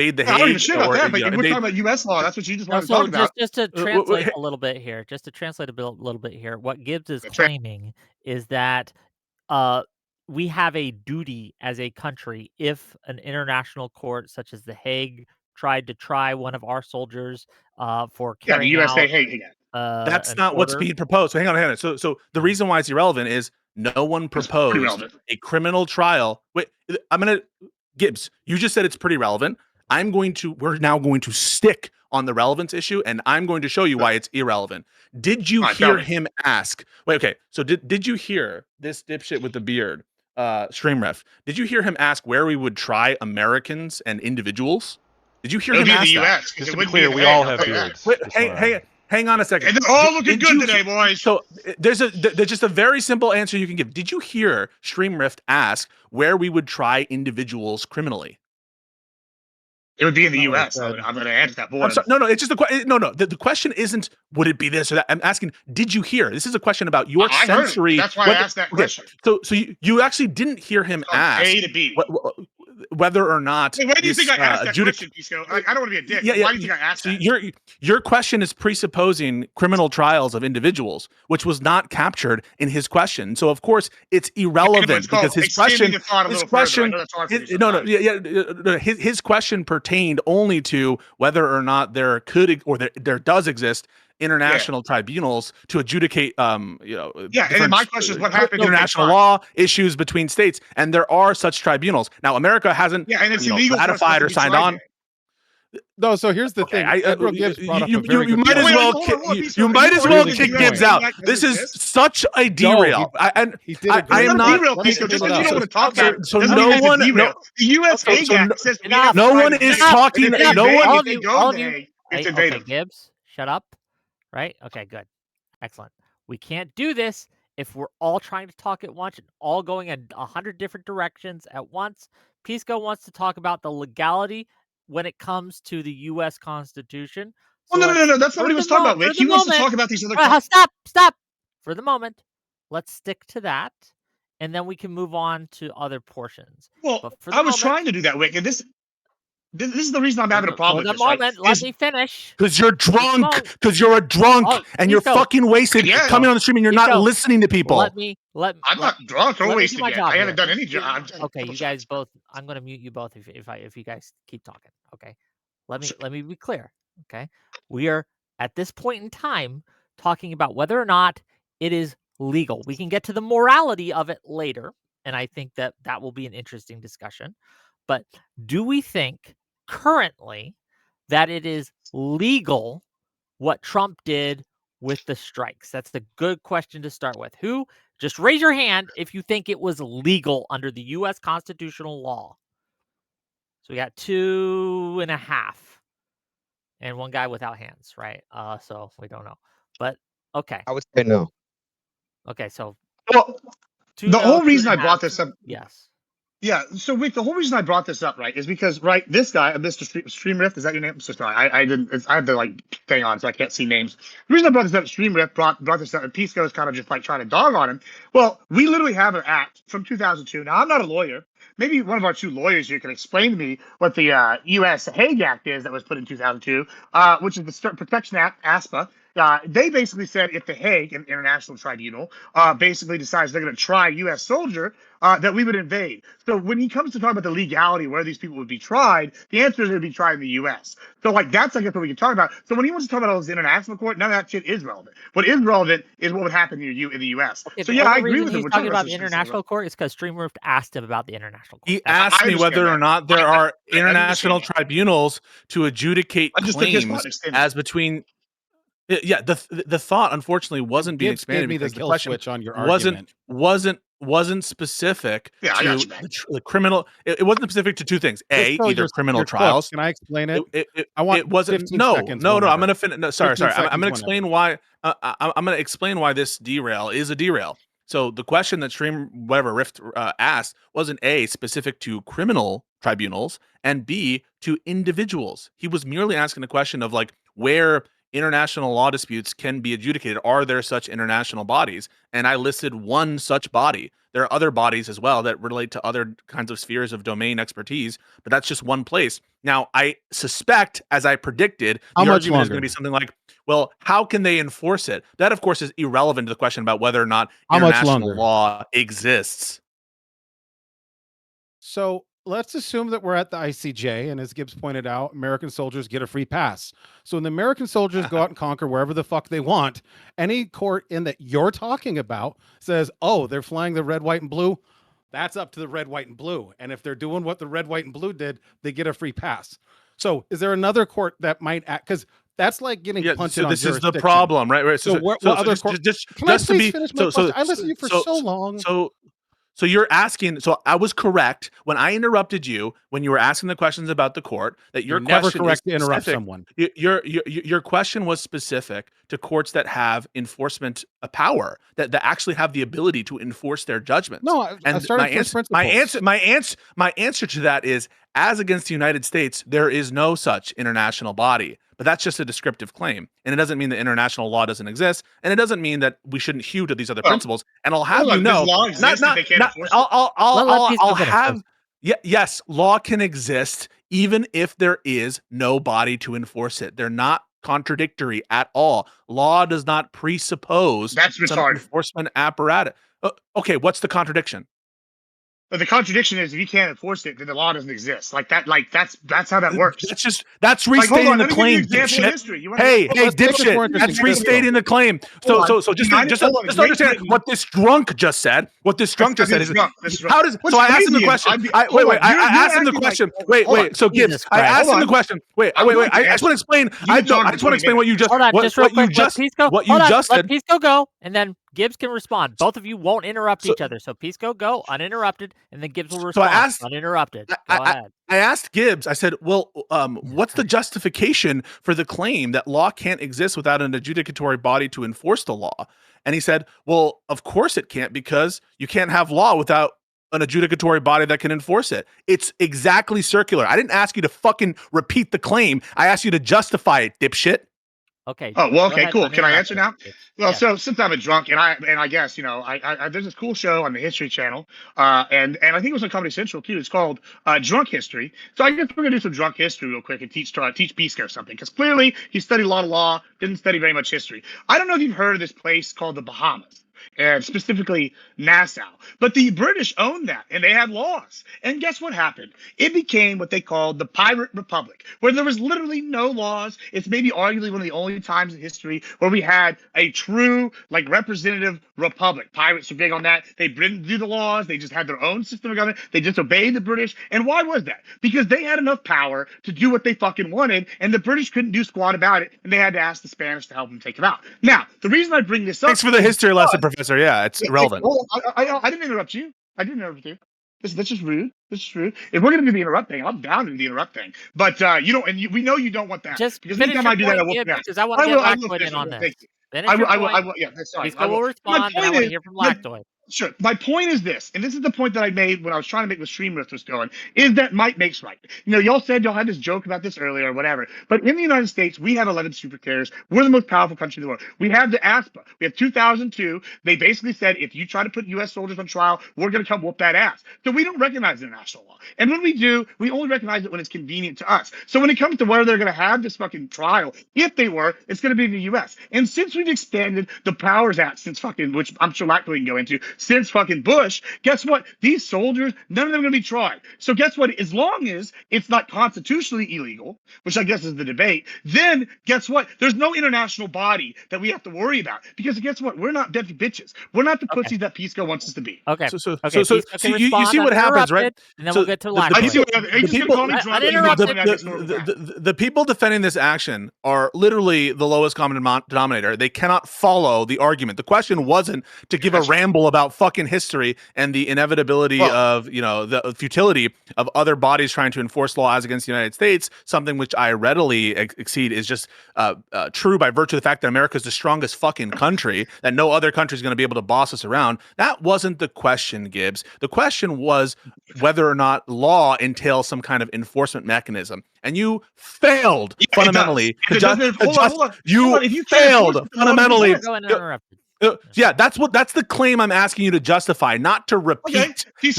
The I don't give a Hague, shit about or that, but we're talking about U.S. law. That's what you just wanted to talk about. Just to translate a little bit here, what Gibbs is claiming is that we have a duty as a country if an international court such as the Hague tried to try one of our soldiers for carrying the out USA Hague. That's not what's being proposed. So hang on. So the reason why it's irrelevant is no one proposed a criminal trial. Wait, Gibbs, you just said it's pretty relevant. We're now going to stick on the relevance issue, and I'm going to show you why it's irrelevant. Did you hear him ask? Wait, okay. So did you hear this dipshit with the beard, Streamref? Did you hear him ask where we would try Americans and individuals? Did you hear him ask that? Just to be clear, we all have beards. Hang on a second. And they're all looking good today, boys. So there's just a very simple answer you can give. Did you hear Streamrift ask where we would try individuals criminally? It would be in the U.S. I'm going to answer that. No. It's just the question isn't would it be this or that. I'm asking, did you hear? This is a question about your sensory. That's why I asked that question. So you actually didn't hear him ask A to B. Whether or not. Why do you think I asked that question, Pisco? I don't want to be a dick. Yeah. Why do you think I asked that? Your question is presupposing criminal trials of individuals, which was not captured in his question. So of course it's irrelevant because his question question pertained only to whether or not there could or there does exist international tribunals to adjudicate, and then my question is what happened international law issues between states, and there are such tribunals. Now, America hasn't ratified or signed on. No, so here's the thing. You might as well kick Gibbs out. This is such a derail. I am not. So no one. The U.S. says no one is talking. No one. Okay, Gibbs, shut up. Right? Okay, good. Excellent. We can't do this if we're all trying to talk at once and all going in 100 different directions at once. Pisco wants to talk about the legality when it comes to the U.S. Constitution. So no. That's not what he was talking about, Whick. He wants to talk about these other Stop. For the moment, let's stick to that, and then we can move on to other portions. Well, I was trying to do that, Whick, and this is the reason I'm having a problem with this. Let me finish. Because you're drunk. Because you're a drunk, and you're fucking wasted. Coming on the stream, and you're not listening to people. I'm not drunk or wasted yet. I haven't done any job. Okay, you guys both. I'm going to mute you both if you guys keep talking. Okay, let me be clear. Okay, we are at this point in time talking about whether or not it is legal. We can get to the morality of it later, and I think that will be an interesting discussion. But do we think currently that it is legal what Trump did with the strikes? That's the good question to start with. Who? Just raise your hand if you think it was legal under the U.S. constitutional law. So we got 2.5 and one guy without hands, right? So we don't know, but okay. I would say no. Okay, so the whole reason I brought this up. Yes. Yeah, so Whick, the whole reason I brought this up, right, is because, this guy, Mr. Streamrift, is that your name? So sorry, I had to thing on, so I can't see names. The reason I brought this up, Streamrift brought this up, and Pisco is kind of just trying to dog on him. Well, we literally have an act from 2002. Now, I'm not a lawyer. Maybe one of our two lawyers here can explain to me what the U.S. Hague Act is that was put in 2002, which is the Protection Act, ASPA. They basically said if the Hague, an international tribunal, basically decides they're going to try a U.S. soldier, that we would invade. So when he comes to talk about the legality where these people would be tried, the answer is they would be tried in the U.S. So that's I guess what we can talk about. So when he wants to talk about all this international court, none of that shit is relevant. What is relevant is what would happen in the U.S. Okay, so I agree with him. He's talking about the international court is because Streamrift asked him about the international court. He asked me whether or not there are international tribunals to adjudicate claims as between. Yeah, the thought unfortunately wasn't being expanded because the question on your argument wasn't specific to the criminal. It wasn't specific to two things. Either criminal trials. Can I explain it? I want. It wasn't. No. I'm going to finish. No, sorry. I'm going to explain why. I'm going to explain why this derail is a derail. So the question that Rift asked wasn't A, specific to criminal tribunals, and B, to individuals. He was merely asking a question of where international law disputes can be adjudicated. Are there such international bodies? And I listed one such body. There are other bodies as well that relate to other kinds of spheres of domain expertise, but that's just one place. Now, I suspect, as I predicted, How the much argument is going longer? to be something like, well, how can they enforce it? That, of course, is irrelevant to the question about whether or not How much international longer? law exists. So let's assume that we're at the ICJ, and as Gibbs pointed out, American soldiers get a free pass. So when the American soldiers go out and conquer wherever the fuck they want, any court in that you're talking about says, oh, they're flying the red, white, and blue. That's up to the red, white, and blue. And if they're doing what the red, white, and blue did, they get a free pass. So is there another court that might act? Because that's like getting punted so on this is the jurisdiction. problem, right? So what other court? Can I please finish my question? I listened to you for so long. So you're asking. So I was correct when I interrupted you when you were asking the questions about the court. That your You're never question correct is to interrupt specific. someone. Your question was specific to courts that have enforcement power that actually have the ability to enforce their judgments. No, I started first principles. My answer to that is, as against the United States, there is no such international body. But that's just a descriptive claim, and it doesn't mean that international law doesn't exist, and it doesn't mean that we shouldn't hew to these other principles. And I'll have you know, yes, law can exist even if there is no body to enforce it. They're not contradictory at all. Law does not presuppose some enforcement apparatus. Okay, what's the contradiction? But the contradiction is if you can't enforce it, then the law doesn't exist. Like that's how that works. That's restating the claim, dipshit. Hey, dipshit. That's restating the claim. So just understand what this drunk just said. What this drunk just said is how does. So I asked him the question. I asked him the question. Wait. So Gibbs, I asked him the question. Wait. I just want to explain. I just want to explain what you just. Hold on, just real quick. What you just said. Let Pisco go, and then Gibbs can respond. Both of you won't interrupt each other. So Pisco, go uninterrupted, and then Gibbs will respond uninterrupted. Go ahead. I asked Gibbs, I said, well, what's the justification for the claim that law can't exist without an adjudicatory body to enforce the law? And he said, well, of course it can't, because you can't have law without an adjudicatory body that can enforce it. It's exactly circular. I didn't ask you to fucking repeat the claim. I asked you to justify it, dipshit. Okay. Oh, well, okay, cool. Can I answer now? Well, so since I'm a drunk, and I guess, you know, I there's this cool show on the History Channel, and I think it was on Comedy Central too. It's called Drunk History. So I guess we're gonna do some drunk history real quick and teach Pisco something, because clearly he studied a lot of law, didn't study very much history. I don't know if you've heard of this place called the Bahamas, and specifically Nassau. But the British owned that, and they had laws. And guess what happened? It became what they called the Pirate Republic, where there was literally no laws. It's maybe arguably one of the only times in history where we had a true, like, representative republic. Pirates are big on that. They didn't do the laws. They just had their own system of government. They just obeyed the British. And why was that? Because they had enough power to do what they fucking wanted, and the British couldn't do squat about it, and they had to ask the Spanish to help them take it out. Now, the reason I bring this up... Thanks for the history lesson, Professor. Yeah, it's relevant. I didn't interrupt you. I didn't interrupt you. That's just rude. This is rude. If we're gonna do the interrupt thing, I'm down to do the interrupt thing. But you don't, and we know you don't want that. Just because anytime I do that, I will. Because I want to get Lactoid in on this. I will. Yeah, sorry. I will respond, and I want to hear from Lactoid. Sure. My point is this, and this is the point that I made when I was trying to make with Streamlift was going, is that might makes right. You know, y'all said y'all had this joke about this earlier or whatever, but in the United States, we have 11 supercarriers. We're the most powerful country in the world. We have the ASPA. We have 2002. They basically said, if you try to put U.S. soldiers on trial, we're going to come whoop that ass. So we don't recognize international law. And when we do, we only recognize it when it's convenient to us. So when it comes to where they're going to have this fucking trial, if they were, it's going to be in the U.S. And since we've expanded the Powers Act since fucking, which I'm sure Lactoid can go into, since fucking Bush, guess what? These soldiers, none of them are going to be tried. So guess what? As long as it's not constitutionally illegal, which I guess is the debate, then guess what? There's no international body that we have to worry about. Because guess what? We're not dead bitches. We're not the pussies that Pisco wants us to be. Okay. So you see what happens, right? And then we'll get to Lactoid. The people defending this action are literally the lowest common denominator. They cannot follow the argument. The question wasn't to give a ramble about about fucking history and the inevitability of, the futility of other bodies trying to enforce laws against the United States, something which I readily exceed is just true by virtue of the fact that America is the strongest fucking country, that no other country is going to be able to boss us around. That wasn't the question, Gibbs. The question was whether or not law entails some kind of enforcement mechanism. And you failed fundamentally. Hold on. You failed fundamentally. Yeah, that's the claim I'm asking you to justify, not to repeat. Okay.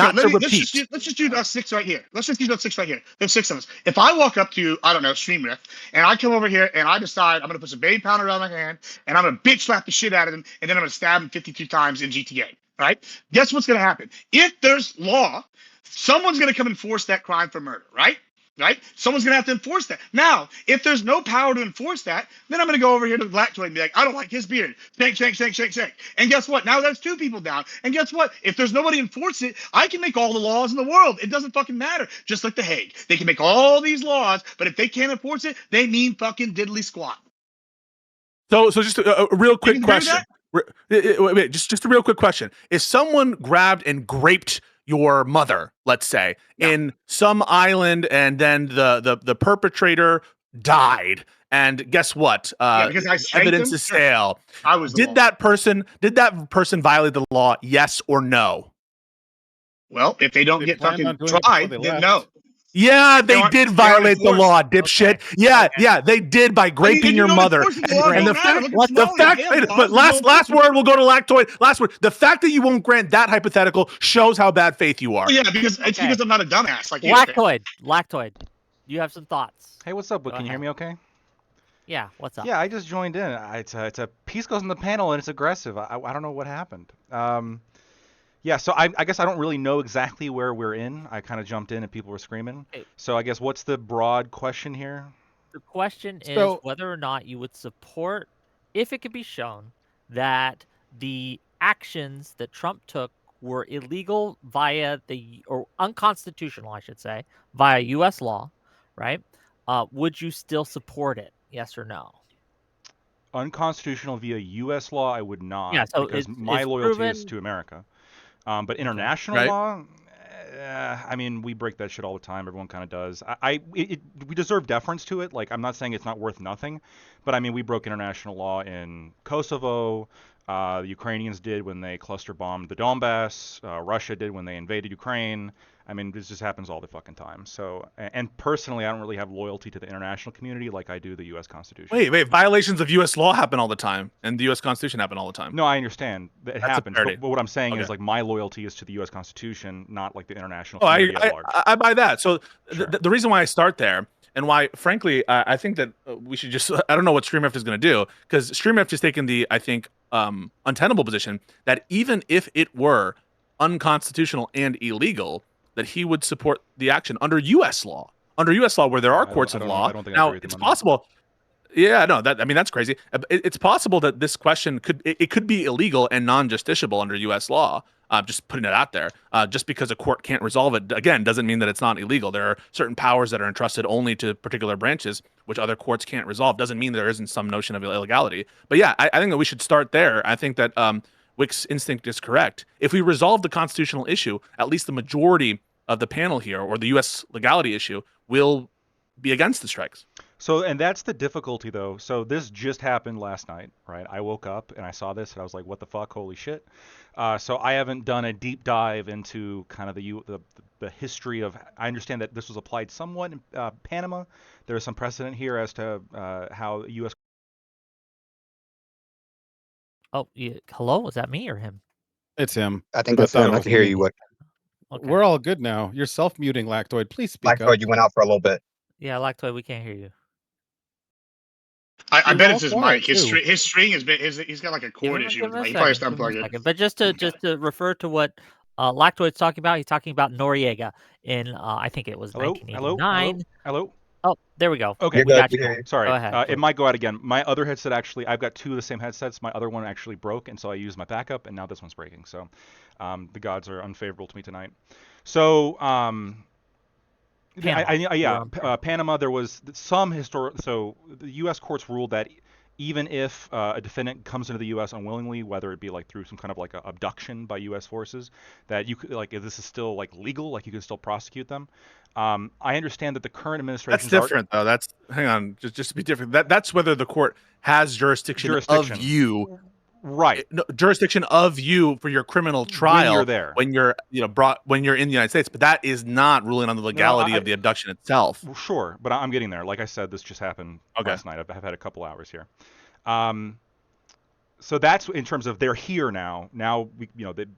Let's just do us 6 right here. Let's just do us 6 right here. There's 6 of us. If I walk up to, I don't know, Stream Rift, and I come over here and I decide I'm going to put some baby powder around my hand and I'm going to bitch slap the shit out of him and then I'm going to stab him 52 times in GTA, right? Guess what's going to happen? If there's law, someone's going to come enforce that crime for murder, right? Right? Someone's going to have to enforce that. Now, if there's no power to enforce that, then I'm going to go over here to the Black Toy and be like, I don't like his beard. Shank. And guess what? Now that's 2 people down. And guess what? If there's nobody enforce it, I can make all the laws in the world. It doesn't fucking matter. Just like The Hague. They can make all these laws, but if they can't enforce it, they mean fucking diddly squat. So just a real quick question. Wait, just a real quick question. If someone grabbed and graped your mother, let's say, in some island, and then the perpetrator died, and guess what? Evidence is stale. Did that person violate the law? Yes or no? Well, if they don't get fucking tried, then no. Yeah, they did violate the law, dipshit. Okay. Yeah, they did by graping your mother. And the fact, but last word, we'll go to Lactoid. Last word. The fact that you won't grant that hypothetical shows how bad faith you are. Yeah, because I'm not a dumbass. Like Lactoid, you have some thoughts. Hey, what's up? Can you hear me okay? Yeah, what's up? Yeah, I just joined in. It's a Pisco's in the panel and it's aggressive. I don't know what happened. Yeah, so I guess I don't really know exactly where we're in. I kind of jumped in and people were screaming. So I guess what's the broad question here? The question is whether or not you would support, if it could be shown, that the actions that Trump took were illegal or unconstitutional, I should say, via U.S. law, right? Would you still support it? Yes or no? Unconstitutional via U.S. law, I would not. Yeah, so because my loyalty is to America. But international law, I mean, we break that shit all the time. Everyone kind of does. We deserve deference to it. Like, I'm not saying it's not worth nothing, but I mean, we broke international law in Kosovo. The Ukrainians did when they cluster bombed the Donbass. Russia did when they invaded Ukraine. I mean, this just happens all the fucking time. So, and personally, I don't really have loyalty to the international community like I do the U.S. Constitution. Wait, violations of U.S. law happen all the time, and the U.S. Constitution happen all the time. No, I understand that it happens. But what I'm saying is, like, my loyalty is to the U.S. Constitution, not like the international community at large. I buy that. So sure. The reason why I start there, and why, frankly, I think that we should just, I don't know what StreamRift is going to do, because StreamRift has taken the, I think, untenable position that even if it were unconstitutional and illegal, that he would support the action under U.S. law. Under U.S. law, where there are courts of law. Now, it's possible. Yeah, no, that's crazy. It's possible that this question could be illegal and non-justiciable under U.S. law. Just putting it out there. Just because a court can't resolve it, again, doesn't mean that it's not illegal. There are certain powers that are entrusted only to particular branches, which other courts can't resolve. Doesn't mean there isn't some notion of illegality. But yeah, I think that we should start there. I think that Whick's instinct is correct. If we resolve the constitutional issue, at least the majority of the panel here, or the U.S. legality issue, will be against the strikes. So, and that's the difficulty, though. So this just happened last night, right? I woke up and I saw this and I was like, what the fuck? Holy shit. So I haven't done a deep dive into kind of the history of, I understand that this was applied somewhat in Panama. There is some precedent here as to how U.S. Oh, hello? Is that me or him? It's him. I think that's him. I can hear you. What? Okay. We're all good now. You're self-muting, Lactoid. Please speak Lactoid, up. you went out for a little bit. Yeah, Lactoid, we can't hear you. I bet it's his mic. His string has been. He's got like a cord issue. He probably stopped plugging it. But just to refer to what Lactoid's talking about, he's talking about Noriega in I think it was 1989. Hello. Oh, there we go. Okay, we got you. Sorry. Go ahead. It might go out again. My other headset actually, I've got 2 of the same headsets. My other one actually broke, and so I used my backup, and now this one's breaking. So the gods are unfavorable to me tonight. So Panama, there was some so the U.S. courts ruled that even if a defendant comes into the U.S. unwillingly, whether it be like through some kind of like a abduction by U.S. forces, that you could like if this is still like legal, like you can still prosecute them. I understand that the current administration. That's different, though. That's hang on, just to be different. That's whether the court has jurisdiction of you, right? No, jurisdiction of you for your criminal trial when you're there, when you're when you're in the United States. But that is not ruling on the legality of the abduction itself. Sure, but I'm getting there. Like I said, this just happened last night. I've had a couple hours here. So that's in terms of they're here now. Now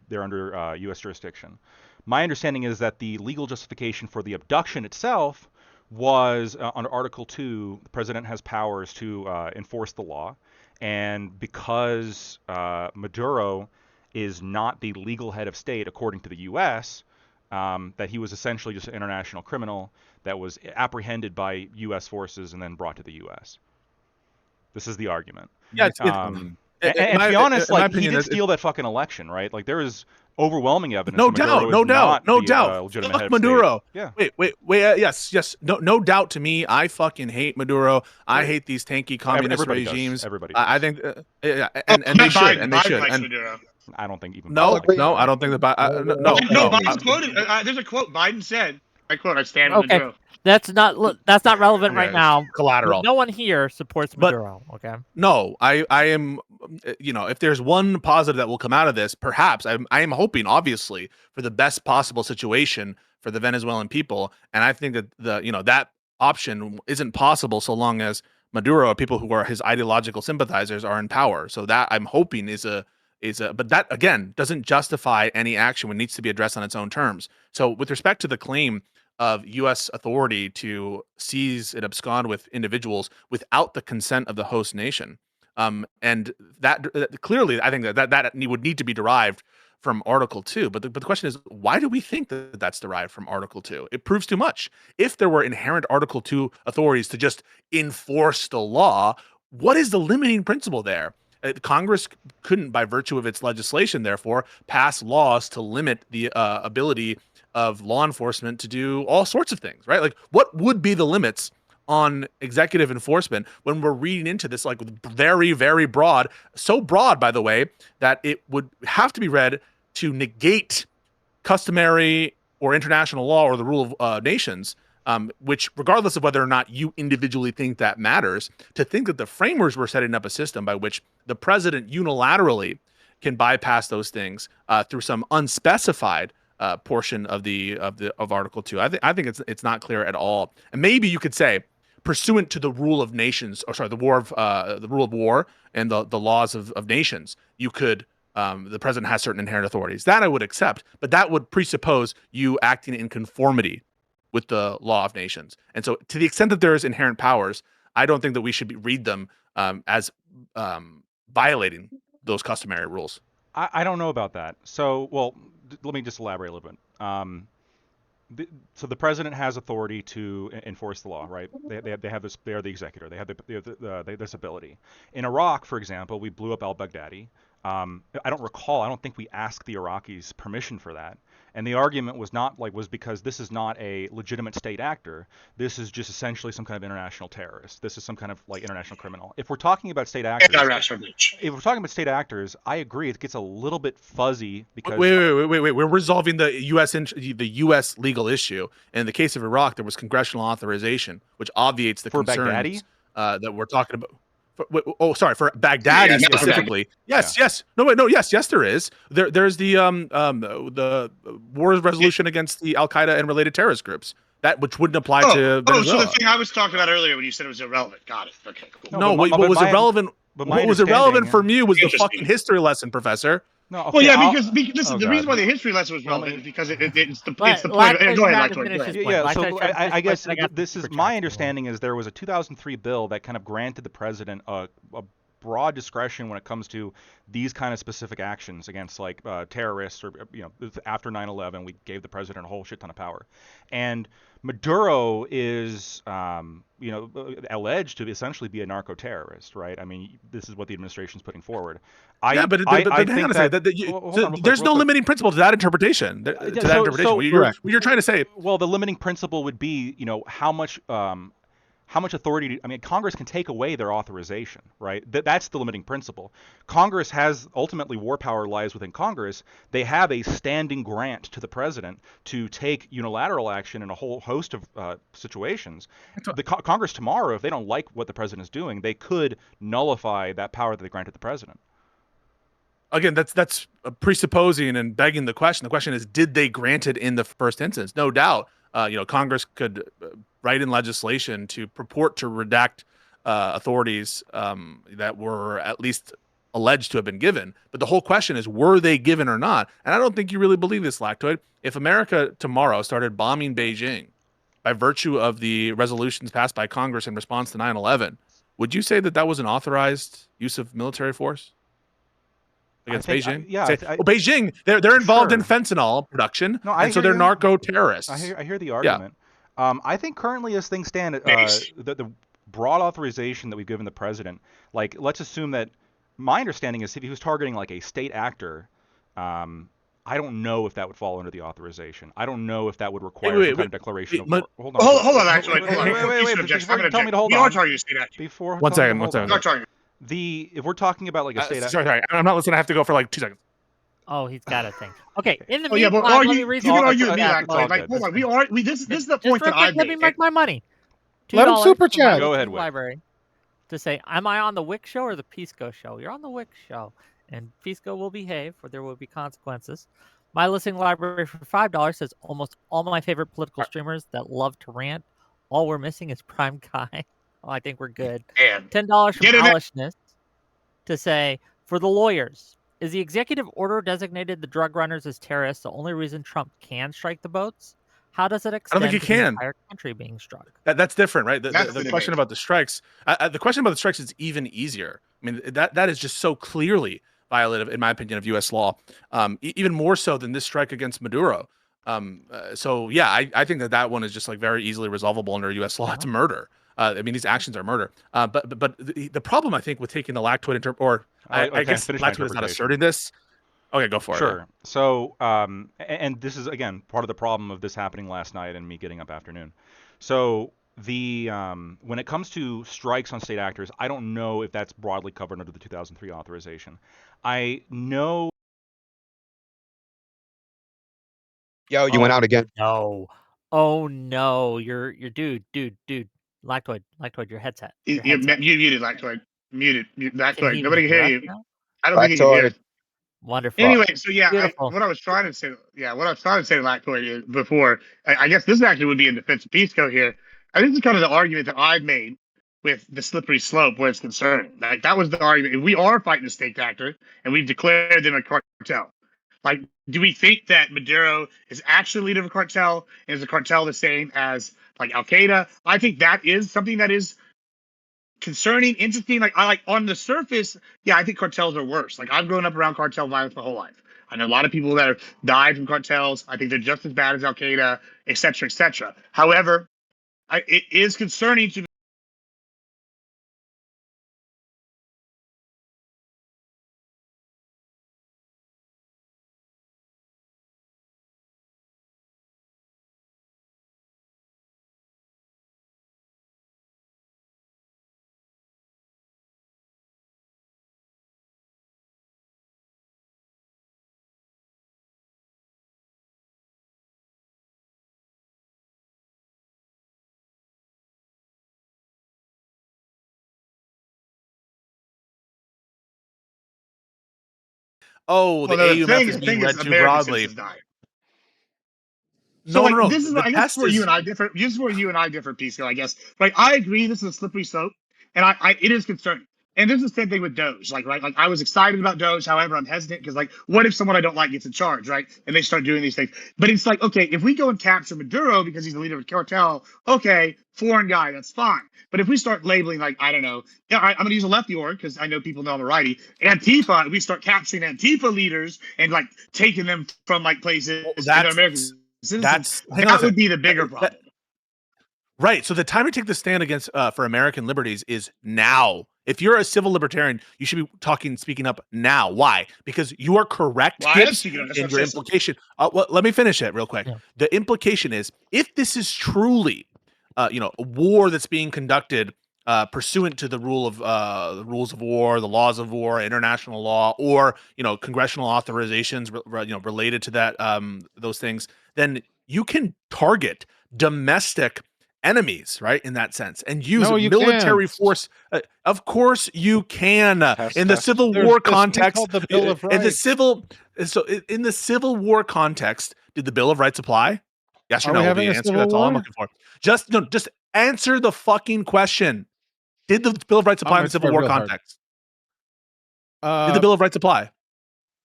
they're under U.S. jurisdiction. My understanding is that the legal justification for the abduction itself was under Article 2, the president has powers to enforce the law. And because Maduro is not the legal head of state, according to the U.S., that he was essentially just an international criminal that was apprehended by U.S. forces and then brought to the U.S. This is the argument. Yeah, and to be honest, like he did steal that fucking election, right? Like there is overwhelming evidence. No doubt. Fuck Maduro. Yeah. Wait. Yes. No doubt. To me, I fucking hate Maduro. I hate these tanky communist regimes. Everybody. I think, and they should. And they should. And I don't think even. No, I don't think that. No. Biden's quoted. There's a quote Biden said. I quote. I stand with Maduro. That's not relevant right now. Collateral. No one here supports Maduro. Okay. No, I am. If there's one positive that will come out of this, perhaps I am hoping, obviously, for the best possible situation for the Venezuelan people, and I think that that option isn't possible so long as Maduro, people who are his ideological sympathizers, are in power. So that I'm hoping is a. But that again doesn't justify any action when it needs to be addressed on its own terms. So with respect to the claim of U.S. authority to seize and abscond with individuals without the consent of the host nation. And that clearly, I think that would need to be derived from Article 2. But the question is, why do we think that that's derived from Article 2? It proves too much. If there were inherent Article 2 authorities to just enforce the law, what is the limiting principle there? Congress couldn't, by virtue of its legislation, therefore, pass laws to limit the ability of law enforcement to do all sorts of things, right? Like, what would be the limits on executive enforcement when we're reading into this like very, very broad, so broad, by the way, that it would have to be read to negate customary or international law or the rule of nations, which, regardless of whether or not you individually think that matters, to think that the framers were setting up a system by which the president unilaterally can bypass those things through some unspecified portion of Article 2. I think it's not clear at all. And maybe you could say, pursuant to the rule of nations, or sorry, the rule of war and the laws of nations, you could the president has certain inherent authorities. That I would accept, but that would presuppose you acting in conformity with the law of nations. And so, to the extent that there is inherent powers, I don't think that we should read them as violating those customary rules. I don't know about that. So, well, let me just elaborate a little bit. So the president has authority to enforce the law, right? They have this. They are the executor. They have this ability. In Iraq, for example, we blew up al-Baghdadi. I don't think we asked the Iraqis permission for that. And the argument was because this is not a legitimate state actor. This is just essentially some kind of international terrorist. This is some kind of like international criminal. If we're talking about state actors, I agree. It gets a little bit fuzzy because wait. We're resolving the U.S. legal issue. And in the case of Iraq, there was congressional authorization, which obviates the concerns that we're talking about. For Baghdadi specifically. Yes. Yes, there is. There's the war resolution against the Al-Qaeda and related terrorist groups. That which wouldn't apply to Venezuela. So the thing I was talking about earlier when you said it was irrelevant. Got it. Okay, cool. No, what was irrelevant? What was irrelevant for me was the fucking history lesson, Professor. No, okay, well, yeah, because the reason why the history lesson was relevant is because it's the point. Go ahead. Yeah, so I guess this is my understanding is there was a 2003 bill that kind of granted the president a broad discretion when it comes to these kind of specific actions against like terrorists or after 9/11 we gave the president a whole shit ton of power, and Maduro is alleged to essentially be a narco-terrorist, right? I mean, this is what the administration is putting forward. Hang on a second. There's no limiting principle to that interpretation. What you're trying to say. Well, the limiting principle would be, how how much authority? I mean, Congress can take away their authorization, right? That's the limiting principle. Congress has ultimately war power lies within Congress. They have a standing grant to the president to take unilateral action in a whole host of situations. The Congress tomorrow, if they don't like what the president is doing, they could nullify that power that they granted the president. Again, that's presupposing and begging the question. The question is, did they grant it in the first instance? No doubt. Congress could write in legislation to purport to redact authorities that were at least alleged to have been given. But the whole question is, were they given or not? And I don't think you really believe this, Lactoid. If America tomorrow started bombing Beijing by virtue of the resolutions passed by Congress in response to 9/11, would you say that that was an authorized use of military force against Beijing? Beijing, they're involved in fentanyl production, and so they're narco terrorists. I hear the argument. Yeah. I think currently, as things stand, the broad authorization that we've given the president, like, let's assume that my understanding is if he was targeting like a state actor, I don't know if that would fall under the authorization. I don't know if that would require some kind of declaration of war. Hold on, actually. Wait. Tell me to hold on. We are targeting a state actor. One second. If we're talking about like a state actor. Sorry, I'm not listening. I have to go for like 2 seconds. Oh, he's got a thing. Okay, in the meantime, let me read. You can argue with me, actually. Like, hold on. This is the point that I made. Let me make my money. Let him super chat. Go ahead, Whick. Library to say, am I on the Whick show or the Pisco show? You're on the Whick show, and Pisco will behave, or there will be consequences. My listening library for $5 says almost all my favorite political streamers that love to rant. All we're missing is Prime Guy. Oh, I think we're good. $10 from Polishness to say, for the lawyers, is the executive order designated the drug runners as terrorists the only reason Trump can strike the boats? How does it extend to the entire country being struck? That's different, right? The question about the strikes, the question about the strikes is even easier. I mean, that is just so clearly violative, in my opinion, of U.S. law, even more so than this strike against Maduro. So yeah, I think that one is just like very easily resolvable under U.S. law. It's murder. I mean, these actions are murder. But the problem, I think, with taking the Lactoid I guess Lactoid is not asserting this. Okay, go for it. Sure. So, and this is, again, part of the problem of this happening last night and me getting up afternoon. So when it comes to strikes on state actors, I don't know if that's broadly covered under the 2003 authorization. I know. Yo, you went out again. No. Oh no, you're dude. Lactoid, your headset. You muted, Lactoid. Muted. Lactoid. Nobody can hear you. Now? I don't think you can hear. Wonderful. Anyway, so what I was trying to say to Lactoid before, I guess this actually would be in defense of Pisco here. I think this is kind of the argument that I've made with the slippery slope where it's concerned. Like, that was the argument. If we are fighting a state actor and we've declared them a cartel, like, do we think that Maduro is actually leader of a cartel? Is the cartel the same as like Al Qaeda? I think that is something that is concerning, interesting. Like, on the surface, yeah, I think cartels are worse. Like, I've grown up around cartel violence my whole life. I know a lot of people that have died from cartels. I think they're just as bad as Al Qaeda, et cetera, et cetera. However, it is concerning to the AUMF is being read too broadly. No. This is, I guess, where you and I differ. This is where you and I differ, Pisco, I guess. Like, I agree this is a slippery slope, and it is concerning. And this is the same thing with Doge. Like, right? Like, I was excited about Doge. However, I'm hesitant because, like, what if someone I don't like gets in charge, right? And they start doing these things. But it's like, okay, if we go and capture Maduro because he's the leader of a cartel, okay, foreign guy, that's fine. But if we start labeling, like, I don't know, I'm going to use a lefty org because I know people know I'm a righty. Antifa, and we start capturing Antifa leaders and, like, taking them from, like, places. That would be the bigger problem. Right. So the time to take the stand against for American liberties is now. If you're a civil libertarian, you should be speaking up now. Why? Because you are correct, Gibbs, in your implication. Well, let me finish it real quick. Yeah. The implication is, if this is truly a war that's being conducted pursuant to the rules of war, the laws of war, international law, or congressional authorizations related to that those things, then you can target domestic enemies, right? In that sense, and use military force. Of course, you can. In the Civil War context, the Bill of Rights. in the Civil War context, did the Bill of Rights apply? Yes or no? Will be the answer. That's all I'm looking for. Just answer the fucking question. Did the Bill of Rights apply in the Civil War context? Did the Bill of Rights apply?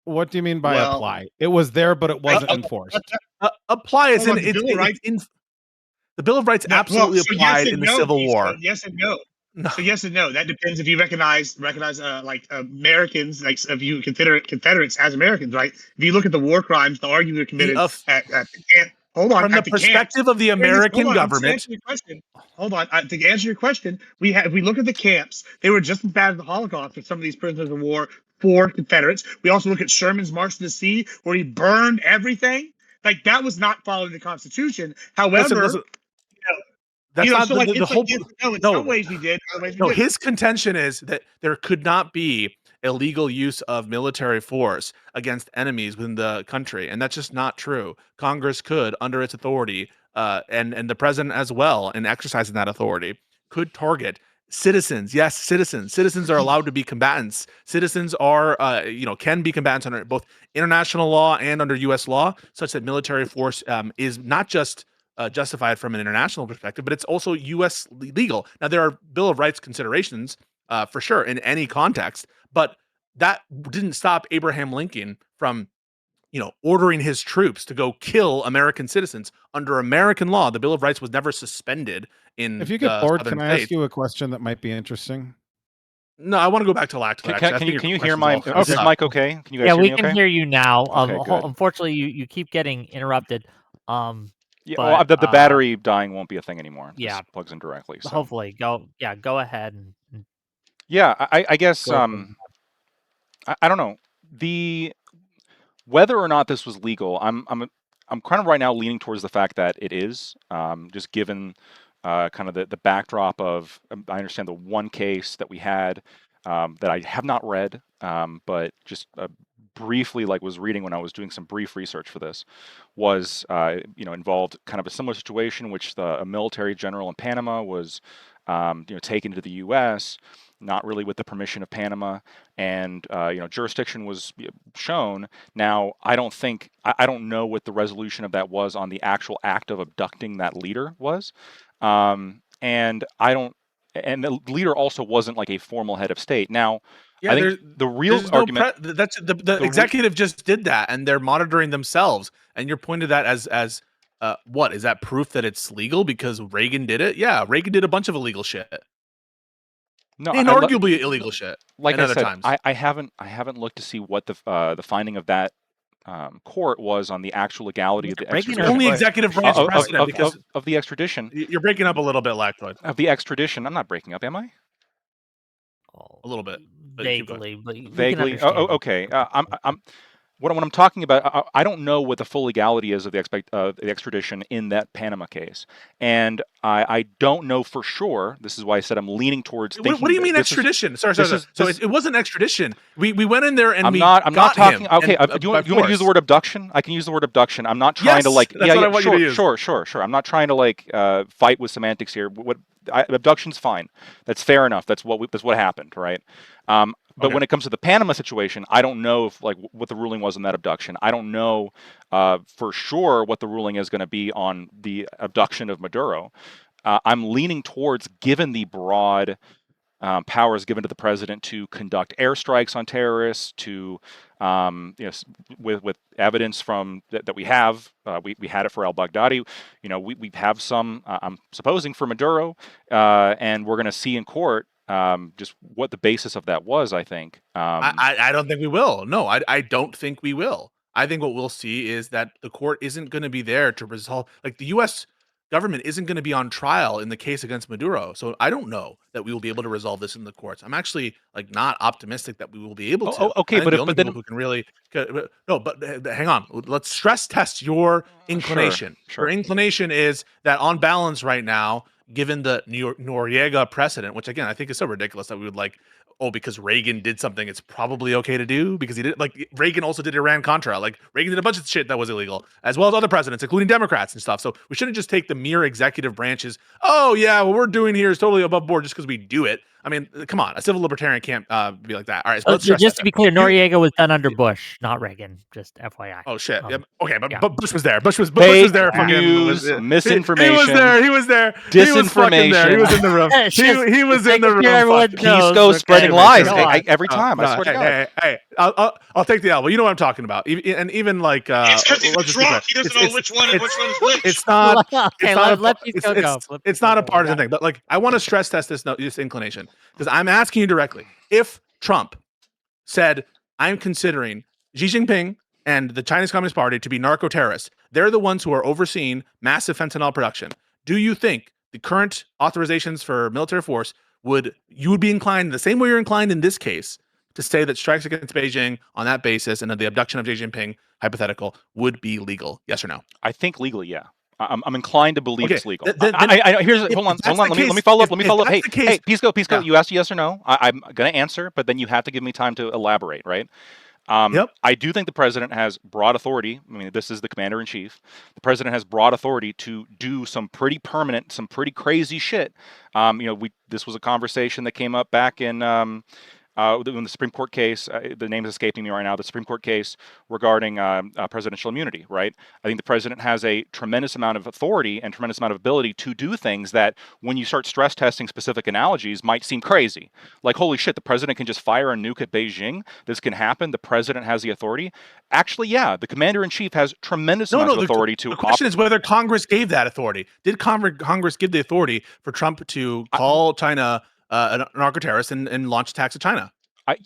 What do you mean by apply? It was there, but it wasn't enforced. Apply is in the Bill of Rights absolutely applied in the Civil War. Yes and no. So yes and no. That depends if you recognize like Americans, like if you consider Confederates as Americans, right? If you look at the war crimes, the argument were committed at the camp. Hold on. From the perspective of the American government. Hold on. To answer your question, if we look at the camps, they were just as bad as the Holocaust for some of these prisoners of war for Confederates. We also look at Sherman's March to the Sea, where he burned everything. Like that was not following the Constitution. However, that's not the whole. In some ways we did. No, his contention is that there could not be illegal use of military force against enemies within the country, and that's just not true. Congress could, under its authority, and the president as well, in exercising that authority, could target citizens. Yes, citizens. Citizens are allowed to be combatants. Citizens are, can be combatants under both international law and under U.S. law, such that military force is not just justified from an international perspective, but it's also U.S. legal. Now, there are Bill of Rights considerations for sure in any context, but that didn't stop Abraham Lincoln from, ordering his troops to go kill American citizens under American law. The Bill of Rights was never suspended in. If you get bored, can I ask you a question that might be interesting? No, I want to go back to lactose. Can you hear my? Is this mic okay? Can you guys hear we me can okay? hear you now. Okay, unfortunately, you keep getting interrupted. Yeah, the battery dying won't be a thing anymore. It just plugs in directly. So. Hopefully, go ahead. Yeah, I guess I don't know whether or not this was legal. I'm kind of right now leaning towards the fact that it is, just given kind of the backdrop of I understand the one case that we had that I have not read, but just briefly was reading when I was doing some brief research for this was involved kind of a similar situation in which a military general in Panama was taken to the U.S. not really with the permission of Panama, and jurisdiction was shown. Now I don't know what the resolution of that was on the actual act of abducting that leader was, and the leader also wasn't like a formal head of state. Now, I think the real argument that's the executive just did that, and they're monitoring themselves. And you're pointing to that as what is that proof that it's legal because Reagan did it? Yeah, Reagan did a bunch of illegal shit. No, inarguably illegal shit. Like I said, times. I haven't looked to see what the finding of that court was on the actual legality of the extradition. Only executive branch precedent because of the extradition. You're breaking up a little bit, Lactoid. Of the extradition, I'm not breaking up, am I? A little bit, vaguely. Vaguely. Okay. What I'm talking about, I don't know what the full legality is of the extradition in that Panama case, and I don't know for sure. This is why I said I'm leaning towards. What do you mean extradition? Sorry. So it wasn't extradition. We went in there and I'm not talking. Okay, do you want me to use the word abduction? I can use the word abduction. I'm not trying to That's what I want you to use. Sure. I'm not trying to fight with semantics here. Abduction's fine. That's fair enough. That's what happened, right? But when it comes to the Panama situation, I don't know if what the ruling was on that abduction. I don't know for sure what the ruling is going to be on the abduction of Maduro. I'm leaning towards, given the broad powers given to the president to conduct airstrikes on terrorists, to with evidence from that we have, we had it for al-Baghdadi. We have some. I'm supposing for Maduro, and we're going to see in court. Just what the basis of that was, I think. I don't think we will. No, I don't think we will. I think what we'll see is that the court isn't going to be there to resolve. Like the U.S. government isn't going to be on trial in the case against Maduro. So I don't know that we will be able to resolve this in the courts. I'm actually not optimistic that we will be able to. Okay, but then who can really no. But hang on. Let's stress test your inclination. Sure. Your inclination is that on balance right now, given the Noriega precedent, which again I think is so ridiculous that we would like, oh, because Reagan did something, it's probably okay to do because he did. Like Reagan also did Iran-Contra. Like Reagan did a bunch of shit that was illegal, as well as other presidents, including Democrats and stuff. So we shouldn't just take the mere executive branches. Oh yeah, what we're doing here is totally above board just because we do it. I mean, come on, a civil libertarian can't be like that. All right, so let's just to be clear, Noriega was done under Bush, not Reagan. Just FYI. Oh shit. Okay, but, yeah. but Bush was there. Bush was Fake there. News, misinformation. He was there. He was there. Disinformation. He was in the room. He was in the room. Pisco spreading lies every time. I swear to God. Hey, I'll take the L. But you know what I'm talking about. And even like, it's because he's drunk. He doesn't know which one and which one's which. It's not. It's not a Go. partisan thing. But like, I want to stress test this inclination because I'm asking you directly. If Trump said, I'm considering Xi Jinping and the Chinese Communist Party to be narco-terrorists, they're the ones who are overseeing massive fentanyl production. Do you think the current authorizations for military force you would be inclined, the same way you're inclined in this case, to say that strikes against Beijing on that basis and that the abduction of Xi Jinping, hypothetical, would be legal? Yes or no? I think legally, yeah. I'm inclined to believe it's legal. Hold on. Let me follow up. Hey, Pisco, Yeah. you asked yes or no. I'm going to answer, but then you have to give me time to elaborate, right? Yep. I do think the president has broad authority. I mean, this is the commander in chief. The president has broad authority to do some pretty permanent, some pretty crazy shit. This was a conversation that came up back in when the Supreme Court case, the name is escaping me right now, the Supreme Court case regarding presidential immunity, right? I think the president has a tremendous amount of authority and tremendous amount of ability to do things that, when you start stress testing specific analogies, might seem crazy. Like, holy shit, the president can just fire a nuke at Beijing? This can happen? The president has the authority? Actually, yeah, the commander-in-chief has tremendous amounts of authority to... The question is whether Congress gave that authority. Did Congress give the authority for Trump to call China a narco-terrorist and launch attacks at China?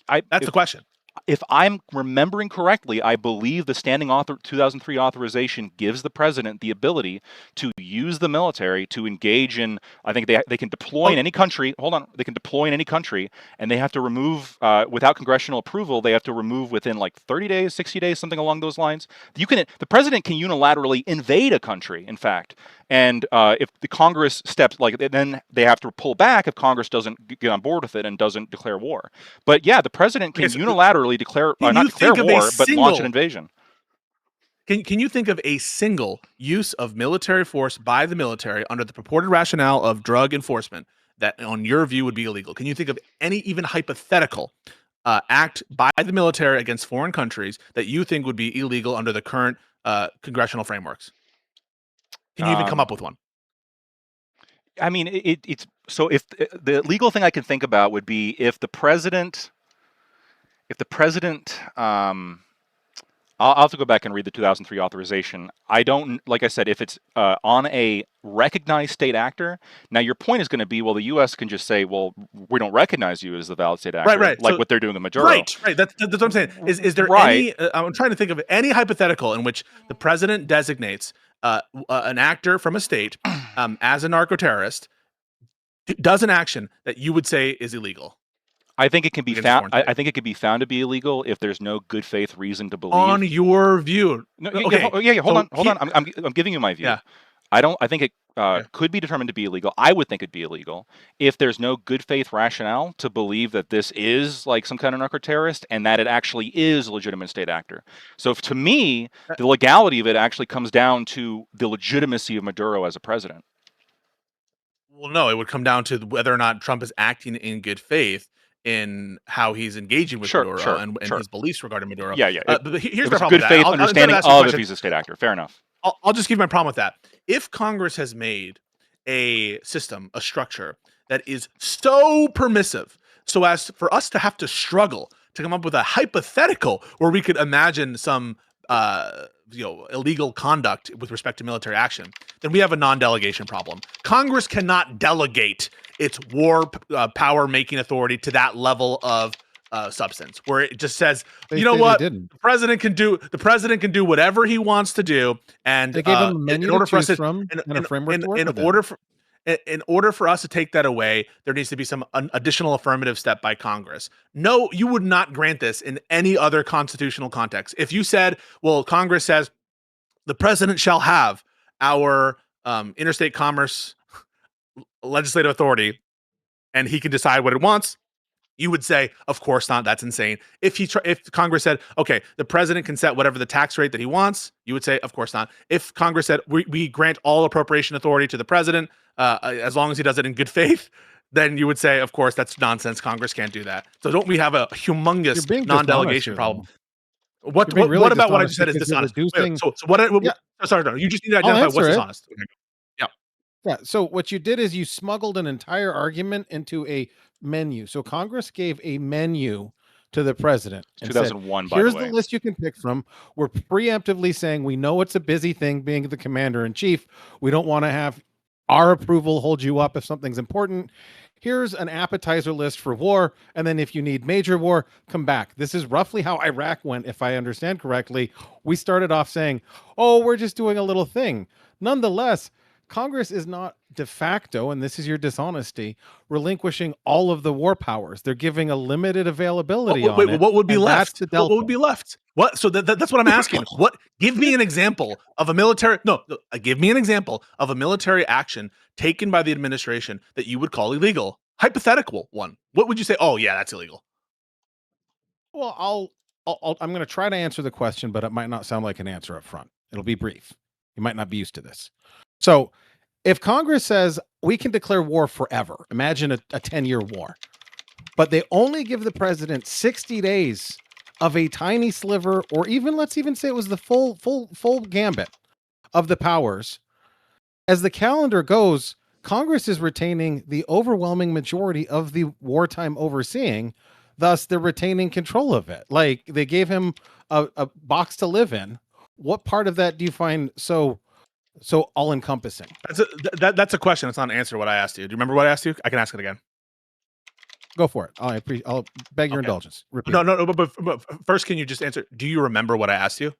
That's the question. If I'm remembering correctly, I believe the standing 2003 authorization gives the president the ability to use the military to engage in. I think they can deploy in any country. Hold on, they can deploy in any country, and they have to remove without congressional approval. They have to remove within like 30 days, 60 days, something along those lines. The president can unilaterally invade a country. In fact. And if the Congress steps, then they have to pull back if Congress doesn't get on board with it and doesn't declare war. But yeah, the president can unilaterally declare, not declare war, but launch an invasion. Can you think of a single use of military force by the military under the purported rationale of drug enforcement that, on your view, would be illegal? Can you think of any even hypothetical act by the military against foreign countries that you think would be illegal under the current congressional frameworks? Can you even come up with one? I mean, it's so if the legal thing I can think about would be if the president, I'll have to go back and read the 2003 authorization. I don't, like I said, if it's on a recognized state actor. Now, your point is going to be, well, the U.S. can just say, well, we don't recognize you as the valid state actor, right. like what they're doing in Maduro. Right. That's what I'm saying. Is there any? I'm trying to think of any hypothetical in which the president designates an actor from a state as a narco-terrorist, does an action that you would say is illegal. I think it can be found. I think it can be found to be illegal if there's no good faith reason to believe. On your view, no, okay. Hold on. I'm giving you my view. Yeah. I think it could be determined to be illegal. I would think it'd be illegal if there's no good faith rationale to believe that this is like some kind of narco-terrorist and that it actually is a legitimate state actor. So to me, the legality of it actually comes down to the legitimacy of Maduro as a president. Well, no, it would come down to whether or not Trump is acting in good faith in how he's engaging with Maduro and his beliefs regarding Maduro. Yeah. But here's the problem. Good faith understanding of if he's a state actor. Fair enough. I'll just give my problem with that. If Congress has made a system, a structure that is so permissive, so as for us to have to struggle to come up with a hypothetical where we could imagine some illegal conduct with respect to military action, then we have a non-delegation problem. Congress cannot delegate its war power making authority to that level of substance, where it just says, the president can do whatever he wants to do, and they gave him a menu to choose from and a framework to work with. In order for us to take that away, there needs to be some additional affirmative step by Congress. No, you would not grant this in any other constitutional context. If you said, well, Congress says the president shall have our interstate commerce legislative authority and he can decide what it wants, you would say, of course not. That's insane. If Congress said, okay, the president can set whatever the tax rate that he wants, you would say, of course not. If Congress said we grant all appropriation authority to the president as long as he does it in good faith, then you would say, of course, that's nonsense. Congress can't do that. So don't we have a humongous non-delegation problem? What about what I just said is dishonest? Wait, so what? Sorry, no, you just need to identify what's dishonest. Okay. Yeah. So what you did is you smuggled an entire argument into a menu. So Congress gave a menu to the president. 2001, said, by the way. Here's the list you can pick from. We're preemptively saying we know it's a busy thing being the commander in chief. We don't want to have our approval hold you up if something's important. Here's an appetizer list for war. And then if you need major war, come back. This is roughly how Iraq went, if I understand correctly. We started off saying, oh, we're just doing a little thing. Nonetheless, Congress is not de facto, and this is your dishonesty, relinquishing all of the war powers. They're giving a limited availability on it. What would be left? What would be left? What? So that's what I'm asking. What? Give me an example of a military. No, give me an example of a military action taken by the administration that you would call illegal. Hypothetical one. What would you say? Oh yeah, that's illegal. Well, I'm going to try to answer the question, but it might not sound like an answer up front. It'll be brief. You might not be used to this. So if Congress says we can declare war forever, imagine a 10-year war, but they only give the president 60 days of a tiny sliver, or even let's even say it was the full gambit of the powers. As the calendar goes, Congress is retaining the overwhelming majority of the wartime overseeing. Thus, they're retaining control of it. Like they gave him a box to live in. What part of that do you find so all-encompassing? That's a question. It's not an answer to what I asked you. Do you remember what I asked you? I can ask it again. Go for it. I'll beg your indulgence. Repeat. No. But first, can you just answer? Do you remember what I asked you?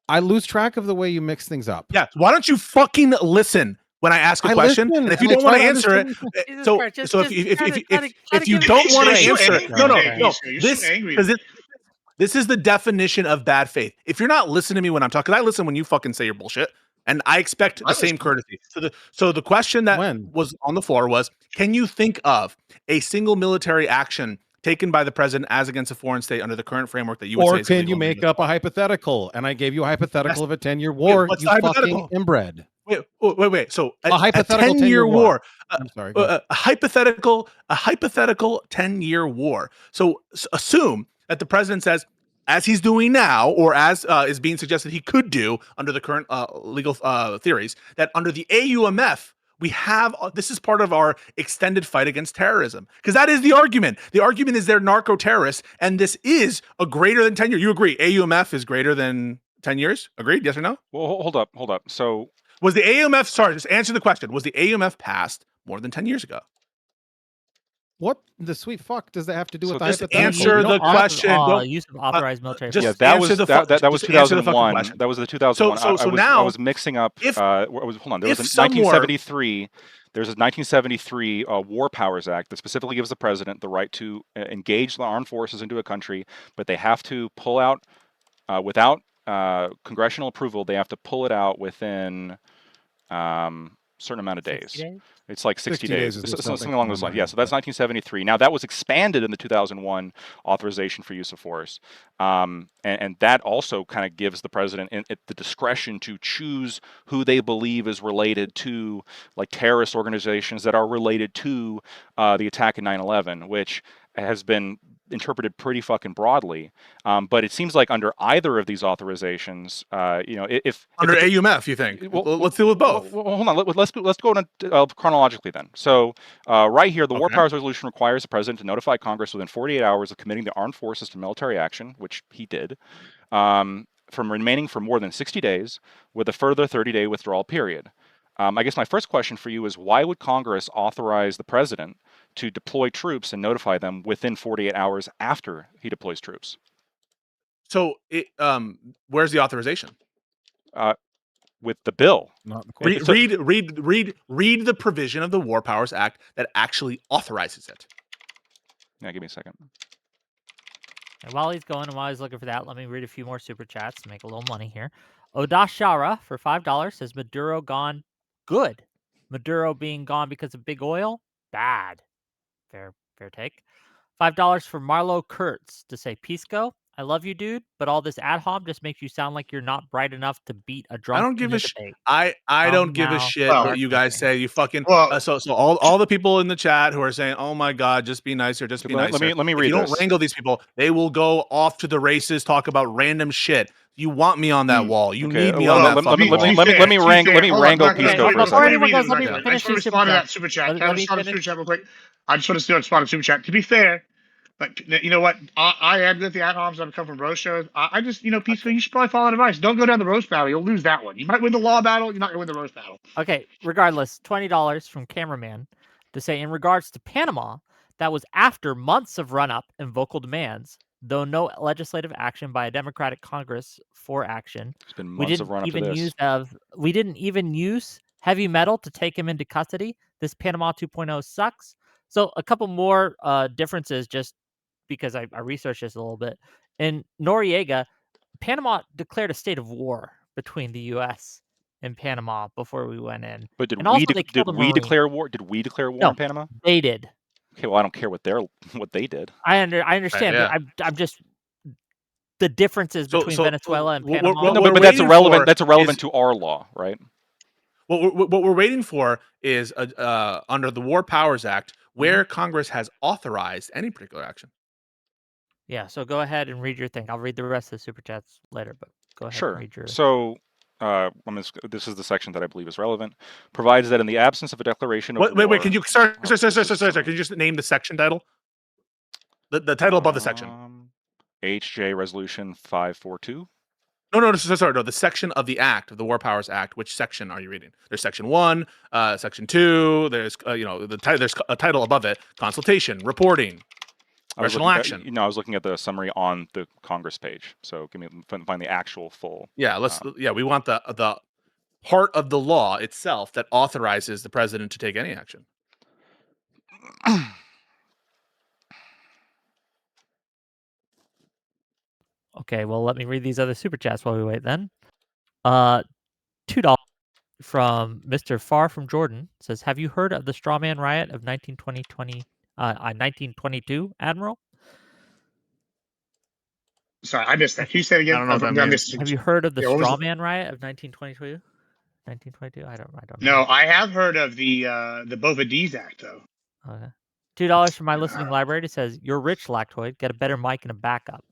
I lose track of the way you mix things up. Yeah. Why don't you fucking listen when I ask a question? And if you don't want to answer it, if you don't want to answer it, no. This is the definition of bad faith. If you're not listening to me when I'm talking, I listen when you fucking say your bullshit, and I expect the same courtesy. So the question that was on the floor was, can you think of a single military action taken by the president as against a foreign state under the current framework that you would say is illegal? Or can you make up a hypothetical? And I gave you a hypothetical of a 10-year war. What's you fucking inbred. Wait. So a hypothetical 10-year war. I'm sorry. A hypothetical 10-year war. So assume that the president says, as he's doing now, or as is being suggested he could do under the current legal theories, that under the AUMF, we have, this is part of our extended fight against terrorism. Because that is the argument. The argument is they're narco-terrorists, and this is a greater than 10 years. You agree, AUMF is greater than 10 years? Agreed, yes or no? Well, hold up. So was the AUMF, sorry, just answer the question. Was the AUMF passed more than 10 years ago? What the sweet fuck does that have to do with the hypothetical? Answer the question. Use of authorized military. That was 2001. That was the 2001. So now I was mixing up. Hold on. There was a 1973. There's a 1973 War Powers Act that specifically gives the president the right to engage the armed forces into a country, but they have to pull out without congressional approval. They have to pull it out within certain amount of days. It's like 60 days. Something along those lines. Yeah, so that's 1973. Now, that was expanded in the 2001 authorization for use of force. And that also kind of gives the president the discretion to choose who they believe is related to, like, terrorist organizations that are related to the attack in 9/11, which has been interpreted pretty fucking broadly. But it seems like under either of these authorizations, if under AUMF, you think? Well, let's deal with both. Well, hold on. Let's go chronologically then. So right here, the War Powers Resolution requires the president to notify Congress within 48 hours of committing the armed forces to military action, which he did, from remaining for more than 60 days, with a further 30-day withdrawal period. I guess my first question for you is, why would Congress authorize the president to deploy troops and notify them within 48 hours after he deploys troops? So, where's the authorization? With the bill. Read the provision of the War Powers Act that actually authorizes it. Yeah, give me a second. And while he's going and while he's looking for that, let me read a few more super chats to make a little money here. Odashara for $5 says Maduro gone good. Maduro being gone because of big oil, bad. Fair take. $5 for Marlo Kurtz to say, Pisco, I love you, dude, but all this ad hoc just makes you sound like you're not bright enough to beat a drunk I don't give in a debate. I don't give a shit Well, what you guys say. You fucking Well- so all the people in the chat who are saying, "Oh my god, just be nicer, just be nicer." Let me if read you don't this. wrangle these people, they will go off to the races, talk about random shit. You want me on that wall. You need me on that fucking wall. Let me wrangle Okay, Pisco for a before second. anyone goes, let me I finish just want to these respond to super that super chat. Can I Let me respond to the finish. super chat real quick? I just want to respond to super chat. To be fair, but you know what? I am with the ad homs that come from roast shows. I just, Pisco, you should probably follow advice. Don't go down the roast battle. You'll lose that one. You might win the law battle. You're not going to win the roast battle. Okay, regardless, $20 from Cameraman to say, in regards to Panama, that was after months of run-up and vocal demands, though no legislative action by a Democratic Congress for action. It's been months of run-up to this. We didn't even use heavy metal to take him into custody. This Panama 2.0 sucks. So a couple more differences, just because I researched this a little bit. In Noriega, Panama declared a state of war between the U.S. and Panama before we went in. But did And also we they killed a we Marine. declare war? Did we declare war No, in Panama? They did. Okay, well I don't care what they did. I understand, yeah. but I'm just the differences between Venezuela and Panama. No, but that's irrelevant. That's irrelevant to our law, right? What we're waiting for is under the War Powers Act, where Congress has authorized any particular action. Yeah, so go ahead and read your thing. I'll read the rest of the super chats later, but go ahead and read your. So, this is the section that I believe is relevant. Provides that in the absence of a declaration of war. Wait, can you sorry, can you just name the section title? The title above the section. HJ Resolution 542. No, sorry, no. The section of the Act, of the War Powers Act. Which section are you reading? There's Section 1, Section 2. There's there's a title above it: consultation, reporting, congressional action. I was looking at the summary on the Congress page. So find the actual full. Yeah, we want the part of the law itself that authorizes the president to take any action. Okay, well, let me read these other super chats while we wait then. $2 from Mr. Far from Jordan says, have you heard of the strawman riot of 1922, Admiral? Sorry, I missed that. Can you say it again? I don't know what that means. Have you heard of the strawman riot of 1922? 1922? I don't know. No, I have heard of the Bovendese Act, though. Okay. $2 from my listening library. It says, you're rich, Lactoid. Get a better mic and a backup.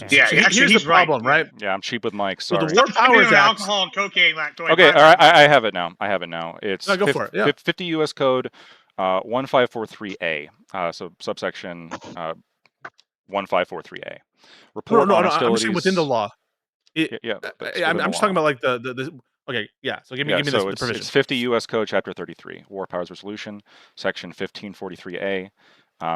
Yeah, so here's the problem, right? Yeah, I'm cheap with mics. So Sorry. the War Powers Act. Alcohol and cocaine, Lactoid. Okay, all right, I have it now. It's go for it. Yeah. 50 U.S. Code 1543A. So subsection 1543A. Report on hostilities. I'm saying within the law. I'm just talking about like the. Okay, yeah. So give me the provision. It's 50 U.S. Code Chapter 33, War Powers Resolution, Section 1543A.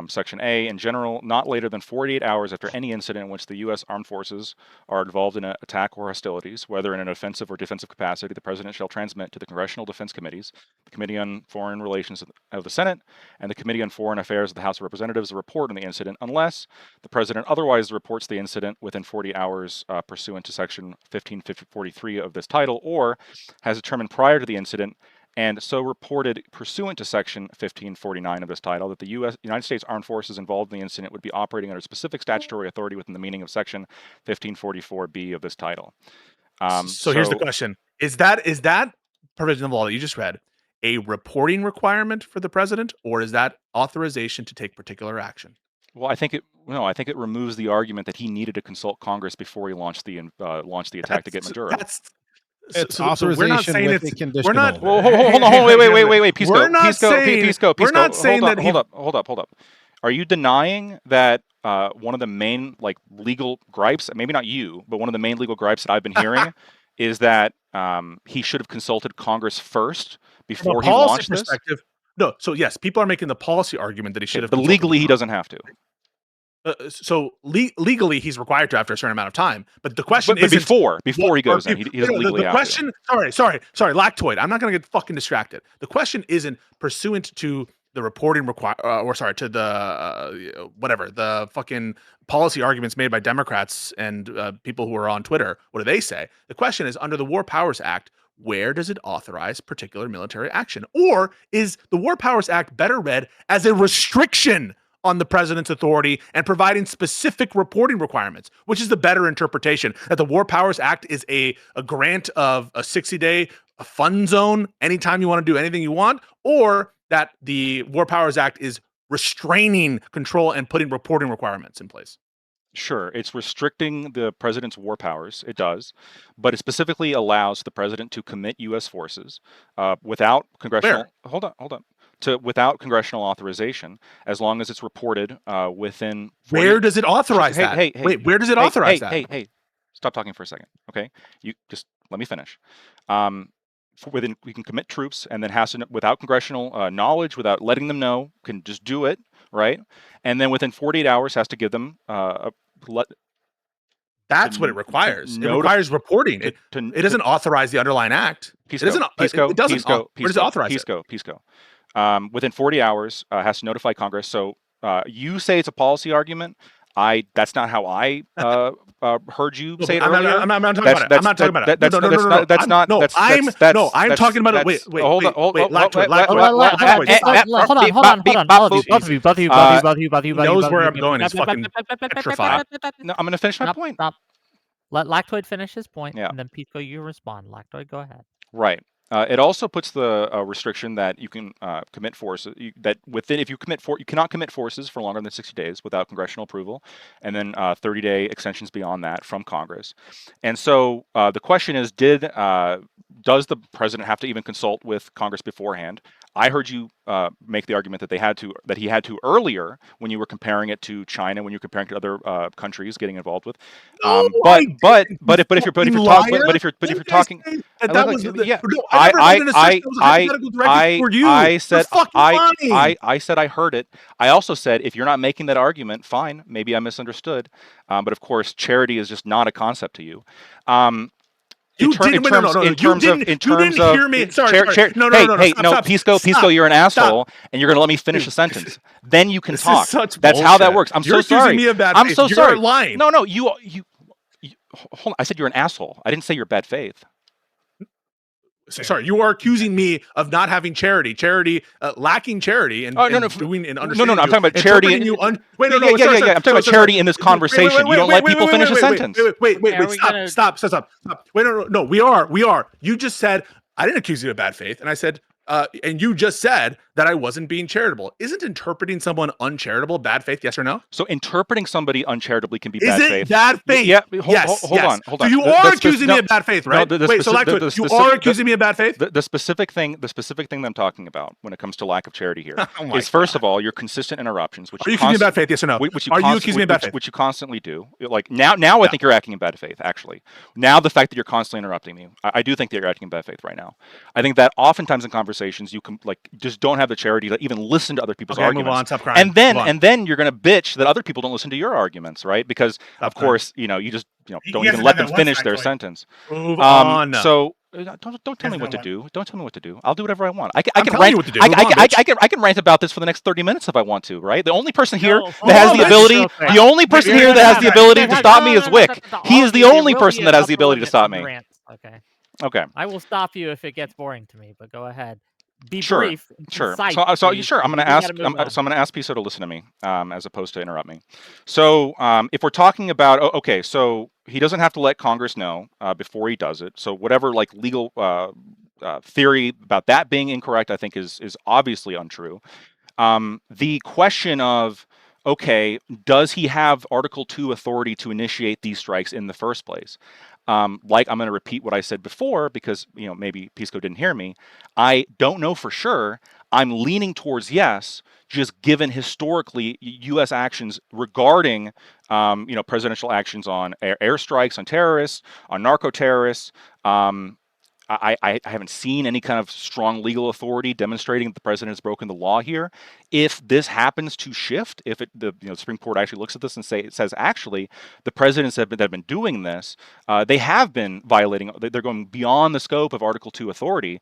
Section A, in general, not later than 48 hours after any incident in which the U.S. Armed Forces are involved in an attack or hostilities, whether in an offensive or defensive capacity, the President shall transmit to the Congressional Defense Committees, the Committee on Foreign Relations of the Senate, and the Committee on Foreign Affairs of the House of Representatives a report on the incident, unless the President otherwise reports the incident within 40 hours pursuant to Section 1543 of this title, or has determined prior to the incident and so reported pursuant to Section 1549 of this title that the United States Armed Forces involved in the incident would be operating under specific statutory authority within the meaning of Section 1544B of this title. So here's the question: Is that provision of law that you just read a reporting requirement for the president, or is that authorization to take particular action? Well, I think it removes the argument that he needed to consult Congress before he launched the attack to get Maduro. It's authorization we're not saying with it's, a conditional. We're not. Hold on. Wait. Pisco. We're not Pisco. saying. Pisco. We're not saying that. Hold up. Are you denying that one of the main legal gripes, maybe not you, but one of the main legal gripes that I've been hearing, is that he should have consulted Congress first before he launched this? No. So yes, people are making the policy argument that he should have. But legally, he doesn't have to. So legally, he's required to after a certain amount of time. But the question is before he goes in, he doesn't legally have to. Sorry, Lactoid. I'm not going to get fucking distracted. The question isn't pursuant to the reporting to the whatever the fucking policy arguments made by Democrats and people who are on Twitter. What do they say? The question is under the War Powers Act. where does it authorize particular military action? Or is the War Powers Act better read as a restriction on the president's authority and providing specific reporting requirements, which is the better interpretation, that the War Powers Act is a grant of a 60-day fun zone anytime you want to do anything you want, or that the War Powers Act is restraining control and putting reporting requirements in place? Sure, it's restricting the president's war powers. It does, but it specifically allows the president to commit U.S. forces without congressional. Where? Hold on. Without congressional authorization, as long as it's reported within. 40... Where does it authorize that? Wait, where does it authorize that? Hey, stop talking for a second, okay? You just let me finish. We can commit troops, and then has to, without congressional knowledge, without letting them know, can just do it, right? And then within 48 hours has to give them That's what it requires. It requires reporting. It doesn't authorize the underlying act. Pisco, it doesn't. Pisco, it doesn't. Pisco, where does it authorize Pisco. Within 40 hours, has to notify Congress. So you say it's a policy argument. That's not how I heard you say it earlier. I'm not talking about it. I'm not talking about it. No. That's not. No, I'm talking about it. Wait. Hold on. Hold on. Both of you. He knows where I'm going. He's fucking petrified. No, I'm going to finish my point. Stop. Let Lactoid finish his point, Yeah. and then Pisco, you respond. Lactoid, go ahead. Right. It also puts the restriction that you can commit forces if you cannot commit forces for longer than 60 days without congressional approval, and then 30-day extensions beyond that from Congress. And so the question is, does the president have to even consult with Congress beforehand? I heard you make the argument that he had to earlier when you were comparing it to China, when you're comparing it to other countries getting involved with. But if you're talking, I said I heard it. I also said if you're not making that argument, fine, maybe I misunderstood. But of course, charity is just not a concept to you. You didn't hear me. Sorry. Pisco, you're an asshole, and you're going to let me finish a sentence. Then you can talk. That's how that works. I'm so sorry. I'm so sorry. You're lying. No, you hold on. I said you're an asshole. I didn't say you're bad faith. Sorry, you are accusing me of not having charity, lacking charity, and doing and understanding. No, I'm talking about charity. I'm talking about charity in this conversation. You don't let people finish a sentence. Wait, stop. Wait, no, we are. You just said I didn't accuse you of bad faith, and I said, and you just said that I wasn't being charitable. Isn't interpreting someone uncharitable bad faith? Yes or no? So interpreting somebody uncharitably can be bad faith. Is it bad faith? Yeah. Hold on. So you are accusing me of bad faith, right? Wait, so you are accusing me of bad faith? The specific thing that I'm talking about when it comes to lack of charity here is, first of all, your consistent interruptions. Which are you accusing me of bad faith? Yes or no? Are you accusing me of bad faith? Which you constantly do. Like now, I think you're acting in bad faith. Actually, now the fact that you're constantly interrupting me, I do think that you're acting in bad faith right now. I think that oftentimes in conversations you can just don't have the charity to even listen to other people's arguments. Move on, stop crying. And then you're going to bitch that other people don't listen to your arguments, right? Because of course, you just don't even let them finish their sentence. Move on. So don't tell me what to do. Don't tell me what to do. I'll do whatever I want. I can rant about this for the next 30 minutes if I want to, right? The only person here that has the ability to stop me is Whick. He is the only person that has the ability to stop me. Okay. I will stop you if it gets boring to me, but go ahead. Be sure, brief. Sure. Sure. I'm going to ask Pisco to listen to me, as opposed to interrupt me. So, if we're talking about, so he doesn't have to let Congress know before he does it. So, whatever legal theory about that being incorrect, I think is obviously untrue. The question of, does he have Article 2 authority to initiate these strikes in the first place? I'm going to repeat what I said before because maybe Pisco didn't hear me. I don't know for sure. I'm leaning towards yes, just given historically U.S. actions regarding presidential actions on airstrikes on terrorists, on narco terrorists. I haven't seen any kind of strong legal authority demonstrating that the president has broken the law here. If this happens to shift, if the Supreme Court actually looks at this and says actually the presidents that have been doing this, they have been violating. They're going beyond the scope of Article 2 authority.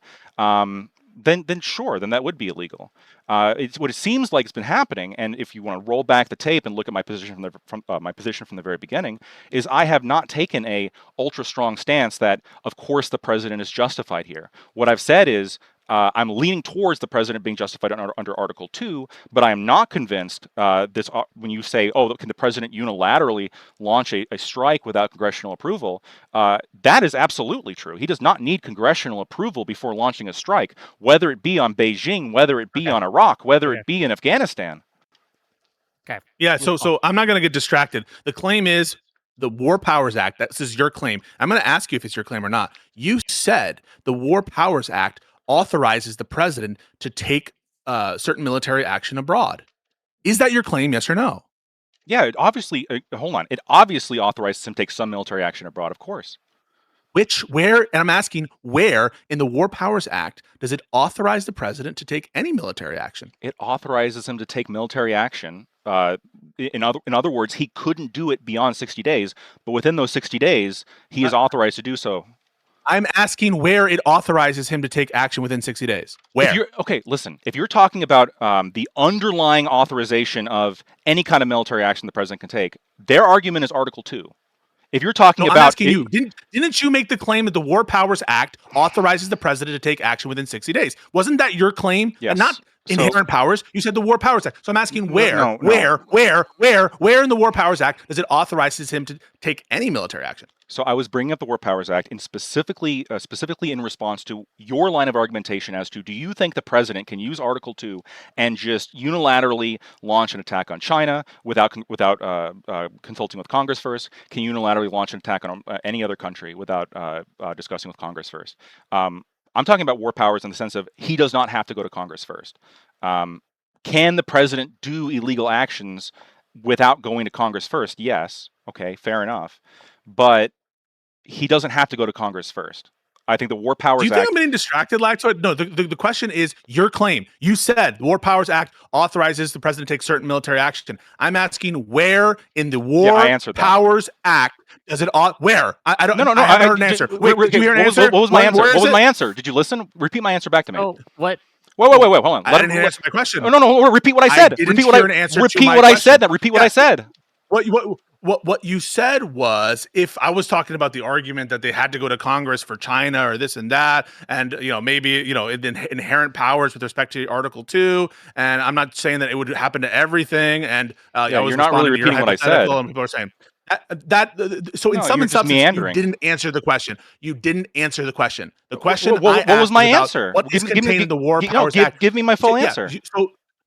then sure, then that would be illegal. It's what it seems like has been happening, and if you want to roll back the tape and look at my position from the very beginning, is I have not taken a ultra strong stance that, of course, the president is justified here. What I've said is I'm leaning towards the president being justified under Article 2, but I am not convinced when you say, oh, can the president unilaterally launch a strike without congressional approval? That is absolutely true. He does not need congressional approval before launching a strike, whether it be on Beijing, whether it be on Iraq, whether it be in Afghanistan. Okay. Yeah, so I'm not going to get distracted. The claim is the War Powers Act. This is your claim. I'm going to ask you if it's your claim or not. You said the War Powers Act authorizes the president to take certain military action abroad. Is that your claim, yes or no? Yeah, it obviously, hold on. It obviously authorizes him to take some military action abroad, of course. Where, and I'm asking, where in the War Powers Act does it authorize the president to take any military action? It authorizes him to take military action. In other words, he couldn't do it beyond 60 days, but within those 60 days, he is authorized to do so. I'm asking where it authorizes him to take action within 60 days. Where? Okay, listen. If you're talking about the underlying authorization of any kind of military action the president can take, their argument is Article 2. If you're talking about, I'm asking you, didn't you make the claim that the War Powers Act authorizes the president to take action within 60 days? Wasn't that your claim? Yes. And not inherent powers. You said the War Powers Act. So I'm asking where in the War Powers Act does it authorizes him to take any military action? So I was bringing up the War Powers Act in specifically in response to your line of argumentation as to, do you think the president can use Article 2 and just unilaterally launch an attack on China without consulting with Congress first? Can you unilaterally launch an attack on any other country without discussing with Congress first? I'm talking about war powers in the sense of he does not have to go to Congress first. Can the president do illegal actions without going to Congress first? Yes. Okay, fair enough. But he doesn't have to go to Congress first. I think the War Powers Act... Do you think I'm getting distracted, Lactoid? No, the question is your claim. You said the War Powers Act authorizes the president to take certain military action. I'm asking where in the War Powers Act does it... Where? I don't... No, I haven't heard an answer. Wait, did you hear an answer? What was my answer? What was my answer? Did you listen? Repeat my answer back to me. Oh, what? Wait, hold on. I didn't answer my question. No, repeat what I said. Repeat what I said. Repeat what I said. What you said was, if I was talking about the argument that they had to go to Congress for China or this and that, and maybe inherent powers with respect to Article 2, and I'm not saying that it would happen to everything, and you're not really repeating what I said. And people are saying so in some substance, you didn't answer the question. You didn't answer the question. The question what was my answer? What is contained in the War Powers Act? Give me my full answer.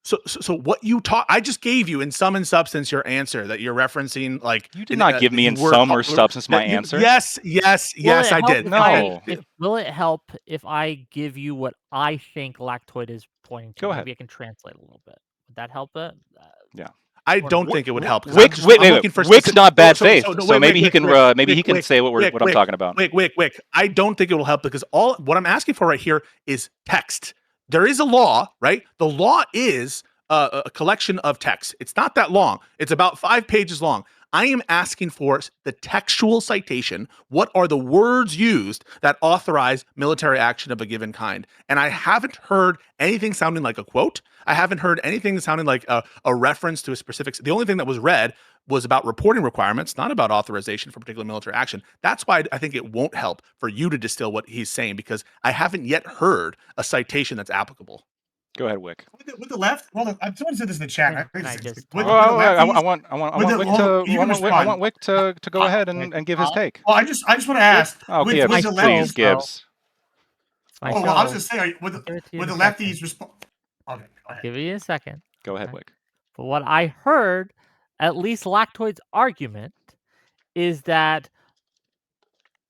So what you taught, I just gave you in sum and substance your answer that you're referencing. Like, you did not give me in sum or substance my answer. Yes, I did. No. Will it help if I give you what I think Lactoid is pointing to? Go ahead. Maybe I can translate a little bit. Would that help it? Yeah. I don't think it would help. Wick's not bad faith, so maybe he can say what I'm talking about. Wick. I don't think it will help because what I'm asking for right here is text. There is a law, right? The law is a collection of text. It's not that long. It's about 5 pages long. I am asking for the textual citation. What are the words used that authorize military action of a given kind? And I haven't heard anything sounding like a quote. I haven't heard anything sounding like a reference to a specific. The only thing that was read was about reporting requirements, not about authorization for particular military action. That's why I think it won't help for you to distill what he's saying, because I haven't yet heard a citation that's applicable. Go ahead, Wick. With the left, well, someone said this in the chat. I want Wick to go ahead and give his take. Oh, I just want to ask. Please, Gibbs. I was just saying, with the lefties respond. Okay, go ahead. Give me a second. Go ahead, Wick. But what I heard, at least Lactoid's argument, is that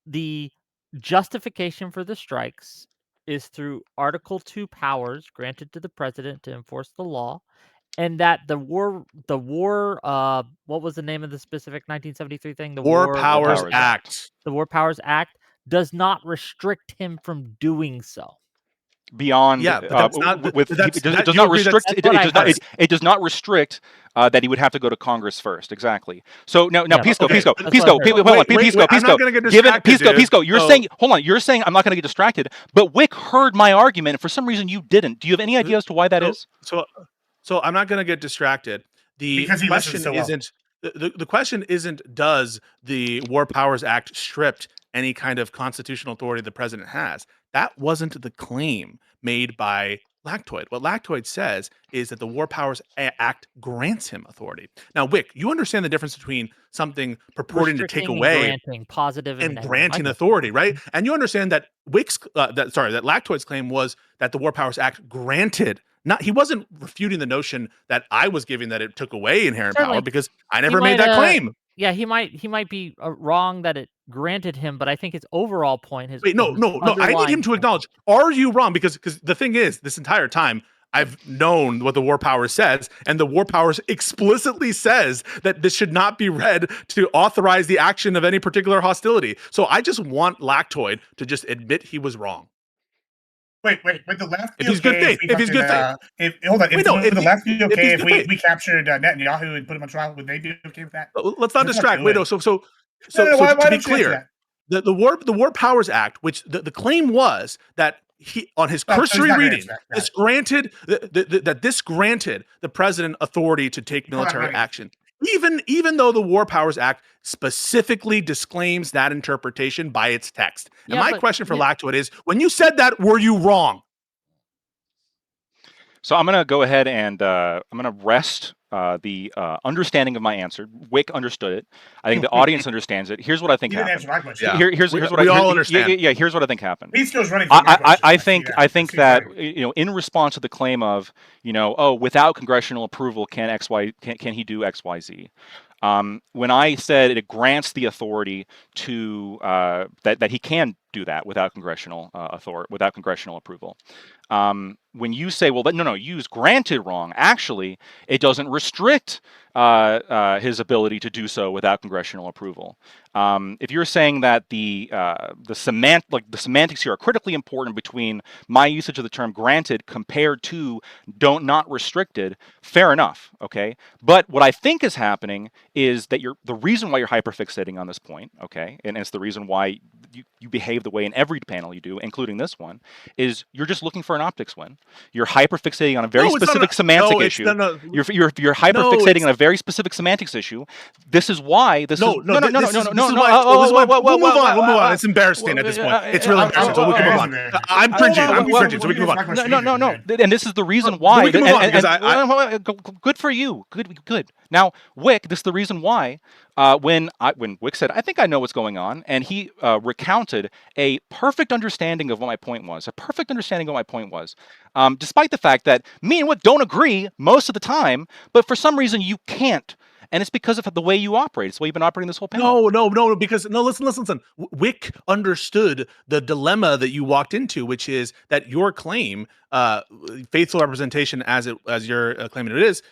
the justification for the strikes is through Article 2 powers granted to the president to enforce the law, and that the war, what was the name of the specific 1973 thing? The War Powers Act. The War Powers Act does not restrict him from doing so. beyond Yeah, but that's not. it does not restrict it does not restrict that he would have to go to Congress first. Exactly. So now Pisco, Pisco, I'm not gonna get distracted, Pisco, you're saying, hold on, you're saying I'm not going to get distracted, but Whick heard my argument, and for some reason you didn't. Do you have any idea as to why that is? So I'm not going to get distracted. The question isn't does the War Powers Act stripped any kind of constitutional authority the president has. That wasn't the claim made by Lactoid. What Lactoid says is that the War Powers Act grants him authority. Now, Wick, you understand the difference between something purporting to take away and granting authority, right? And you understand that that Lactoid's claim was that the War Powers Act granted. He wasn't refuting the notion that I was giving that it took away inherent power, because I never made that claim. Yeah, he might be wrong that it granted him, but I think his overall point is. Wait, no. I need him to acknowledge. Are you wrong? Because the thing is, this entire time I've known what the War Powers says, and the War Powers explicitly says that this should not be read to authorize the action of any particular hostility. So I just want Lactoid to just admit he was wrong. Wait. Would the left be if he's good faith? If he's good faith. Hold on. Would the left be okay if we captured Netanyahu and put him on trial? Would they be okay with that? Let's not distract. Wait, no. So to be clear, the War Powers Act, which the claim was that he, on his cursory reading, this granted the president authority to take military action. Even though the War Powers Act specifically disclaims that interpretation by its text. And my question for Lactoid is, when you said that, were you wrong? So I'm going to go ahead and I'm going to rest the understanding of my answer. Wick understood it. I think the audience understands it. Here's what I think happened. Here's what we all understand. Yeah, here's what I think happened. I think that in response to the claim of without congressional approval can he do XYZ. When I said it grants the authority to that he can do that without congressional approval. When you say, well, no, you use granted wrong. Actually, it doesn't restrict his ability to do so without congressional approval. If you're saying that the semantics here are critically important between my usage of the term granted compared to not restricted, fair enough, okay? But what I think is happening is that the reason why you're hyperfixating on this point, okay, and it's the reason why you behave the way in every panel you do, including this one, is you're just looking for an optics win. You're hyperfixating on a very specific semantic issue. You're hyperfixating on a very specific semantics issue. This is why We'll move on. It's embarrassing at this point. It's really embarrassing. So we can move on. I'm cringing. So we can move on. No. And this is the reason why. We can move on because good for you. Good. Now, Wick, this is the reason why. When Wick said, I think I know what's going on, and he recounted a perfect understanding of what my point was. Despite the fact that me and Wick don't agree most of the time, but for some reason you can't. And it's because of the way you operate. It's the way you've been operating this whole panel. No, because listen. Wick understood the dilemma that you walked into, which is that your claim, faithful representation as you're claiming it is,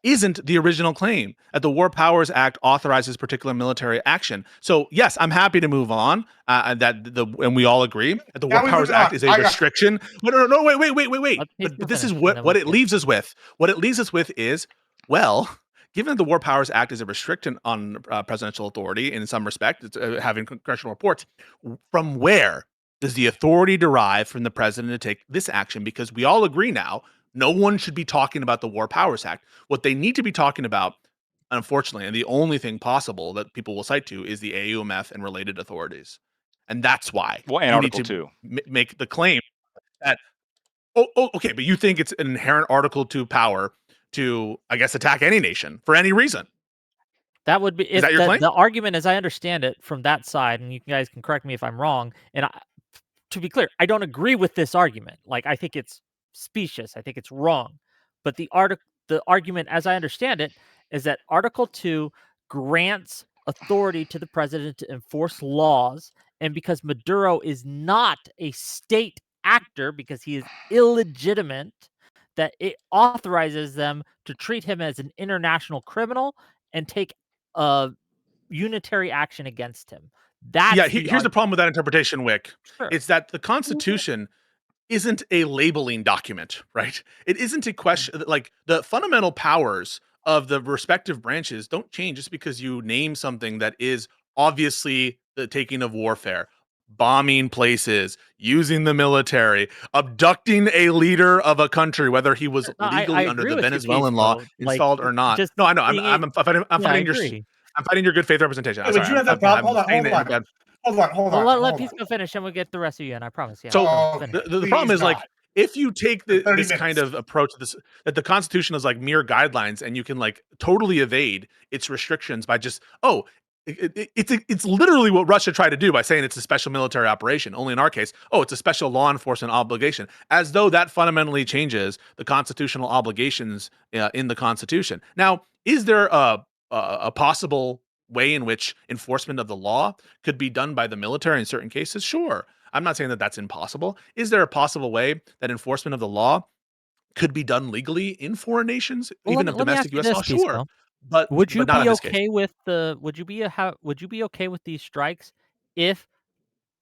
isn't the original claim that the War Powers Act authorizes particular military action. So yes, I'm happy to move on. And we all agree that the War Powers Act is a restriction. No, wait. But this is what it leaves us with. What it leaves us with is, well, given that the War Powers Act is a restriction on presidential authority in some respect, it's having congressional reports, from where does the authority derive from the president to take this action? Because we all agree now, no one should be talking about the War Powers Act. What they need to be talking about, unfortunately, and the only thing possible that people will cite to is the AUMF and related authorities. And that's why you Article need to make the claim that, okay, but you think it's an inherent Article 2 power to, I guess, attack any nation for any reason. That would be the argument, as I understand it, from that side, and you guys can correct me if I'm wrong. And to be clear, I don't agree with this argument. Like, I think it's specious. I think it's wrong. But the argument, as I understand it, is that Article 2 grants authority to the president to enforce laws, and because Maduro is not a state actor, because he is illegitimate, that it authorizes them to treat him as an international criminal and take unitary action against him. Here's the problem with that interpretation, Wick. Sure. It's that the Constitution isn't a labeling document, right? It isn't a question like the fundamental powers of the respective branches don't change just because you name something that is obviously the taking of warfare, bombing places, using the military, abducting a leader of a country, whether he was No, legally I under agree the with you, Venezuelan law Pisco. Like, installed or not. just No, I know. being a I'm fighting. I'm yeah, I fighting your. agree. I'm fighting your good faith representation. I'm Wait, sorry. you have that problem? I'm saying it in a bad. Hold Well, let on. Pisco finish, and we'll get the rest of you in. I promise. Yeah. So go, Oh, finish. the problem is like not. if you take For 30 this kind minutes. of approach to this, that the Constitution is like mere guidelines, and you can like totally evade its restrictions by just it's literally what Russia tried to do by saying it's a special military operation. Only in our case, it's a special law enforcement obligation, as though that fundamentally changes the constitutional obligations in the Constitution. Now, is there a possible way in which enforcement of the law could be done by the military in certain cases? Sure. I'm not saying that that's impossible. Is there a possible way that enforcement of the law could be done legally in foreign nations, Well, even let of me ask domestic you U.S. this, law? Sure, Pisco. but Would you not in be this case. okay with the? Would you be okay with these strikes if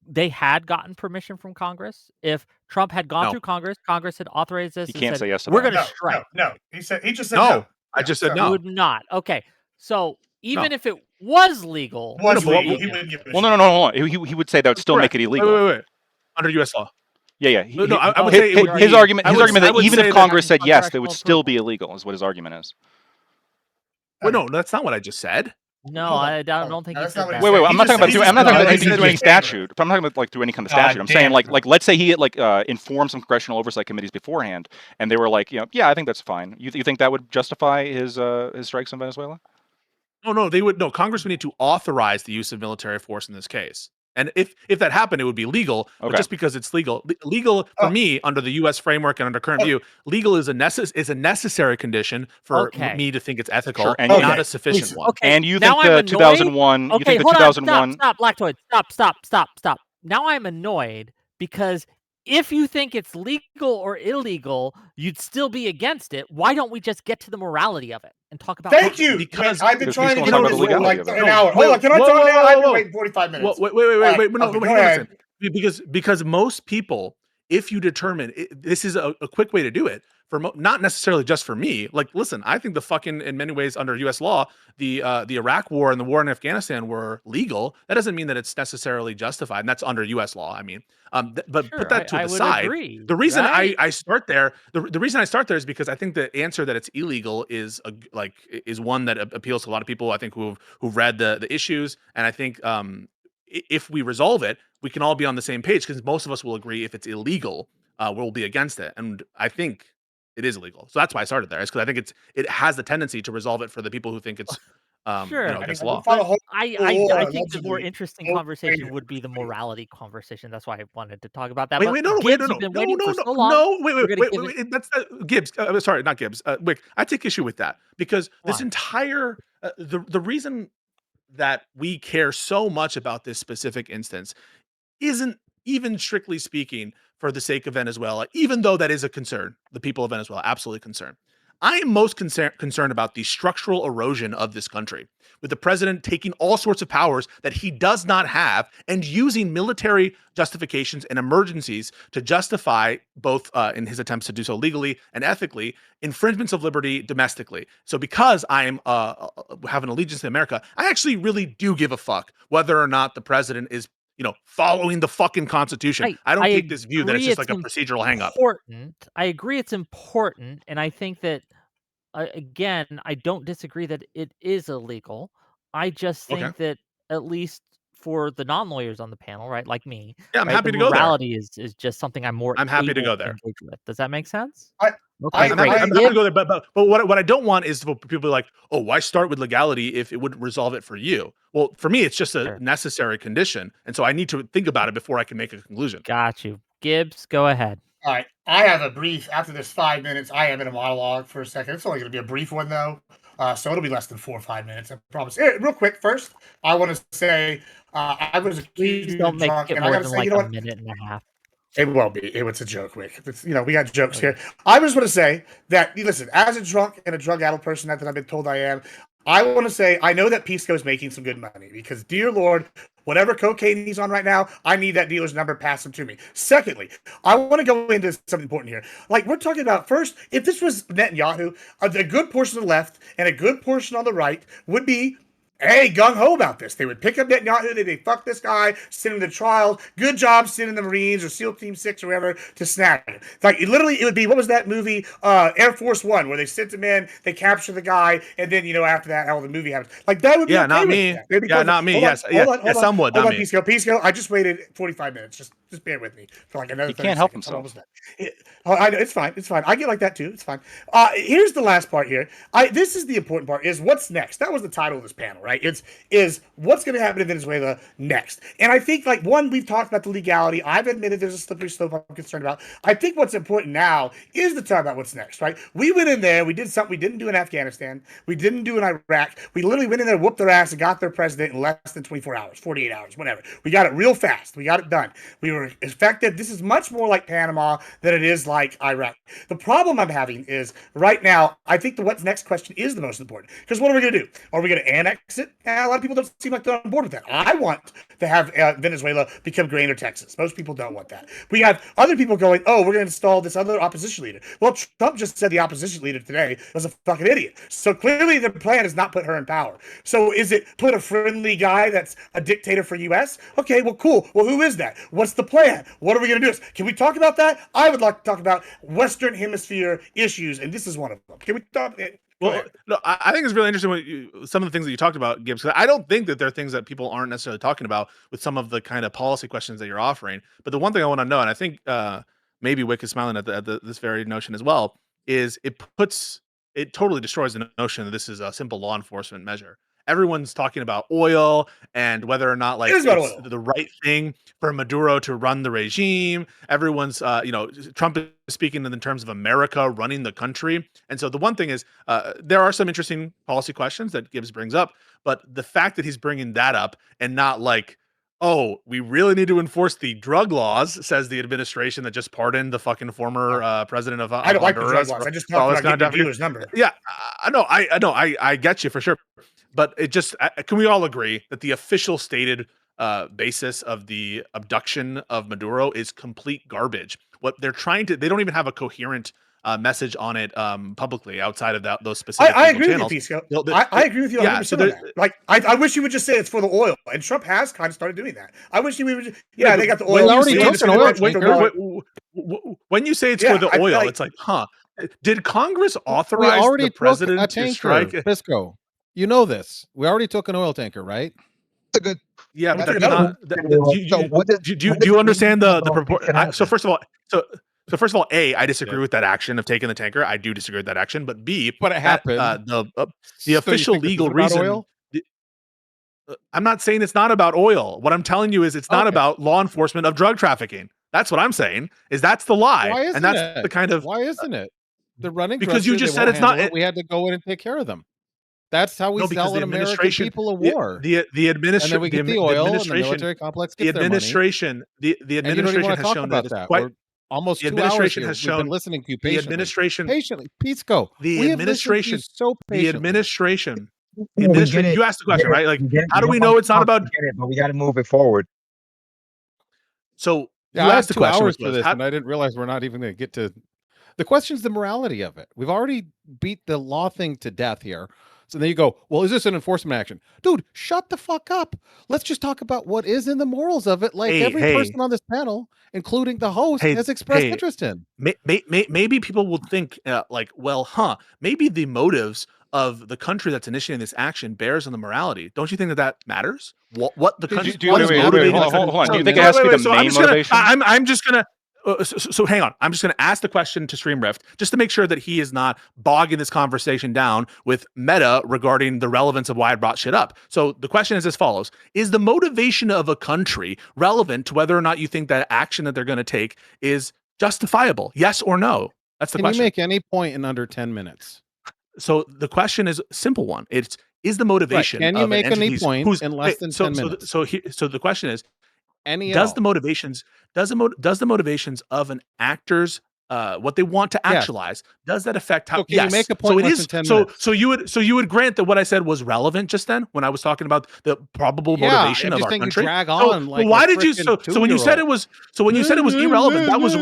they had gotten permission from Congress? If Trump had gone No. through Congress, Congress had authorized this He and can't said, say yes to "We're that. going to strike." No. He just said No, no. I just said You no. would not. Okay. So even No. if it was legal, Was No, but legal, what- he wouldn't give a Well, shit. no. Hold on. He would say that would still Correct. make it illegal. Wait. Under U.S. law. Yeah. No, I would his, say it would his be- argument. I His would- argument I that would even say if that- Congress said yes, they congressional would still be approval. illegal. Is what his argument is. Well, no, that's not what I just said. no, Hold on, I hold on. don't think No, he that's said not what that. he Wait. said. I'm not talking about. I'm not talking about anything through any said- statute. I'm talking about like through any kind of God statute. I'm saying damn like it. let's say he had like informed some congressional oversight committees beforehand, and they were like, yeah, I think that's fine. You think that would justify his strikes in Venezuela? No, they would. No, Congress would need to authorize the use of military force in this case. And if that happened, it would be legal. But Okay. just because it's legal for Oh. me under the U.S. framework and under current view, legal is a necessary condition for Okay. me to think it's ethical, Sure, and not Okay. a sufficient Listen, one. Okay. And you now think I'm the annoyed. 2001? Okay, You think the hold 2001? on. Stop, Lactoid. Stop. Now I'm annoyed because if you think it's legal or illegal, you'd still be against it. Why don't we just get to the morality of it and talk about Thank that? you. Because- I've been Because trying to he's get gonna on talk this about the for like legality of it. an hour. Wait, Hold on, can I whoa, talk now? I've been whoa. waiting 45 minutes. Wait, no, Okay, hang go on a ahead. second. Because most people, if you determine this is a quick way to do it for not necessarily just for me. Like, listen, I think the fucking in many ways under U.S. law, the Iraq War and the war in Afghanistan were legal. That doesn't mean that it's necessarily justified, and that's under U.S. law. I mean, but Sure, put that to I the would side. agree, The reason right? I start there, the reason I start there is because I think the answer that it's illegal is one that appeals to a lot of people. I think who've read the issues, and I think if we resolve it, we can all be on the same page because most of us will agree if it's illegal, we'll be against it. And I think it is illegal. So that's why I started there. Is because I think it has the tendency to resolve it for the people who think it's Sure. against the law. Follow whole I war, think the more allegedly. interesting Oh, conversation wait. would be the morality conversation. That's why I wanted to talk about that. Wait, But no, Gibbs, you've been waiting for so long. no, We're gonna give wait, that's Gibbs. Sorry, not Gibbs. Wick. I take issue with that because this Why? entire the reason that we care so much about this specific instance isn't even strictly speaking for the sake of Venezuela, even though that is a concern. The people of Venezuela, absolutely concerned. I am most concerned about the structural erosion of this country, with the president taking all sorts of powers that he does not have and using military justifications and emergencies to justify both in his attempts to do so legally and ethically, infringements of liberty domestically. So because I'm have an allegiance to America, I actually really do give a fuck whether or not the president is following the fucking Constitution. I don't take this view that it's just like a procedural hang-up. I agree it's important, and I think that, again, I don't disagree that it is illegal. I just think that, at least for the non-lawyers on the panel, right, like me, Yeah, I'm right, happy the to go there. morality is just something I'm more I'm happy to able go there. engage with. Does that make sense? I'm happy to go there, but what I don't want is for people to be like, oh, why start with legality if it wouldn't resolve it for you? Well, for me, it's just a necessary condition, and so I need to think about it before I can make a conclusion. Got you. Gibbs, go ahead. All right. I have a brief, after this 5 minutes, I am in a monologue for a second. It's only going to be a brief one, though. So it'll be less than 4 or 5 minutes, I promise. Real quick, first, I want to say I was accused Please don't of make drunk, it and I more got to than say, like you know a what? minute and a half. It won't be. It's a joke, Wick. We got jokes here. I just want to say that, listen, as a drunk and a drug-addled person, not that I've been told I am, I want to say I know that Pisco is making some good money because, dear Lord, Whatever cocaine he's on right now, I need that dealer's number, pass him to me. Secondly, I want to go into something important here. Like, we're talking about, first, if this was Netanyahu, a good portion on the left and a good portion on the right would be gung-ho about this. They would pick up Netanyahu, they'd fuck this guy, send him to trial. Good job sending the Marines or SEAL Team 6 or whatever to snag him. Like, it would be, what was that movie, Air Force One, where they sent him in, they capture the guy, and then, after that, how the movie happens. Like, that would be not me. Yeah, not me. Yes, some would. Hold on, Pisco. I just waited 45 minutes. Just bear with me for like another 30 seconds. He can't help himself. I know, it's fine. I get like that too. It's fine. Here's the last part here. This is the important part, is what's next. That was the title of this panel, right? Is what's going to happen in Venezuela next. And I think, like, one, we've talked about the legality. I've admitted there's a slippery slope I'm concerned about. I think what's important now is to talk about what's next, right? We went in there, we did something we didn't do in Afghanistan, we didn't do in Iraq. We literally went in there, whooped their ass, and got their president in less than 24 hours, 48 hours, whatever. We got it real fast. We got it done. We were effective. This is much more like Panama than it is like Iraq. The problem I'm having is, right now, I think the what's next question is the most important. Because what are we going to do? Are we going to annex it? A lot of people don't seem like they're on board with that. I want to have Venezuela become Grainer, Texas. Most people don't want that. We have other people going, oh, we're going to install this other opposition leader. Well, Trump just said the opposition leader today was a fucking idiot. So clearly the plan is not put her in power. So is it put a friendly guy that's a dictator for U.S.? Okay, well, cool. Well, who is that? What's the plan? What are we going to do? Can we talk about that? I would like to talk about Western Hemisphere issues, and this is one of them. Can we talk? Well, no, I think it's really interesting some of the things that you talked about, Gibbs. I don't think that there are things that people aren't necessarily talking about with some of the kind of policy questions that you're offering. But the one thing I want to know, and I think maybe Whick is smiling at this very notion as well, is it totally destroys the notion that this is a simple law enforcement measure. Everyone's talking about oil and whether or not it's the right thing for Maduro to run the regime. Everyone's, Trump is speaking in terms of America running the country. And so the one thing is, there are some interesting policy questions that Gibbs brings up, but the fact that he's bringing that up and not like, oh, we really need to enforce the drug laws, says the administration that just pardoned the fucking former president of I don't like the drug laws. I just talked about getting the dealer's number. Yeah, I know. I get you for sure. But it just, can we all agree that the official stated basis of the abduction of Maduro is complete garbage? What they're trying to, they don't even have a coherent message on it publicly outside of those specific I agree with you, Pisco. I agree with you 100%. Yeah, so like, I wish you would just say it's for the oil, and Trump has kind of started doing that. I wish he would just, they got the oil. When you say it's for the oil, it's like, huh? Did Congress authorize the president to strike Pisco? You know this. We already took an oil tanker, right? That's a good. Yeah, but that's not. Do you understand the proportion? So first of all, A, I disagree with that action of taking the tanker. I do disagree with that action. But B, but it happened. The official legal reason. I'm not saying it's not about oil. What I'm telling you is it's not about law enforcement of drug trafficking. That's what I'm saying. Is that's the lie, and that's the kind of. Why isn't it? They're running because you just said it's not. We had to go in and take care of them. That's how we sell an American people a war. The administration, and then we get the oil, and the military complex gets the administration has shown that quite almost 2 hours here. We've been listening to you patiently. Pisco. The administration. You asked the question, right? Like, how do we know it's not about? But we got to move it forward. So you asked the question for this, and I didn't realize we're not even going to get to the question's the morality of it. We've already beat the law thing to death here. So then you go, well, is this an enforcement action? Dude, shut the fuck up. Let's just talk about what is in the morals of it. Like every person on this panel, including the host, has expressed interest in. Maybe people will think maybe the motives of the country that's initiating this action bears on the morality. Don't you think that matters? What the country? Hold on. Do you think it has to be the main motivation? I'm just gonna. So hang on. I'm just going to ask the question to Stream Rift just to make sure that he is not bogging this conversation down with meta regarding the relevance of why I brought shit up. So the question is as follows. Is the motivation of a country relevant to whether or not you think that action that they're going to take is justifiable? Yes or no? That's the question. Can you make any point in under 10 minutes? So the question is a simple one. Is the motivation Can you of make an any point in less than 10 minutes? So the question is, does the motivations of an actor's what they want to actualize. Does that affect how? So can you make a point So it less is. than 10 So minutes? you would grant that what I said was relevant just then when I was talking about the probable motivation I'm of just our saying country. You drag So on like why a did you? frickin' So when you said it was irrelevant, that was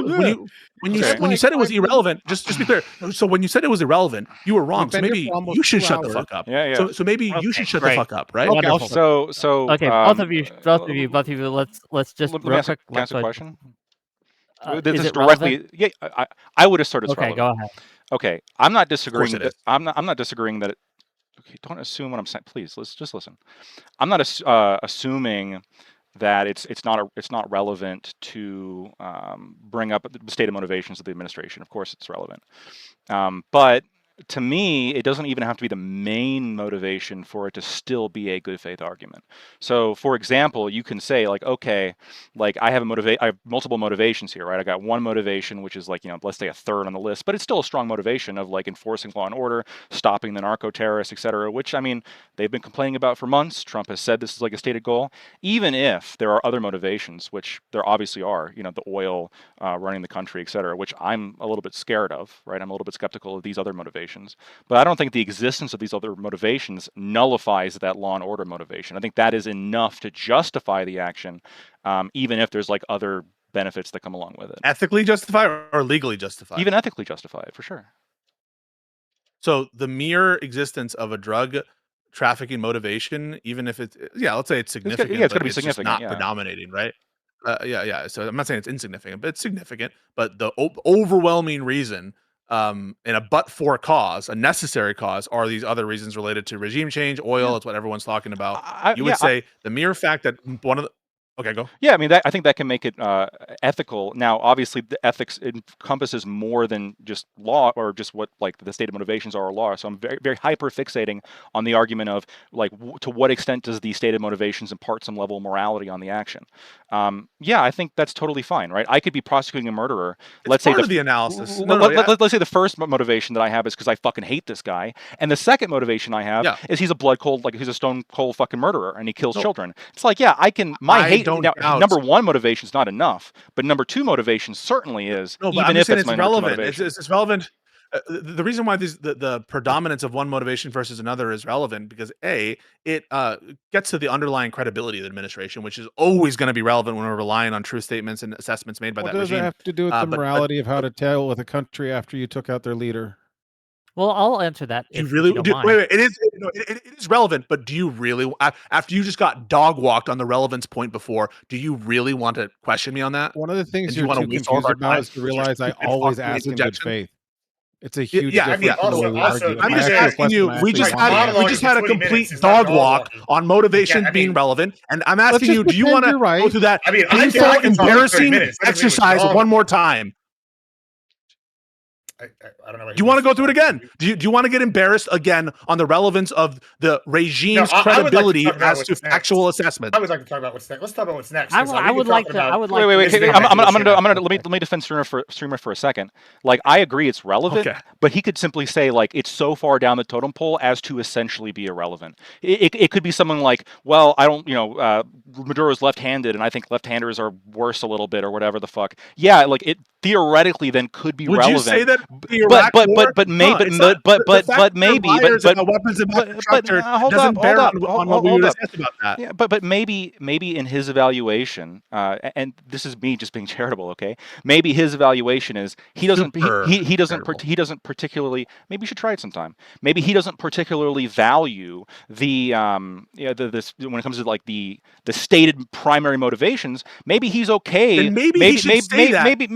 when you said it was irrelevant. Just be clear. So when you said it was irrelevant, you were wrong. We've So been here maybe for almost you should 2 shut the hours. fuck up. Yeah. So maybe you should shut the fuck up, right? Okay, I'll Wonderful. shut up. Okay, both of you. Let's just let me real ask quick. a question. Is This it directly. relevant? Yeah, I would assert it's Okay, relevant. go ahead. Okay, I'm not disagreeing. it is. I'm not disagreeing that. Okay, don't assume what I'm saying. Please, let's just listen. I'm not assuming that it's not relevant to bring up the stated motivations of the administration. Of course, it's relevant, but to me, it doesn't even have to be the main motivation for it to still be a good faith argument. So, for example, you can say like, okay, like I have multiple motivations here, right? I got one motivation, which is like, let's say a third on the list, but it's still a strong motivation of like enforcing law and order, stopping the narco terrorists, et cetera, which I mean, they've been complaining about for months. Trump has said this is like a stated goal. Even if there are other motivations, which there obviously are, the oil running the country, et cetera, which I'm a little bit scared of, right? I'm a little bit skeptical of these other motivations. But I don't think the existence of these other motivations nullifies that law and order motivation. I think that is enough to justify the action, even if there's like other benefits that come along with it. Ethically justify or legally justify? Even ethically justify it, for sure. So the mere existence of a drug trafficking motivation, even if it's let's say it's significant, it's got to be just significant, not predominating, right? So I'm not saying it's insignificant, but it's significant. But the overwhelming reason, in a but-for cause, a necessary cause, are these other reasons related to regime change, oil. It's what everyone's talking about. You would say the mere fact that one of the okay, go. Yeah, I mean, I think that can make it ethical. Now, obviously, the ethics encompasses more than just law or just what like the stated motivations are or law. So I'm very, very hyper fixating on the argument of like to what extent does the stated motivations impart some level of morality on the action. Yeah, I think that's totally fine, right? I could be prosecuting a murderer. Let's say the analysis. Let's say the first motivation that I have is because I fucking hate this guy, and the second motivation I have is he's a blood cold, like he's a stone cold fucking murderer, and he kills children. It's like, yeah, I can hate. Now, number one motivation is not enough, but number two motivation certainly is. No, but even if it's relevant. It's relevant. The reason why the predominance of one motivation versus another is relevant because it gets to the underlying credibility of the administration, which is always going to be relevant when we're relying on true statements and assessments made by that regime. What does it have to do with the morality of how to deal with a country after you took out their leader? Well, I'll answer that. Wait, it is relevant, but do you really, after you just got dog walked on the relevance point before, do you really want to question me on that? One of the things you're too confused about is to realize I always ask in good faith. It's a huge difference from the way we argue. I'm just asking you. We just had a complete dog walk on motivation being relevant, and I'm asking you, do you want to go through that painful, embarrassing exercise one more time? I don't know. Do you want to go through it again? Do you want to get embarrassed again on the relevance of the regime's credibility as to factual assessment? I would like to talk about what's next. Let's talk about what's next. I would like to. Wait. I'm gonna let me defend streamer for a second. Like, I agree it's relevant, but he could simply say like it's so far down the totem pole as to essentially be irrelevant. It could be something like, well, I don't, Maduro's left-handed, and I think left-handers are worse a little bit, or whatever the fuck. Yeah, like it theoretically then could be relevant. Would you say that? But maybe in his evaluation, and this is me just being charitable, okay? Maybe his evaluation is he doesn't particularly, maybe you should try it sometime. Maybe he doesn't particularly value the this when it comes to like the stated primary motivations. Maybe he's okay. Then maybe he should say that. Maybe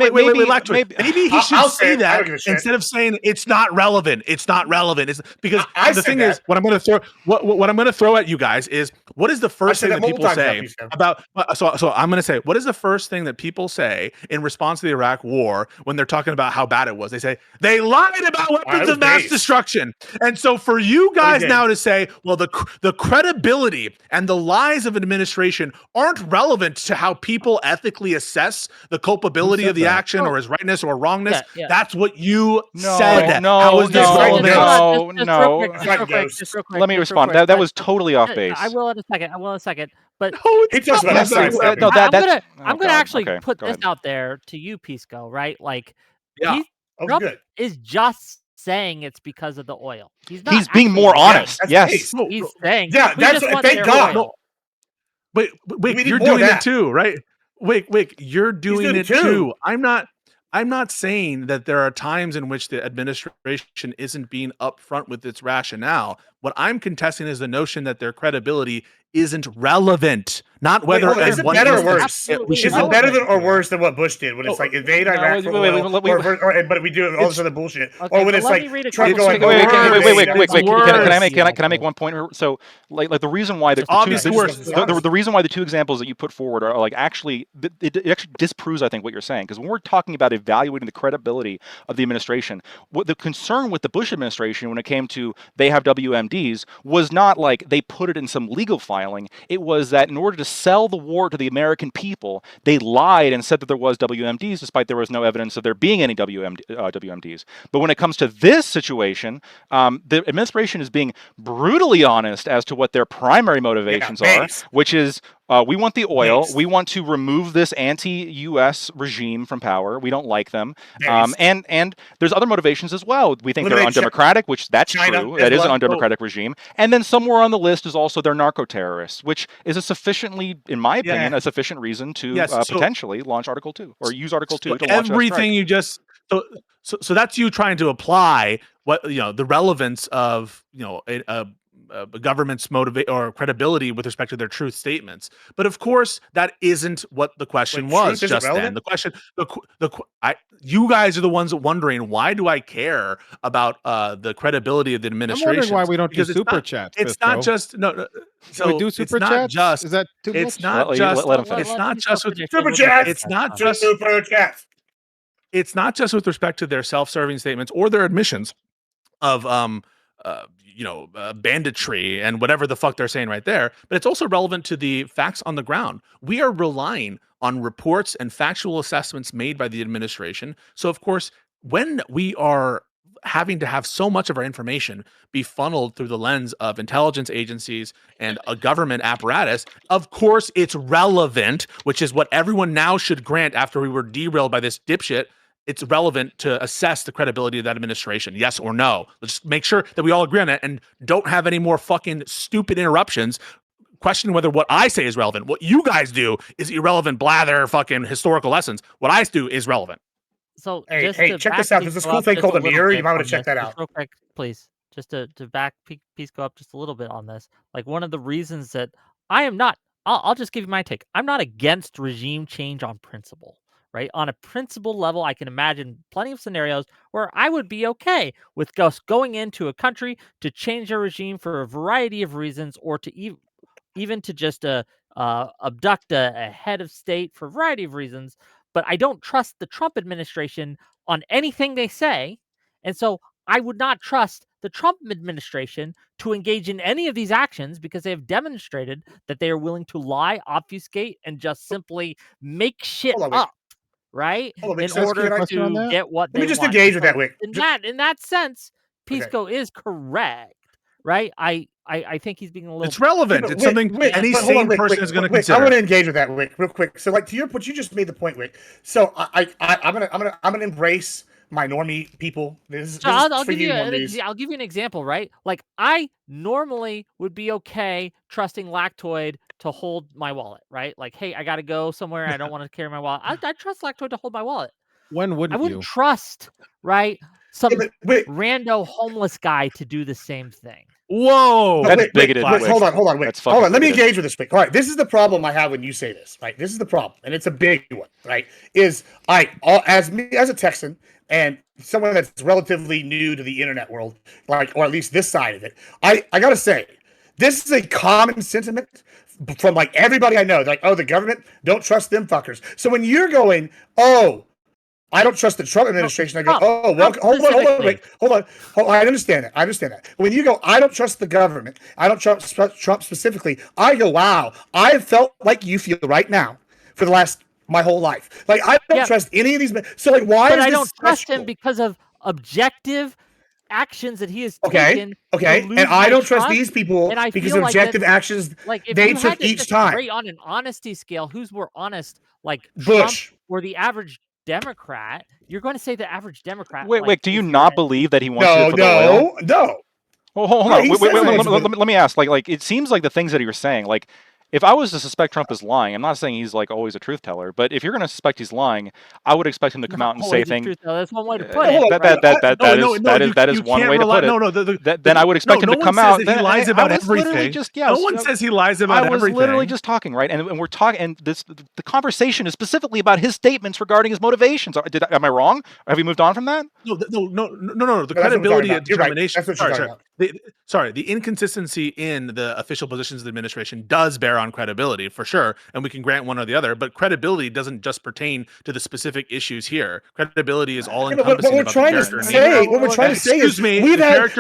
he should say that instead of saying it's not relevant. It's not relevant. It's because the thing is, what I'm going to throw at you guys is, what is the first thing that people say about? So I'm going to say, what is the first thing that people say in response to the Iraq War when they're talking about how bad it was? They say they lied about weapons of mass destruction. And so for you guys now to say, well, the credibility and the lies of an administration aren't relevant to how people ethically assess the culpability of the action or his rightness or wrongness. That's what you said. How is this relevant? No. Let me respond. That was totally off base. I will in a second. But I'm gonna actually put this out there to you, Pisco, right? Like, that was Trump good. is just saying it's because of the oil. He's being more honest. That's Yes. He's saying, yeah, we that's just want thank their God. oil. Wait, We need you're more of doing it that. too, right? Wick, you're doing it too. too. I'm not saying that there are times in which the administration isn't being upfront with its rationale. What I'm contesting is the notion that their credibility isn't relevant. Not whether is it one better or instance worse? we Is should it better than or relevant worse than what Bush did when it's like invade Iraq for oil, but we do all this other bullshit, Okay, or when but it's let like me read a Trump couple going, wait, It's can I make one point here? So like the reason why the obviously worse. the reason why the two examples that you put forward are like actually it actually disproves I think what you're saying, because when we're talking about evaluating the credibility of the administration, what the concern with the Bush administration when it came to they have WMDs was not like they put it in some legal filing. It was that in order to sell the war to the American people, they lied and said that there was WMDs despite there was no evidence of there being any WMDs. But when it comes to this situation, the administration is being brutally honest as to what their primary motivations are, which is we want the oil. We want to remove this anti-U.S. regime from power. We don't like them. And there's other motivations as well. We think they're undemocratic, which that's true. That is an undemocratic regime. And then somewhere on the list is also they're narco-terrorists, which is a sufficiently, in my opinion, a sufficient reason to potentially launch Article 2 or use Article 2 to launch everything you just so that's you trying to apply what the relevance of a government's motivate or credibility with respect to their truth statements. But of course, that isn't what the question was just then. The question, you guys are the ones wondering, why do I care about the credibility of the administration? I'm wondering why we don't do super chats. It's not just So we do super chats. Is that too much? It's not just. It's not just with super chats. It's not just super chats. It's not just with respect to their self-serving statements or their admissions of banditry and whatever the fuck they're saying right there, but it's also relevant to the facts on the ground. We are relying on reports and factual assessments made by the administration. So of course, when we are having to have so much of our information be funneled through the lens of intelligence agencies and a government apparatus, of course it's relevant, which is what everyone now should grant after we were derailed by this dipshit. It's relevant to assess the credibility of that administration, yes or no. Let's make sure that we all agree on that and don't have any more fucking stupid interruptions questioning whether what I say is relevant. What you guys do is irrelevant blather fucking historical lessons. What I do is relevant. So hey, check this out. There's this cool thing called a mirror. You might want to check that out. Real quick, please. Just to back Pisco up just a little bit on this. Like one of the reasons that I am not, I'll just give you my take. I'm not against regime change on principle. Right? On a principle level, I can imagine plenty of scenarios where I would be okay with going into a country to change their regime for a variety of reasons, or to even to just abduct a head of state for a variety of reasons. But I don't trust the Trump administration on anything they say. And so I would not trust the Trump administration to engage in any of these actions because they have demonstrated that they are willing to lie, obfuscate, and just simply make shit up. Right? In order to get what they want. Let me just engage with that, Wick. In that sense, Pisco is correct. Right? I think he's being a little. It's relevant. It's something any sane person is going to consider. I want to engage with that, Wick, real quick. So, like to your point, you just made the point, Wick. So I'm gonna embrace my normie people. I'll give you an example, right? Like I normally would be okay trusting Lactoid to hold my wallet, right? Like, hey, I got to go somewhere. I don't want to carry my wallet. I trust Lactoid to hold my wallet. When wouldn't I wouldn't trust, right? Some rando homeless guy to do the same thing. Whoa, that's bigoted. Hold on, Wick. Hold on. Let me engage with this, Wick. All right, this is the problem I have when you say this, right? This is the problem, and it's a big one, right? As a Texan and someone that's relatively new to the internet world, like, or at least this side of it, I gotta say, this is a common sentiment from like everybody I know. They're like, oh, the government, don't trust them fuckers. So when you're going, oh, I don't trust the Trump administration. I go, oh, well, hold on, Rick. Hold on. I understand that. When you go, I don't trust the government. I don't trust Trump specifically. I go, wow, I felt like you feel right now for my whole life. Like, I don't trust any of these men. So, like, why is this I don't trust him because of objective actions that he has taken. Okay. And I don't trust these people because of objective actions they took each time. On an honesty scale, who's more honest, like Bush Trump or the average Democrat, you're going to say the average Democrat. Wait, like, do you if you're not in- believe that he wants it for the oil? No. Well, hold No, on. he Wait, says he wants let me ask. Like, it seems like the things that you're saying, like, if I was to suspect Trump is lying, I'm not saying he's like always a truth teller, but if you're going to suspect he's lying, I would expect him to come out and say things. That's one way to put it. That is one way to put it. Then I would expect him to come out. He lies about everything. No one says he lies about everything. I was literally just talking, right? And we're talking, and the conversation is specifically about his statements regarding his motivations. Am I wrong? Have you moved on from that? No. The credibility and determination. Sorry. The inconsistency in the official positions of the administration does bear on credibility for sure, and we can grant one or the other. But credibility doesn't just pertain to the specific issues here. Credibility is all encompassing. What we're trying to say is we've had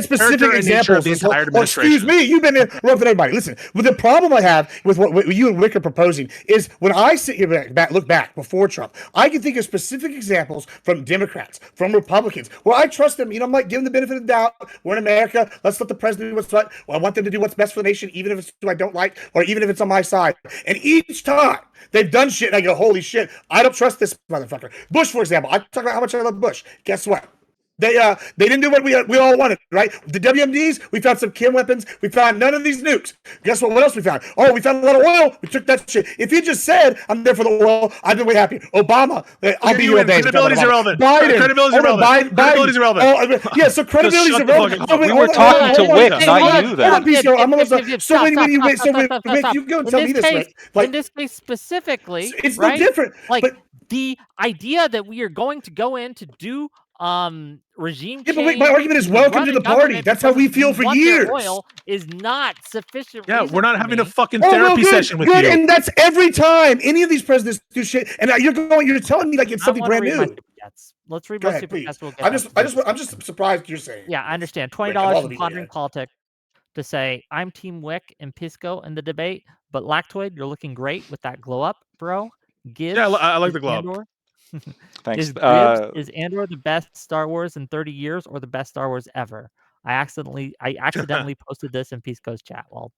specific examples. Excuse me, you've been interrupting everybody. Listen, the problem I have with what you and Whick are proposing is when I sit here look back before Trump, I can think of specific examples from Democrats, from Republicans, where I trust them. I'm like, give them the benefit of the doubt. We're in America. Let's let the president do what's right. Well, I want them to do what's best for the nation, even if it's who I don't like, or even if it's on my side. And each time they've done shit, and I go, holy shit, I don't trust this motherfucker. Bush, for example, I talk about how much I love Bush. Guess what? They didn't do what we all wanted, right? The WMDs, we found some chem weapons. We found none of these nukes. Guess what? What else we found? Oh, we found a lot of oil. We took that shit. If he just said, I'm there for the oil, I'd be way happy. Obama, I'll be your days. Credibility's irrelevant. Biden. Credibility's irrelevant. Credibility's irrelevant. Yeah, so credibility's irrelevant. We were talking to Whick, not you, then. So when you go and tell me this, Rick. Like, in this case specifically, it's no different. Like, but the idea that we are going to go in to do regime change. Yeah, but my argument is welcome to the party. That's how we feel for years. Oil is not sufficient. Yeah, we're not having a fucking therapy session with you. And that's every time any of these presidents do shit. And you're telling me like it's something brand new. Let's read my super chats. I'm just surprised you're saying. Yeah, I understand. $20 from Pondering Politics to say I'm Team Whick and Pisco in the debate, but Lactoid, you're looking great with that glow up, bro. Gibbs, yeah, I like the glow up. Thanks. Is Andor the best Star Wars in 30 years or the best Star Wars ever? I accidentally posted this in Pisco's chat. Well,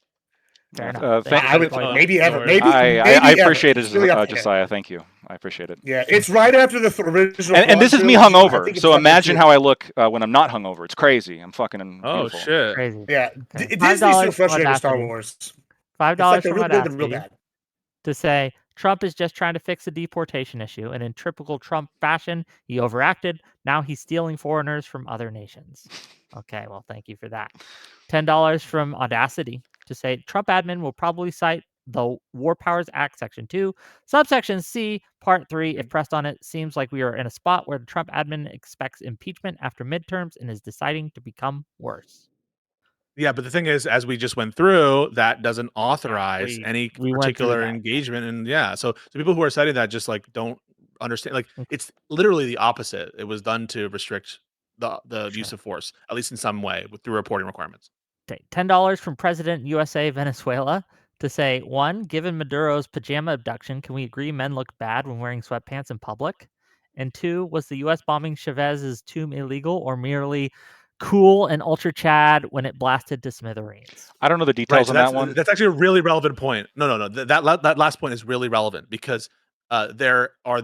fair enough. I would maybe ever. Maybe I appreciate it, Josiah. Thank you. I appreciate it. Yeah, it's right after the original. And this is me hungover. So imagine how I look when I'm not hungover. It's crazy. I'm fucking. Oh beautiful. shit. Crazy. Yeah, Disney's so frustrated with Star Wars. $5 from real bad. To say Trump is just trying to fix the deportation issue, and in typical Trump fashion, he overacted. Now he's stealing foreigners from other nations. Okay, well, thank you for that. $10 from Audacity to say Trump admin will probably cite the War Powers Act Section 2, subsection C, Part 3. If pressed on it, seems like we are in a spot where the Trump admin expects impeachment after midterms and is deciding to become worse. Yeah, but the thing is, as we just went through, that doesn't authorize any particular engagement. And so people who are citing that just like don't understand. Like it's literally the opposite. It was done to restrict the use of force, at least in some way, through reporting requirements. Okay, $10 from President USA Venezuela to say, 1, given Maduro's pajama abduction, can we agree men look bad when wearing sweatpants in public? And 2, was the U.S. bombing Chavez's tomb illegal or merely cool and ultra Chad when it blasted to smithereens? I don't know the details on that one. That's actually a really relevant point. No. That last point is really relevant because there are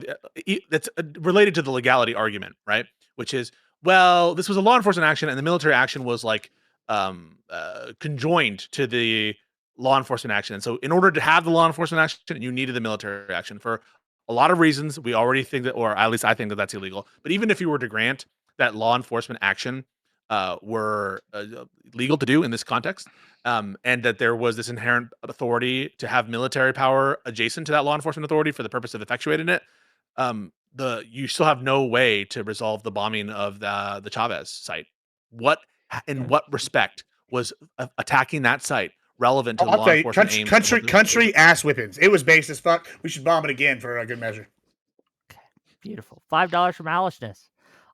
that's related to the legality argument, right? Which is, well, this was a law enforcement action and the military action was like conjoined to the law enforcement action. And so in order to have the law enforcement action, you needed the military action for a lot of reasons. We already think that, or at least I think that that's illegal. But even if you were to grant that law enforcement action were legal to do in this context, and that there was this inherent authority to have military power adjacent to that law enforcement authority for the purpose of effectuating it, you still have no way to resolve the bombing of the Chavez site. In what respect was attacking that site relevant to the law enforcement aims? Country ass whippings. It was base as fuck. We should bomb it again for a good measure. Okay, beautiful. $5 from Alishness.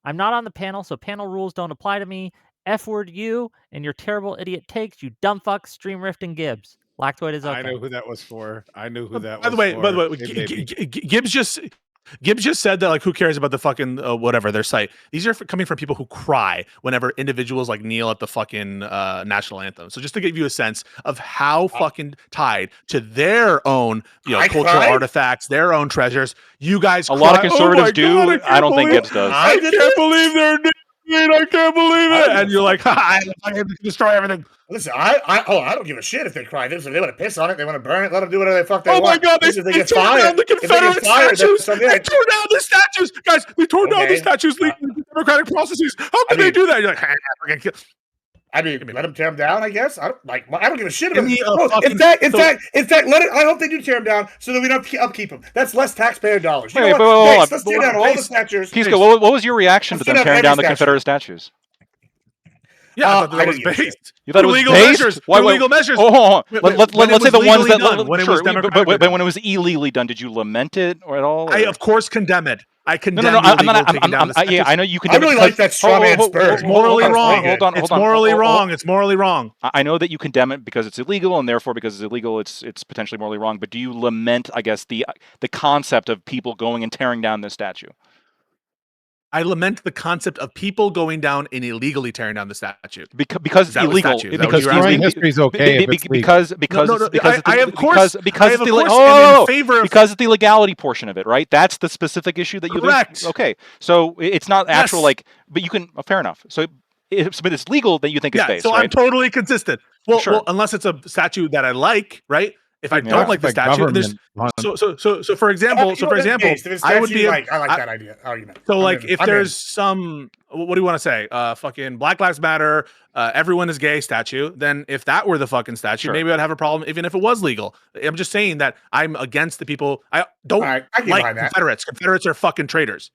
I'm not on the panel, so panel rules don't apply to me. F word you and your terrible idiot takes, you dumb fuck, Stream Rift and Gibbs. Lactoid is okay. I know who that was for. I knew who that was. By the way, Gibbs just Gibbs just said that, like, who cares about the fucking whatever their site? These are coming from people who cry whenever individuals like kneel at the fucking national anthem. So just to give you a sense of how fucking tied to their own, cultural artifacts, their own treasures, you guys. A lot of conservatives do. I don't think Gibbs does. I can't believe they're doing it. I can't believe it. And you're like, I destroy everything. Listen, I don't give a shit if they cry. If they want to piss on it, they want to burn it, let them do whatever the fuck they want. Oh my God, they get tore fired, down the Confederate statues. They tore down the statues. Guys, they tore down the statues leading to democratic processes. How can they do that? You're like, I mean, let them tear them down, I guess. I don't give a shit about them. In fact, let it. I hope they do tear them down so that we don't upkeep them. That's less taxpayer dollars. Let's tear down all the statues. Pisco, what was your reaction to them tearing down the Confederate statues? Yeah, I thought that was based. You thought it was legal based? Measures. Why, legal measures. Oh, let's say the ones that when it was democratic. But when it was illegally done, did you lament it or at all? Or? I of course condemn it. I condemn. No, I'm not. Yeah, I know you condemn. I really like that straw man spur. It's morally wrong. Hold on. It's morally wrong. It's morally wrong. I know that you condemn it because it's illegal, and therefore, because it's illegal, it's potentially morally wrong. But do you lament, I guess, the concept of people going and tearing down this statue? I lament the concept of people going down and illegally tearing down the statue because it's illegal. Because destroying history is okay. Because it's the legality portion of it, right? That's the specific issue that you. Correct. Okay, so it's not actual but you can. Fair enough. So but it's legal that you think it's based. So right? I'm totally consistent. Well, unless it's a statue that I like, right? If I don't like the statue, so for example, I would be. I like that idea argument. So like, if there's some, what do you want to say? Fucking Black Lives Matter, everyone is gay statue. Then if that were the fucking statue, maybe I'd have a problem, even if it was legal. I'm just saying that I'm against the people. I don't like Confederates. Confederates are fucking traitors.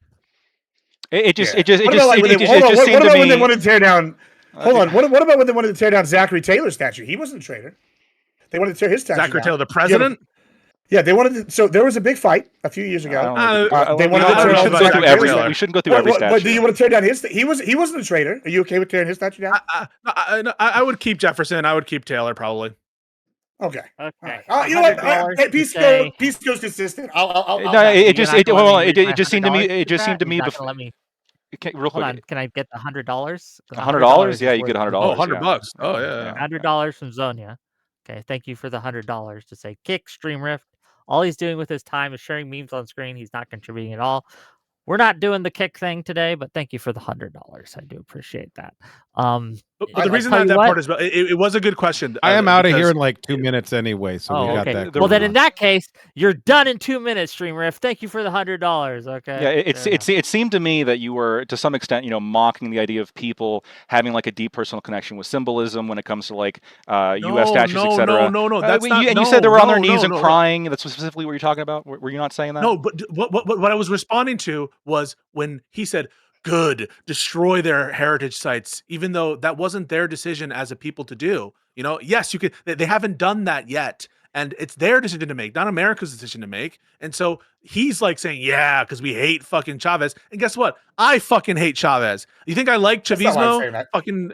What about when they wanted to tear down? Hold on. What about when they wanted to tear down Zachary Taylor's statue? He wasn't a traitor. They wanted to tear his statue down. Zachary Taylor, the president? Yeah, they wanted to. So there was a big fight a few years ago. They wanted to tear down. We shouldn't go through every statue. But do you want to tear down his? He wasn't a traitor. Are you okay with tearing his statue down? I would keep Jefferson. I would keep Taylor probably. Okay. You know what? Pisco's consistent. It just seemed to me. Let me. Real quick. Hold on. Can I get the $100? $100? Yeah, you get $100. Oh, $100. Oh, yeah. $100 from Zonia. Okay, thank you for the $100 to say kick Stream Rift. All he's doing with his time is sharing memes on screen. He's not contributing at all. We're not doing the kick thing today, but thank you for the $100. I do appreciate that. But the reason that part is, it was a good question. I am out of here in like 2 minutes anyway, so we got that. Well, then in that case, you're done in 2 minutes, Stream Rift. Thank you for the $100. Okay. Yeah, it seemed to me that you were to some extent, mocking the idea of people having like a deep personal connection with symbolism when it comes to like U.S. statues, etc. No. That's not. And you said they were on their knees and crying. That's specifically what you're talking about. Were you not saying that? No, but what I was responding to was when he said, good, destroy their heritage sites, even though that wasn't their decision as a people to do. Yes, you could. They haven't done that yet, and it's their decision to make, not America's decision to make. And so he's like saying, yeah, because we hate fucking Chavez. And guess what? I fucking hate Chavez. You think I like Chavismo? Fucking,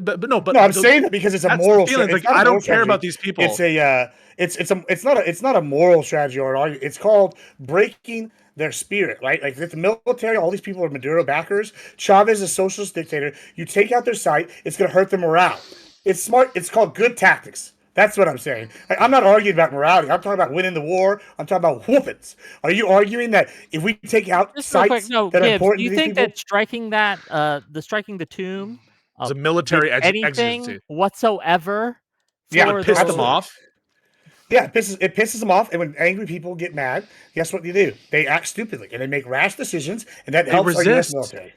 but no. I'm saying that because it's a moral feeling. Like, I don't care about these people. It's not a moral strategy or an argument. It's called breaking their spirit, right? Like if the military, all these people are Maduro backers. Chavez is a socialist dictator. You take out their site, it's going to hurt their morale. It's smart. It's called good tactics. That's what I'm saying. Like, I'm not arguing about morality. I'm talking about winning the war. I'm talking about whoopings. Are you arguing that if we take out sites that are important do you to these think people? that striking the tomb is a military anything exigency whatsoever? Yeah, piss them off. Yeah, it pisses them off, and when angry people get mad, guess what they do? They act stupidly, and they make rash decisions, and that helps our U.S. military.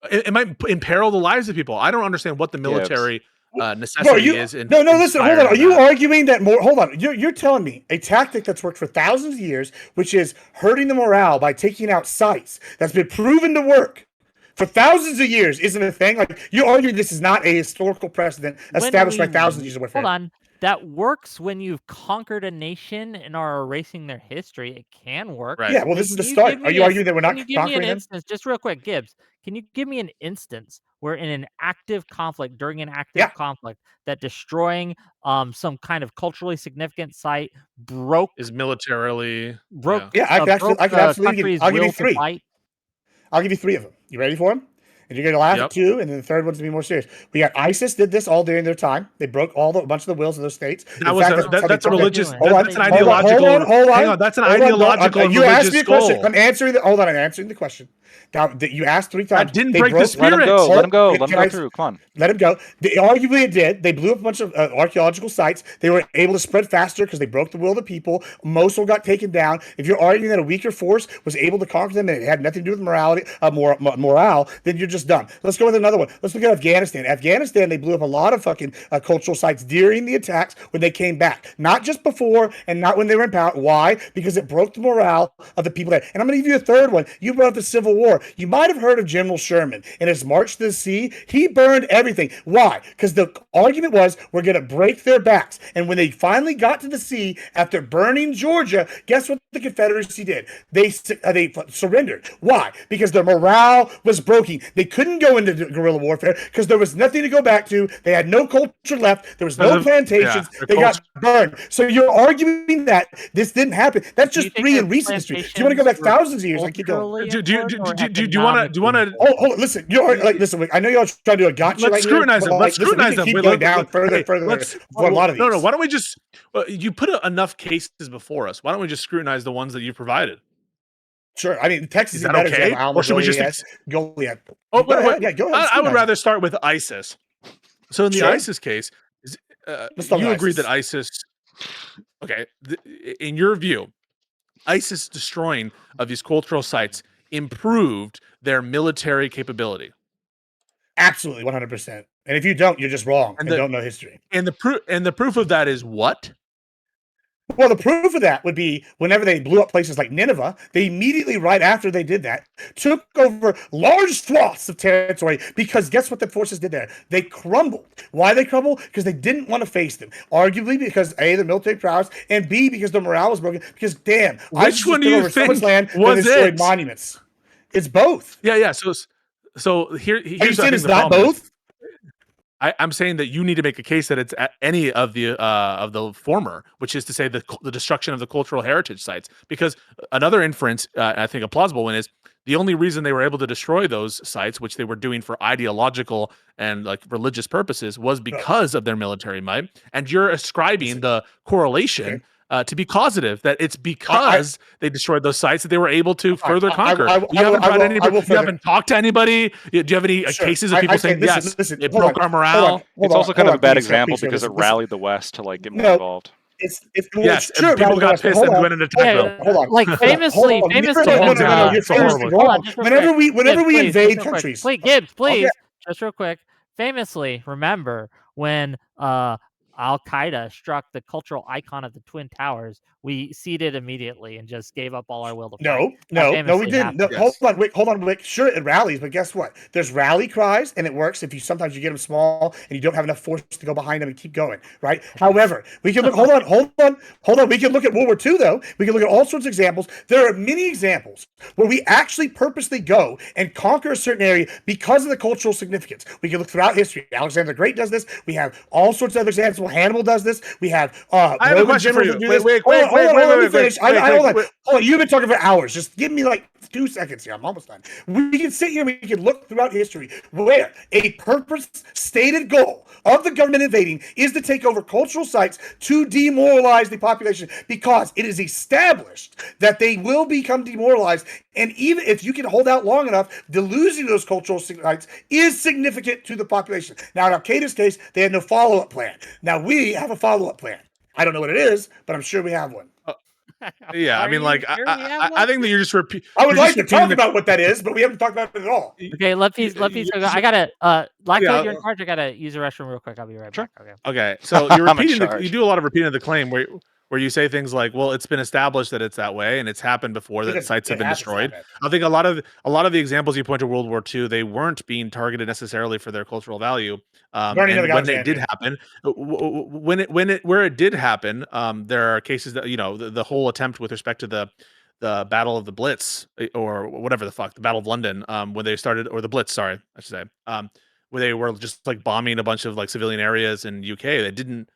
It might imperil the lives of people. I don't understand what the military necessity is. No, listen, hold on. Are you arguing that more? Hold on. You're telling me a tactic that's worked for thousands of years, which is hurting the morale by taking out sites, that's been proven to work for thousands of years, isn't a thing? Like, you're arguing this is not a historical precedent established by thousands of years of warfare. Hold on. That works when you've conquered a nation and are erasing their history. It can work. Right. Yeah, well, this is the start. Are you arguing that we're not conquering them? Just real quick, Gibbs, can you give me an instance we're in an active conflict, during an active conflict, that destroying some kind of culturally significant site is militarily broke I could absolutely give, country's I'll give you will to 3. fight. I'll give you 3 of them. You ready for them? And you're going to laugh at 2, and then the third one's going to be more serious. We got ISIS did this all during their time. They broke a bunch of the wills of those states. That's a religious. That's an ideological. Hold on. Hang on. That's an ideological. You asked me a question. I'm answering I'm answering the question. Now you asked 3 times. That didn't break the spirit. Let him go. Let him go through. Come on. Let him go. Arguably it did. They blew up a bunch of archaeological sites. They were able to spread faster because they broke the will of the people. Mosul got taken down. If you're arguing that a weaker force was able to conquer them and it had nothing to do with morality, morale, then you're just done. Let's go with another one. Let's look at Afghanistan. Afghanistan, they blew up a lot of fucking cultural sites during the attacks when they came back. Not just before and not when they were in power. Why? Because it broke the morale of the people there. And I'm going to give you a third one. You brought up the Civil War. You might have heard of General Sherman. In his march to the sea, he burned everything. Why? Because the argument was, we're going to break their backs. And when they finally got to the sea after burning Georgia, guess what the Confederacy did? They surrendered. Why? Because their morale was broken. They couldn't go into guerrilla warfare because there was nothing to go back to. They had no culture left. There was no plantations. They got burned. So you're arguing that this didn't happen. That's just 3 in recent history. Do you want to go back thousands of years? I keep going. Do you want to? Hold on, listen. Listen. I know y'all trying to do a gotcha. Let's scrutinize them. Let's scrutinize them. Keep going down further. For a lot of these. No. Why don't we just? You put enough cases before us. Why don't we just scrutinize the ones that you provided? Sure. I mean, Texas is that okay? Or should we just? Go ahead. Oh, go ahead. I would rather start with ISIS. So in the ISIS case, you agree that ISIS? Okay, in your view, ISIS destroying of these cultural sites improved their military capability. Absolutely, 100%. And if you don't, you're just wrong and don't know history. And the proof of that is what? Well, the proof of that would be whenever they blew up places like Nineveh, they immediately, right after they did that, took over large swaths of territory because guess what the forces did there? They crumbled. Why they crumbled? Because they didn't want to face them. Arguably because A, the military prowess, and B, because their morale was broken. Because damn, which one do you think so land was it? Monuments. It's both. Yeah. So here's are you saying it's not both? I'm saying that you need to make a case that it's any of the former, which is to say the destruction of the cultural heritage sites. Because another inference, I think a plausible one, is the only reason they were able to destroy those sites, which they were doing for ideological and like religious purposes, was because of their military might. And you're ascribing the correlation to be causative, that it's because they destroyed those sites that they were able to further conquer. You haven't talked to anybody? Do you have any cases of people saying, yes, it broke our morale? It's also kind of a bad example because it rallied the West to like get more involved. Yes, true, people got pissed and went into attack them. Hold on. Like famously, whenever we invade countries. Wait, Gibbs, please, just real quick. Famously, remember when Al-Qaeda struck the cultural icon of the Twin Towers, we ceded immediately and just gave up all our will to fight. No, we didn't. No, yes. Hold on, Whick. Sure, it rallies, but guess what? There's rally cries, and it works if you sometimes you get them small and you don't have enough force to go behind them and keep going, right? However, we can look. Hold on. We can look at World War II, though. We can look at all sorts of examples. There are many examples where we actually purposely go and conquer a certain area because of the cultural significance. We can look throughout history. Alexander the Great does this. We have all sorts of other examples. Hannibal does this. We have I have a question for you. Wait. Hold on. You've been talking for hours. Just give me like 2 seconds here. I'm almost done. We can sit here and we can look throughout history where a purpose stated goal of the government invading is to take over cultural sites to demoralize the population because it is established that they will become demoralized. And even if you can hold out long enough, the losing those cultural sites is significant to the population. Now, in Al-Qaeda's case, they had no follow-up plan. Now, we have a follow-up plan. I don't know what it is, but I'm sure we have one. Yeah, I mean, like, I think that you're just repeating. I would like to talk about what that is, but we haven't talked about it at all. Okay, let me. I gotta. You're in charge. I gotta use the restroom real quick. I'll be right back. Okay. So you're repeating. You do a lot of repeating of the claim where you say things like, "Well, it's been established that it's that way, and it's happened before that sites have been destroyed." I think a lot of the examples you point to World War II, they weren't being targeted necessarily for their cultural value. And when it did happen, where it did happen, there are cases that the whole attempt with respect to the Battle of the Blitz or whatever the fuck, the Battle of London, when they started, or the Blitz, sorry, I should say. where they were just like bombing a bunch of like civilian areas in UK. That didn't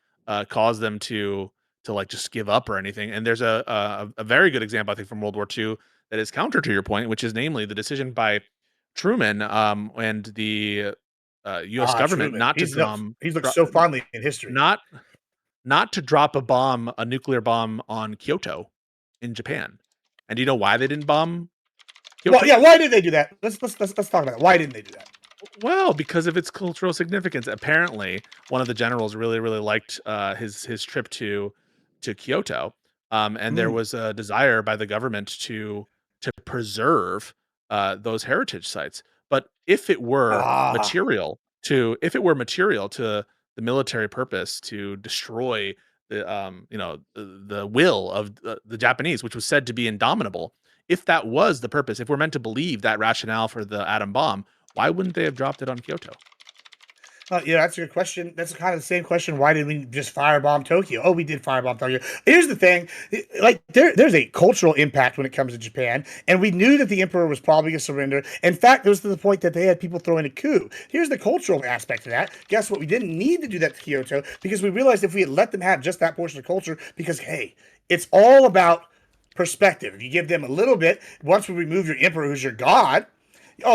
cause them to like just give up or anything. And there's a very good example, I think, from World War II that is counter to your point, which is namely the decision by Truman and the U.S. government Truman. not to He's looked so fondly in history. Not to drop a nuclear bomb on Kyoto in Japan. And do you know why they didn't bomb Kyoto? Well, yeah, why did they do that? Let's talk about it. Why didn't they do that? Well, because of its cultural significance. Apparently, one of the generals really liked his trip to Kyoto, and there was a desire by the government to preserve those heritage sites. But if it were material to the military purpose to destroy the will of the Japanese, which was said to be indomitable, if that was the purpose, if we're meant to believe that rationale for the atom bomb, why wouldn't they have dropped it on Kyoto? Yeah, that's a good question. That's kind of the same question. Why did we just firebomb Tokyo? Oh, we did firebomb Tokyo. Here's the thing. Like, there's a cultural impact when it comes to Japan, and we knew that the emperor was probably going to surrender. In fact, it was to the point that they had people throwing a coup. Here's the cultural aspect of that. Guess what? We didn't need to do that to Kyoto because we realized if we had let them have just that portion of culture, because, hey, it's all about perspective. If you give them a little bit, once we remove your emperor, who's your god,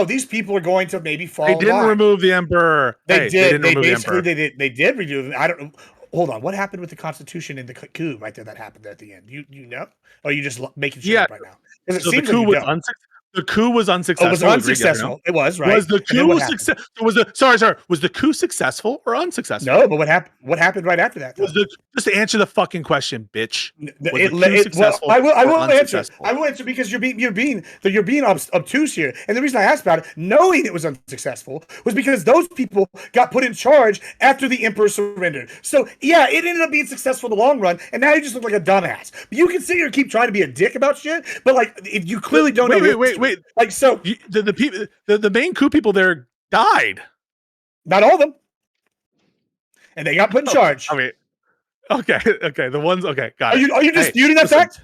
these people are going to maybe fall. They didn't remove the emperor. They did. They basically they did remove him. I don't know. Hold on. What happened with the Constitution and the coup right there that happened at the end? You know? Or are you just making shit up right now? Because so the coup was the coup was unsuccessful. It was unsuccessful. It was, right. Was the coup successful? Was the coup successful or unsuccessful? No, but what happened right after that? Just to answer the fucking question, bitch. I will answer. I will answer because you're being obtuse here. And the reason I asked about it, knowing it was unsuccessful, was because those people got put in charge after the emperor surrendered. So yeah, it ended up being successful in the long run, and now you just look like a dumbass. But you can sit here and keep trying to be a dick about shit, but like if you clearly don't know. Wait. Like, so the main coup people there died. Not all of them. And they got put in charge. I mean, okay. The ones, got it. Are you disputing that fact?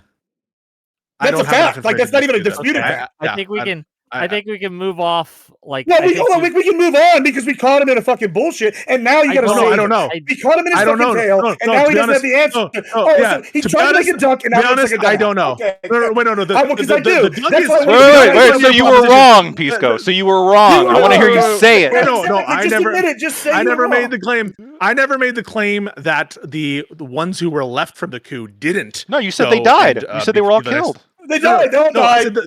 That's a fact. Like, that's not even a disputed fact. I think we can. I think we can move off. Like, we can move on because we caught him in a fucking bullshit, and now you got to say, I don't know. We caught him in his fucking tail, and now he doesn't have the answer. So he tried to make a dunk, and now it's like a dunk. I don't know. No. Because I do. Wait. So you were wrong, Pisco. So you were wrong. I want to hear you say it. No. I never made the claim. I never made the claim that the ones who were left from the coup didn't. No, you said they died. You said they were all killed. They died. They all died.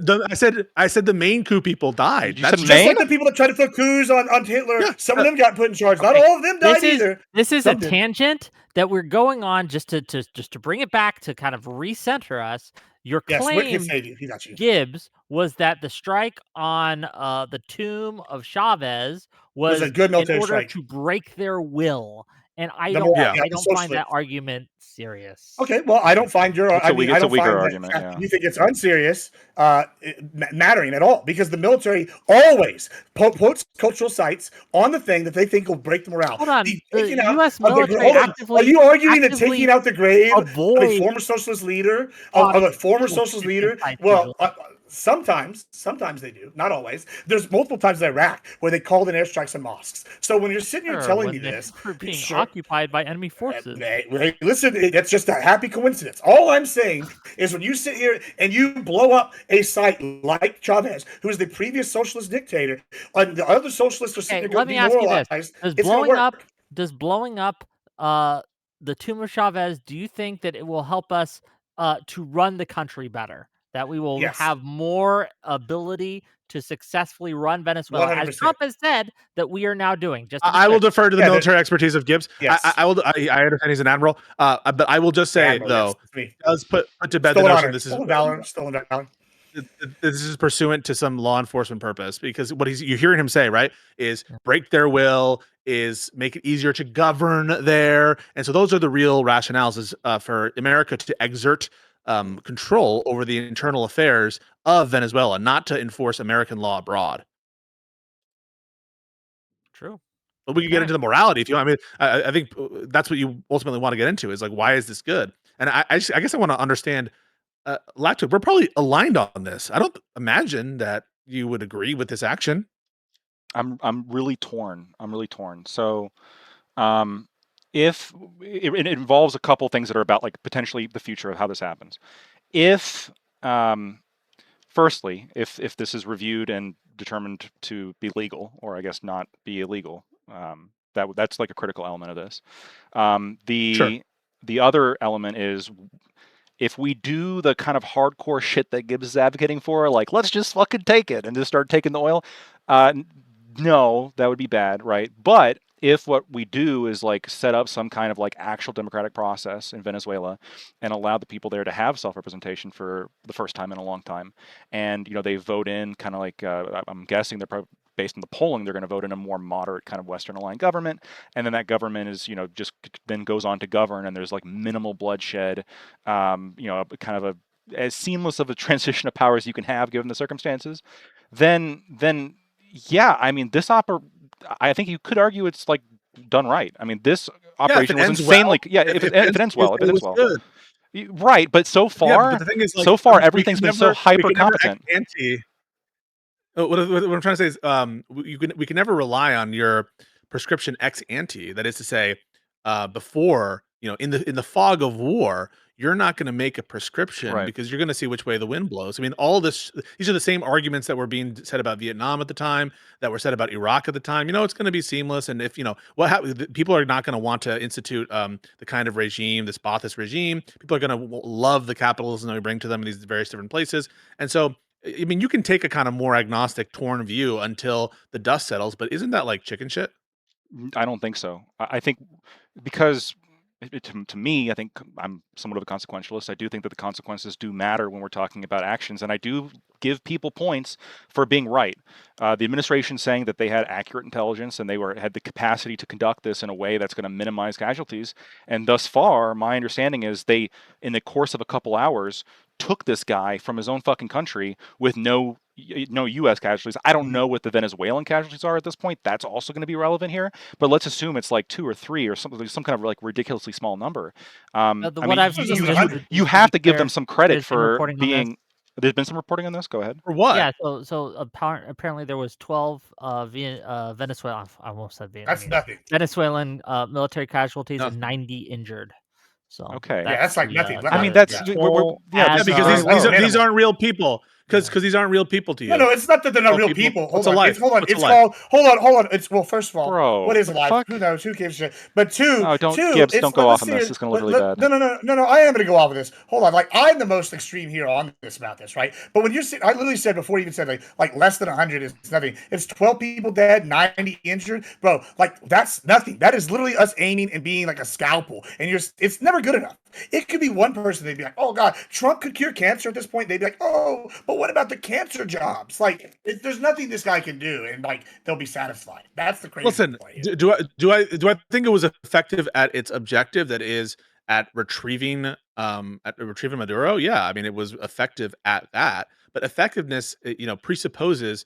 I said the main coup people died. That's just like the people that tried to throw coups on Hitler. Yeah, some of them got put in charge. Not all of them died either. This is a tangent that we're going on just to bring it back to kind of recenter us. Your claim, Gibbs, was that the strike on the tomb of Chavez was a good military in order strike to break their will. And I don't find that argument serious. Okay, well, I don't find your argument. It's a weaker argument. You think it's unserious, mattering at all, because the military always puts cultural sites on the thing that they think will break the morale. Hold on, the U.S. military actively. Are you arguing that taking out the grave of a former socialist leader, Well. Sometimes they do, not always. There's multiple times in Iraq where they called in airstrikes on mosques. So when you're sitting here telling me this, we're being occupied by enemy forces. Hey, listen, that's just a happy coincidence. All I'm saying is when you sit here and you blow up a site like Chavez, who is the previous socialist dictator, and the other socialists are sitting there let me ask you this: Does blowing up the tomb of Chavez, do you think that it will help us to run the country better? That we will have more ability to successfully run Venezuela, 100%. as Trump has said that we are now doing. I will defer to the military expertise of Gibbs. Yes. I understand he's an admiral, but I will just say though, it does put to bed the notion this is stolen valor. This is pursuant to some law enforcement purpose, because what you're hearing him say, right, is break their will, is make it easier to govern there, and so those are the real rationales is for America to exert control over the internal affairs of Venezuela, not to enforce American law abroad. True. But we can get into the morality if you want. I mean, I think that's what you ultimately want to get into is like, why is this good? And I guess I want to understand, Lacto, we're probably aligned on this. I don't imagine that you would agree with this action. I'm really torn. I'm really torn. So, if it involves a couple things that are about like potentially the future of how this happens. If firstly, if this is reviewed and determined to be legal, or I guess not be illegal, that's like a critical element of this. The other element is if we do the kind of hardcore shit that Gibbs is advocating for, like let's just fucking take it and just start taking the oil, no, that would be bad, right? But if what we do is like set up some kind of like actual democratic process in Venezuela and allow the people there to have self-representation for the first time in a long time, and they vote in kind of like I'm guessing they're probably based on the polling, they're going to vote in a more moderate kind of Western aligned government, and then that government is just then goes on to govern, and there's like minimal bloodshed, kind of a as seamless of a transition of power as you can have given the circumstances, then yeah, I mean I think you could argue it's like done right. I mean, this operation was insanely if it ends well, if it ends well. Good. Right, but so far, but the thing is, like, so far everything's been so hyper competent. What I'm trying to say is, we can never rely on your prescription ex ante. That is to say, before in the fog of war, you're not going to make a prescription Right. because you're going to see which way the wind blows. I mean, these are the same arguments that were being said about Vietnam at the time, that were said about Iraq at the time. It's going to be seamless, and if people are not going to want to institute the kind of regime, this Ba'athist regime. People are going to love the capitalism that we bring to them in these various different places, and so. I mean, you can take a kind of more agnostic, torn view until the dust settles, but isn't that like chicken shit? I don't think so. I think because to me, I think I'm somewhat of a consequentialist. I do think that the consequences do matter when we're talking about actions, and I do give people points for being right. The administration saying that they had accurate intelligence and they had the capacity to conduct this in a way that's going to minimize casualties. And thus far, my understanding is they, in the course of a couple hours, took this guy from his own fucking country with no U.S. casualties. I don't know what the Venezuelan casualties are at this point. That's also going to be relevant here. But let's assume it's like 2 or 3 or something, some kind of like ridiculously small number. You have to give them some credit for being. There's been some reporting on this. Go ahead. For what? Yeah. So apparently there was 12 Venezuelan. I almost said Vietnam. That's nothing. Venezuelan military casualties and 90 injured. So okay, that's like nothing. I mean, that's because these aren't real people. Because these aren't real people to you. No, it's not that they're not real people. Hold on. It's called. Hold on. It's first of all, bro, what is life? Fuck? Who knows? Who gives a shit? But two, Gibbs, don't go off on this. It's gonna look really bad. No. I am gonna go off of this. Hold on. Like I'm the most extreme here on this about this, right? But when I literally said before you even said like less than 100 is nothing. It's 12 people dead, 90 injured, bro. Like that's nothing. That is literally us aiming and being like a scalpel, and it's never good enough. It could be one person. They'd be like, "Oh God, Trump could cure cancer." At this point, they'd be like, "Oh, but what about the cancer jobs? Like, there's nothing this guy can do, and like they'll be satisfied." That's the crazy. Listen, do I think it was effective at its objective? That is at retrieving Maduro. Yeah, I mean it was effective at that, but effectiveness presupposes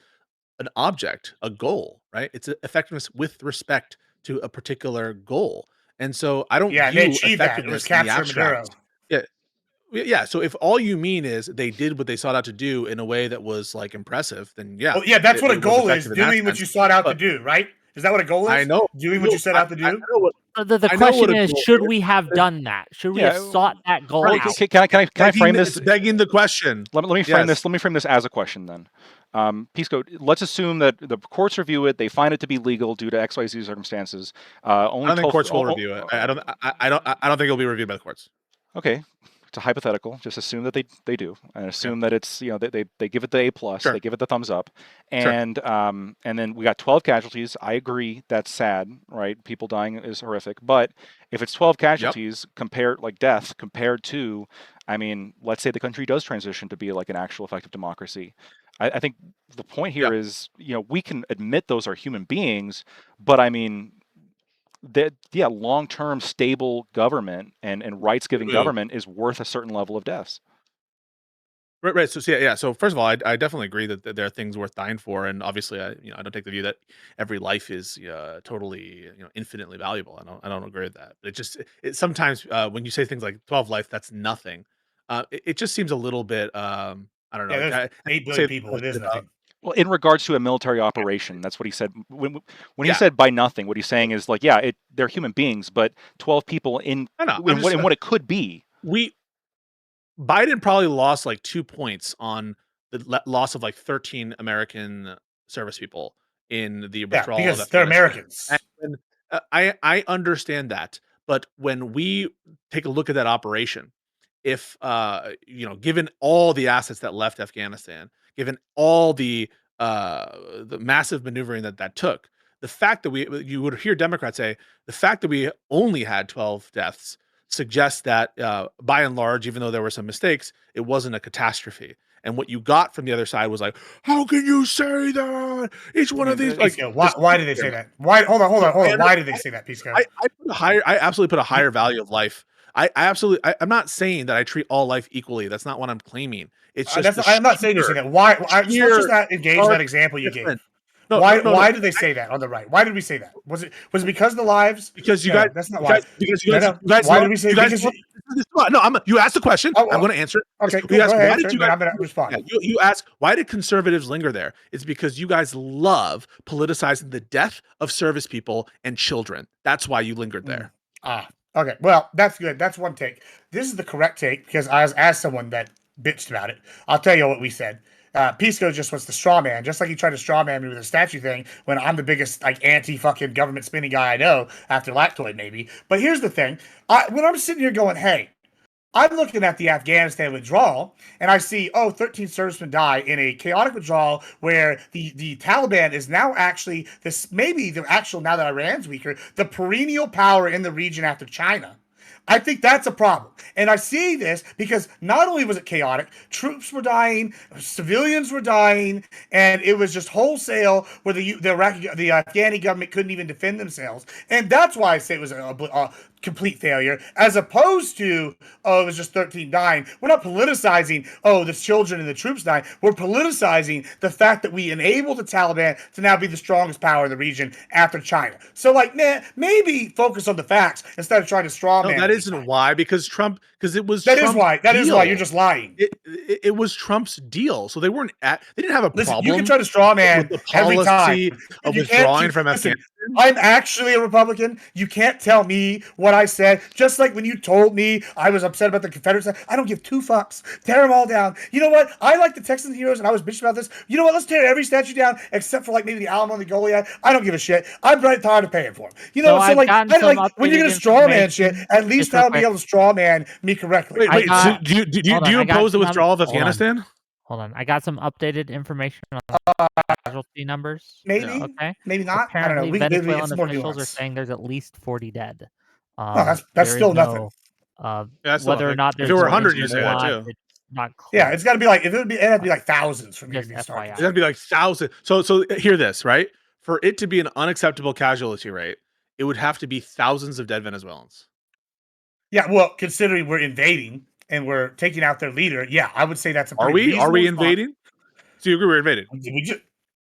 an object, a goal, right? It's effectiveness with respect to a particular goal. And so I don't view effectiveness in the abstract. Yeah. So if all you mean is they did what they sought out to do in a way that was like impressive, then yeah. Well, yeah, that's what a goal is, doing what you sought out to do, right? Is that what a goal is? I know. Doing what you set out to do? The question is, should we have done that? Should we have sought that goal out? Can I frame this? Begging the question. Let me frame this. Let me frame this as a question then. Pisco, let's assume that the courts review it. They find it to be legal due to XYZ circumstances. I don't think courts will review it. I don't think it'll be reviewed by the courts. Okay. It's a hypothetical. Just assume that they do, and assume that it's they give it the A+, they give it the thumbs up, and then we got 12 casualties. I agree, that's sad, right? People dying is horrific, but if it's 12 casualties compared to, I mean, let's say the country does transition to be like an actual effective democracy. I think the point here is we can admit those are human beings, but I mean. Long-term stable government and rights-giving government is worth a certain level of deaths. Right. So So first of all, I definitely agree that there are things worth dying for, and obviously, I don't take the view that every life is totally infinitely valuable. I don't agree with that. It sometimes when you say things like 12 life, that's nothing. It just seems a little bit. I don't know. Yeah, 8 billion people. It is nothing. Well, in regards to a military operation, that's what he said. When he said by nothing, what he's saying is like, yeah, they're human beings, but 12 people in what it could be. Biden probably lost like 2 points on the loss of like 13 American service people in the withdrawal of because they're Americans. And I understand that, but when we take a look at that operation, if given all the assets that left Afghanistan, given all the massive maneuvering that took, the fact that you would hear Democrats say the fact that we only had 12 deaths suggests that by and large, even though there were some mistakes, it wasn't a catastrophe. And what you got from the other side was like, how can you say that? Each one of these, like, why did they say that? Why? Hold on. Why did they say that, Pisco? I absolutely put a higher value of life. I'm not saying that I treat all life equally. That's not what I'm claiming. It's just I'm not saying you say that. Why? Let's just not engage in that example you gave. No, why did they say that on the right? Why did we say that? Was it because of the lives? Because you guys. That's not why. Because you guys. Why did we say? You asked the question. I'm going to answer it. Okay, cool. Go ahead. I'm going to respond. Yeah, you ask, why did conservatives linger there? It's because you guys love politicizing the death of service people and children. That's why you lingered there. Okay. Well, that's good. That's one take. This is the correct take because I was asked someone that bitched about it. I'll tell you what we said. Pisco just wants the straw man, just like he tried to straw man me with the statue thing when I'm the biggest like anti-fucking government spending guy I know after Lactoid maybe. But here's the thing. When I'm sitting here going, hey, I'm looking at the Afghanistan withdrawal and I see, 13 servicemen die in a chaotic withdrawal where the Taliban is now actually now that Iran's weaker, the perennial power in the region after China. I think that's a problem. And I see this because not only was it chaotic, troops were dying, civilians were dying, and it was just wholesale where the Afghani government couldn't even defend themselves. And that's why I say it was a complete failure, as opposed to, it was just 13 dying. We're not politicizing, the children and the troops dying. We're politicizing the fact that we enabled the Taliban to now be the strongest power in the region after China. So, maybe focus on the facts instead of trying to straw man. No, that isn't why, because it was That Trump's is why. That deal. is why. You're just lying. It was Trump's deal. So they didn't have a problem. You can try to straw man with the every time. of withdrawing from Afghanistan. I'm actually a Republican. You can't tell me what I said. Just like when you told me I was upset about the Confederates. I don't give two fucks. Tear them all down. You know what? I like the Texan heroes, and I was bitching about this. You know what? Let's tear every statue down except for maybe the Alamo and the Goliath. I don't give a shit. I'm right tired of paying for them. You know, when you're gonna straw man shit, at least I'll be able to straw man me correctly. Wait. So do you oppose the withdrawal of Afghanistan? Hold on. I got some updated information on casualty numbers. Maybe. Yeah, okay. Maybe not. Apparently, I don't know. Venezuelan officials are saying there's at least 40 dead. That's still nothing. Whether or not there's if there were 100, you say that too. It's not clear. Yeah, it's got to be it had to be like thousands for me to be started. It's got to be like thousands. So hear this, right? For it to be an unacceptable casualty rate, it would have to be thousands of dead Venezuelans. Yeah, well, considering we're invading and we're taking out their leader, yeah, I would say that's a. Are we invading? So you agree we're invading?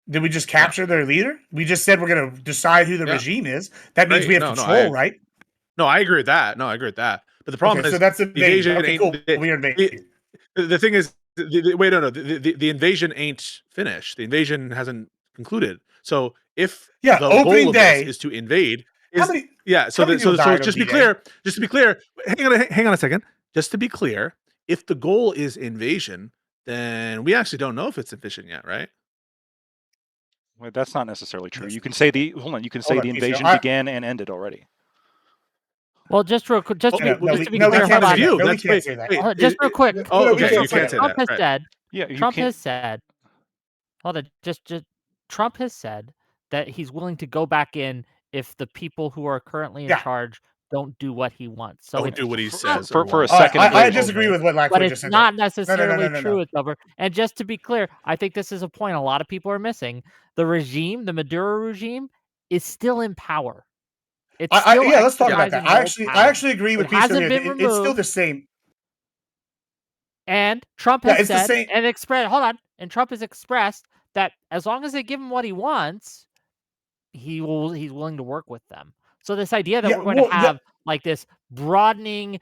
Did we just capture their leader? We just said we're going to decide who the regime is. That means we have control, right? No, I agree with that. But the problem is, so that's invasion. Okay, cool. We're invading. The thing is, the invasion ain't finished. The invasion hasn't concluded. So if the goal of this is to invade, so just to be clear, hang on a second. Just to be clear, if the goal is invasion, then we actually don't know if it's efficient yet, right? Well, that's not necessarily true. You can say the invasion began and ended already. Well, just real quick, just to be clear, just real quick. Oh, okay, you can't say Trump that. has said. Yeah, Trump has said. Hold on, just Trump has said that he's willing to go back in if the people who are currently in charge don't do what he wants. So don't do what he says for a second. I disagree with what but just it's said. not necessarily true. It's over. And just to be clear, I think this is a point a lot of people are missing. The regime, the Maduro regime, is still in power. Let's talk about that. I actually agree with Pisco here. It's still the same. And Trump has said and expressed. Hold on. And Trump has expressed that as long as they give him what he wants, he's willing to work with them. So this idea that we're going to have like this broadening,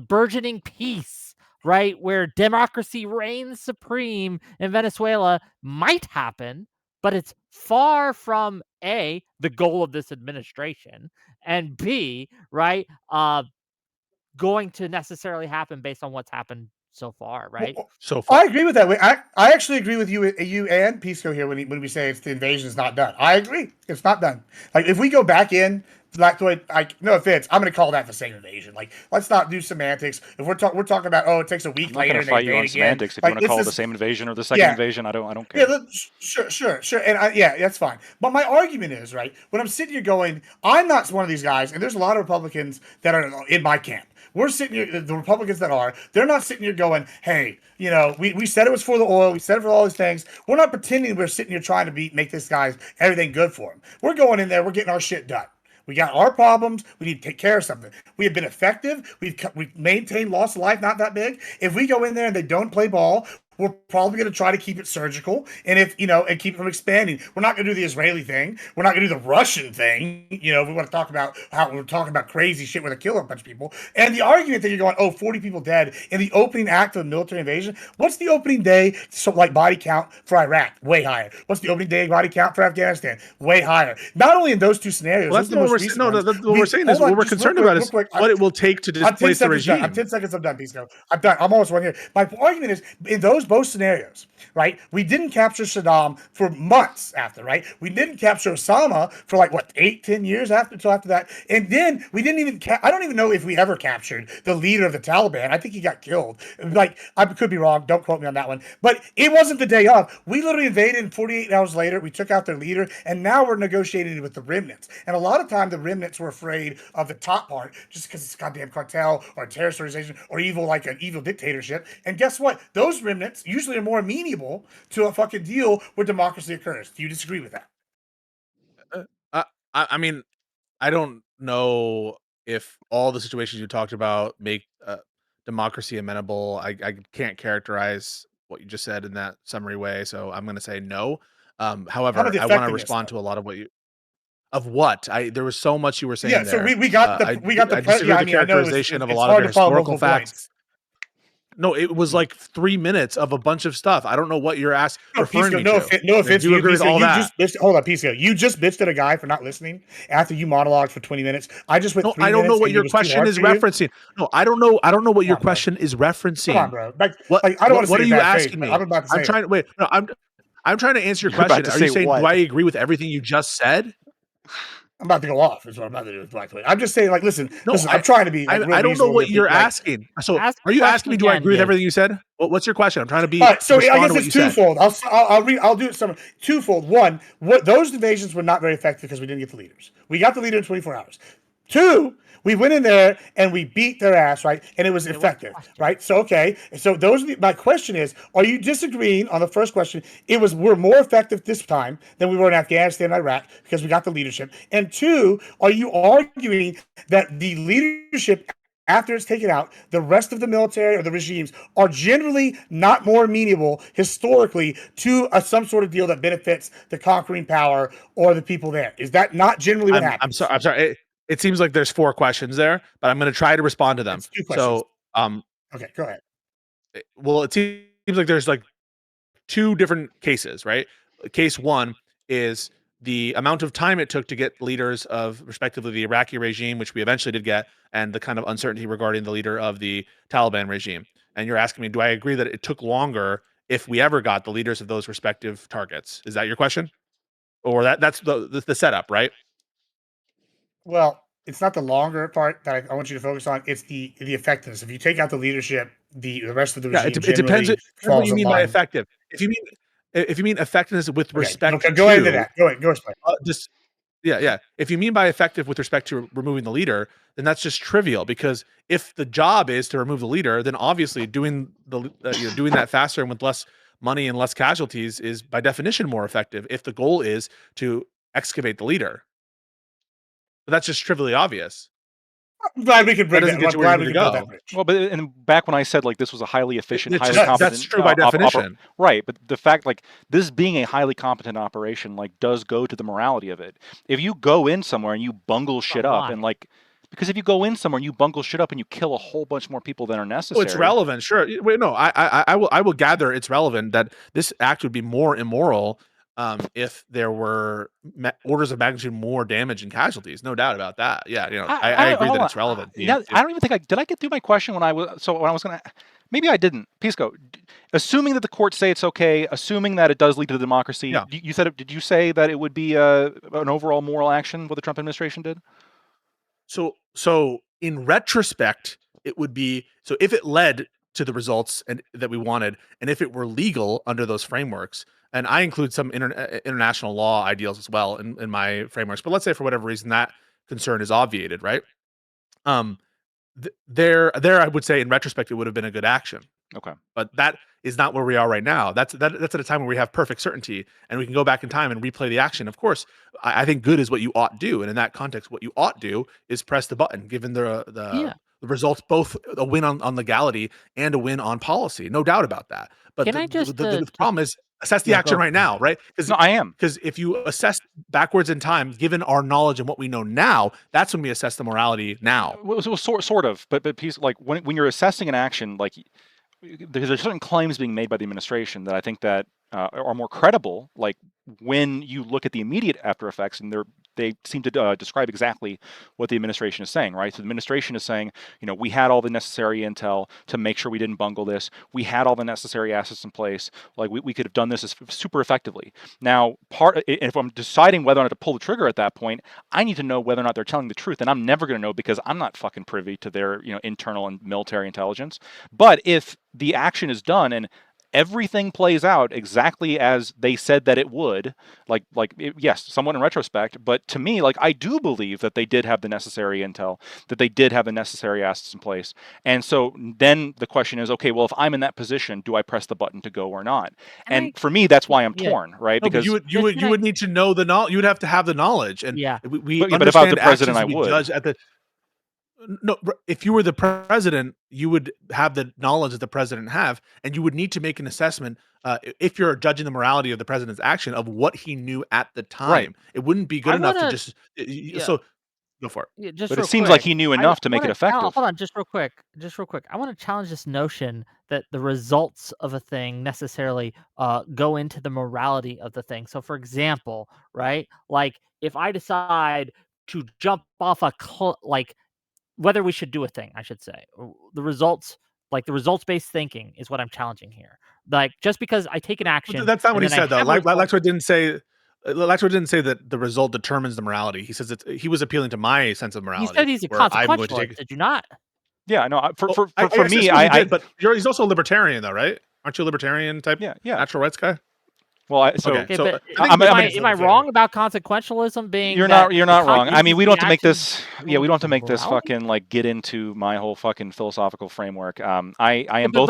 burgeoning peace right, where democracy reigns supreme in Venezuela might happen, but it's far from A, the goal of this administration, and B, right, going to necessarily happen based on what's happened so far, right? So far. I agree with that. I actually agree with you and Pisco here when we say the invasion is not done. I agree. It's not done. Like, if we go back in, like, no offense, I'm going to call that the same invasion. Like, let's not do semantics. If we're talking about, it takes a week I'm not later going and to fight they you on invade again. semantics. If Like, you want to call it the same invasion or the second invasion, I don't care. Yeah, sure. And that's fine. But my argument is, right, when I'm sitting here going, I'm not one of these guys, and there's a lot of Republicans that are in my camp. We're sitting here, the Republicans that are, they're not sitting here going, hey, we said it was for the oil, we said it for all these things. We're not pretending we're sitting here trying to make this guy's everything good for him. We're going in there, we're getting our shit done. We got our problems. We need to take care of something. We have been effective. We've maintained loss of life, not that big. If we go in there and they don't play ball, we're probably going to try to keep it surgical, and and keep it from expanding. We're not going to do the Israeli thing. We're not going to do the Russian thing. We want to talk about how we're talking about crazy shit where they kill a bunch of people. And the argument that you're going, 40 people dead in the opening act of a military invasion. What's the opening day? So, like, body count for Iraq? Way higher. What's the opening day body count for Afghanistan? Way higher. Not only in those two scenarios. Well, that's what we're saying. No, what we're saying is what we're concerned about is what it will take to displace the regime. I'm 10 seconds. I'm done, Pisco. I'm done. I'm almost one here. My argument is, in those both scenarios, right? We didn't capture Saddam for months after, right? We didn't capture Osama for 8-10 years until after that. And then we didn't even, I don't even know if we ever captured the leader of the Taliban. I think he got killed. I could be wrong. Don't quote me on that one. But it wasn't the day of. We literally invaded, and 48 hours later, we took out their leader, and now we're negotiating with the remnants. And a lot of time, the remnants were afraid of the top part just because it's a goddamn cartel or a terrorist organization or evil, like an evil dictatorship. And guess what? Those remnants usually are more amenable to a fucking deal where democracy occurs. Do you disagree with that? I mean, I don't know if all the situations you talked about make democracy amenable. I can't characterize what you just said in that summary way, so I'm going to say no. However, I want to respond to a lot of what you. Of what? There was so much you were saying. Yeah, so we got the I disagree with the characterization of a lot of the historical facts. No, it was like 3 minutes of a bunch of stuff. I don't know what you're referring to. No offense. Do you agree with all that? Hold on, Pisco. You just bitched at a guy for not listening after you monologued for 20 minutes. I just went 3 minutes. I don't know what your question is referencing. No, I don't know. I don't know what your question is referencing. Come on, bro. What are you asking me? I'm about to say. I'm trying to wait. No, I'm trying to answer your question. Are you saying, do I agree with everything you just said? I'm about to go off. Is what I'm about to do with Black Twitch. I'm just saying, listen. I'm trying to be. I don't know what you're asking. So, are you asking me? Do I agree with everything you said? What's your question? I'm trying to be. All right, so I guess it's twofold. I'll do it some twofold. One, those invasions were not very effective because we didn't get the leaders. We got the leader in 24 hours. Two, we went in there and we beat their ass, right? And it was effective, right? So, okay. So my question is, are you disagreeing on the first question? We're more effective this time than we were in Afghanistan and Iraq because we got the leadership. And two, are you arguing that the leadership, after it's taken out, the rest of the military or the regimes are generally not more amenable historically to some sort of deal that benefits the conquering power or the people there? Is that not generally what happens? I'm sorry. It seems like there's 4 questions there, but I'm going to try to respond to them. It's 2 questions. So, okay, go ahead. Well, it seems like there's 2 different cases, right? Case 1 is the amount of time it took to get leaders of respectively the Iraqi regime, which we eventually did get, and the kind of uncertainty regarding the leader of the Taliban regime. And you're asking me, do I agree that it took longer if we ever got the leaders of those respective targets? Is that your question? Or that's the setup, right? Well, it's not the longer part that I want you to focus on. It's the effectiveness. If you take out the leadership, the rest of the regime it depends what you mean by effective. If you mean effectiveness with respect to... Go into that. Go explain. If you mean by effective with respect to removing the leader, then that's just trivial, because if the job is to remove the leader, then obviously doing that faster and with less money and less casualties is by definition more effective if the goal is to excavate the leader. But that's just trivially obvious. I'm glad we could bring that. I'm glad we could go that bridge. Well, but back when I said this was a highly efficient, highly competent, that's true by definition, right? But the fact this being a highly competent operation does go to the morality of it. If you go in somewhere and you bungle shit up and Because if you go in somewhere and you bungle shit up and you kill a whole bunch more people than are necessary. Oh, it's relevant, sure. Wait, no, I will gather it's relevant that this act would be more immoral if there were orders of magnitude more damage and casualties. No doubt about that. Yeah, I agree that it's relevant. I don't even think did I get through my question when I was gonna. Maybe I didn't. Pisco, assuming that the courts say it's okay, assuming that it does lead to democracy, you said did you say that it would be an overall moral action what the Trump administration did? So in retrospect, it would be so if it led to the results and that we wanted, and if it were legal under those frameworks, and I include some international law ideals as well in my frameworks. But let's say for whatever reason that concern is obviated, right? There, I would say in retrospect, it would have been a good action. Okay. But that is not where we are right now. That's at a time where we have perfect certainty and we can go back in time and replay the action. Of course, I think good is what you ought do. And in that context, what you ought do is press the button, given the results, both a win on legality and a win on policy. No doubt about that. But the problem is assess the action right now, right? No, I am. Because if you assess backwards in time, given our knowledge and what we know now, that's when we assess the morality now. Well, sort of, but like when you're assessing an action, like there's certain claims being made by the administration that I think that are more credible. Like when you look at the immediate after effects, and they seem to describe exactly what the administration is saying, right? So the administration is saying, we had all the necessary intel to make sure we didn't bungle this. We had all the necessary assets in place. Like we could have done this super effectively. Now, if I'm deciding whether or not to pull the trigger at that point, I need to know whether or not they're telling the truth, and I'm never going to know because I'm not fucking privy to their internal and military intelligence. But if the action is done and everything plays out exactly as they said that it would, yes, somewhat in retrospect, but to me, I do believe that they did have the necessary intel, that they did have the necessary assets in place. And so then the question is, okay, well, if I'm in that position, do I press the button to go or not? And for me, that's why I'm torn, right? No, because you would need to know you would have to have the knowledge. And but if I was the president, I would. Judge at the No, if you were the president, you would have the knowledge that the president have, and you would need to make an assessment if you're judging the morality of the president's action of what he knew at the time. Right. It wouldn't be good enough to just so go for it. Yeah, just but real it seems quick, like he knew enough to make it effective. Hold on, just real quick. I want to challenge this notion that the results of a thing necessarily go into the morality of the thing. So, for example, right, like if I decide to jump off a whether we should do a thing, I should say. The results-based thinking is what I'm challenging here. Like, just because I take an action... That's not what he said, though. Lecter didn't say that the result determines the morality. He says he was appealing to my sense of morality. He said he's a consequentialist, did you not? Yeah, no, for me, but he's also a libertarian, though, right? Aren't you a libertarian type? Yeah. Natural rights guy? Well, am I wrong about consequentialism being? You're not wrong. I mean, we don't have to make this. Yeah, we don't have to make this fucking get into my whole fucking philosophical framework. I am both.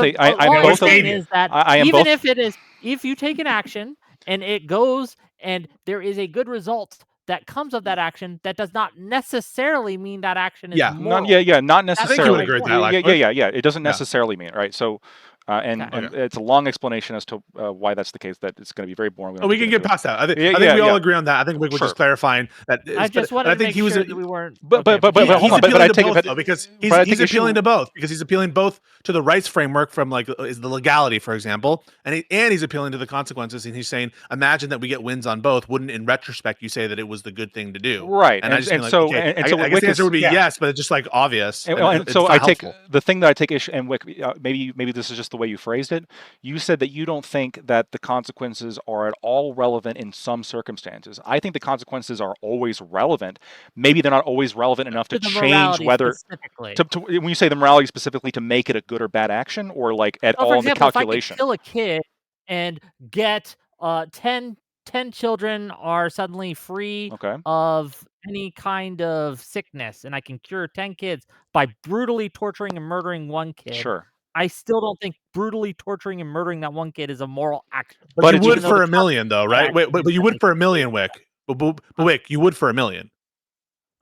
If you take an action and it goes and there is a good result that comes of that action, that does not necessarily mean that action is moral. Not necessarily. I think you would agree with that. Yeah. It doesn't necessarily mean it, right? So. And it's a long explanation as to why that's the case. That it's going to be very boring. We can get past that. I think we all agree on that. I think Whick was just clarifying that. I just wanted to make sure that we weren't. But hold on. But I take it because he's appealing to both. Because he's appealing both to the rights framework from is the legality, for example, and he's appealing to the consequences. And he's saying, imagine that we get wins on both. Wouldn't in retrospect you say that it was the good thing to do? Right. And I guess the answer would be yes, but it's just obvious. And so I take the thing that I take issue, and Whick, maybe this is just the way you phrased it. You said that you don't think that the consequences are at all relevant in some circumstances. I think the consequences are always relevant. Maybe they're not always relevant enough to change whether when you say the morality specifically to make it a good or bad action, or at all in the calculation. If I could kill a kid and get 10 children are suddenly free of any kind of sickness, and I can cure 10 kids by brutally torturing and murdering one kid. Sure. I still don't think brutally torturing and murdering that one kid is a moral action. But you would for a million, though, right? Wait, but you would for a million, Whick. But Whick, you would for a million.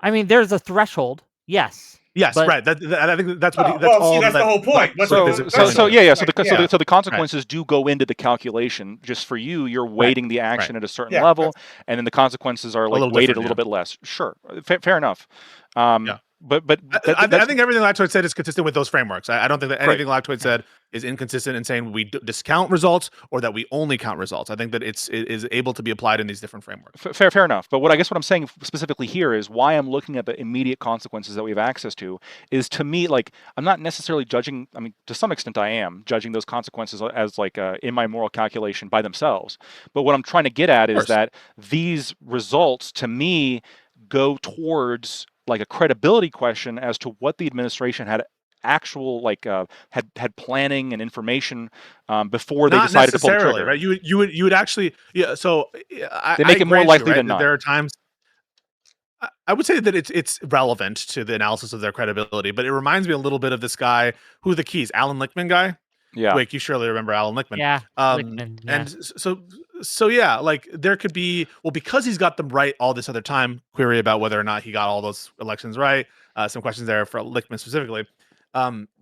I mean, there's a threshold. Yes. Yes, right. I think that's what. That's the whole point. So the consequences do go into the calculation. Just for you, you're weighting the action at a certain level, and then the consequences are weighted a little bit less. Sure, fair enough. I think everything Lactoid said is consistent with those frameworks. I don't think that anything Lactoid said is inconsistent in saying we discount results or that we only count results. I think that it is able to be applied in these different frameworks. Fair enough. But what I'm saying specifically here is why I'm looking at the immediate consequences that we have access to is, to me, like, I'm not necessarily judging. I mean, to some extent, I am judging those consequences as like in my moral calculation by themselves. But what I'm trying to get at is that these results, to me, go towards like a credibility question as to what the administration had actual had planning and information before they decided to pull the trigger. Right? You would actually So they make it more likely than not. There are times. I would say that it's relevant to the analysis of their credibility, but it reminds me a little bit of this guy who the keys Alan Lichtman guy. Yeah, Wick, you surely remember Alan Lichtman. Yeah, Lichtman, yeah. And so yeah, like there could be, well, because he's got them right all this other time, query about whether or not he got all those elections right. Some questions there for Lichtman specifically.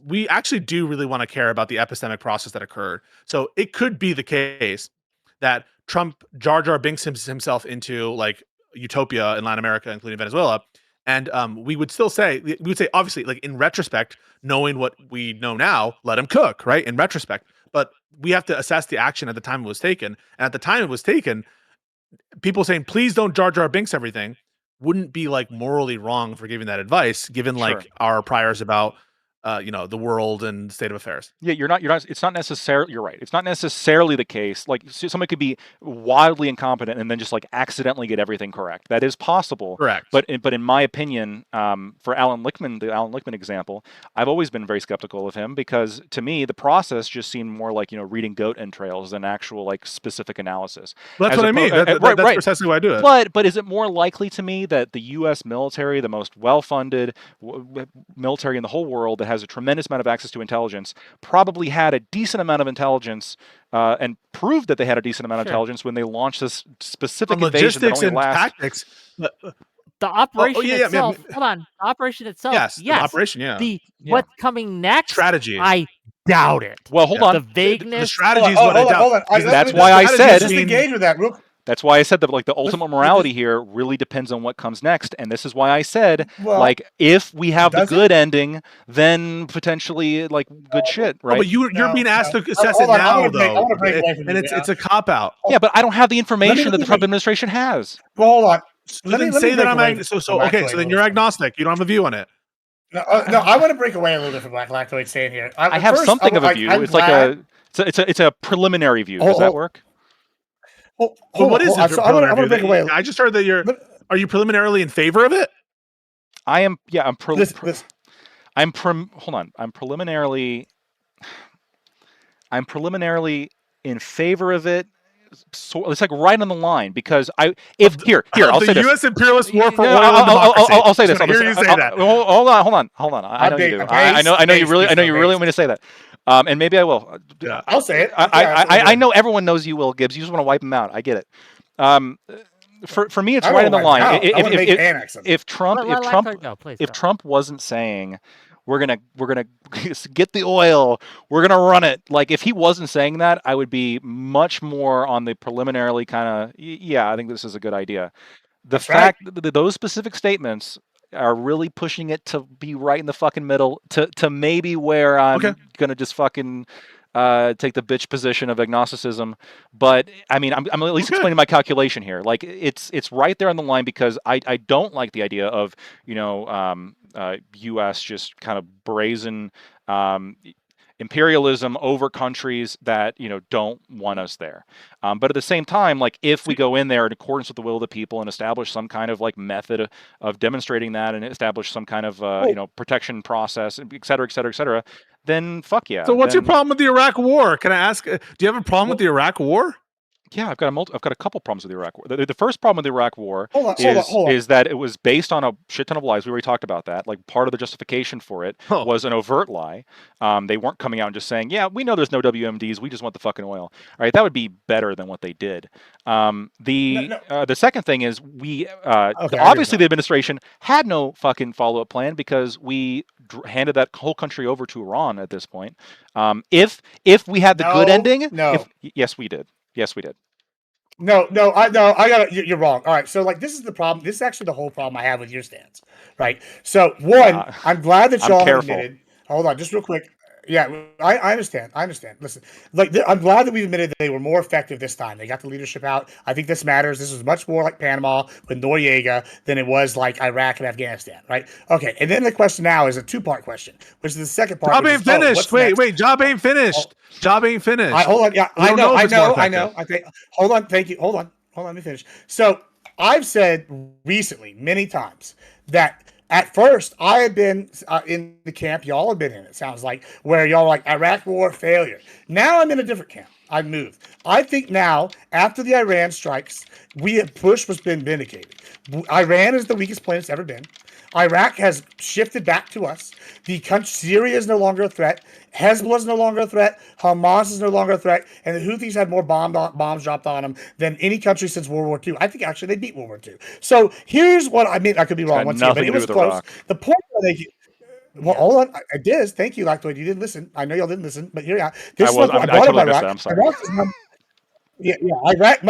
We actually do really want to care about the epistemic process that occurred. So it could be the case that Trump Jar Jar Binks himself into like utopia in Latin America, including Venezuela. And we would say, obviously, like in retrospect, knowing what we know now, let him cook, right? In retrospect. But we have to assess the action at the time it was taken. And at the time it was taken, people saying, please don't Jar Jar Binks everything wouldn't be like morally wrong for giving that advice, given like our priors about the world and state of affairs. Yeah, you're not. It's not necessarily. You're right. It's not necessarily the case. Like somebody could be wildly incompetent and then just like accidentally get everything correct. That is possible. Correct. But in my opinion, for Alan Lichtman, the Alan Lichtman example, I've always been very skeptical of him because to me the process just seemed more like reading goat entrails than actual like specific analysis. Well, that's what I mean. That's precisely why I do it. But is it more likely to me that the U.S. military, the most well-funded military in the whole world that has a tremendous amount of access to intelligence, probably had a decent amount of intelligence and proved that they had a decent amount of intelligence when they launched this specific invasion that only lasts. Tactics. The operation itself. Hold on. The operation itself. Yes. The operation. Yeah. What's coming next? Strategy. I doubt it. Well, hold on. The vagueness. The strategy is what I doubt. That's why I said. Just engage with that, Rook. That's why I said that like the ultimate morality here really depends on what comes next, and this is why I said like if we have the good ending, then potentially like good shit, right? But you're being asked to assess it now, though, and it's a cop out. Yeah, but I don't have the information that the Trump administration has. Well, hold on. Let me say that I'm okay. So then you're agnostic. You don't have a view on it. No, I want to break away a little bit from Black Lactoid saying here. I have something of a view. It's a preliminary view. Does that work? What is it? I just heard that are you preliminarily in favor of it? I am. Yeah, I'm. Hold on. I'm preliminarily in favor of it. So it's like right on the line because I'll say the this. U.S. imperialist war for oil and democracy. I'll say this. I'll hear you say that. Hold on. I know you do. I know you really want me to say that. And maybe I will. Yeah. I'll say it. I know everyone knows you will, Gibbs. You just want to wipe them out. I get it. For me, it's right on the line. If Trump wasn't saying we're gonna get the oil, we're gonna run it. Like if he wasn't saying that, I would be much more on the preliminarily kind of I think this is a good idea. The fact that those specific statements are really pushing it to be right in the fucking middle to maybe where I'm gonna just fucking take the bitch position of agnosticism. But I mean, I'm at least explaining my calculation here. Like it's right there on the line because I don't like the idea of U.S. just kind of brazen imperialism over countries that don't want us there. But at the same time, like if we go in there in accordance with the will of the people and establish some kind of like method of demonstrating that and establish some kind of protection process, et cetera, then fuck yeah. So what's your problem with the Iraq War? Can I ask? Do you have a problem with the Iraq War? Yeah, I've got a couple problems with the Iraq War. The first problem with the Iraq War is that it was based on a shit ton of lies. We already talked about that. Like part of the justification for it was an overt lie. They weren't coming out and just saying, "Yeah, we know there's no WMDs. We just want the fucking oil." All right, that would be better than what they did. The second thing is obviously the administration had no fucking follow-up plan because we handed that whole country over to Iran at this point. If we had the good ending, yes, we did. Yes, we did. No, I got it. You're wrong. All right, so like this is the problem. This is actually the whole problem I have with your stance, right? So one, I'm glad that I'm y'all have careful. admitted. Hold on, just real quick. Yeah, I understand. I understand. Listen, like I'm glad that we've admitted that they were more effective this time. They got the leadership out. I think this matters. This was much more like Panama with Noriega than it was like Iraq and Afghanistan, right? Okay, and then the question now is a two-part question, which is the second part. Job ain't finished. Wait, job ain't finished. Job ain't finished. Hold on. Yeah, I know. I think. Hold on. Thank you. Hold on. Let me finish. So I've said recently, many times, that at first I had been in the camp y'all have been in. It sounds like where y'all are like Iraq war failure. Now I'm in a different camp. I've moved. I think now after the Iran strikes, Bush was been vindicated. Iran is the weakest point it's ever been. Iraq has shifted back to us. The country, Syria is no longer a threat. Hezbollah is no longer a threat. Hamas is no longer a threat. And the Houthis had more bombs dropped on them than any country since World War II. I think actually they beat World War II. So here's what I mean. I could be wrong once again, but it was close. The point where they. Well, hold on. I did. Thank you, Lactoid. You didn't listen. I know y'all didn't listen, but here, this is what I brought up Iraq. I'm sorry. Iraq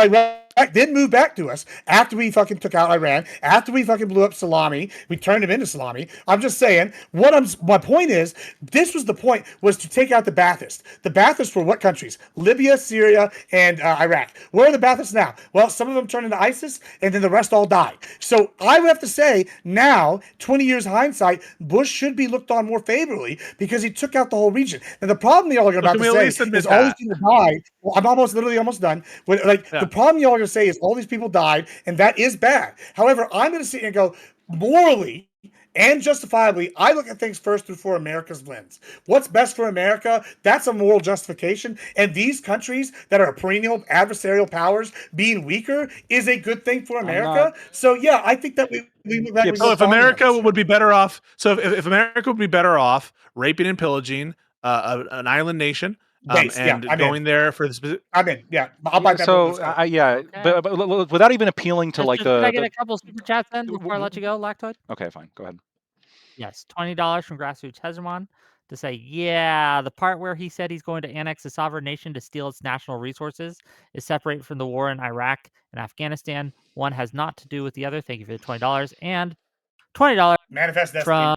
did move back to us after we fucking took out Iran, after we fucking blew up Salami, we turned him into Salami. I'm just saying, my point is, this was the point, was to take out the Baathists. The Baathists were what countries? Libya, Syria, and Iraq. Where are the Baathists now? Well, some of them turned into ISIS, and then the rest all died. So I would have to say, now, 20 years hindsight, Bush should be looked on more favorably because he took out the whole region. And the problem y'all are about to say is all these people died. Well, I'm literally almost done. The problem y'all are going to say is all these people died, and that is bad. However, I'm going to sit here and go, morally and justifiably, I look at things first through America's lens. What's best for America? That's a moral justification. And these countries that are perennial adversarial powers being weaker is a good thing for America. So yeah, I think that so if America would be better off, if America would be better off raping and pillaging an island nation. Going there for the specific. I'm in. Yeah, I'll buy that. So but without even appealing to like Can I get a couple super chats in before I let you go, Lactoid? Okay, fine. Go ahead. Yes, $20 from Grassroots Hezron to say, yeah, the part where he said he's going to annex a sovereign nation to steal its national resources is separate from the war in Iraq and Afghanistan. One has not to do with the other. Thank you for the $20 and $20 Manifest from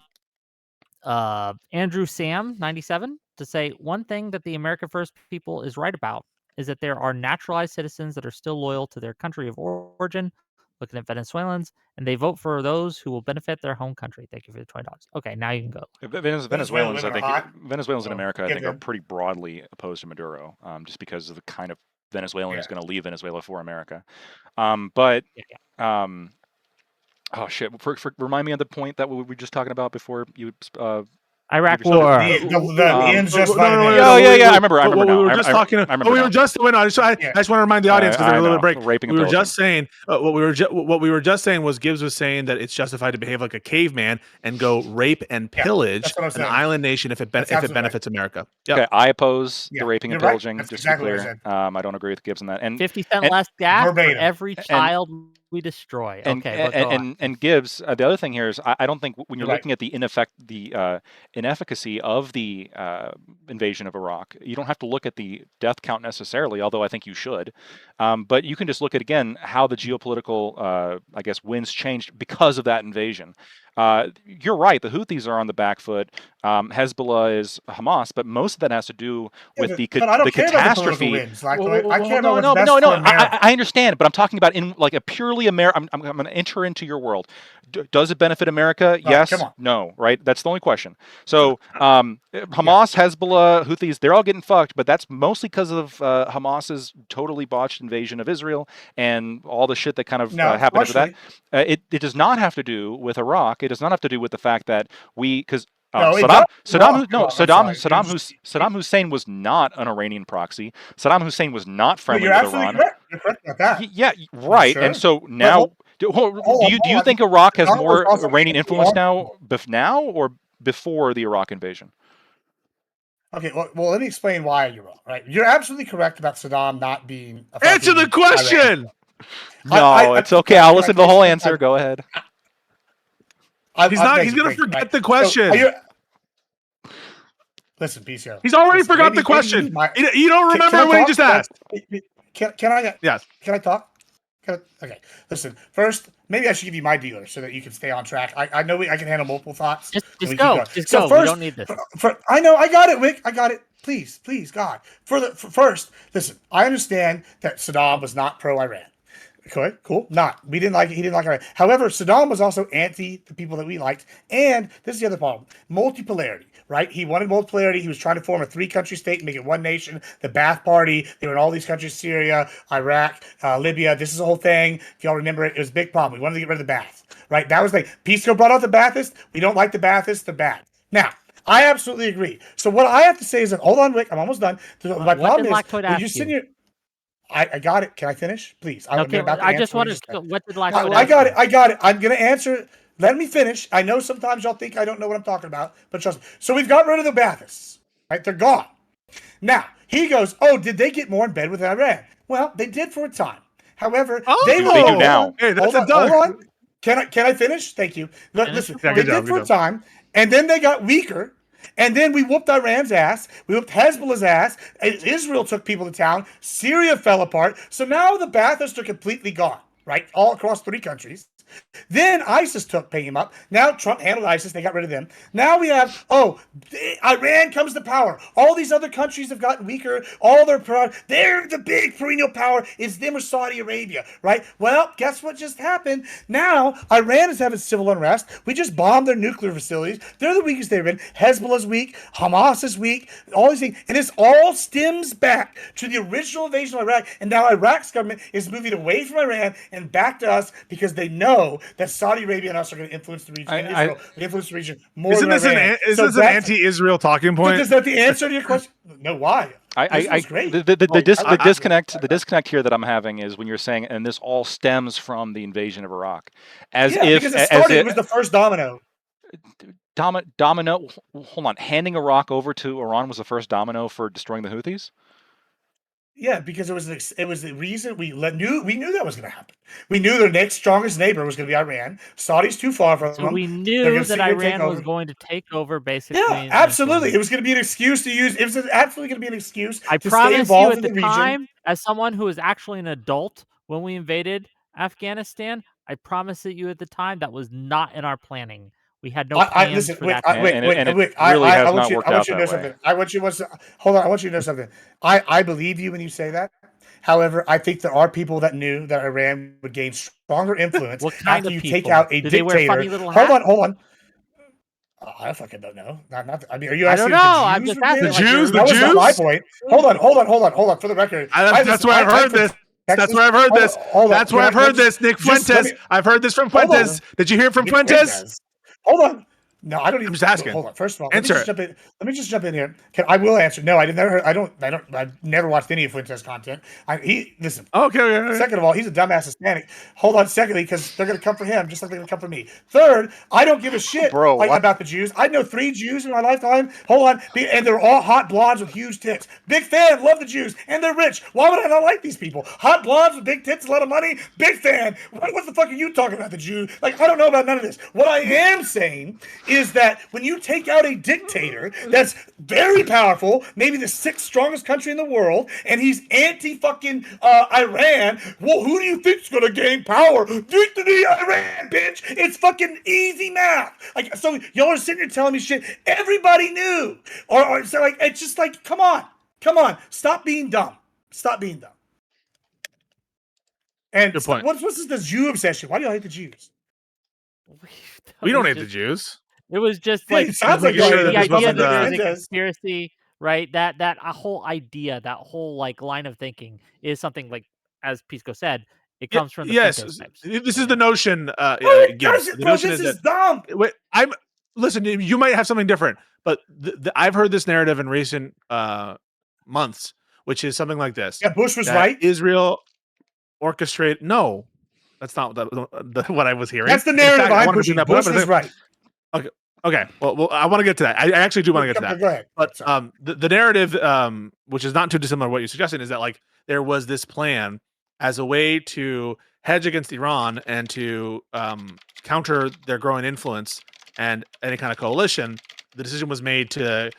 Andrew Sam 97 to say one thing that the America First people is right about is that there are naturalized citizens that are still loyal to their country of origin, looking at Venezuelans, and they vote for those who will benefit their home country. Thank you for the $20. Okay, now you can go. Venezuelans, I think Venezuelans in America, I think, are pretty broadly opposed to Maduro, just because of the kind of Venezuelan who's going to leave Venezuela for America. Oh shit! Remind me of the point that we were just talking about before you. Iraq war. I remember. We were just talking. We were just. I just want to remind the audience because they're a little bit break. We were just saying what we were just saying was Gibbs was saying that it's justified to behave like a caveman and go rape and pillage an island nation if it benefits America. Yep. Okay, I oppose the raping and pillaging. Just to be clear, I don't agree with Gibbs on that. And 50 cent less gas for every child we destroy. And Gibbs. The other thing here is I don't think when you're looking at the inefficacy of the invasion of Iraq, you don't have to look at the death count necessarily, although I think you should. But you can just look at, again, how the geopolitical, winds changed because of that invasion. You're right. The Houthis are on the back foot. Hezbollah is Hamas, but most of that has to do with the catastrophe. I understand, but I'm talking about in like a purely American. I'm going to enter into your world. Does it benefit America? Yes. No. Right. That's the only question. So Hamas, Hezbollah, Houthis, they're all getting fucked, but that's mostly because of Hamas's totally botched invasion of Israel and all the shit that kind of happened after that. It does not have to do with Iraq. It does not have to do with the fact that Saddam Hussein was not an Iranian proxy. Saddam Hussein was not friendly with Iran. You're correct about that. Yeah, right. Sure. And so now, do you think Iraq has more Iranian influence now or before the Iraq invasion? Okay, well, let me explain why you're wrong. Right, you're absolutely correct about Saddam not being. Answer the question. No, it's okay. I'll listen to the whole answer. Go ahead. He's going to forget the question. Listen, Pisco. He's already forgot the question. You don't remember what he just asked. Can I? Yes. Can I talk? Okay. Listen. First, maybe I should give you my dealer so that you can stay on track. I know I can handle multiple thoughts. Just go. Just go. First, we don't need this. I know. I got it, Wick. I got it. Please, God. First, listen. I understand that Saddam was not pro-Iran. Okay, cool. We didn't like it. He didn't like Iran. However, Saddam was also anti the people that we liked. And this is the other problem: multipolarity. Right? He wanted multipolarity. He was trying to form a 3-country state and make it one nation. The Ba'ath Party. They were in all these countries: Syria, Iraq, Libya. This is the whole thing. If y'all remember it, it was a big problem. We wanted to get rid of the Ba'ath. Right? That was like Pisco brought out the Ba'athists. We don't like the Ba'athists. They're bad. Now, I absolutely agree. So what I have to say is that, hold on, Wick. I'm almost done. My problem is when you sit here. I got it. Can I finish, please? Okay, I just wanted to. What did Lactoid I got it. I got it. I'm going to answer. Let me finish. I know sometimes y'all think I don't know what I'm talking about, but trust me. So we've got rid of the Baathists, right? They're gone. Now, he goes, oh, did they get more in bed with Iran? Well, they did for a time. However, they do now. Hey, that's hold on. Can I finish? Thank you. Listen, they did for a time, and then they got weaker. And then we whooped Iran's ass. We whooped Hezbollah's ass. Israel took people to town. Syria fell apart. So now the Baathists are completely gone, right? All across 3 countries. Then ISIS came him up. Now Trump handled ISIS. They got rid of them. Now we have, Iran comes to power. All these other countries have gotten weaker. They're the big perennial power. It's them or Saudi Arabia, right? Well, guess what just happened? Now Iran is having civil unrest. We just bombed their nuclear facilities. They're the weakest they've been. Hezbollah's weak. Hamas is weak. All these things. And this all stems back to the original invasion of Iraq. And now Iraq's government is moving away from Iran and back to us because they know that Saudi Arabia and us are going to influence the region. Israel influence the region more Isn't than this Iran. is this an anti-Israel talking point? Is that the answer to your question? No, why? The disconnect here that I'm having is when you're saying, and this all stems from the invasion of Iraq, because it was the first domino. Domino. Hold on, handing Iraq over to Iran was the first domino for destroying the Houthis. Yeah, because it was the reason we knew that was going to happen. We knew their next strongest neighbor was going to be Iran. Saudi's too far from them. We knew that Iran was going to take over, basically. Yeah, absolutely. It was going to be an excuse to use. It was absolutely going to be an excuse. I promise you, at the time, as someone who was actually an adult when we invaded Afghanistan, I promise you at the time that was not in our planning. We had no plans for that. It really has not worked out that way. I want you to know something. I believe you when you say that. However, I think there are people that knew that Iran would gain stronger influence after you take out a dictator. They wear funny little hats? Hold on. I fucking don't know. I mean, are you asking the Jews? The Jews? That was not my point. Hold on. For the record, that's where I've heard this. That's where I've heard this. That's where I've heard this. Nick Fuentes. I've heard this from Fuentes. Did you hear from Fuentes? Hold on. No, I don't even. I'm just asking. Hold on. First of all, answer. Let me just jump in here. I will answer. No, I've never watched any of Fuentes' content. Listen. Okay. Second of all, he's a dumbass Hispanic. Hold on. Secondly, because they're going to come for him, just like they're going to come for me. Third, I don't give a shit about the Jews. I know 3 Jews in my lifetime. Hold on, and they're all hot blondes with huge tits. Big fan. Love the Jews, and they're rich. Why would I not like these people? Hot blondes with big tits, a lot of money. Big fan. What the fuck are you talking about, the Jew? Like, I don't know about none of this. What I am saying is that when you take out a dictator that's very powerful, maybe the 6th strongest country in the world, and he's anti-fucking Iran, well, who do you think's gonna gain power? Iran, bitch! It's fucking easy math. Like, so y'all are sitting here telling me shit everybody knew, or so like it's just like, come on, stop being dumb. And good point. What's this Jew obsession? Why do y'all hate the Jews? We don't hate the Jews. It was just like, it sounds like the idea that there's a the conspiracy, right? That whole idea, that whole like line of thinking is something like, as Pisco said, it comes from the yes. This is the notion. The notion is dumb. Listen. You might have something different, but I've heard this narrative in recent months, which is something like this. Yeah, Bush was right. Israel orchestrated. No, that's not what I was hearing. That's the narrative I'm pushing. Bush was right. Okay. Well, I want to get to that. I actually do want to get to that. Go ahead. But the narrative, which is not too dissimilar to what you suggested, is that like there was this plan as a way to hedge against Iran and to counter their growing influence and any kind of coalition. The decision was made to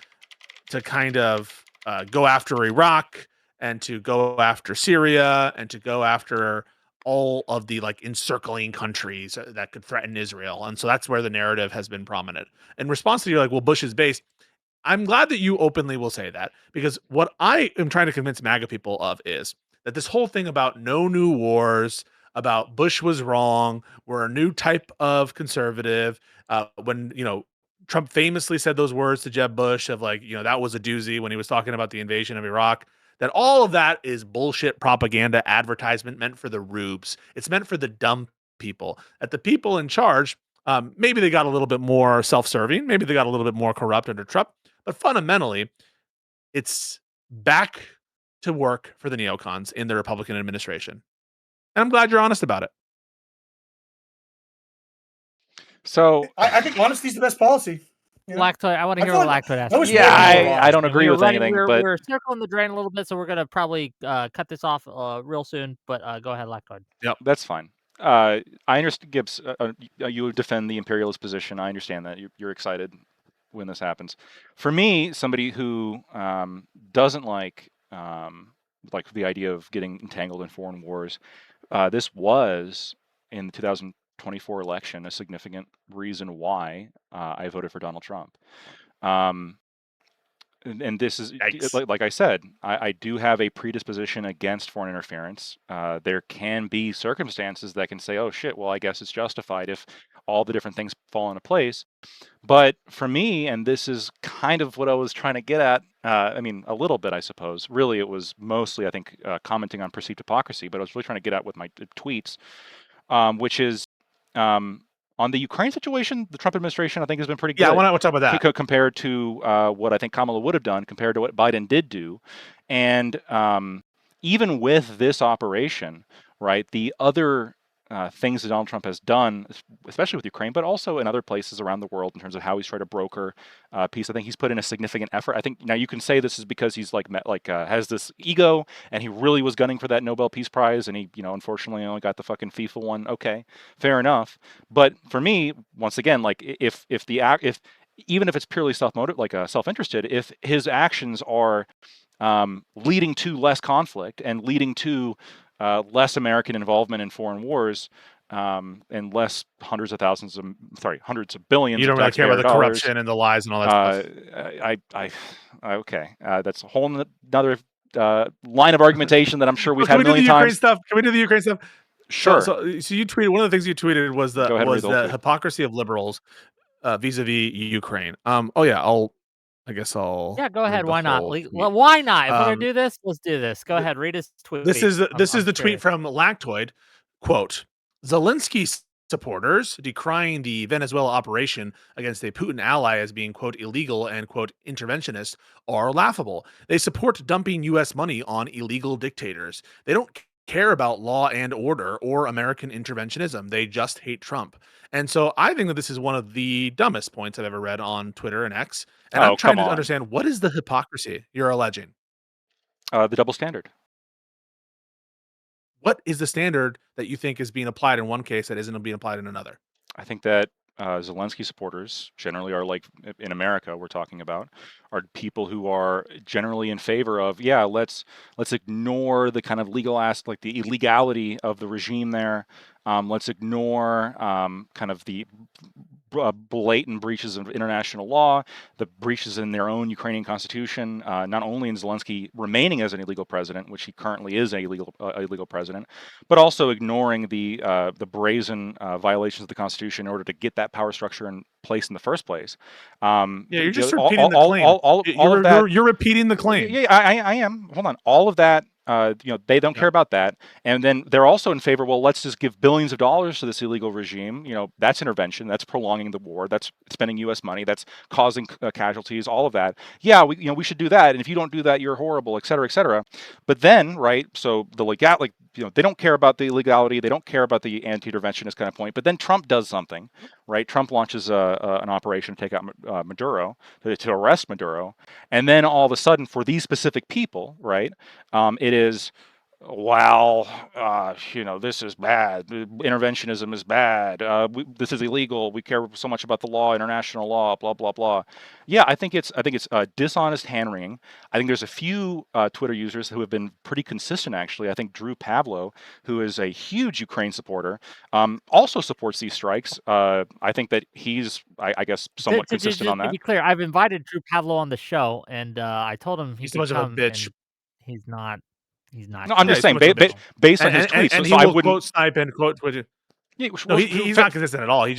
kind of go after Iraq and to go after Syria and to go after all of the like encircling countries that could threaten Israel. And so that's where the narrative has been prominent. In response to you, like, well, Bush is based. I'm glad that you openly will say that, because what I am trying to convince MAGA people of is that this whole thing about no new wars, about Bush was wrong, we're a new type of conservative. When, Trump famously said those words to Jeb Bush of like, that was a doozy when he was talking about the invasion of Iraq, that all of that is bullshit propaganda advertisement meant for the rubes. It's meant for the dumb people. That the people in charge, maybe they got a little bit more self-serving, maybe they got a little bit more corrupt under Trump, but fundamentally, it's back to work for the neocons in the Republican administration. And I'm glad you're honest about it. So I think honesty is the best policy. Lactoid, I want to hear what Lactoid has. I don't agree with anything, but we're circling the drain a little bit, so we're gonna probably cut this off real soon. But go ahead, Lactoid. Yep, that's fine. I understand, Gibbs. You defend the imperialist position. I understand that you're excited when this happens. For me, somebody who doesn't like the idea of getting entangled in foreign wars, this was in the 2024 election a significant reason why I voted for Donald Trump. And this is, like I said, I do have a predisposition against foreign interference. There can be circumstances that can say, oh shit, well, I guess it's justified if all the different things fall into place. But for me, and this is kind of what I was trying to get at, I mean, a little bit, I suppose. Really, it was mostly, I think, commenting on perceived hypocrisy, but I was really trying to get at with my tweets, which is on the Ukraine situation, the Trump administration, I think, has been pretty good. Yeah, I want to talk about that. Compared to what I think Kamala would have done, compared to what Biden did do. And even with this operation, right, the other things that Donald Trump has done, especially with Ukraine, but also in other places around the world in terms of how he's tried to broker peace, I think he's put in a significant effort. I think now you can say this is because he's has this ego and he really was gunning for that Nobel Peace Prize and he, unfortunately only got the fucking FIFA one. Okay, fair enough. But for me, once again, like if even if it's purely self-interested, if his actions are leading to less conflict and leading to less American involvement in foreign wars, and less hundreds of billions. You don't really care about the corruption and the lies and all that stuff. Okay, that's a whole another line of argumentation that I'm sure we've had a million times. Can we do the Ukraine stuff? Sure. So you tweeted, one of the things you tweeted was the hypocrisy of liberals vis-a-vis Ukraine. I guess I'll. Yeah, go ahead. Why not? Why not? If we're gonna do this, let's do this. Go ahead. Read his tweet. This is the tweet from Lactoid. Quote: Zelensky supporters decrying the Venezuela operation against a Putin ally as being, quote, illegal and, quote, interventionist are laughable. They support dumping U.S. money on illegal dictators. They don't care about law and order or American interventionism. They just hate Trump. And so I think that this is one of the dumbest points I've ever read on Twitter and X. And I'm trying to understand, what is the hypocrisy you're alleging? The double standard. What is the standard that you think is being applied in one case that isn't being applied in another? I think that Zelensky supporters generally are, like in America we're talking about, are people who are generally in favor of, let's ignore the kind of legal aspect, like the illegality of the regime there. Let's ignore kind of the blatant breaches of international law, the breaches in their own Ukrainian constitution, not only in Zelensky remaining as an illegal president, which he currently is a illegal president, but also ignoring the brazen violations of the constitution in order to get that power structure in place in the first place. You're just repeating the claim. You're repeating the claim. Yeah, I am. Hold on. All of that. They don't care about that. And then they're also in favor, well, let's just give billions of dollars to this illegal regime. That's intervention. That's prolonging the war. That's spending U.S. money. That's causing casualties, all of that. Yeah, we should do that. And if you don't do that, you're horrible, et cetera, et cetera. But then, right, so the they don't care about the legality. They don't care about the anti-interventionist kind of point. But then Trump does something, right? Trump launches an operation to take out Maduro, to arrest Maduro. And then all of a sudden, for these specific people, right, it is, well, this is bad. Interventionism is bad. This is illegal. We care so much about the law, international law, blah blah blah. Yeah, I think it's dishonest hand wringing. I think there's a few Twitter users who have been pretty consistent. Actually, I think Drew Pavlo, who is a huge Ukraine supporter, also supports these strikes. I think that he's, I guess, somewhat consistent on that. To be clear, I've invited Drew Pavlo on the show, and I told him he's could much of a come, bitch. and he's not. He's not. No, I'm just saying, based on his tweets, and so he I will wouldn't quote snipe and quote Twitter. Yeah, No, he's not consistent at all. He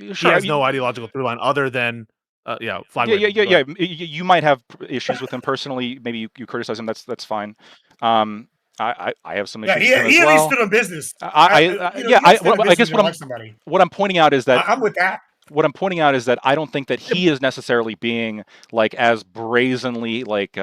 has no ideological through line other than flag waving. Yeah. You might have issues with him personally. Maybe you criticize him. That's fine. I have some issues with him as he well. at least stood on business. I guess what I'm pointing out is that I'm with that. What I'm pointing out is that I don't think that he is necessarily being like as brazenly like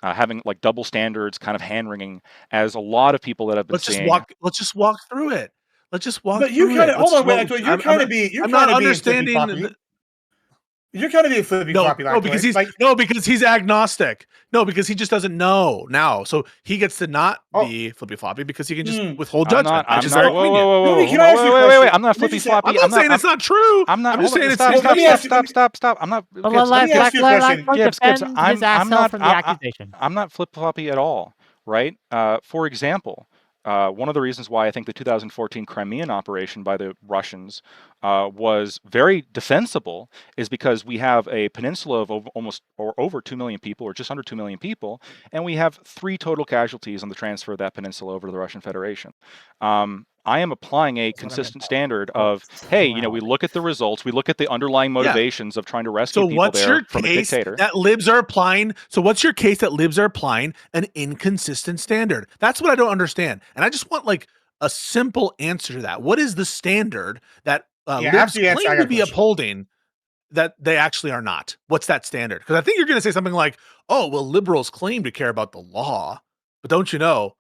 having like double standards, kind of hand wringing, as a lot of people that have been Let's seeing. just walk through it. Let's just walk. But you kind of hold on, wait. You're kind of I'm not understanding. You're kind of being flippy floppy. Because he's agnostic. No, because he just doesn't know now. So he gets to not be flippy floppy because he can just withhold judgment. I'm not. Wait. I'm not flippy floppy. I'm not saying it's not true. I'm just saying it's stop. I'm not. Gibbs, I'm not from the accusation. I'm not flip floppy at all. Right. For example. One of the reasons why I think the 2014 Crimean operation by the Russians was very defensible is because we have a peninsula of almost or over 2 million people, or just under 2 million people, and we have 3 total casualties on the transfer of that peninsula over to the Russian Federation. I am applying a consistent standard of, hey, we look at the results, we look at the underlying motivations of trying to rescue people there from a dictator. That libs are applying. So what's your case that libs are applying an inconsistent standard? That's what I don't understand. And I just want like a simple answer to that. What is the standard that libs claim to be upholding that they actually are not? What's that standard? Because I think you're going to say something like, oh, well, liberals claim to care about the law, but don't you know,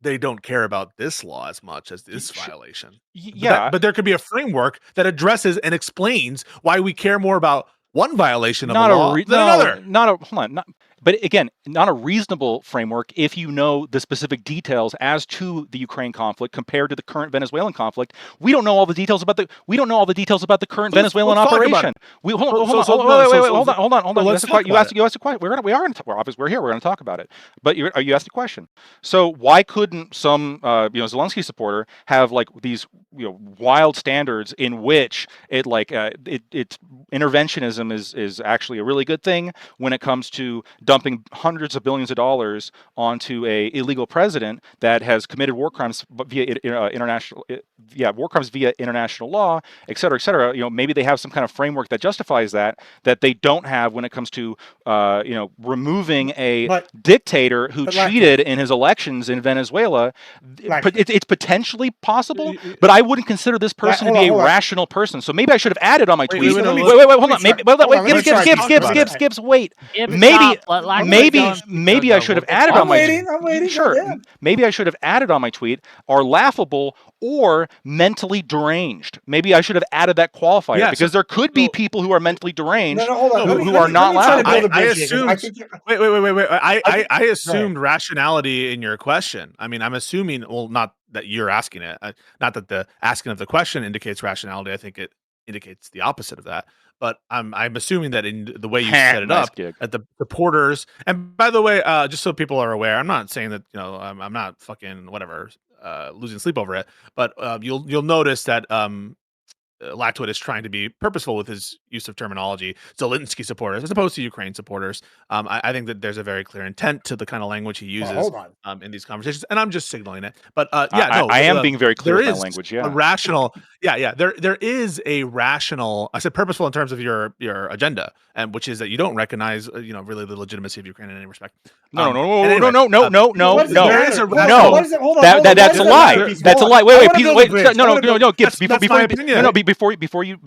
they don't care about this law as much as this violation. Yeah. But there could be a framework that addresses and explains why we care more about one violation of the law than another. But again, not a reasonable framework if you know the specific details as to the Ukraine conflict compared to the current Venezuelan conflict. We don't know all the details about the current Venezuelan operation. Hold on. You asked a question. We're here. We're going to talk about it. But you asked a question. So why couldn't some Zelensky supporter have like these wild standards in which it interventionism is actually a really good thing when it comes to dumping hundreds of billions of dollars onto a illegal president that has committed war crimes via international law, et cetera, et cetera. Maybe they have some kind of framework that justifies that they don't have when it comes to removing a dictator who cheated in his elections in Venezuela. It's potentially possible, but I wouldn't consider this person to be a rational person. So maybe I should have added on my tweet. Wait, hold on. Gibbs, wait. Maybe I should have added on my tweet. I'm waiting. Sure. Yeah. Maybe I should have added on my tweet are laughable or mentally deranged. Maybe I should have added that qualifier because there could be people who are mentally deranged who are not laughable. I assumed. Wait. I assumed rationality in your question. I mean, I'm assuming. Well, not that you're asking it. Not that the asking of the question indicates rationality. I think it indicates the opposite of that. But I'm assuming that in the way you set it up, at the porters. And by the way, just so people are aware, I'm not saying that I'm not fucking whatever losing sleep over it. But you'll notice that Latwit is trying to be purposeful with his use of terminology. Zelensky supporters, as opposed to Ukraine supporters. I think that there's a very clear intent to the kind of language he uses in these conversations, and I'm just signaling it. But I am being very clear with my language. Yeah, a rational. There is a rational. I said purposeful in terms of your agenda, and which is that you don't recognize really the legitimacy of Ukraine in any respect. No. That's a lie. That's a lie. Wait. No. Gibbs, before you.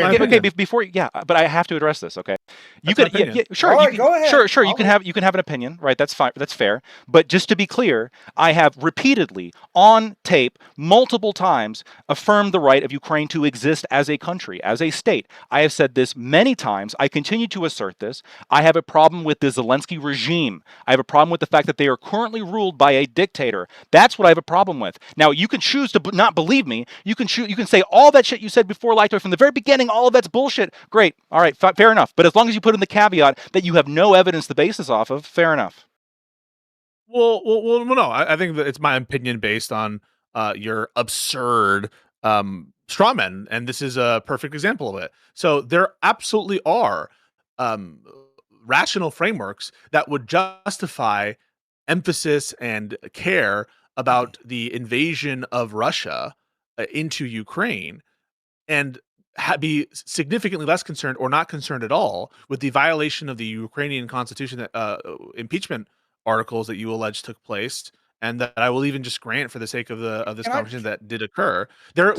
okay. Before, but I have to address this. Okay, you That's could, sure, All right, go ahead. sure, you can have an opinion, right? That's fine, that's fair. But just to be clear, I have repeatedly on tape, multiple times, affirmed the right of Ukraine to exist as a country, as a state. I have said this many times. I continue to assert this. I have a problem with the Zelensky regime. I have a problem with the fact that they are currently ruled by a dictator. That's what I have a problem with. Now, you can choose to not believe me. You can say all that shit you said before, Lactoid, from the very beginning, all of that's bullshit. Great. All right, fair enough. But as long as you put in the caveat that you have no evidence to base this off of, fair enough. Well, no. I think that it's my opinion based on your absurd straw men, and this is a perfect example of it. So there absolutely are rational frameworks that would justify emphasis and care about the invasion of Russia into Ukraine, and be significantly less concerned or not concerned at all with the violation of the Ukrainian constitution that impeachment articles that you allege took place, and that I will even just grant for the sake of this conversation that did occur. There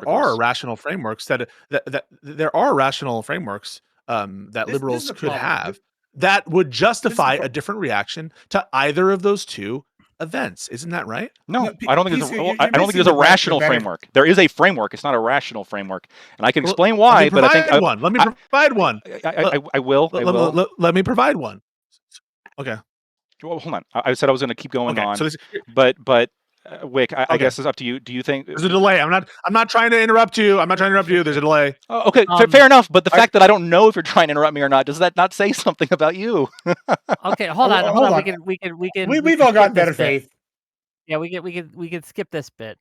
are rational frameworks that liberals could have that would justify a different reaction to either of those two events. Isn't that right? No, I don't think there's a rational framework. There is a framework. It's not a rational framework, and I can explain why. But I think let me provide one. I will. Let me provide one. Okay. Well, hold on. I said I was going to keep going on. So but Whick, I guess it's up to you. Do you think there's a delay? I'm not trying to interrupt you. There's a delay. Oh, okay, fair enough. But the fact that I don't know if you're trying to interrupt me or not, does that not say something about you? Okay, hold on. We can. We've all got better faith. Yeah, we can skip this bit.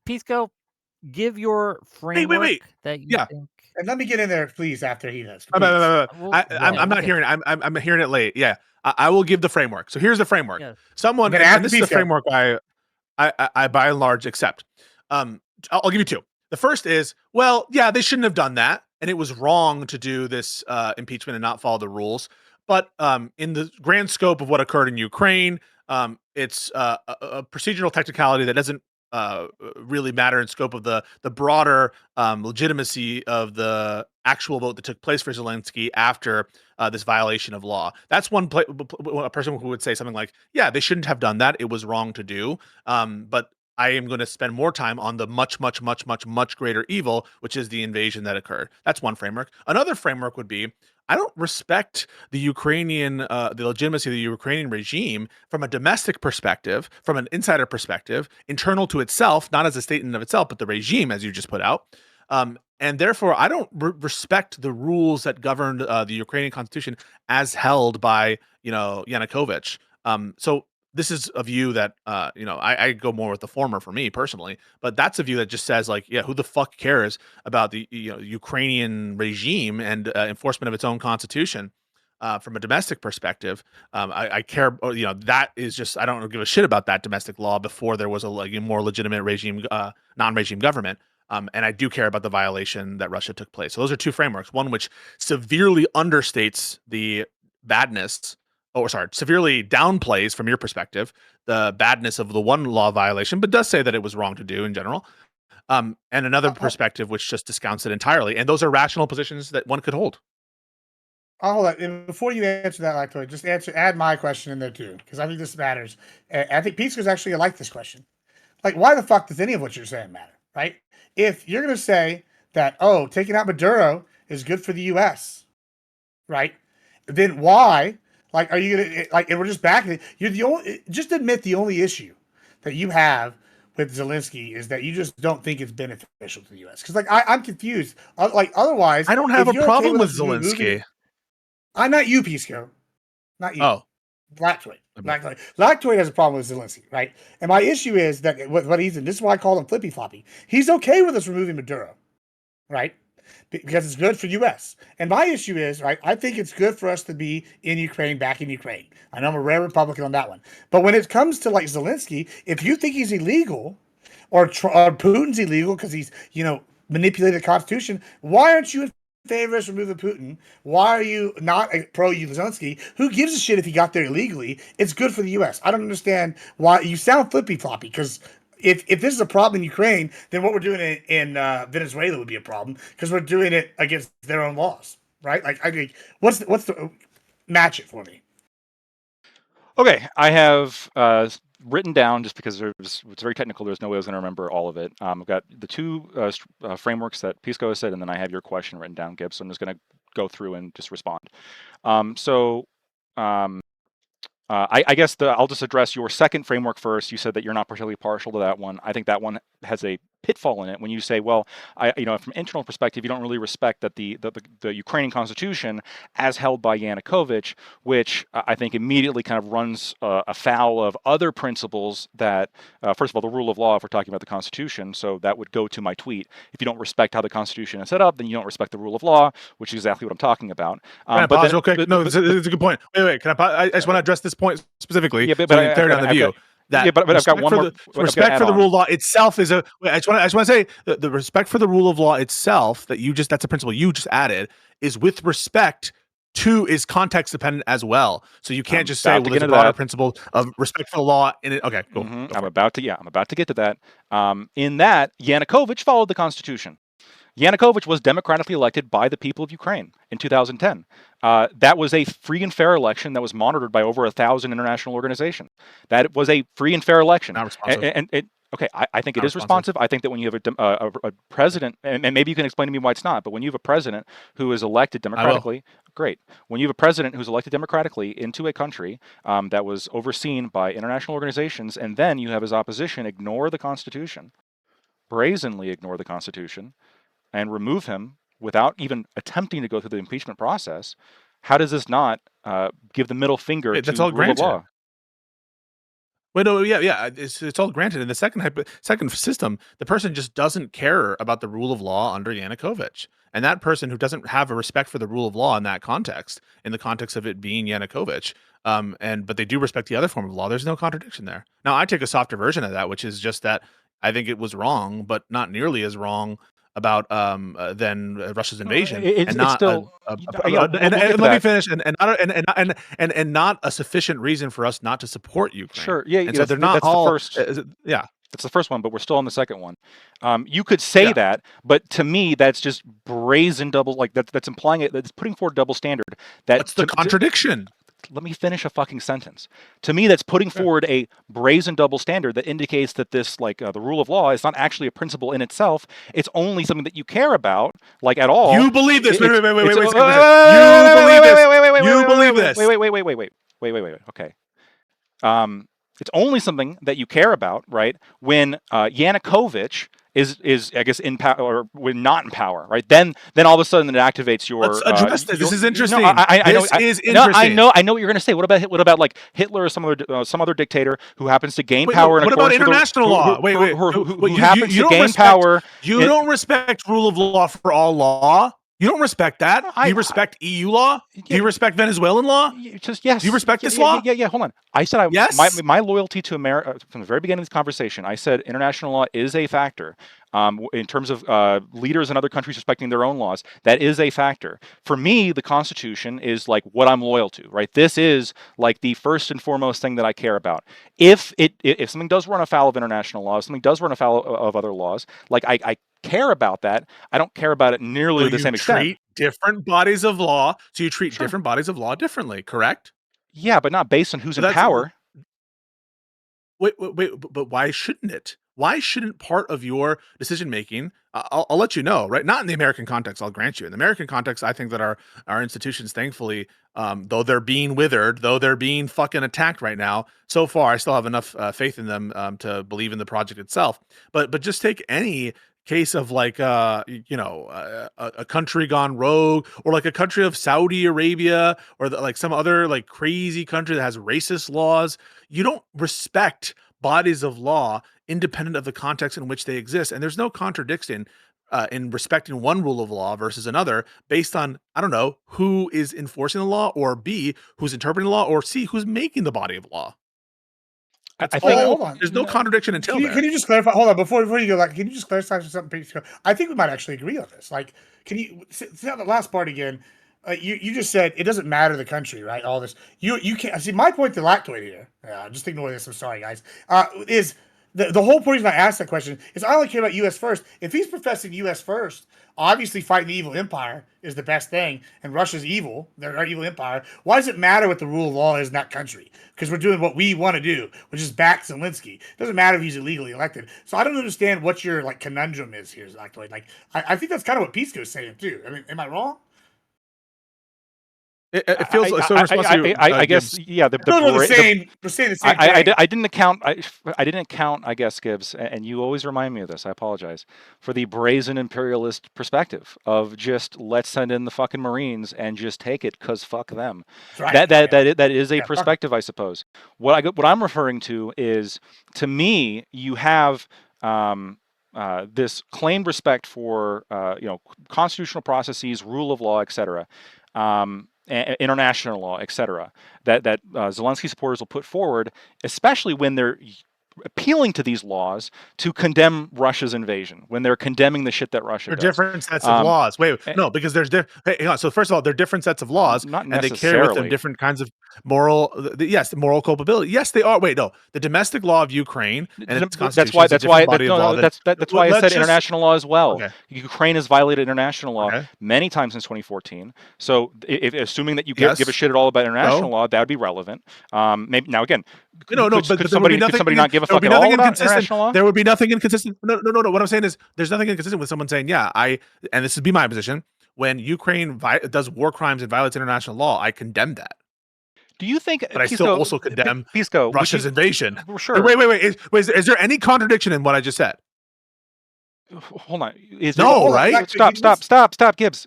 Pisco, give your framework. Wait. That you think. And let me get in there, please, after he does. I'm not hearing it. I'm hearing it late. Yeah, I will give the framework. So here's the framework. Yeah. This is the framework I by and large accept. I'll give you two. The first is, well, yeah, they shouldn't have done that, and it was wrong to do this impeachment and not follow the rules. But in the grand scope of what occurred in Ukraine, it's a procedural technicality that doesn't really matter in scope of the broader legitimacy of the actual vote that took place for Zelensky after this violation of law. That's a person who would say something like, yeah, they shouldn't have done that. It was wrong to do. But I am going to spend more time on the much greater evil, which is the invasion that occurred. That's one framework. Another framework would be, I don't respect the Ukrainian, the legitimacy of the Ukrainian regime from a domestic perspective, from an insider perspective, internal to itself, not as a state in and of itself, but the regime, as you just put out. And therefore, I don't respect the rules that governed the Ukrainian constitution as held by, Yanukovych. So this is a view that, I go more with the former for me personally, but that's a view that just says, like, yeah, who the fuck cares about the Ukrainian regime and enforcement of its own constitution from a domestic perspective. I care, that is just, I don't give a shit about that domestic law before there was a more legitimate regime, non-regime government. And I do care about the violation that Russia took place. So those are two frameworks, one which severely understates the badness, severely downplays from your perspective the badness of the one law violation, but does say that it was wrong to do in general. And another perspective which just discounts it entirely. And those are rational positions that one could hold. Hold on. Before you answer that, Lactoid, just add my question in there too, because I think this matters. I think Pisco's actually like this question. Like, why the fuck does any of what you're saying matter, right? If you're going to say that, taking out Maduro is good for the U.S., right? Then why? Like, are you going to, and we're just back. You're the only, just admit the only issue that you have with Zelensky is that you just don't think it's beneficial to the U.S. Because, I'm confused. Otherwise, I don't have a problem with Zelensky. I'm not you, Pisco. Not you. Oh. Lactoid. Lactoid has a problem with Zelensky, right? And my issue is that what he's in, this is why I call him flippy floppy. He's okay with us removing Maduro, right? Because it's good for U.S. And my issue is, right, I think it's good for us to be in Ukraine, back in Ukraine. I know I'm a rare Republican on that one. But when it comes to Zelensky, if you think he's illegal or Putin's illegal because he's, manipulated the Constitution, why aren't you in favor of removing Putin? Why are you not pro Zelensky? Who gives a shit if he got there illegally? It's good for the U.S. I don't understand why you sound flippy floppy because if this is a problem in Ukraine, then what we're doing in Venezuela would be a problem because we're doing it against their own laws, right? Like, I think what's the match it for me? Okay, I have written down, just because it's very technical. There's no way I was going to remember all of it. I've got the two frameworks that Pisco has said, and then I have your question written down, Gibbs. So I'm just going to go through and just respond. I guess I'll just address your second framework first. You said that you're not particularly partial to that one. I think that one has a pitfall in it when you say, well, from internal perspective, you don't really respect that the Ukrainian constitution, as held by Yanukovych, which I think immediately kind of runs afoul of other principles that, first of all, the rule of law, if we're talking about the constitution, so that would go to my tweet. If you don't respect how the constitution is set up, then you don't respect the rule of law, which is exactly what I'm talking about. Can I pause real quick? No, it's a good point. Wait, can I pause? I just want to address this point specifically. Yeah, but so tear down the view. I've got one more. Respect for the rule of law itself is a. Wait, I just want to say the respect for the rule of law itself that's a principle you just added is with respect to is context dependent as well. So you can't just say, well, there's a broader principle of respect for the law in it. Okay, cool. I'm about to get to that. In that, Yanukovych followed the Constitution. Yanukovych was democratically elected by the people of Ukraine in 2010. That was a free and fair election that was monitored by over 1,000 international organizations. That was a free and fair election. Not responsive. Okay, I think it is responsive. I think that when you have a president, and maybe you can explain to me why it's not, but when you have a president who is elected democratically, great. When you have a president who's elected democratically into a country that was overseen by international organizations, and then you have his opposition ignore the Constitution, brazenly ignore the Constitution, and remove him without even attempting to go through the impeachment process, how does this not give the middle finger to the rule of law? Wait, no, yeah, it's all granted. In the second system, the person just doesn't care about the rule of law under Yanukovych, and that person who doesn't have a respect for the rule of law in that context, in the context of it being Yanukovych, but they do respect the other form of law. There's no contradiction there. Now, I take a softer version of that, which is just that I think it was wrong, but not nearly as wrong about than Russia's invasion, and not let me finish, and not a sufficient reason for us not to support Ukraine. Sure, yeah, and so they're not all. That's the first one, but we're still on the second one. You could say that, but to me, that's just brazen double. Like that's implying it. That's putting forward double standard. That's the contradiction. Let me finish a fucking sentence. To me, that's putting forward a brazen double standard that indicates that this, the rule of law is not actually a principle in itself. It's only something that you care about, at all. You believe this? Wait. You believe this? Wait. Okay. It's only something that you care about, right? When Yanukovych is I guess in power, or when not in power, right? Then all of a sudden it activates your. Let's address this. This is interesting. No, I know what you're going to say. What about like Hitler or some other dictator who happens to gain power? What about international law? Who happens to gain power? You don't respect rule of law for all law. You don't respect that. Do you respect EU law? Do you respect Venezuelan law? Just yes. Do you respect this law? Yeah. Hold on. I said yes. My loyalty to America from the very beginning of this conversation. I said international law is a factor. In terms of leaders in other countries respecting their own laws, that is a factor. For me, the Constitution is like what I'm loyal to, right? This is like the first and foremost thing that I care about. If something does run afoul of international laws, something does run afoul of other laws, like I care about that. I don't care about it nearly to the same extent. You treat different bodies of law, so you treat different bodies of law differently, correct? Yeah, but not based on who's in power. Wait, but why shouldn't it? Why shouldn't part of your decision making? I'll let you know, right? Not in the American context. I'll grant you. In the American context, I think that our institutions, thankfully, though they're being withered, though they're being fucking attacked right now, so far, I still have enough faith in them to believe in the project itself. But just take any case of a country gone rogue, or like a country of Saudi Arabia, or some other crazy country that has racist laws. You don't respect bodies of law independent of the context in which they exist, and there's no contradiction in respecting one rule of law versus another based on, I don't know, who is enforcing the law, or B, who's interpreting the law, or C, who's making the body of law. I think hold on. There's no contradiction until can you just clarify? Hold on, before you go. Can you just clarify something? I think we might actually agree on this. Can you say the last part again? You just said it doesn't matter the country, right? All this you can't see. My point to lactoid here. Just ignore this. I'm sorry, guys. Is the whole point reason I asked that question is I only care about U.S. first. If he's professing U.S. first, obviously fighting the evil empire is the best thing, and Russia's evil, they're our evil empire. Why does it matter what the rule of law is in that country? Because we're doing what we want to do, which is back Zelensky. It doesn't matter if he's illegally elected. So I don't understand what your like conundrum is here, exactly. Like I think that's kind of what Pisco is saying too. I mean, am I wrong? It feels so responsive. I guess, yeah. We're saying the same thing. I didn't account. I didn't account. I guess, Gibbs, and you always remind me of this. I apologize for the brazen imperialist perspective of just let's send in the fucking Marines and just take it because fuck them. Right. That is a perspective, I suppose. What I'm referring to is, to me, you have this claimed respect for constitutional processes, rule of law, etc. International law, etc., that Zelensky supporters will put forward, especially when they're appealing to these laws to condemn Russia's invasion, when they're condemning the shit that Russia does. They're different sets of laws. Wait, no, because there's hang on. So first of all, they're different sets of laws, not and they carry with them different kinds of moral. Yes, moral culpability. Yes, they are. Wait, no, the domestic law of Ukraine and its constitution. That's why I said international law as well. Okay. Ukraine has violated international law many times since 2014. So, assuming that you give a shit at all about international law, that would be relevant. Maybe now again. Could somebody not give a fuck at all about international law? There would be nothing inconsistent. No. What I'm saying is, there's nothing inconsistent with someone saying, and this would be my position. When Ukraine does war crimes and violates international law, I condemn that. Do you think? But I still also condemn Pisco, Russia's invasion. Sure. Wait. Is there any contradiction in what I just said? Hold on. Right? Stop, Gibbs.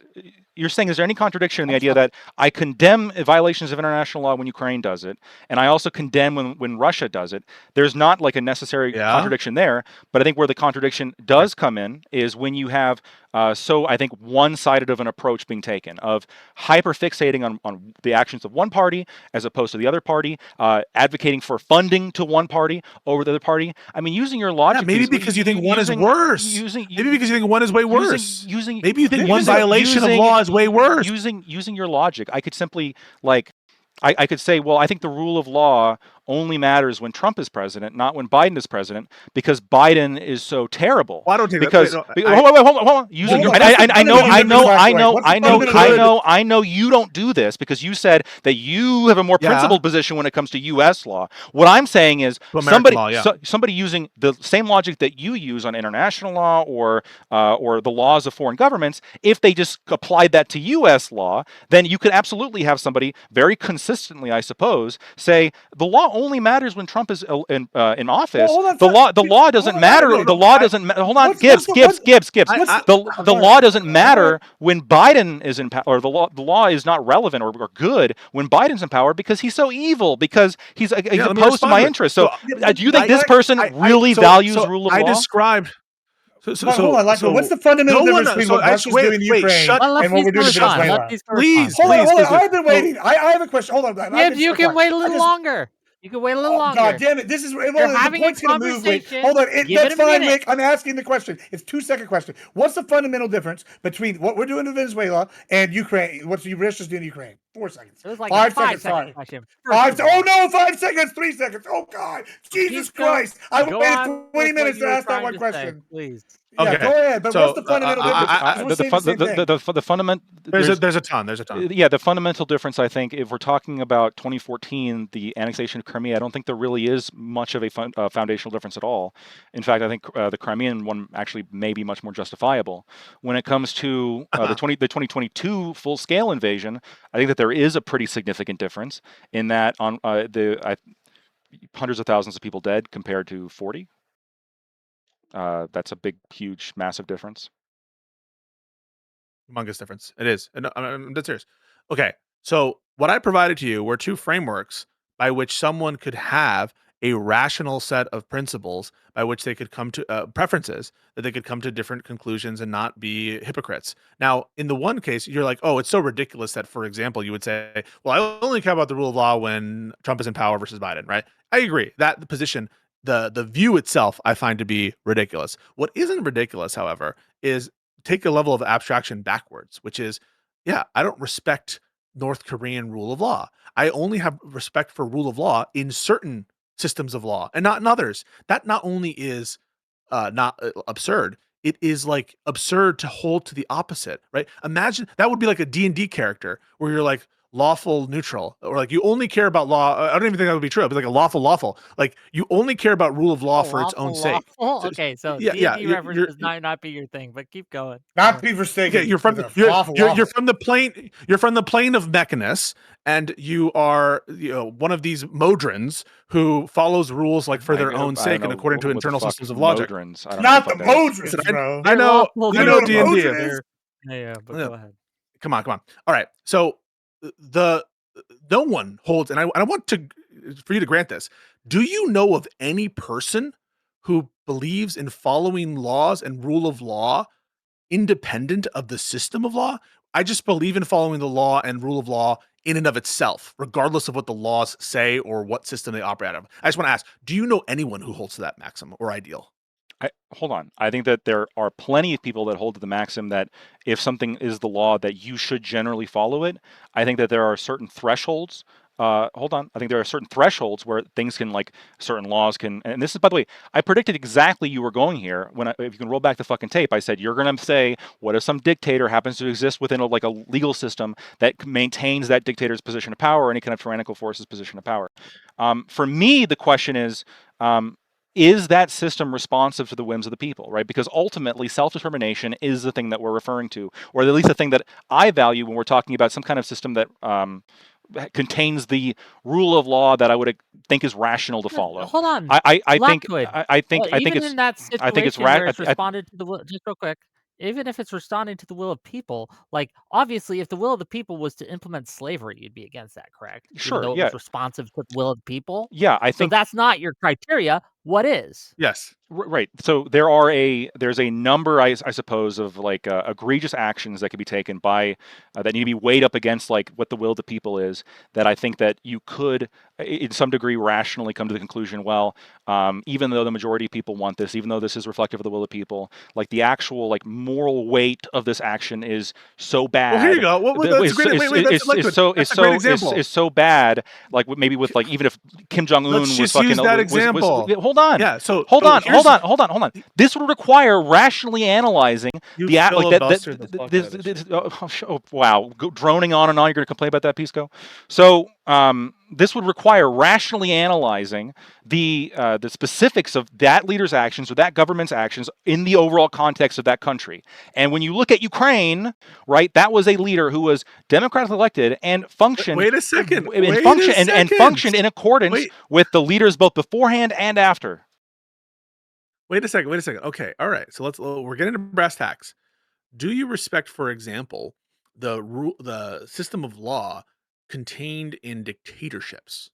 You're saying, is there any contradiction in the idea that I condemn violations of international law when Ukraine does it, and I also condemn when Russia does it? There's not like a necessary contradiction there, but I think where the contradiction does come in is when you have I think one-sided of an approach being taken, of hyper-fixating on the actions of one party as opposed to the other party, advocating for funding to one party over the other party. I mean, using your logic. Maybe because you think one is worse. Maybe because you think one is way worse. Maybe you think one violation of law is way worse. Using your logic, I could simply I could say, well, I think the rule of law only matters when Trump is president, not when Biden is president, because Biden is so terrible. Well, I don't take because that. Hold on. I know you don't do this because you said that you have a more principled position when it comes to U.S. law. What I'm saying is somebody using the same logic that you use on international law or the laws of foreign governments, if they just applied that to U.S. law, then you could absolutely have somebody very consistently, I suppose, say the law only matters when Trump is in office. The law doesn't matter. The law doesn't. Hold on, Gibbs. The law doesn't matter when Biden is in power, or the law is not relevant or good when Biden's in power because he's so evil, because he's opposed to my interests. So, do you think this person really values rule of law? I described. Hold on, what's the fundamental difference between what Russia's doing in Ukraine and what we're doing in Venezuela? Please, hold on. I've been waiting. I have a question. Hold on. You can wait a little longer. You can wait a little longer. God damn it! This is having a conversation. Hold on, that's fine, Whick. I'm asking the question. It's a 2-second question. What's the fundamental difference between what we're doing in Venezuela and Ukraine? What's Russia's doing in Ukraine? 4 seconds. It was like 5 seconds. Sorry. 5. Oh no! 5 seconds. 3 seconds. Oh God! Jesus Christ! I waited 20 minutes to ask that one question. Please. Yeah, okay. Go ahead. But what's the fundamental difference? The fundamental. There's a ton. Yeah, the fundamental difference, I think, if we're talking about 2014, the annexation of Crimea, I don't think there really is much of a foundational difference at all. In fact, I think the Crimean one actually may be much more justifiable. When it comes to the 2022 full-scale invasion, I think that there is a pretty significant difference in that on hundreds of thousands of people dead compared to 40. That's a big, huge, massive difference. Humongous difference. It is. And I'm dead serious. Okay. So what I provided to you were 2 frameworks by which someone could have a rational set of principles by which they could come to preferences, that they could come to different conclusions and not be hypocrites. Now, in the one case, you're like, oh, it's so ridiculous that, for example, you would say, well, I only care about the rule of law when Trump is in power versus Biden, right? I agree. That position, the view itself, I find to be ridiculous. What isn't ridiculous, however, is take a level of abstraction backwards, which is, I don't respect North Korean rule of law. I only have respect for rule of law in certain systems of law and not in others. That not only is not absurd, it is like absurd to hold to the opposite, right? Imagine that would be like a D&D character where you're like lawful neutral, or like you only care about law. I don't even think that would be true. It'd be like a lawful. Like you only care about rule of law for its own sake. Okay, so Yeah, D&D references might not be your thing, but keep going. Not be mistaken. Okay, you're from the plane of Mechanus, and you are one of these Modrons who follows rules like for their own sake and according to internal systems of logic. Not the Modrons, bro. I know D&D. Yeah, but go ahead. Come on. All right. So no one holds, and I want for you to grant this. Do you know of any person who believes in following laws and rule of law independent of the system of law? I just believe in following the law and rule of law in and of itself, regardless of what the laws say or what system they operate out of. I just want to ask, do you know anyone who holds to that maxim or ideal? Hold on. I think that there are plenty of people that hold to the maxim that if something is the law, that you should generally follow it. I think that there are certain thresholds. Hold on. I think there are certain thresholds where things can, like certain laws can. And this is, by the way, I predicted exactly you were going here. If you can roll back the fucking tape, I said you're going to say, what if some dictator happens to exist within a legal system that maintains that dictator's position of power, or any kind of tyrannical force's position of power? For me, the question is that system responsive to the whims of the people, right? Because ultimately, self-determination is the thing that we're referring to, or at least the thing that I value when we're talking about some kind of system that contains the rule of law that I would think is rational to follow. Hold on. I think it's responded to the will. Just real quick. Even if it's responding to the will of people, like obviously, if the will of the people was to implement slavery, you'd be against that, correct? Sure. Even though it was responsive to the will of the people. Yeah, I think so. That's not your criteria. What is? Yes. Right. So there's a number, I suppose, of like egregious actions that could be taken by that need to be weighed up against like what the will of the people is. That I think that you could, in some degree, rationally come to the conclusion. Well, even though the majority of people want this, even though this is reflective of the will of the people, like the actual like moral weight of this action is so bad. Well, here you go. It's so bad. Like maybe with like even if Kim Jong-un was fucking. Use that example. Hold on. Yeah. So hold on. This would require rationally analyzing wow, droning on and on. You're going to complain about that, Pisco? So this would require rationally analyzing the specifics of that leader's actions or that government's actions in the overall context of that country. And when you look at Ukraine, right, that was a leader who was democratically elected and functioned. Functioned in accordance with the leaders both beforehand and after. Wait a second. Okay, all right. So we're getting to brass tacks. Do you respect, for example, the system of law contained in dictatorships?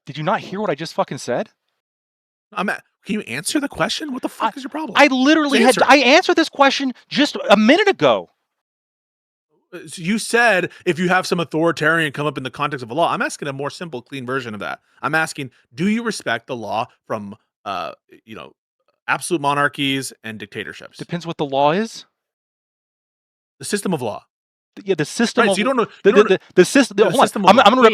Did you not hear what I just fucking said? Can you answer the question? What the fuck is your problem? I answered this question just a minute ago. So you said if you have some authoritarian come up in the context of a law. I'm asking a more simple, clean version of that. I'm asking, do you respect the law from absolute monarchies and dictatorships? Depends what the law is. The system of law. Yeah, the system. Right, so you don't know the system. I'm going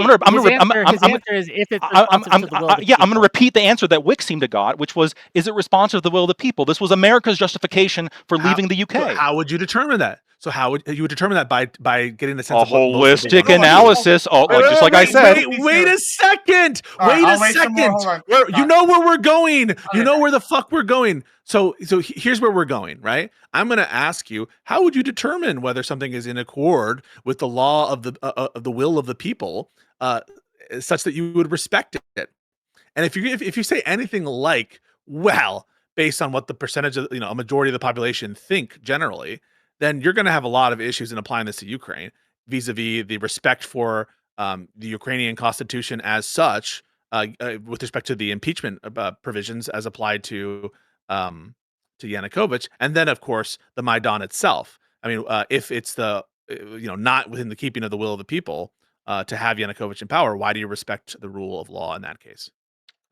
to repeat the answer that Whick seemed to got, which was: is it responsive to the will of the people? This was America's justification for leaving the UK. So how would you determine that? So how would you determine that by getting the sense of holistic analysis? Just like I said. Wait a second. You know where we're going. You know where the fuck we're going. So here's where we're going, right? I'm going to ask you, how would you determine whether something is in accord with the law of the will of the people, such that you would respect it? And if you say anything like, well, based on what the percentage of a majority of the population think generally, then you're going to have a lot of issues in applying this to Ukraine vis-a-vis the respect for the Ukrainian constitution as such, with respect to the impeachment provisions as applied to Yanukovych, and then of course the Maidan itself. I mean, if it's not within the keeping of the will of the people to have Yanukovych in power, why do you respect the rule of law in that case?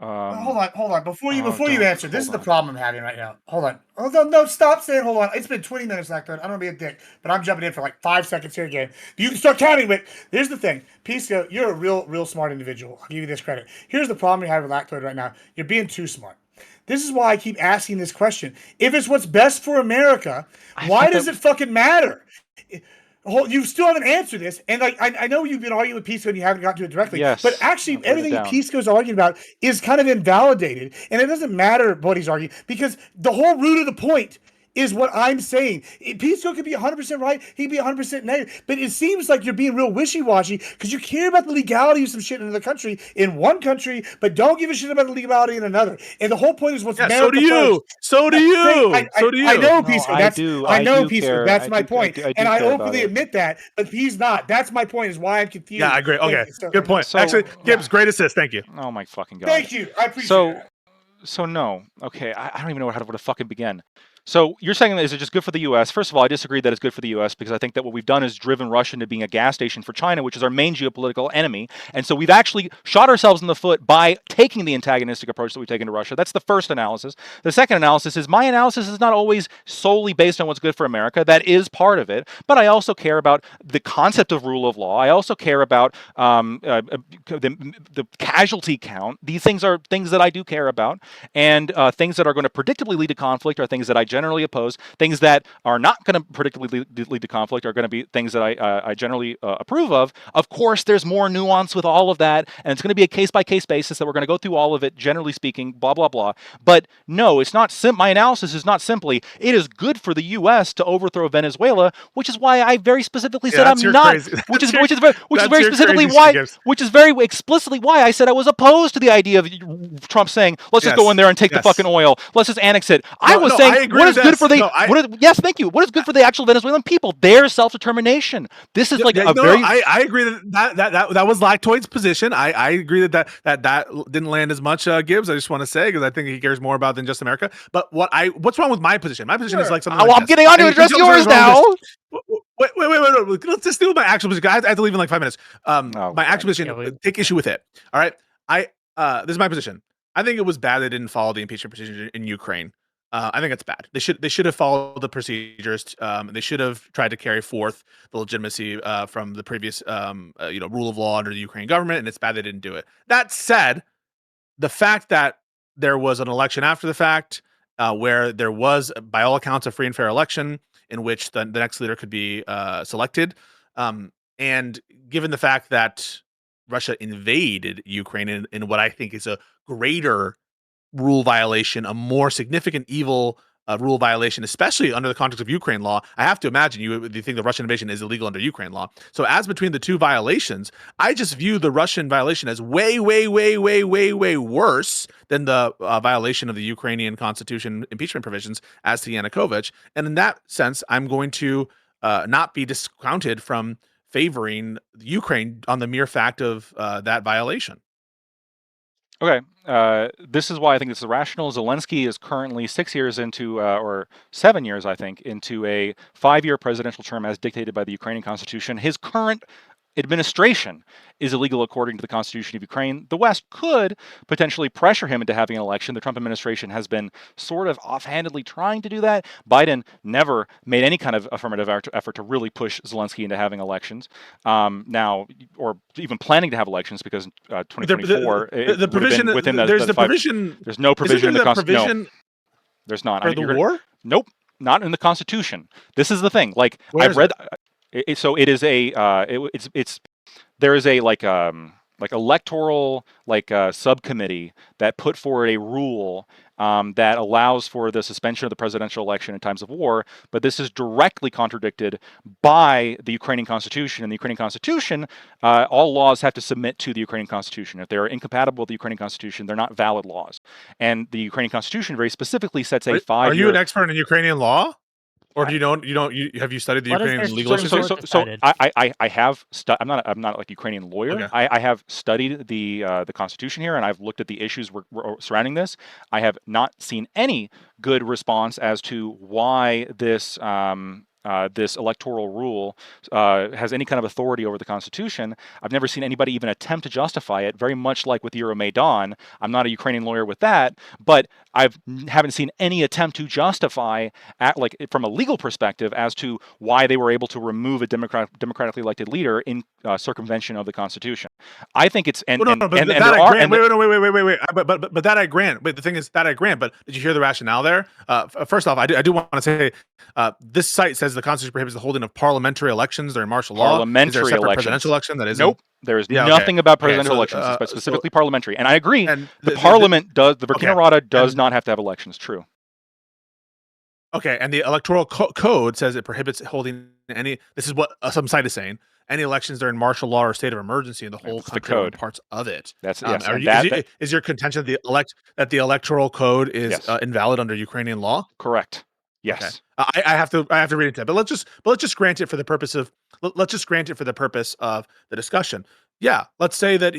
Hold on. Before you answer, this is the on. problem I'm having right now. Hold on. Oh, no, stop saying hold on. It's been 20 minutes, Lactode. I don't want to be a dick, but I'm jumping in for like 5 seconds here again. You can start counting, Whick. Here's the thing. Pisco, you're a real smart individual. I'll give you this credit. Here's the problem you have with Lactode right now. You're being too smart. This is why I keep asking this question. If it's what's best for America, why does it fucking matter? You still haven't answered this, and like I know you've been arguing with Pisco and you haven't gotten to it directly. Yes, but actually, everything Pisco's arguing about is kind of invalidated, and it doesn't matter what he's arguing because the whole root of the point is what I'm saying. Pisco could be 100% right, he'd be 100% negative, but it seems like you're being real wishy-washy because you care about the legality of some shit in another country, in one country, but don't give a shit about the legality in another. And the whole point is what's America so do you. So do you. So do you. I know Pisco. I know Pisco. Care. That's my point. And I openly it. admit that, but he's not. That's my point, is why I'm confused. Yeah, I agree. Okay, So, good point. Actually, Gibbs, great assist. Thank you. Oh my fucking god. Thank you. I appreciate it. So no. Okay, I don't even know how to fucking begin. So you're saying, is it just good for the U.S.? First of all, I disagree that it's good for the U.S. because I think that what we've done is driven Russia into being a gas station for China, which is our main geopolitical enemy. And so we've actually shot ourselves in the foot by taking the antagonistic approach that we've taken to Russia. That's the first analysis. The second analysis is my analysis is not always solely based on what's good for America. That is part of it. But I also care about the concept of rule of law. I also care about the casualty count. These things are things that I do care about. And things that are going to predictably lead to conflict are things that I generally oppose. Things that are not going to predictably lead to conflict are going to be things that I generally approve of. Of course, there's more nuance with all of that, and it's going to be a case-by-case basis that we're going to go through all of it, generally speaking, blah, blah, blah. But no, it's not. My analysis is not simply, it is good for the U.S. to overthrow Venezuela, which is why I very specifically said I'm not, which is very explicitly why I said I was opposed to the idea of Trump saying, let's just go in there and take the fucking oil. Let's just annex it. I was saying, what is good for the yes, thank you. What is good for the actual Venezuelan people? Their self-determination. This is like I agree that was Lactoid's position. I agree that didn't land as much, Gibbs. I just want to say, because I think he cares more about than just America. But what's wrong with my position? My position is like something. I'm getting on to address yours now. Wait. Let's just deal with my actual position. I have to leave in like 5 minutes. My actual position, take issue with it. All right. This is my position. I think it was bad they didn't follow the impeachment procedure in Ukraine. I think it's bad. They should have followed the procedures. They should have tried to carry forth the legitimacy from the previous rule of law under the Ukrainian government, and it's bad they didn't do it. That said, the fact that there was an election after the fact, where there was, by all accounts, a free and fair election in which the next leader could be selected, and given the fact that Russia invaded Ukraine in what I think is a greater rule violation, a more significant evil rule violation, especially under the context of Ukraine law. I have to imagine you think the Russian invasion is illegal under Ukraine law. So as between the two violations, I just view the Russian violation as way worse than the violation of the Ukrainian constitution impeachment provisions as to Yanukovych. And in that sense, I'm going to not be discounted from favoring Ukraine on the mere fact of that violation. Okay, this is why I think this is rational. Zelensky is currently 6 years into, or 7 years, I think, into a 5-year presidential term as dictated by the Ukrainian constitution. His current administration is illegal according to the Constitution of Ukraine. The West could potentially pressure him into having an election. The Trump administration has been sort of offhandedly trying to do that. Biden never made any kind of affirmative effort to really push Zelensky into having elections now, or even planning to have elections, because 2024 the provision within that. There's provision. There's no provision in the Constitution. No, there's not. For the war? Nope, not in the Constitution. This is the thing. Like, I've read. So it is a there is a like electoral subcommittee that put forward a rule that allows for the suspension of the presidential election in times of war, but this is directly contradicted by the Ukrainian constitution. In the Ukrainian constitution, all laws have to submit to the Ukrainian constitution. If they're incompatible with the Ukrainian constitution, they're not valid laws. And the Ukrainian constitution very specifically sets a 5-year. Are you an expert in Ukrainian law? Or have you studied the Ukrainian legal system? So I have I'm not like a Ukrainian lawyer. Okay. I have studied the Constitution here, and I've looked at the issues surrounding this. I have not seen any good response as to why this this electoral rule has any kind of authority over the Constitution. I've never seen anybody even attempt to justify it. Very much like with the Euromaidan, I'm not a Ukrainian lawyer with that, but I haven't seen any attempt to justify, like from a legal perspective, as to why they were able to remove a democratically elected leader in circumvention of the Constitution. I think it's But that I grant. But the thing is that I grant. But did you hear the rationale there? First off, I do want to say this site says the Constitution prohibits the holding of parliamentary elections during martial law. Parliamentary is there a separate elections. presidential election that is? Nope. There is nothing about presidential elections, but specifically parliamentary. And I agree. And the Parliament does. The Verkina Rada does not have to have elections. True. Okay, and the electoral code says it prohibits holding any. This is what some site is saying. Any elections during martial law or state of emergency in the whole country or parts of it. That's is your contention that the electoral code is invalid under Ukrainian law? Correct. Yes. Okay. I have to read into it, but let's just grant it for the purpose of the discussion. Yeah, let's say that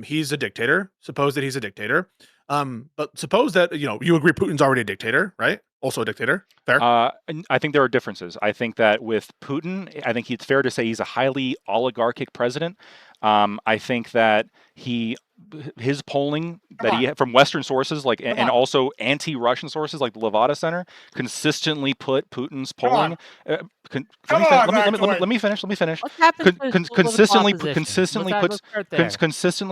he's a dictator. Suppose that he's a dictator. But suppose that you agree Putin's already a dictator, right? Also a dictator. Fair. I think there are differences. I think that with Putin, I think it's fair to say he's a highly oligarchic president. I think that his polling that he had from Western sources, like and also anti-Russian sources like the Levada Center, consistently put Putin's polling. Let me finish. Consistently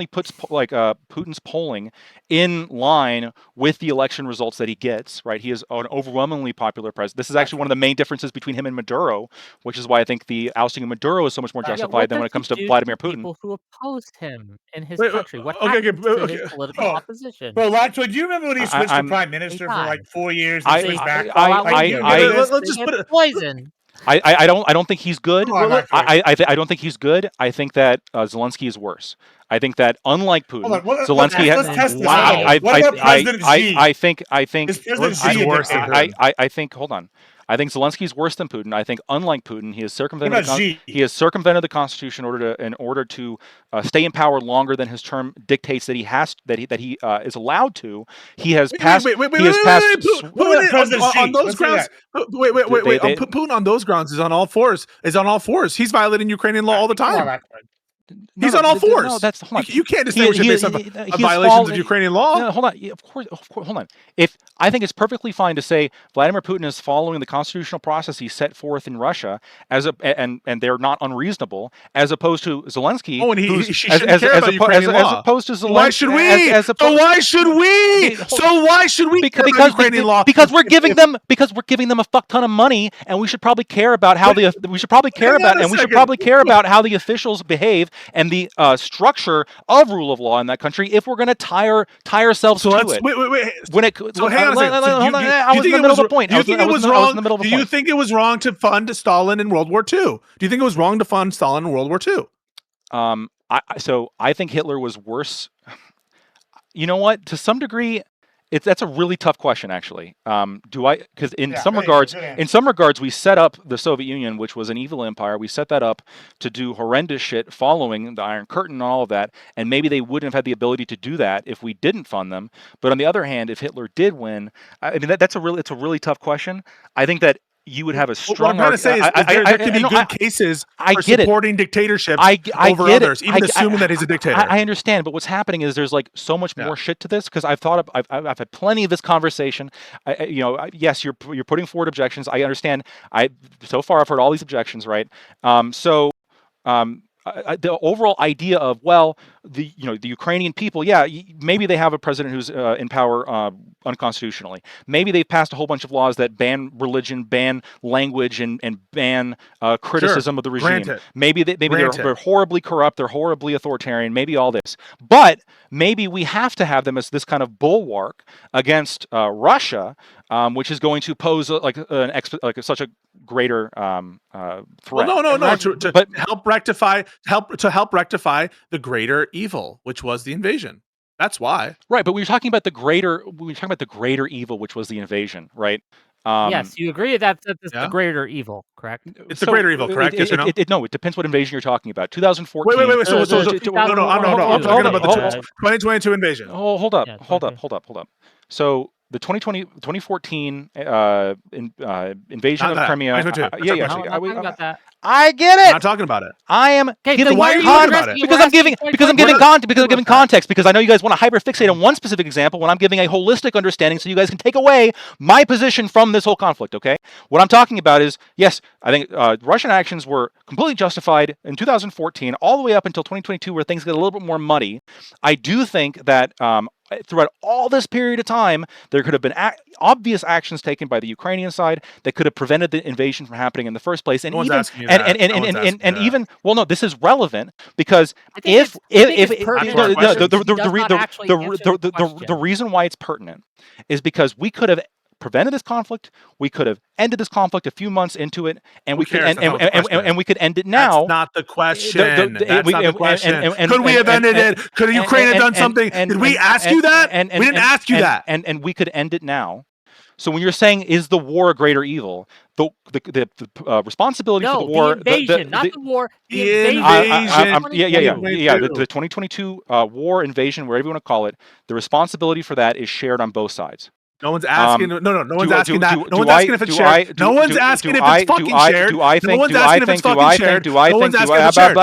puts like Putin's polling in line with the election results that he gets. Right, he is an overwhelmingly popular president. This is actually one of the main differences between him and Maduro, which is why I think the ousting of Maduro is so much more justified than when it comes to Vladimir Putin. People who opposed him in his country. What happened to his political opposition? Bro, Lacho, do you remember when he switched to prime minister for like 4 years and switched back? Let's just put it poison. I don't think he's good. I don't think he's good. I think that Zelensky is worse. I think that unlike Putin, Zelensky has. Wow. I think. Hold on. I think Zelensky is worse than Putin. I think, unlike Putin, he has circumvented the Constitution in order to stay in power longer than his term dictates that he is allowed to. He has passed. On those grounds. Putin on those grounds is on all fours. He's violating Ukrainian law all the time. He's on all fours. No, that's you can't distinguish it based on violations of Ukrainian law. No, hold on. Of course, hold on. If I think it's perfectly fine to say Vladimir Putin is following the constitutional process he set forth in Russia and they're not unreasonable, as opposed to Zelensky. Oh, and he shouldn't care about Ukrainian law. As opposed to Zelensky. Why should we? So why should we care about Ukrainian law? Because we're giving them a fuck ton of money, and we should probably care about how the officials behave and the structure of rule of law in that country if we're going to tie ourselves to it. Hang on a second. I was in the middle of the point. Do you think it was wrong to fund Stalin in World War II? Do you think it was wrong to fund Stalin in World War II? I think Hitler was worse. You know what? To some degree, that's a really tough question, actually. Because in some regards, we set up the Soviet Union, which was an evil empire. We set that up to do horrendous shit following the Iron Curtain and all of that. And maybe they wouldn't have had the ability to do that if we didn't fund them. But on the other hand, if Hitler did win, I mean, it's a really tough question. I think that you would have a strong. What I'm trying to say is there can be good cases for supporting dictatorships over others, even assuming that he's a dictator. I understand, but what's happening is there's like so much more shit to this because I've had plenty of this conversation. Yes, you're putting forward objections. I understand. So far I've heard all these objections, right? The overall idea of the Ukrainian people, maybe they have a president who's in power unconstitutionally. Maybe they've passed a whole bunch of laws that ban religion, ban language, and ban criticism of the regime. Maybe they're horribly corrupt, they're horribly authoritarian. Maybe all this, but maybe we have to have them as this kind of bulwark against Russia, which is going to pose such a greater threat. Well, no. To help rectify the greater evil, which was the invasion. That's why. Right, but we were talking about the greater evil, which was the invasion, right? Yes, you agree that's the greater evil, correct? It's the greater evil, correct? Yes or no? No, it depends what invasion you're talking about. 2014. Wait. I'm talking about the 2022 invasion. Oh, hold up. So the 2014 invasion of Crimea. I'm not talking about that. I get it. I'm not talking about it. I am giving context because I'm giving context because I know you guys want to hyperfixate on one specific example when I'm giving a holistic understanding so you guys can take away my position from this whole conflict. Okay, what I'm talking about is yes, I think Russian actions were completely justified in 2014 all the way up until 2022 where things get a little bit more muddy. I do think that throughout all this period of time, there could have been obvious actions taken by the Ukrainian side that could have prevented the invasion from happening in the first place. And even even well, no, this is relevant because the reason why it's pertinent is because we could have prevented this conflict. We could have ended this conflict a few months into it, and we could end it now. That's not the question. That's not the question. Could we have ended it? Could Ukraine have done something? Did we ask you that? We didn't ask you that. And we could end it now. So when you're saying is the war a greater evil, the responsibility for the war, the invasion, not the war, the invasion. The 2022 war invasion, whatever you want to call it, the responsibility for that is shared on both sides. No one's asking. No one's asking that. No one's asking if it's shared. No one's asking if it's fucking shared. No one's asking if it's fucking shared. No one's asking if it's shared.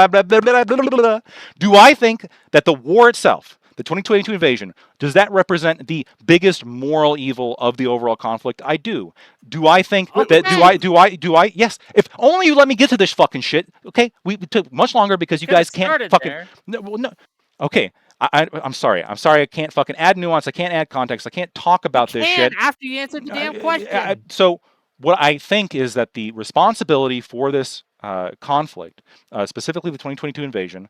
Do I think that the war itself, the 2022 invasion, does that represent the biggest moral evil of the overall conflict? I do. Do I think that? Do I? Yes. If only you let me get to this fucking shit. Okay. We took much longer because you guys can't fucking. No. Okay. I'm sorry. I can't fucking add nuance. I can't add context. I can't talk about this shit. After you answered the damn question. So what I think is that the responsibility for this conflict, specifically the 2022 invasion,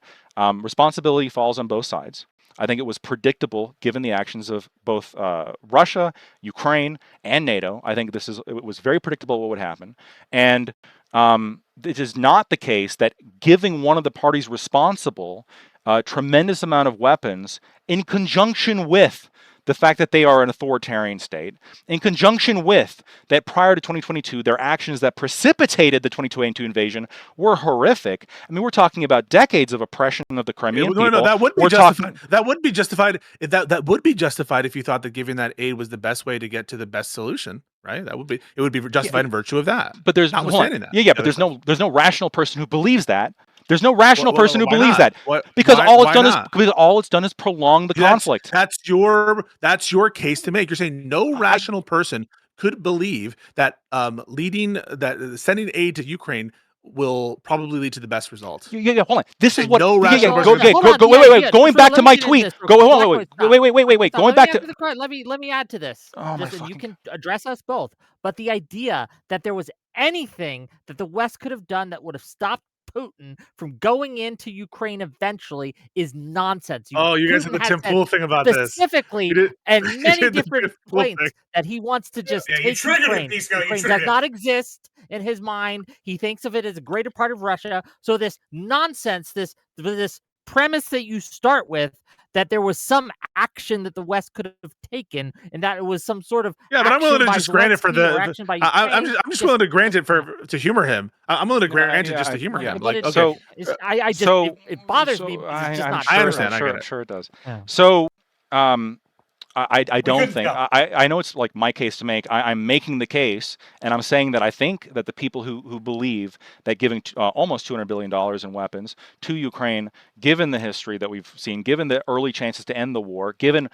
responsibility falls on both sides. I think it was predictable given the actions of both Russia, Ukraine, and NATO. I think it was very predictable what would happen. And it is not the case that giving one of the parties responsible a tremendous amount of weapons in conjunction with the fact that they are an authoritarian state, in conjunction with that prior to 2022, their actions that precipitated the 2022 invasion were horrific. I mean, we're talking about decades of oppression of the Crimean people. No, that would be justified. That would be justified. That would be justified if you thought that giving that aid was the best way to get to the best solution, right? It would be justified in virtue of that. But there's notwithstanding that. But there's no rational person who believes that. There's no rational person who believes that because all it's done is prolong the conflict. That's your case to make. You're saying no rational person could believe that sending aid to Ukraine will probably lead to the best results. Hold on. This is what no rational person. Wait. Going back to my tweet. Wait. Going back to. Let me add to this. You can address us both. But the idea that there was anything that the West could have done that would have stopped Putin from going into Ukraine eventually is nonsense. You guys said the Tim Pool thing about this specifically, and many different points that he wants to just take Ukraine. Ukraine does not exist in his mind. He thinks of it as a greater part of Russia. So this nonsense, this premise that you start with, that there was some action that the West could have taken, and that it was some sort of but I'm willing to just grant it for I'm just willing to grant it to humor him. I'm willing to grant it just to humor him. Like, okay, it bothers me. It's just not I understand. I'm sure it does. Yeah. So, I don't think I know it's like my case to make. I'm making the case, and I'm saying that I think that the people who believe that giving almost $200 billion in weapons to Ukraine, given the history that we've seen, given the early chances to end the war, given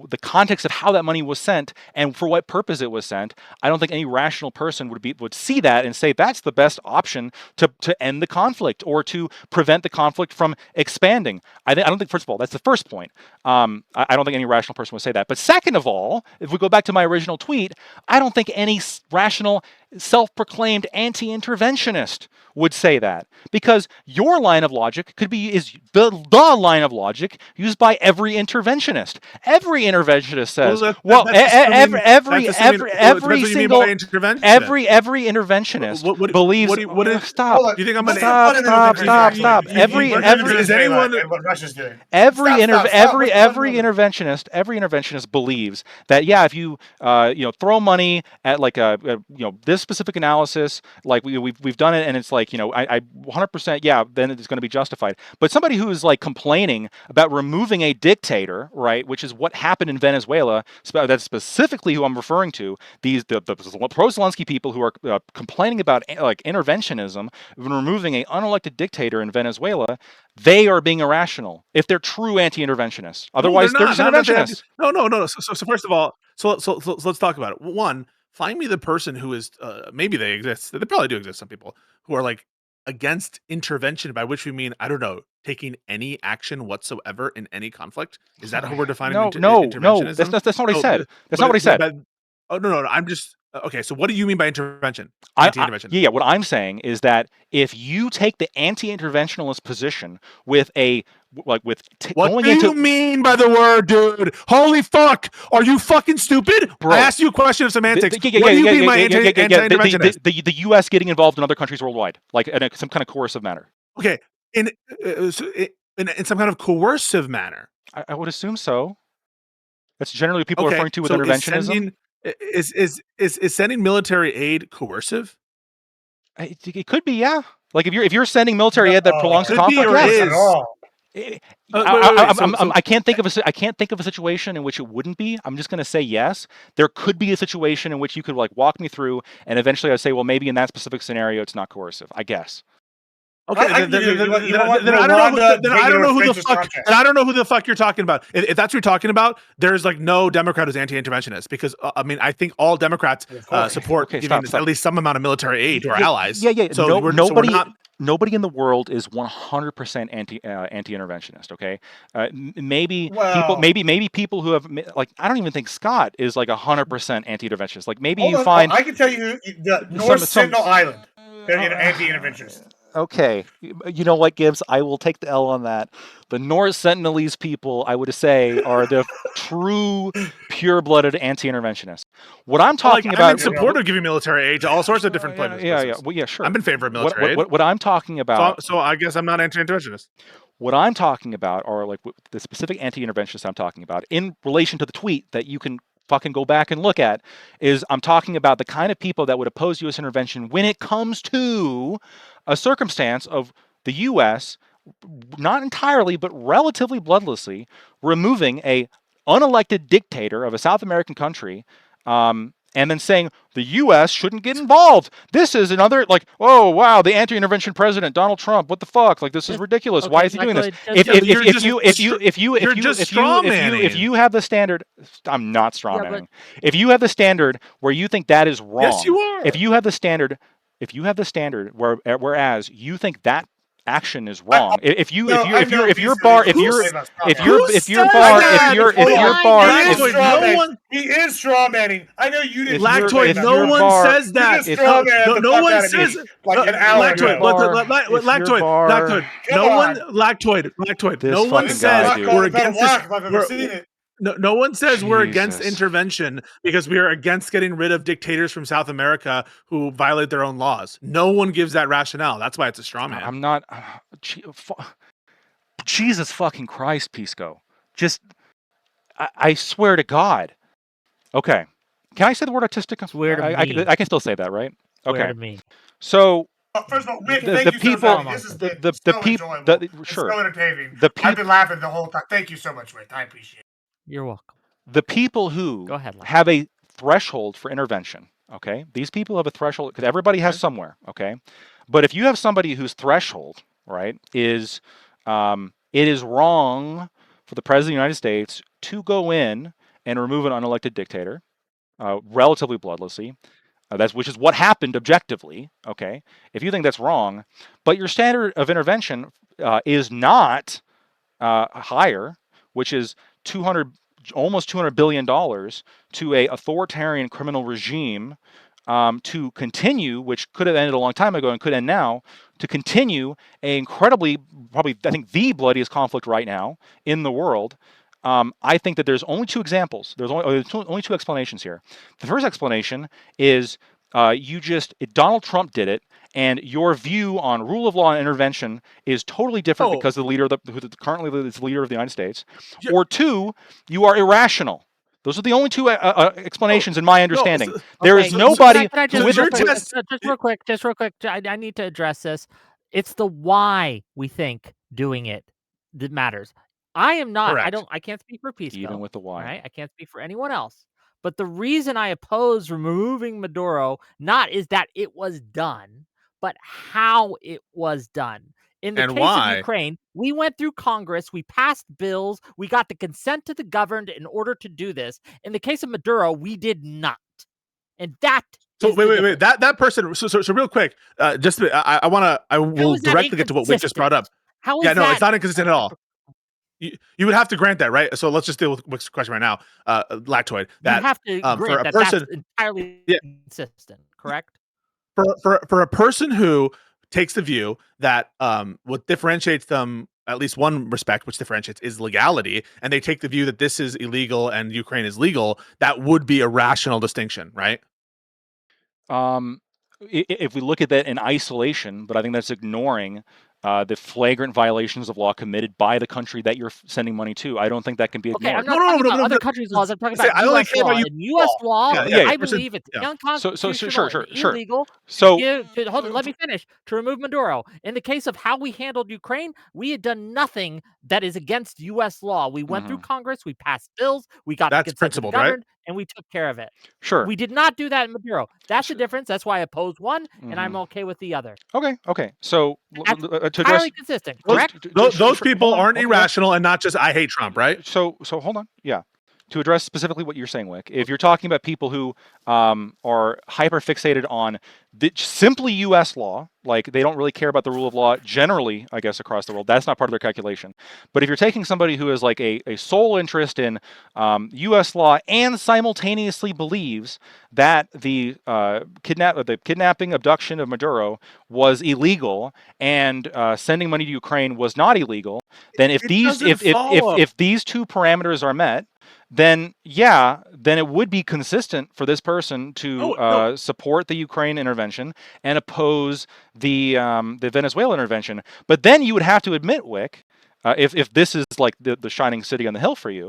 the context of how that money was sent and for what purpose it was sent, I don't think any rational person would see that and say that's the best option to end the conflict or to prevent the conflict from expanding. I don't think, first of all, that's the first point. I don't think any rational person would say that. But second of all, if we go back to my original tweet, I don't think any rational, self-proclaimed anti-interventionist would say that, because your line of logic is the line of logic used by every interventionist. Every interventionist says, every interventionist believes. Stop. Do you think I'm Stop. Every interventionist believes that if you throw money at like this specific analysis, like we've done it, and it's like, I 100%, yeah, then it's going to be justified. But somebody who is like complaining about removing a dictator, right, which is what happened in Venezuela, that's specifically who I'm referring to. The pro-Zelensky people who are complaining about like interventionism, removing an unelected dictator in Venezuela, they are being irrational if they're true anti-interventionists. Otherwise, they're just interventionists. No. So first of all, so let's talk about it. One, find me the person who is maybe they exist. They probably do exist. Some people who are like against intervention, by which we mean, I don't know, taking any action whatsoever in any conflict. Is that how we're defining interventionism? No. That's not what I said. That's not what I said. No. I'm just okay. So what do you mean by intervention? Yeah. What I'm saying is that if you take the anti-interventionalist position with what do you mean by the word, dude? Holy fuck! Are you fucking stupid? Bro, I asked you a question of semantics. What do you mean by anti-interventionist? The U.S. getting involved in other countries worldwide, like in some kind of coercive manner. Okay, in some kind of coercive manner. I would assume so. That's generally what people are referring to with interventionism. Is sending military aid coercive? It could be, yeah. Like if you're sending military aid that prolongs the conflict, I can't think of a situation in which it wouldn't be. I'm just going to say yes. There could be a situation in which you could like walk me through, and eventually I'd say, well, maybe in that specific scenario, it's not coercive. I guess. Okay, then I don't know who the fuck you're talking about. If that's what you're talking about, there's like no Democrat who's anti-interventionist, because I mean I think all Democrats support giving at least some amount of military aid to our allies. Yeah. So nobody in the world is 100% anti-interventionist. Okay, maybe people who have like, I don't even think Scott is like 100% anti-interventionist. Like maybe you find I can tell you the North Sentinel Island, they're anti-interventionist. Okay, you know what, Gibbs? I will take the L on that. The North Sentinelese people, I would say, are the true, pure-blooded anti-interventionists. What I'm talking about, I'm in support of giving military aid to all sorts of different places. Yeah. Well, yeah, sure. I'm in favor of military aid. What I'm talking about. So I guess I'm not anti-interventionist. What I'm talking about are like the specific anti-interventionists I'm talking about in relation to the tweet that you can fucking go back and look at, is I'm talking about the kind of people that would oppose U.S. intervention when it comes to a circumstance of the U.S. not entirely, but relatively bloodlessly removing a unelected dictator of a South American country, and then saying the U.S. shouldn't get involved. This is another, like, oh wow, the anti-intervention president Donald Trump. What the fuck? Like, this is ridiculous. Why is he doing this? If you have the standard, I'm not strawmanning. If you have the standard where you think that is wrong, yes, you are. If you have the standard whereas you think that action is wrong. If your bar, he is strawmanning. I know you didn't. Lactoid. No one says that. No one says like an hour ago. Lactoid. No one says we're against this. No one says we're against intervention because we are against getting rid of dictators from South America who violate their own laws. No one gives that rationale. That's why it's a straw man. I'm not. Jesus fucking Christ, Pisco. Just, I swear to God. Okay. Can I say the word autistic? Swear to me. I can still say that, right? Okay. Swear to me. So. First of all, Whick, thank you so much. This is so enjoyable. Sure. It's so entertaining. I've been laughing the whole time. Thank you so much, Whick. I appreciate it. You're welcome. The people who have a threshold for intervention, okay? These people have a threshold, because everybody has somewhere, okay? But if you have somebody whose threshold, right, is it is wrong for the President of the United States to go in and remove an unelected dictator, relatively bloodlessly, which is what happened objectively, okay? If you think that's wrong, but your standard of intervention is not higher, which is almost $200 billion to a authoritarian criminal regime to continue, which could have ended a long time ago and could end now, to continue a incredibly, probably, I think, the bloodiest conflict right now in the world. I think that there's only two examples. There's only two explanations here. The first explanation is Donald Trump did it, and your view on rule of law and intervention is totally different because the leader who currently is the leader of the United States. Or two, you are irrational. Those are the only two explanations in my understanding. No, there is nobody. Can I just real quick. I need to address this. It's the why we think doing it that matters. I am not. Correct. I can't speak for Pisco. Even with the why, right? I can't speak for anyone else. But the reason I oppose removing Maduro not is that it was done, but how it was done. In the case of Ukraine, we went through Congress, we passed bills, we got the consent of the governed in order to do this. In the case of Maduro, we did not. And that So wait. That person. So real quick, just I will directly get to what Whick just brought up. How is that? No, it's not inconsistent at all. You would have to grant that, right? So let's just deal with Whick's question right now. Lactoid. That you have to grant for a that person, that's entirely consistent, correct? For a person who takes the view that what differentiates them, at least one respect, which differentiates, is legality, and they take the view that this is illegal and Ukraine is legal, that would be a rational distinction, right? If we look at that in isolation, but I think that's ignoring the flagrant violations of law committed by the country that you're sending money to. I don't think that can be ignored. Okay, I'm not talking about other countries' laws. I'm talking about U.S. law. In U.S. law, I believe it's unconstitutional, illegal. So hold on, let me finish. To remove Maduro. In the case of how we handled Ukraine, we had done nothing that is against U.S. law. We went through Congress, we passed bills, we got that's principled, right? And we took care of it. Sure. We did not do that in Maduro. That's the difference. That's why I oppose one, and I'm okay with the other. Okay. So to address, consistent, correct? Those people aren't irrational and not just I hate Trump, right? So hold on. Yeah. To address specifically what you're saying, Whick, if you're talking about people who are hyper fixated on simply U.S. law, like they don't really care about the rule of law generally, I guess, across the world, that's not part of their calculation. But if you're taking somebody who has like a sole interest in U.S. law and simultaneously believes that the kidnapping, abduction of Maduro was illegal and sending money to Ukraine was not illegal, then if these two parameters are met, then it would be consistent for this person to support the Ukraine intervention and oppose the Venezuela intervention. But then you would have to admit, Whick, if this is like the shining city on the hill for you,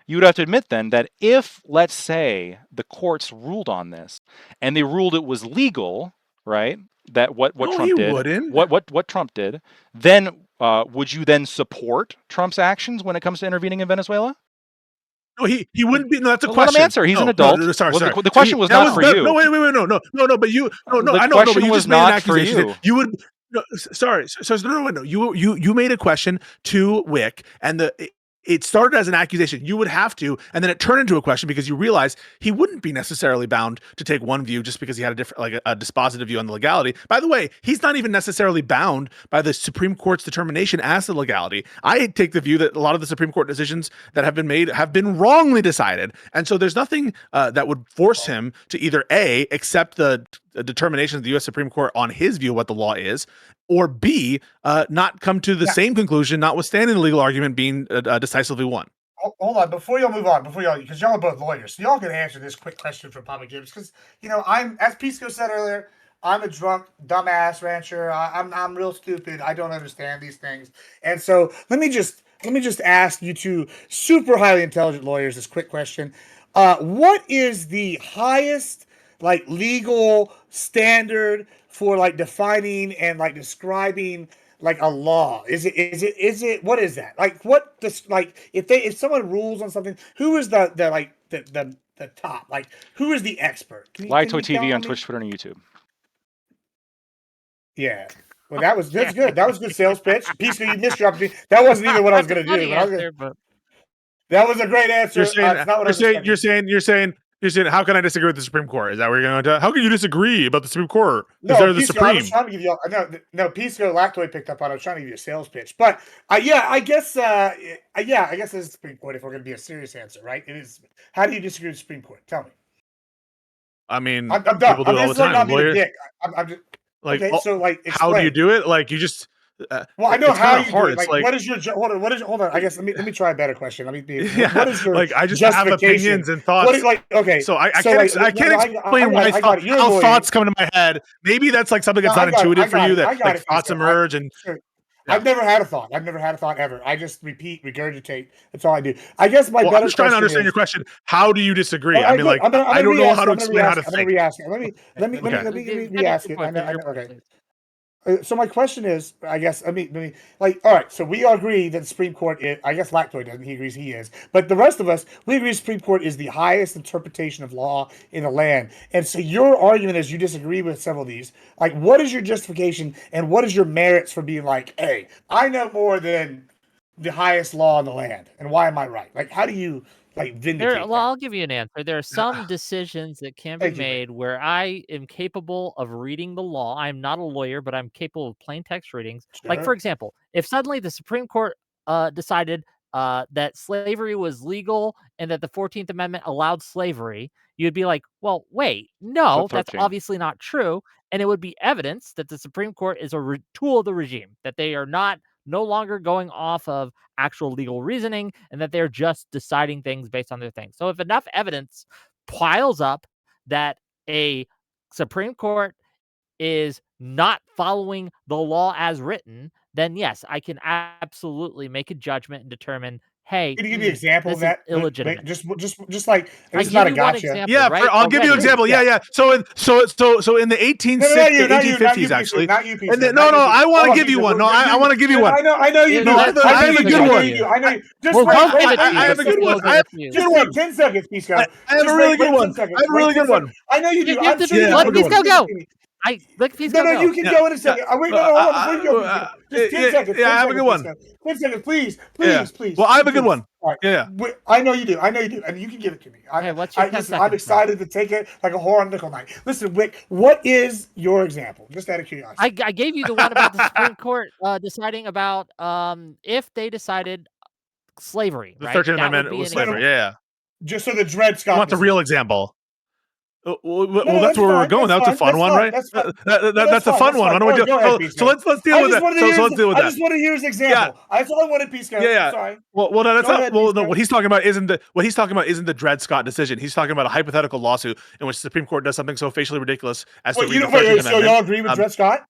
you would have to admit then that if, let's say, the courts ruled on this and they ruled it was legal, right? That what Trump did, what Trump did, then would you then support Trump's actions when it comes to intervening in Venezuela? No, he wouldn't be. No, that's a question. Let him answer. He's an adult. Sorry. The question was not for you. No, wait. No. But you. No. I know. But you just made an accusation. You would. No, sorry. So no. You made a question to Whick, and it started as an accusation. You would have to, and then it turned into a question because you realize he wouldn't be necessarily bound to take one view just because he had a different, like a dispositive view on the legality. By the way, he's not even necessarily bound by the Supreme Court's determination as to legality. I take the view that a lot of the Supreme Court decisions that have been made have been wrongly decided, and so there's nothing that would force him to either A, accept the determination of the U.S. Supreme Court on his view of what the law is, or B, not come to the same conclusion, notwithstanding the legal argument being decisively won. Hold on, before y'all move on, because y'all are both lawyers, so y'all can answer this quick question from Papa Gibbs, because I'm, as Pisco said earlier, I'm a drunk, dumbass rancher. I'm real stupid. I don't understand these things, and so let me just ask you two super highly intelligent lawyers this quick question: what is the highest legal standard for defining and describing a law? Is it what is that? What does if someone rules on something, who is the top? Who is the expert? Lactoid TV on Twitch, Twitter, and YouTube. Yeah. Well, that's good. That was a good sales pitch. Pisco, you missed your opportunity. That wasn't even what I was going to do. That was a great answer. You're saying, how can I disagree with the Supreme Court? Is that where you're going to? How can you disagress about the Supreme Court? No, they're the Supreme. I was trying to give you Pisco Lactoid picked up on it. I was trying to give you a sales pitch, but I guess it's the Supreme Court if we're going to be a serious answer, right? It is. How do you disagree with the Supreme Court? Tell me. I mean, I'm done. People do all the time. Lawyers, I'm just okay. So how do you do it? You just. Well, I know how you hard. do it. What is your hold on? I guess let me try a better question. What is your I just have opinions and thoughts. So I can't explain why how thoughts come to my head. Maybe that's something that's not intuitive for you. That thoughts emerge and. I've never had a thought. I've never had a thought ever. I just repeat, regurgitate. That's all I do. I guess my better I'm just trying to understand is, your question. How do you disagree? I mean, like, I'm gonna I don't know how to I'm gonna explain how to I'm gonna think. re-ask it. Let me re-ask it. I know, okay. So my question is, I guess, like, all right, so we all agree that the Supreme Court is, I guess Lactoid doesn't, he agrees he is, but the rest of us, we agree the Supreme Court is the highest interpretation of law in the land. And so your argument is you disagree with several of these. Like, what is your justification and what is your merits for being like, hey, I know more than the highest law in the land, and why am I right? Like, how do you, like, vindicate that? I'll give you an answer. There are some decisions that can be made where I am capable of reading the law. I'm not a lawyer, but I'm capable of plain text readings. Like, for example, if suddenly the Supreme Court decided that slavery was legal and that the 14th Amendment allowed slavery, you'd be like, well, wait, no, that's obviously not true. And it would be evidence that the Supreme Court is a tool of the regime, that they are no longer going off of actual legal reasoning and that they're just deciding things based on their things. So if enough evidence piles up that a Supreme Court is not following the law as written, then yes, I can absolutely make a judgment and determine, hey, can you give me an example of that? Illegitimate. Just like, I it's not a give you one gotcha. example, Yeah, right? I'll give you an example. Yeah. So in the 1850s, actually. Not you, And then, no, I want to give you one. No, I want to give you one. I know you do. I have a good one. I have a good one. Just wait 10 seconds, Pisco. I have a really good one. I have a really good one. I know you do. I'm sure you let Pisco go. No, you can go in a second. Wait, no, hold on. Before you go, just 10 seconds. Yeah, I have a good one. 10 seconds, please. Well, I have a good one. Yeah. I know you do. And you can give it to me. What's your 10 seconds? I'm excited to take it like a whore on nickel night. Listen, Whick, what is your example? Just out of curiosity. I gave you the one about the Supreme Court deciding about if they decided slavery. The right? 13th Amendment was slavery. Yeah. Just so the Dred Scott. I want the real example. Well, that's where we were going. That's a fun one, right? That's a fun one. Why don't we do? So let's deal with that. So let's deal with that. I just want to hear his example. That's all I wanted, Pisco. Yeah. Sorry. Well, no, that's not. Well, no. What he's talking about isn't the Dred Scott decision. He's talking about a hypothetical lawsuit in which the Supreme Court does something so facially ridiculous as to read the 13th Amendment. So y'all agree with Dred Scott?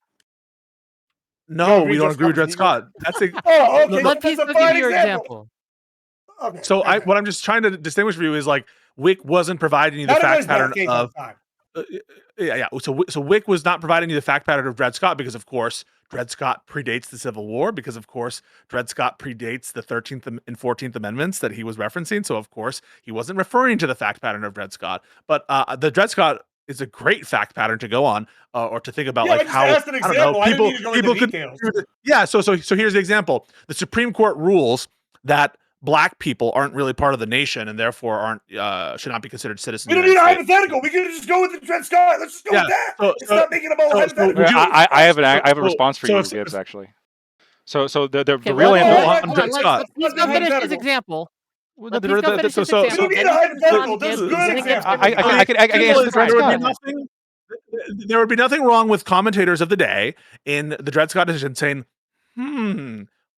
No, we don't agree with Dred Scott. That's okay. Let Pisco give you your example. Okay. So what I'm just trying to distinguish for you is like Whick wasn't providing you the fact pattern of. So Whick was not providing you the fact pattern of Dred Scott because, of course, Dred Scott predates the Civil War because, of course, Dred Scott predates the 13th and 14th Amendments that he was referencing. So, of course, he wasn't referring to the fact pattern of Dred Scott. But the Dred Scott is a great fact pattern to go on or to think about like how I don't know, people could. Yeah. So here's the example. The Supreme Court rules that Black people aren't really part of the nation and therefore should not be considered citizens. We don't need a hypothetical. We can just go with the Dred Scott. Let's just go with that. It's not making a hypothetical. I have a response for you, Gibbs. Actually, so the real answer on Dred Scott. He's gonna finish his example. We don't need a hypothetical. There's good examples. I can answer the Dred Scott. There would be nothing wrong with commentators of the day in the Dred Scott decision saying,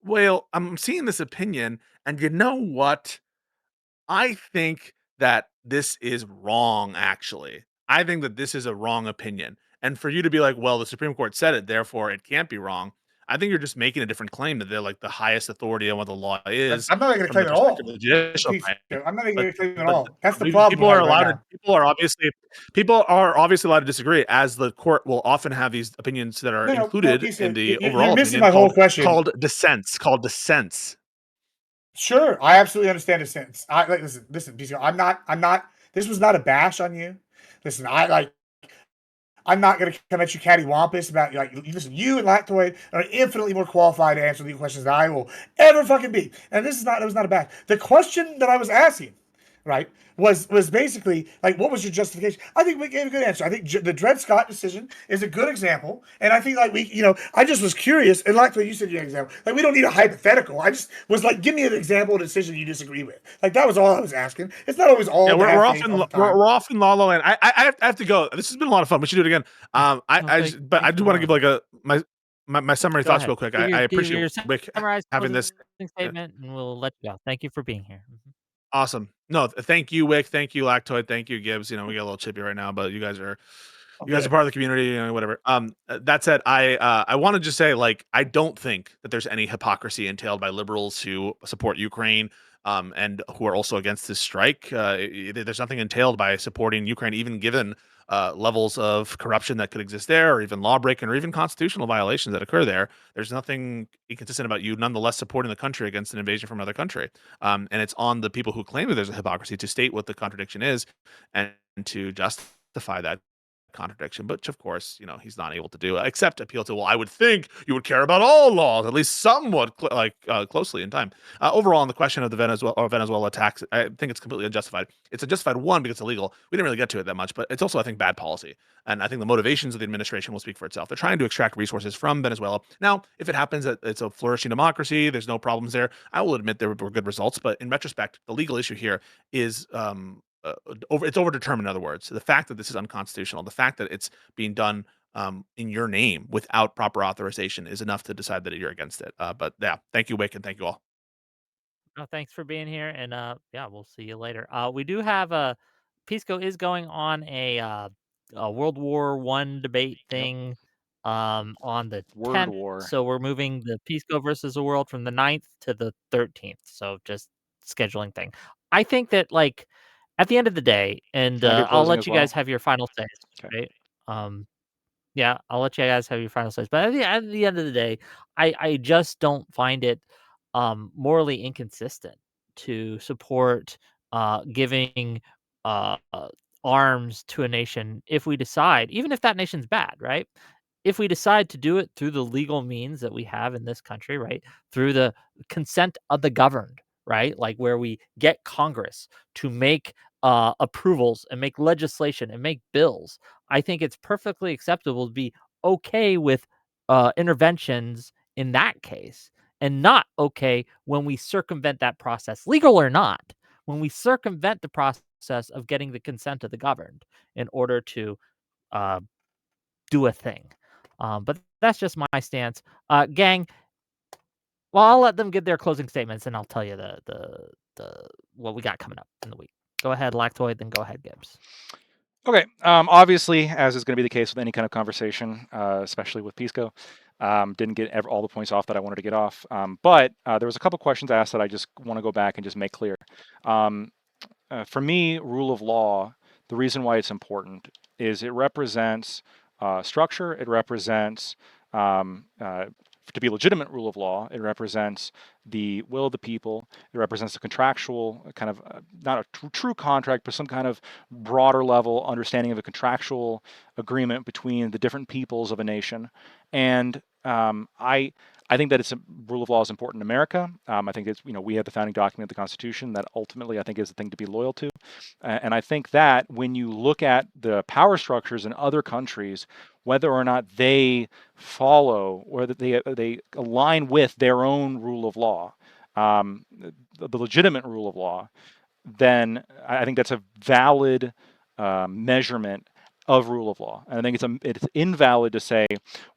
well, I'm seeing this opinion, and you know what? I think that this is wrong, actually. I think that this is a wrong opinion. And for you to be like, well, the Supreme Court said it, therefore it can't be wrong. I think you're just making a different claim that they're like the highest authority on what the law is. I'm not making a claim at all. I'm not making a claim at all. That's the problem. People are obviously allowed to disagree, as the court will often have these opinions that are included in the overall you're missing my whole question. Called dissents. Sure, I absolutely understand dissents. Listen, Pisco, I'm not. This was not a bash on you. Listen, I'm not going to come at you cattywampus about listen. You and Lactoid are infinitely more qualified to answer the questions than I will ever fucking be. And it was not a bash. The question that I was asking, right, was basically like, what was your justification? I think we gave a good answer. I think the Dred Scott decision is a good example, and I think I just was curious, and like what you said, your example, like we don't need a hypothetical. I just was like, give me an example of a decision you disagree with. Like that was all I was asking. It's not always all. Yeah, we're off in La La Land. I have to go. This has been a lot of fun. We should do it again. But I do want to give like my summary thoughts real quick. I appreciate Whick having this statement, and we'll let you go. Thank you for being here. Awesome. No, thank you, Whick. Thank you, Lactoid. Thank you, Gibbs. We get a little chippy right now, but you guys are You guys are part of the community, whatever. That said, I want to just say, like, I don't think that there's any hypocrisy entailed by liberals who support Ukraine, and who are also against this strike. There's nothing entailed by supporting Ukraine, even given levels of corruption that could exist there, or even law breaking, or even constitutional violations that occur there. There's nothing inconsistent about you nonetheless supporting the country against an invasion from another country. And it's on the people who claim that there's a hypocrisy to state what the contradiction is and to justify that contradiction, which of course, he's not able to do, except appeal to, well, I would think you would care about all laws, at least somewhat closely in time. Overall, on the question of the Venezuela tax, I think it's completely unjustified. It's unjustified, one, because it's illegal. We didn't really get to it that much, but it's also, I think, bad policy. And I think the motivations of the administration will speak for itself. They're trying to extract resources from Venezuela. Now, if it happens that it's a flourishing democracy, there's no problems there, I will admit there were good results. But in retrospect, the legal issue here is it's overdetermined. In other words, the fact that this is unconstitutional, the fact that it's being done in your name without proper authorization is enough to decide that you're against it. But yeah, thank you, Wick, and thank you all. Oh, thanks for being here, and yeah, we'll see you later. We do have Pisco is going on a World War I debate thing on the Word 10th. war. So we're moving the Pisco versus the World from the 9th to the 13th. So just scheduling thing. I think that, like, at the end of the day, and Can I get I'll closing let as you well? guys have your final says, Okay. right? Yeah, I'll let you guys have your final says. But at the end of the day, I just don't find it morally inconsistent to support giving uh, uh, arms to a nation if we decide, even if that nation's bad, right? If we decide to do it through the legal means that we have in this country, right? Through the consent of the governed, right? Like where we get Congress to make approvals and make legislation and make bills. I think it's perfectly acceptable to be okay with interventions in that case, and not okay when we circumvent that process, legal or not, when we circumvent the process of getting the consent of the governed in order to uh, do a thing. But that's just my stance. Gang, well, I'll let them give their closing statements, and I'll tell you the what we got coming up in the week. Go ahead, Lactoid, then go ahead, Gibbs. Okay. Obviously, as is going to be the case with any kind of conversation, especially with Pisco, didn't get all the points off that I wanted to get off. But there was a couple questions asked that I just want to go back and just make clear. For me, rule of law, the reason why it's important is it represents structure. It represents to be a legitimate rule of law, it represents the will of the people. It represents the contractual kind of, not a true contract, but some kind of broader level understanding of a contractual agreement between the different peoples of a nation. And I think that it's a rule of law is important in America. I think it's, we have the founding document of the Constitution that ultimately I think is the thing to be loyal to. And I think that when you look at the power structures in other countries, whether or not they follow or that they align with their own rule of law, the legitimate rule of law, then I think that's a valid measurement of rule of law. And I think it's invalid to say,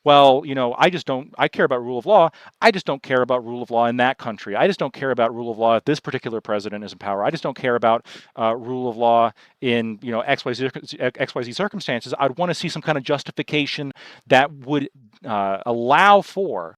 well, I care about rule of law. I just don't care about rule of law in that country. I just don't care about rule of law if this particular president is in power. I just don't care about rule of law in XYZ circumstances. I'd want to see some kind of justification that would allow for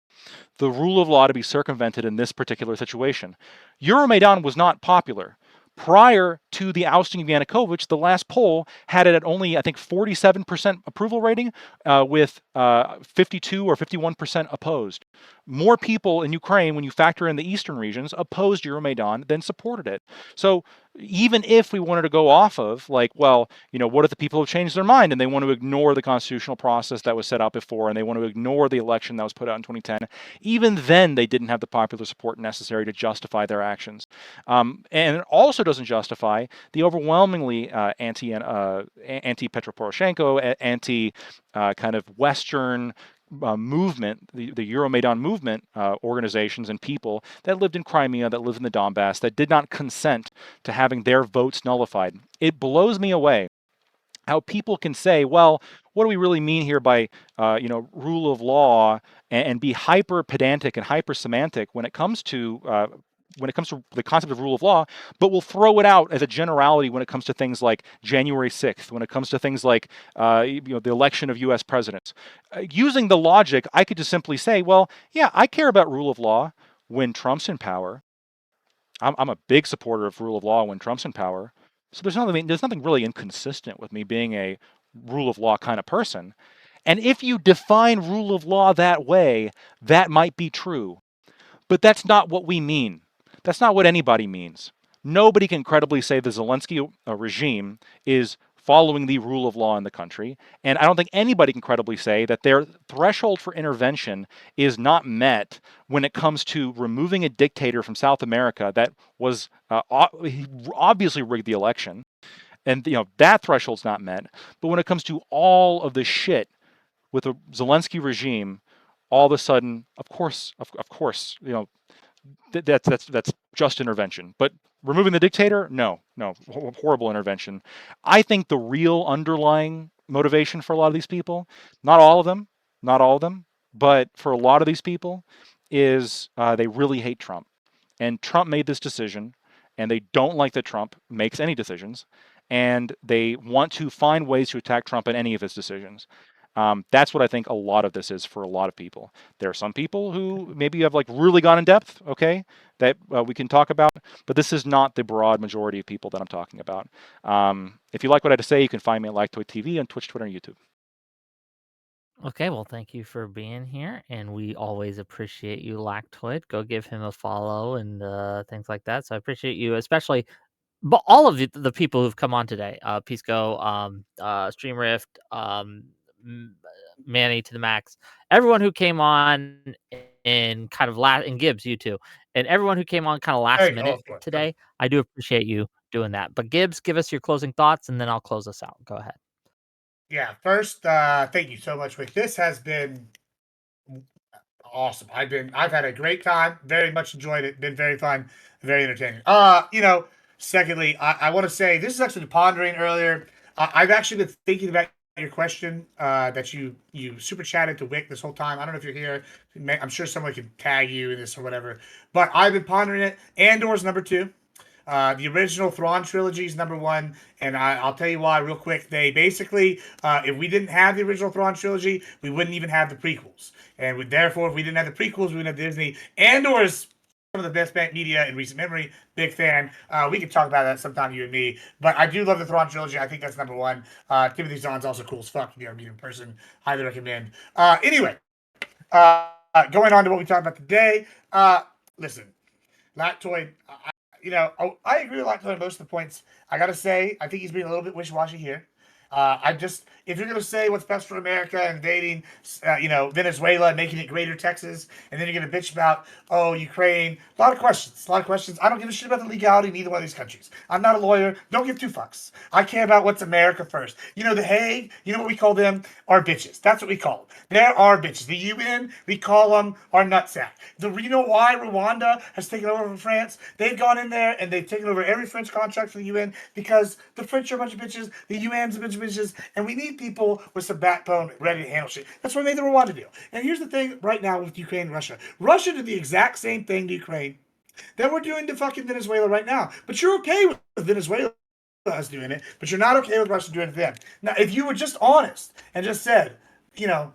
the rule of law to be circumvented in this particular situation. Euromaidan was not popular. Prior to the ousting of Yanukovych, the last poll had it at only, I think, 47% approval rating with 52 or 51% opposed. More people in Ukraine, when you factor in the eastern regions, opposed Euromaidan than supported it. So even if we wanted to go off of, like, well, what if the people have changed their mind and they want to ignore the constitutional process that was set out before and they want to ignore the election that was put out in 2010, even then they didn't have the popular support necessary to justify their actions. And it also doesn't justify the overwhelmingly anti-Petro Poroshenko, anti kind of Western movement, the Euromaidan movement organizations and people that lived in Crimea, that lived in the Donbass, that did not consent to having their votes nullified. It blows me away how people can say, well, what do we really mean here by rule of law, and be hyper pedantic and hyper semantic when it comes to when it comes to the concept of rule of law, but we'll throw it out as a generality when it comes to things like January 6th, when it comes to things like the election of U.S. presidents. Using the logic, I could just simply say, well, yeah, I care about rule of law when Trump's in power. I'm a big supporter of rule of law when Trump's in power. So there's nothing really inconsistent with me being a rule of law kind of person. And if you define rule of law that way, that might be true. But that's not what we mean. That's not what anybody means. Nobody can credibly say the Zelensky regime is following the rule of law in the country. And I don't think anybody can credibly say that their threshold for intervention is not met when it comes to removing a dictator from South America that was obviously rigged the election. And that threshold's not met. But when it comes to all of the shit with the Zelensky regime, all of a sudden, of course, that's just intervention. But removing the dictator, no, horrible intervention. I think the real underlying motivation for a lot of these people, not all of them, but for a lot of these people, is they really hate Trump. And Trump made this decision, and they don't like that Trump makes any decisions, and they want to find ways to attack Trump in any of his decisions. That's what I think a lot of this is for a lot of people. There are some people who maybe have really gone in depth, okay, that we can talk about, but this is not the broad majority of people that I'm talking about. If you like what I had to say, you can find me at Lactoid TV on Twitch, Twitter, and YouTube. Okay, well, thank you for being here, and we always appreciate you, Lactoid. Go give him a follow and things like that. So I appreciate you, especially, but all of the people who've come on today, Pisco, Stream Rift, Manny to the max, everyone who came on in kind of and Gibbs, you too, and everyone who came on kind of last minute today. I do appreciate you doing that. But Gibbs, give us your closing thoughts, and then I'll close us out. Go ahead. Yeah, first, thank you so much, Whick. This has been awesome. I've had a great time. Very much enjoyed it. Been very fun, very entertaining. Secondly, I want to say this is actually pondering earlier. I've actually been thinking about your question that you super chatted to Whick this whole time. I don't know if you're here. I'm sure someone could tag you in this or whatever. But I've been pondering it. Andor's number 2. The original Thrawn trilogy is number 1, and I'll tell you why real quick. They basically, if we didn't have the original Thrawn trilogy, we wouldn't even have the prequels. And therefore, if we didn't have the prequels, we wouldn't have Disney. Andor is some of the best media in recent memory. Big fan. We could talk about that sometime, you and me. But I do love the Thrawn trilogy. I think that's number 1. Timothy Zahn's also cool as fuck. If you ever meet him in person, highly recommend. Anyway, going on to what we talked about today. Listen, Lactoid, I agree with Lactoid on most of the points. I gotta say, I think he's being a little bit wishy-washy here. If you're gonna say what's best for America, invading, Venezuela, and making it greater Texas, and then you're gonna bitch about, Ukraine, a lot of questions. I don't give a shit about the legality in either one of these countries. I'm not a lawyer. Don't give 2 fucks. I care about what's America first. The Hague, what we call them? Our bitches. That's what we call them. They're our bitches. The UN, we call them our nutsack. You know why Rwanda has taken over from France? They've gone in there and they've taken over every French contract for the UN because the French are a bunch of bitches, the UN's a bunch of bitches, and we need people with some backbone ready to handle shit. That's why we made the Rwanda deal. And here's the thing right now with Ukraine and Russia. Russia did the exact same thing to Ukraine that we're doing to fucking Venezuela right now. But you're okay with Venezuela us doing it, but you're not okay with Russia doing it to them. Now, if you were just honest and just said,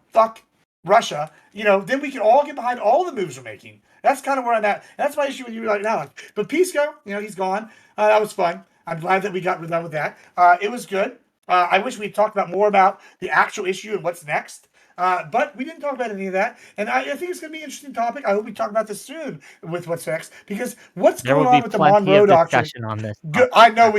fuck Russia, then we can all get behind all the moves we're making. That's kind of where I'm at. That's my issue with you right now. But Pisco, he's gone. That was fun. I'm glad that we got done with that. It was good. I wish we talked more about the actual issue and what's next. But we didn't talk about any of that. And I think it's going to be an interesting topic. I hope we talk about this soon with what's next. Because what's going on with the Monroe Doctrine? On this I know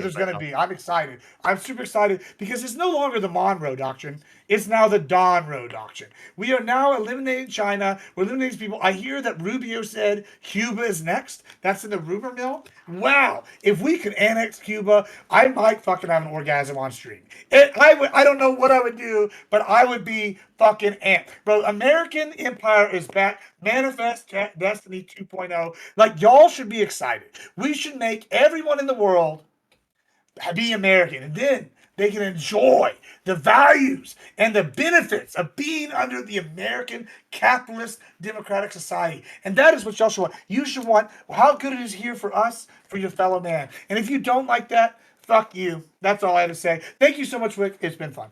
there's going to be. I'm excited. I'm super excited because it's no longer the Monroe Doctrine. It's now the Donroe Doctrine. We are now eliminating China. We're eliminating people. I hear that Rubio said Cuba is next. That's in the rumor mill. Wow. If we could annex Cuba, I might fucking have an orgasm on stream. I don't know what I would do, but I would be fucking amped. Bro, American Empire is back. Manifest Destiny 2.0. Y'all should be excited. We should make everyone in the world be American. And then they can enjoy the values and the benefits of being under the American capitalist democratic society. And that is what y'all should want. You should want how good it is here for us, for your fellow man. And if you don't like that, fuck you. That's all I have to say. Thank you so much, Whick. It's been fun.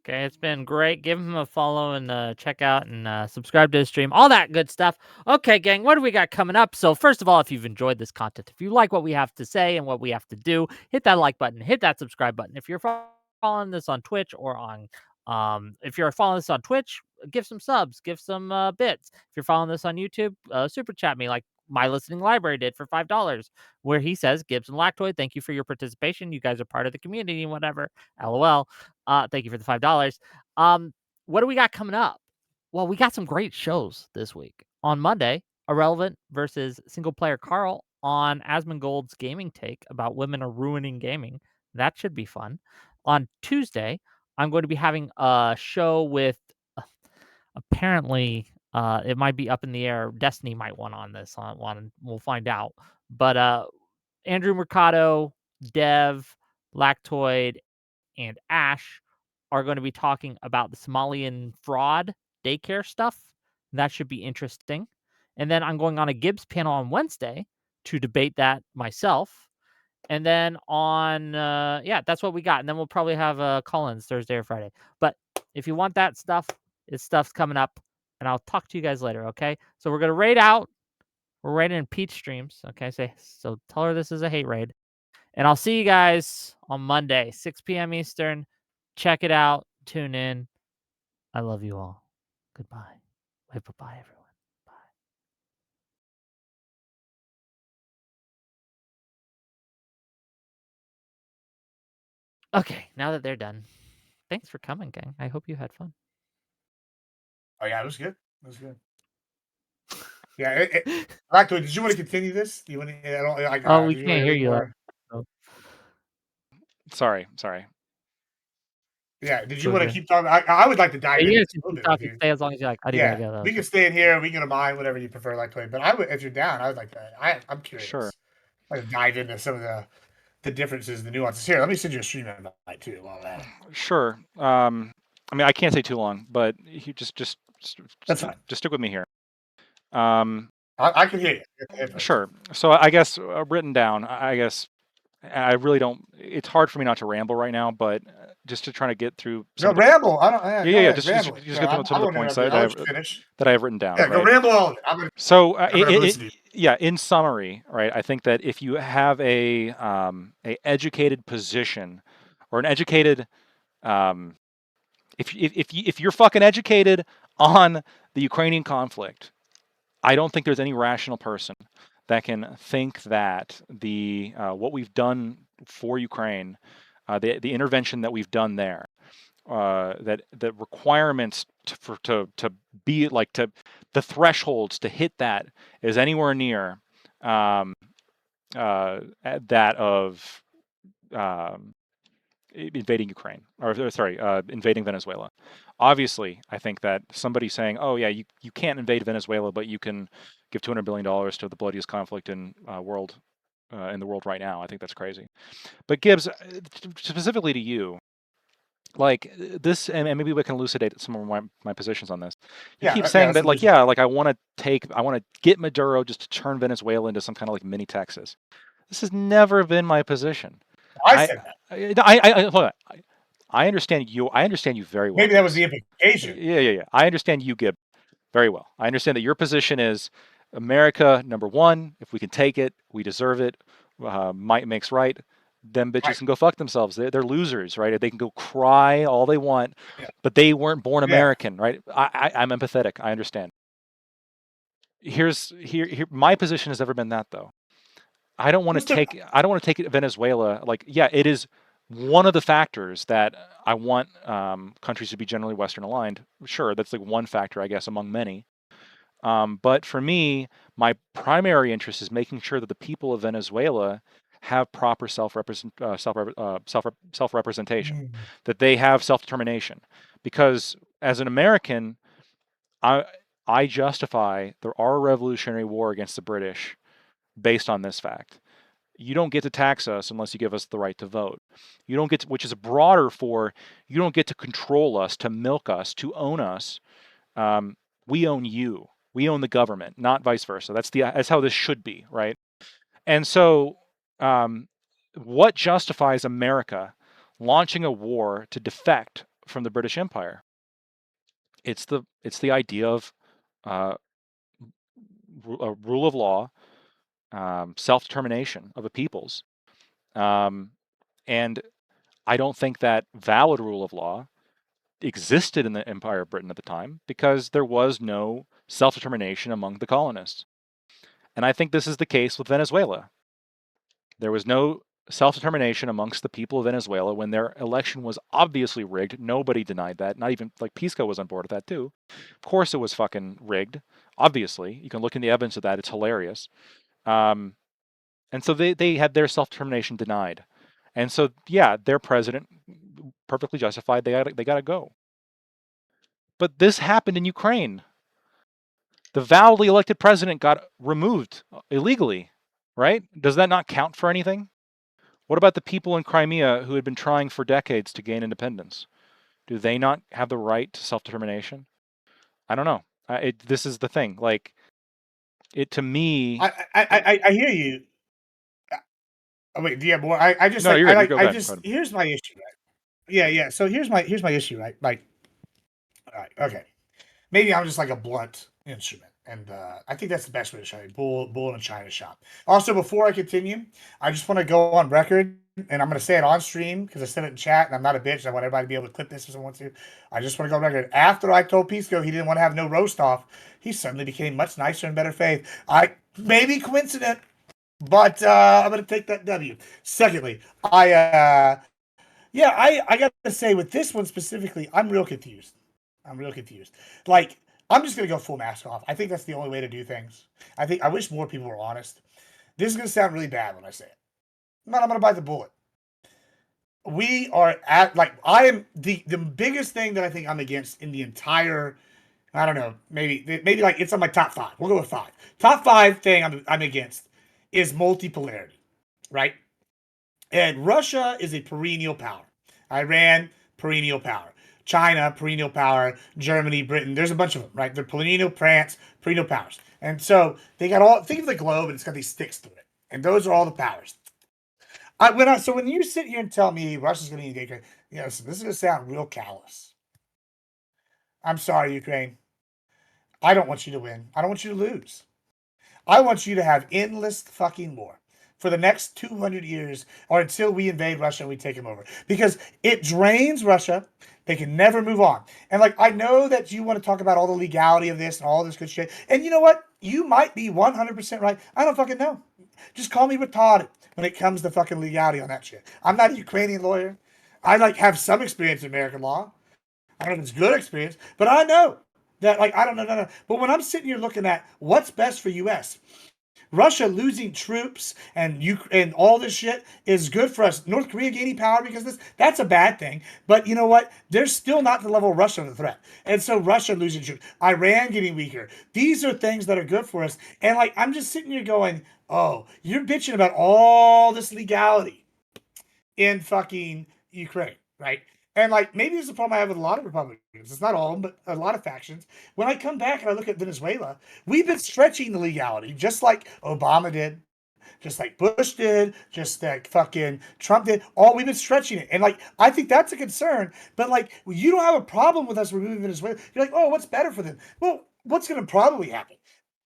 Okay, it's been great. Give him a follow and check out and subscribe to his stream. All that good stuff. Okay, gang, what do we got coming up? So first of all, if you've enjoyed this content, if you like what we have to say and what we have to do, hit that like button, hit that subscribe button. If you're following this on Twitch or on, if you're following this on Twitch, give some subs, give some bits. If you're following this on YouTube, super chat me like My Listening Library did for $5, where he says, Gibbs and Lactoid, thank you for your participation. You guys are part of the community and whatever. LOL. Thank you for the $5. What do we got coming up? Well, we got some great shows this week. On Monday, Irrelevant versus Single Player Carl on Asmongold's Gaming Take about women are ruining gaming. That should be fun. On Tuesday, I'm going to be having a show with apparently it might be up in the air. Destiny might want on this one. We'll find out. But Andrew Mercado, Dev, Lactoid, and Ash are going to be talking about the Somalian fraud daycare stuff. That should be interesting. And then I'm going on a Gibbs panel on Wednesday to debate that myself. And then on, that's what we got. And then we'll probably have call-ins Thursday or Friday. But if you want that stuff, stuff's coming up. And I'll talk to you guys later, okay? So we're going to raid out. We're raiding Peach streams, okay? So tell her this is a hate raid. And I'll see you guys on Monday, 6 p.m. Eastern. Check it out. Tune in. I love you all. Goodbye. Wait, bye-bye, everyone. Bye. Okay, now that they're done, thanks for coming, gang. I hope you had fun. Oh, yeah, it was good. It was good. Yeah, Lactoid, did you want to continue this? Do you want to, we can't hear you. Sorry. Yeah, did you want to keep talking? I would like to dive in. You can keep talking. Stay as long as you like. Yeah, we can stay in here. We can go to mine, whatever you prefer, Lactoid. But I would, if you're down, I would like that. I'm curious. Sure. I'd like to dive into some of the differences, the nuances. Here, let me send you a stream invite too. While that. Sure. I mean, I can't say too long, but you just That's fine. Just stick with me here. I can hear you. Sure. So I guess written down, I guess I really don't. It's hard for me not to ramble right now, but just to try to get through. Ramble. I don't. Yeah. Just get through some of the points that I have written down. Yeah, go ramble all of it. So in summary, right? I think that if you have a educated position or an educated, if you're fucking educated on the Ukrainian conflict, I don't think there's any rational person that can think that the what we've done for Ukraine, the intervention that we've done there, that the requirements to be like to the thresholds to hit that is anywhere near that of invading Ukraine, or sorry, invading Venezuela. Obviously, I think that somebody saying, "Oh yeah, you can't invade Venezuela, but you can give $200 billion to the bloodiest conflict in the world right now," I think that's crazy. But Gibbs, specifically to you, like this, and maybe we can elucidate some of my positions on this. You keep saying that, like, I want to get Maduro just to turn Venezuela into some kind of like mini Texas. This has never been my position. I said that. Hold on. I understand you. I understand you very well. Maybe that was the implication. Yeah. I understand you, Gibb, very well. I understand that your position is America number one. If we can take it, we deserve it. Might makes right. Them bitches can go fuck themselves. They're losers, right? They can go cry all they want, but they weren't born American, right? I'm empathetic. I understand. Here. My position has never been that, though. I don't want to take Venezuela. Like, yeah, it is one of the factors that I want countries to be generally Western aligned. Sure, that's like one factor, I guess, among many. But for me, my primary interest is making sure that the people of Venezuela have proper self-representation, that they have self-determination. Because as an American, I justify our revolutionary war against the British based on this fact. You don't get to tax us unless you give us the right to vote. You don't get to, which is broader for, you don't get to control us, to milk us, to own us. We own you. We own the government, not vice versa. That's how this should be, right? And so, what justifies America launching a war to defect from the British Empire? It's the idea of a rule of law, self-determination of a people's, and I don't think that valid rule of law existed in the Empire of Britain at the time because there was no self-determination among the colonists. And I think this is the case with Venezuela. There was no self-determination amongst the people of Venezuela when their election was obviously rigged. Nobody denied that. Not even, like, Pisco was on board with that too. Of course it was fucking rigged. Obviously. You can look in the evidence of that. It's hilarious. And so they had their self-determination denied. And so, yeah, their president, perfectly justified, they got to go. But this happened in Ukraine. The validly elected president got removed illegally, right? Does that not count for anything? What about the people in Crimea who had been trying for decades to gain independence? Do they not have the right to self-determination? I don't know. This is the thing. Like, it to me. I hear you. Oh, wait, do you have more? I just No, like, you're I good. like, Go I ahead. just here's my issue, right? Yeah. So here's my issue, right? Like, all right, okay. Maybe I'm just like a blunt instrument, and I think that's the best way to show you. Bull in a china shop. Also, before I continue, I just want to go on record, and I'm going to say it on stream because I said it in chat, and I'm not a bitch. I want everybody to be able to clip this if I want to. I just want to go on record. After I told Pisco he didn't want to have no roast off, he suddenly became much nicer and better faith. Maybe coincident, but I'm going to take that W. Secondly, I got to say with this one specifically, I'm real confused. Like, I'm just going to go full mask off. I think that's the only way to do things. I wish more people were honest. This is going to sound really bad when I say it. But I'm going to bite the bullet. We are at, like, I am the biggest thing that I think I'm against in the entire, I don't know, maybe like it's on my top 5. We'll go with 5. Top 5 thing I'm against is multipolarity, right? And Russia is a perennial power. Iran, perennial power. China, perennial power. Germany, Britain. There's a bunch of them, right? They're perennial powers. And so they got all, think of the globe and it's got these sticks through it. And those are all the powers. So when you sit here and tell me Russia's going to invade Ukraine, this is going to sound real callous. I'm sorry, Ukraine. I don't want you to win. I don't want you to lose. I want you to have endless fucking war for the next 200 years or until we invade Russia and we take them over. Because it drains Russia. They can never move on. And, like, I know that you want to talk about all the legality of this and all this good shit. And you know what? You might be 100% right. I don't fucking know. Just call me retarded when it comes to fucking legality on that shit. I'm not a Ukrainian lawyer. I, like, have some experience in American law. I don't know if it's good experience, but I know that, like, I don't know. No. But when I'm sitting here looking at what's best for U.S., Russia losing troops and all this shit is good for us. North Korea gaining power because that's a bad thing. But you know what? They're still not the level of Russia of the threat. And so Russia losing troops, Iran getting weaker. These are things that are good for us. And, like, I'm just sitting here going, oh, you're bitching about all this legality in fucking Ukraine, right? And, like, maybe this is a problem I have with a lot of Republicans. It's not all of them, but a lot of factions. When I come back and I look at Venezuela, we've been stretching the legality, just like Obama did, just like Bush did, just like fucking Trump did. We've been stretching it. And, like, I think that's a concern. But, like, you don't have a problem with us removing Venezuela. You're like, oh, what's better for them? Well, what's going to probably happen?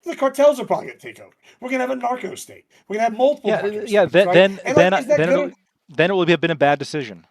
The cartels are probably going to take over. We're going to have a narco state. We're going to have multiple narco states, right? Then it would have been a bad decision.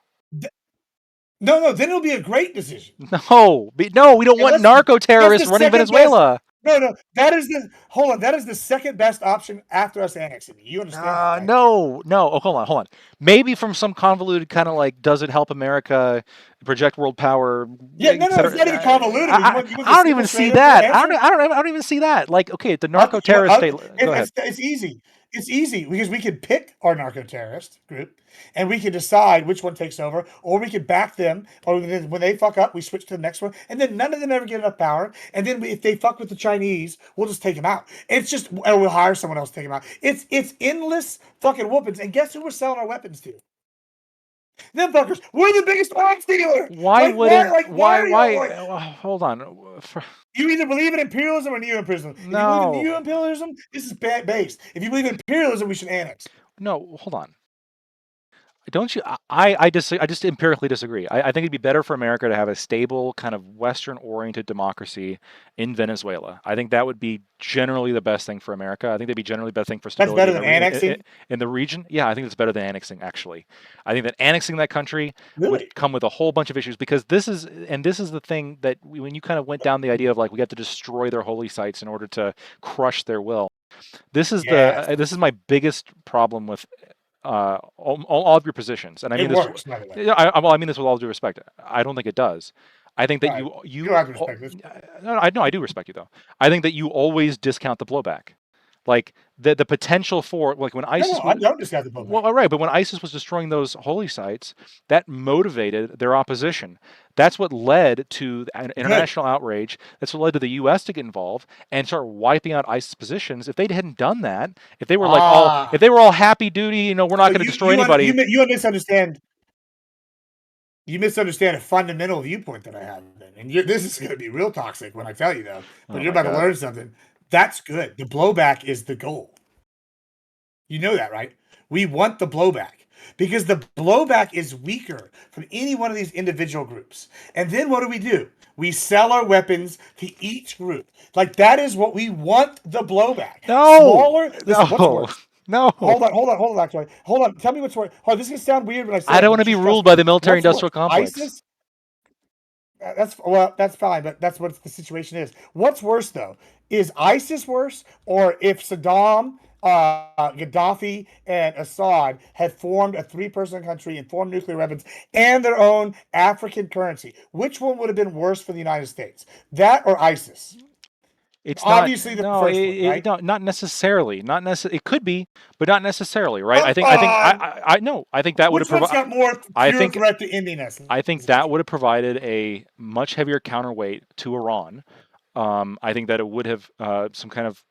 No, then it'll be a great decision. No, we don't want narco terrorists running Venezuela. No, that is the second best option after us annexing. You understand? Right? No. Oh, hold on. Maybe from some convoluted kind of, like, does it help America project world power? Yeah, no, it's not even convoluted. I don't even see that. I don't even see that. Like, okay, the narco terrorist state. Go ahead. It's easy. It's easy because we could pick our narco-terrorist group and we can decide which one takes over, or we could back them, or when they fuck up, we switch to the next one, and then none of them ever get enough power. And then if they fuck with the Chinese, we'll just take them out. It's just, or we'll hire someone else to take them out. It's endless fucking weapons. And guess who we're selling our weapons to? Them fuckers. We're the biggest arms dealer. Why wouldn't? Hold on. You either believe in imperialism or neo-imperialism. If No. you believe in neo-imperialism, this is based. If you believe in imperialism, we should annex. No, hold on. Don't you? I just empirically disagree. I think it'd be better for America to have a stable, kind of Western-oriented democracy in Venezuela. I think that would be generally the best thing for America. I think that'd be generally the best thing for stability. That's better than annexing? In the region. Yeah, I think it's better than annexing, actually. I think that annexing that country would come with a whole bunch of issues, because this is the thing that when you kind of went down the idea of like we have to destroy their holy sites in order to crush their will. This is this is my biggest problem with all of your positions, and I mean it this. Works, by the way. Yeah, I mean this with all due respect. I don't think it does. I think that Right. you don't have to respect this. No, I do respect you though. I think that you always discount the blowback, like the potential for like when ISIS. I don't discount the blowback. Well, right, but when ISIS was destroying those holy sites, that motivated their opposition. That's what led to international outrage. That's what led to the U.S. to get involved and start wiping out ISIS positions. If they hadn't done that, if they were if they were all happy duty, we're not going to destroy anybody. You misunderstand. You misunderstand a fundamental viewpoint that I have, and this is going to be real toxic when I tell you though. But you're about to learn something. That's good. The blowback is the goal. You know that, right? We want the blowback because the blowback is weaker from any one of these individual groups. And then what do? We sell our weapons to each group. Like that is what we want. The blowback. No. Smaller. Listen, what's worse? No. Hold on. Actually, hold on. Tell me what's worse. Hold on, this is gonna sound weird when I say. I don't want to be ruled by the military-industrial complex. ISIS? That's fine, but that's what the situation is. What's worse though? Is ISIS worse, or if Saddam, Gaddafi, and Assad had formed a 3-person country and formed nuclear weapons and their own African currency? Which one would have been worse for the United States? That or ISIS? It's obviously the first one, right? No, not necessarily. Not necessarily. It could be, but not necessarily, right? I think that would have provided. More pure threat to Indianness. I think that would have provided a much heavier counterweight to Iran. I think that it would have some kind of,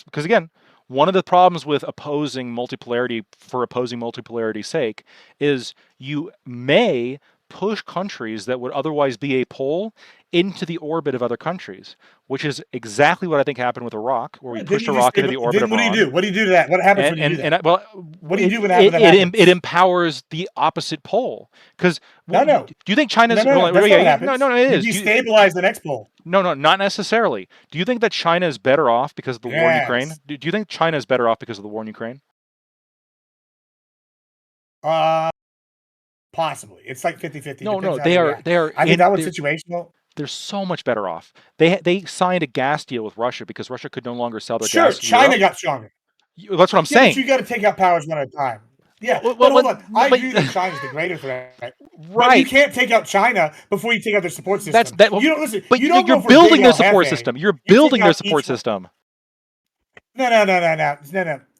because again, one of the problems with opposing multipolarity for opposing multipolarity's sake is you may push countries that would otherwise be a pole into the orbit of other countries, which is exactly what I think happened with Iraq, where we pushed Iraq into the orbit of Iran. What do you do? What do you do to that? What happens when you do that? What do you do when that happens? It empowers the opposite pole. Because no. Do you think China's No, it is. You destabilize the next pole. No, not necessarily. Do you think that China is better off because of the war in Ukraine? Do you think China is better off because of the war in Ukraine? Possibly. It's like 50-50. No, they are. I think that was situational. They're so much better off. They signed a gas deal with Russia because Russia could no longer sell their gas. Sure, China got stronger. That's what I'm saying. But you got to take out powers one at a time. Yeah, but hold on. I agree that China's the greater threat. Right. But you can't take out China before you take out their support system. You don't listen. But you're building their support system. You're building their support system. No.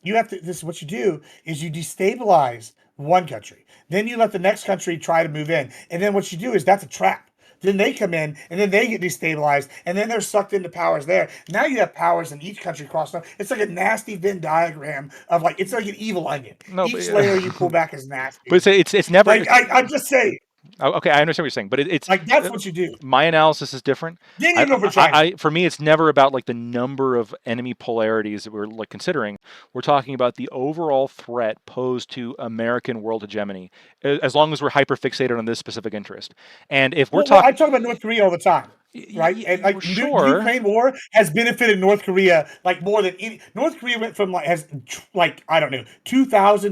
You have to. This is what you do: is you destabilize one country, then you let the next country try to move in, and then what you do is that's a trap. Then they come in, and then they get destabilized, and then they're sucked into powers there. Now you have powers in each country crossing. It's like a nasty Venn diagram of it's like an evil onion. Each layer you pull back is nasty. But it's never. I'm just saying. Okay, I understand what you're saying, but it's like that's what you do. My analysis is different. Then you go for China. For me, it's never about the number of enemy polarities that we're considering. We're talking about the overall threat posed to American world hegemony, as long as we're hyper-fixated on this specific interest. And if we're talking, I talk about North Korea all the time, right? And the Ukraine war has benefited North Korea more than any. North Korea went from has 2,000,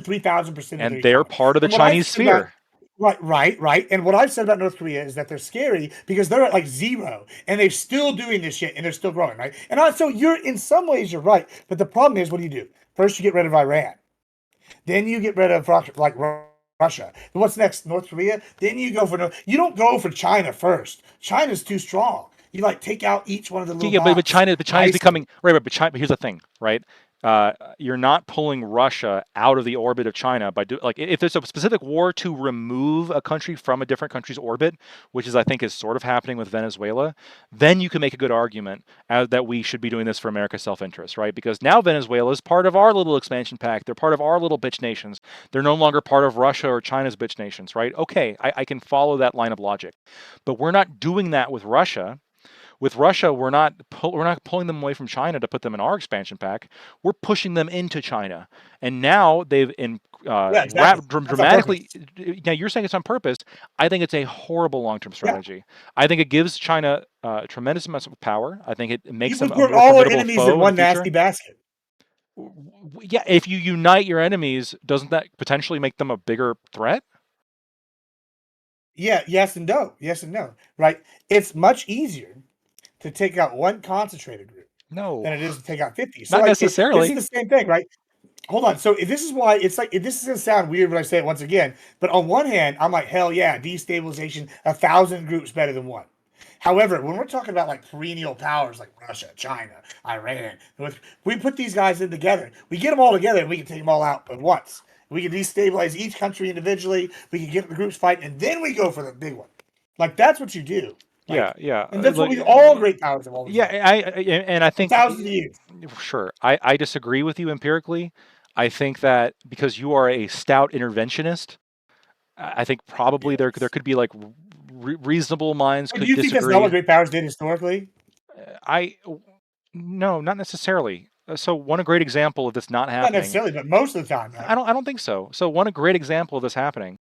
3,000%, and they're part of the Chinese sphere. Right. And what I've said about North Korea is that they're scary because they're at 0 and they're still doing this shit and they're still growing, right? And so you're in some ways you're right, but the problem is what do? First you get rid of Iran, then you get rid of Russia. And what's next? North Korea. Then you go for you don't go for China first. China's too strong. You take out each one of the little. But China's becoming right. But here's the thing, right? you're not pulling Russia out of the orbit of China by if there's a specific war to remove a country from a different country's orbit, which is I think is sort of happening with Venezuela, then you can make a good argument that we should be doing this for America's self-interest, right? Because now Venezuela is part of our little expansion pack. They're part of our little bitch nations. They're no longer part of Russia or China's bitch nations, right? Okay, I can follow that line of logic, but we're not doing that with Russia. With Russia, we're not pulling them away from China to put them in our expansion pack. We're pushing them into China, and now they've dramatically. Now you're saying it's on purpose. I think it's a horrible long-term strategy. I think it gives China a tremendous amount of power. I think it makes them a more all our formidable enemies foe in one the future. nasty basket. Yeah, if you unite your enemies, doesn't that potentially make them a bigger threat? Yeah, yes and no. Yes and no. Right? It's much easier to take out one concentrated group than it is to take out 50. So not necessarily. This is the same thing, right? Hold on. So this is why it's like, this is going to sound weird when I say it once again, but on one hand, I'm like, hell yeah, destabilization, 1,000 groups better than one. However, when we're talking about like perennial powers like Russia, China, Iran, we put these guys in together. We get them all together and we can take them all out at once. We can destabilize each country individually. We can get the groups fighting, and then we go for the big one. Like, that's what you do. Like, yeah. And that's what all great powers have always done. And I think thousands of years. Sure. I disagree with you empirically. I think that because you are a stout interventionist, I think probably there could be like reasonable minds could disagree. Do you think that's not what great powers did historically? No, not necessarily. So one great example of this not happening. Not necessarily, but most of the time. Right? I don't think so. So one great example of this happening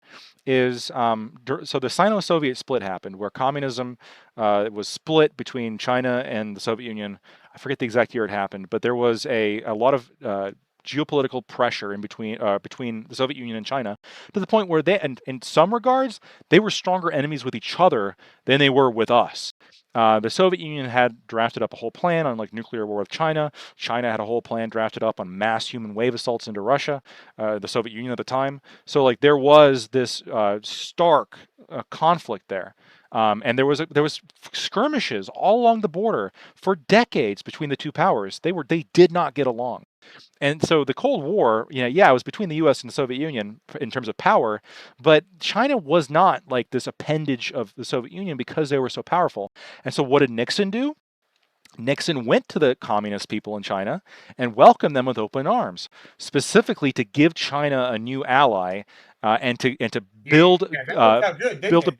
is so the Sino-Soviet split happened, where communism was split between China and the Soviet Union. I forget the exact year it happened, but there was a lot of geopolitical pressure in between the Soviet Union and China, to the point where and in some regards they were stronger enemies with each other than they were with us. The Soviet Union had drafted up a whole plan on like nuclear war with China. China had a whole plan drafted up on mass human wave assaults into Russia, the Soviet Union at the time. So like there was this stark conflict there. And there was skirmishes all along the border for decades between the two powers. They did not get along. And so the Cold War, it was between the U.S. and the Soviet Union in terms of power, but China was not like this appendage of the Soviet Union because they were so powerful. And so what did Nixon do? Nixon went to the communist people in China and welcomed them with open arms, specifically to give China a new ally and to build build a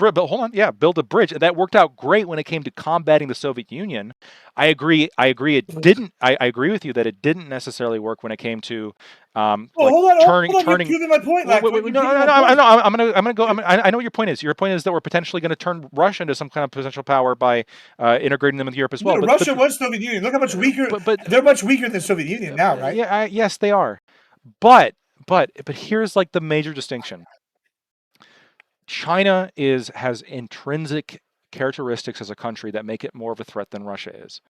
bridge. That worked out great when it came to combating the Soviet Union. I agree it didn't. I agree with you that it didn't necessarily work when it came to turning. You're proving my point. No. I'm gonna go. I know what your point is. Your point is that we're potentially going to turn Russia into some kind of potential power by integrating them with Europe as well. No, Russia was Soviet Union. Look how much weaker. But they're much weaker than Soviet Union now, right? Yeah. Yes, they are. But here's like the major distinction. China has intrinsic characteristics as a country that make it more of a threat than Russia is.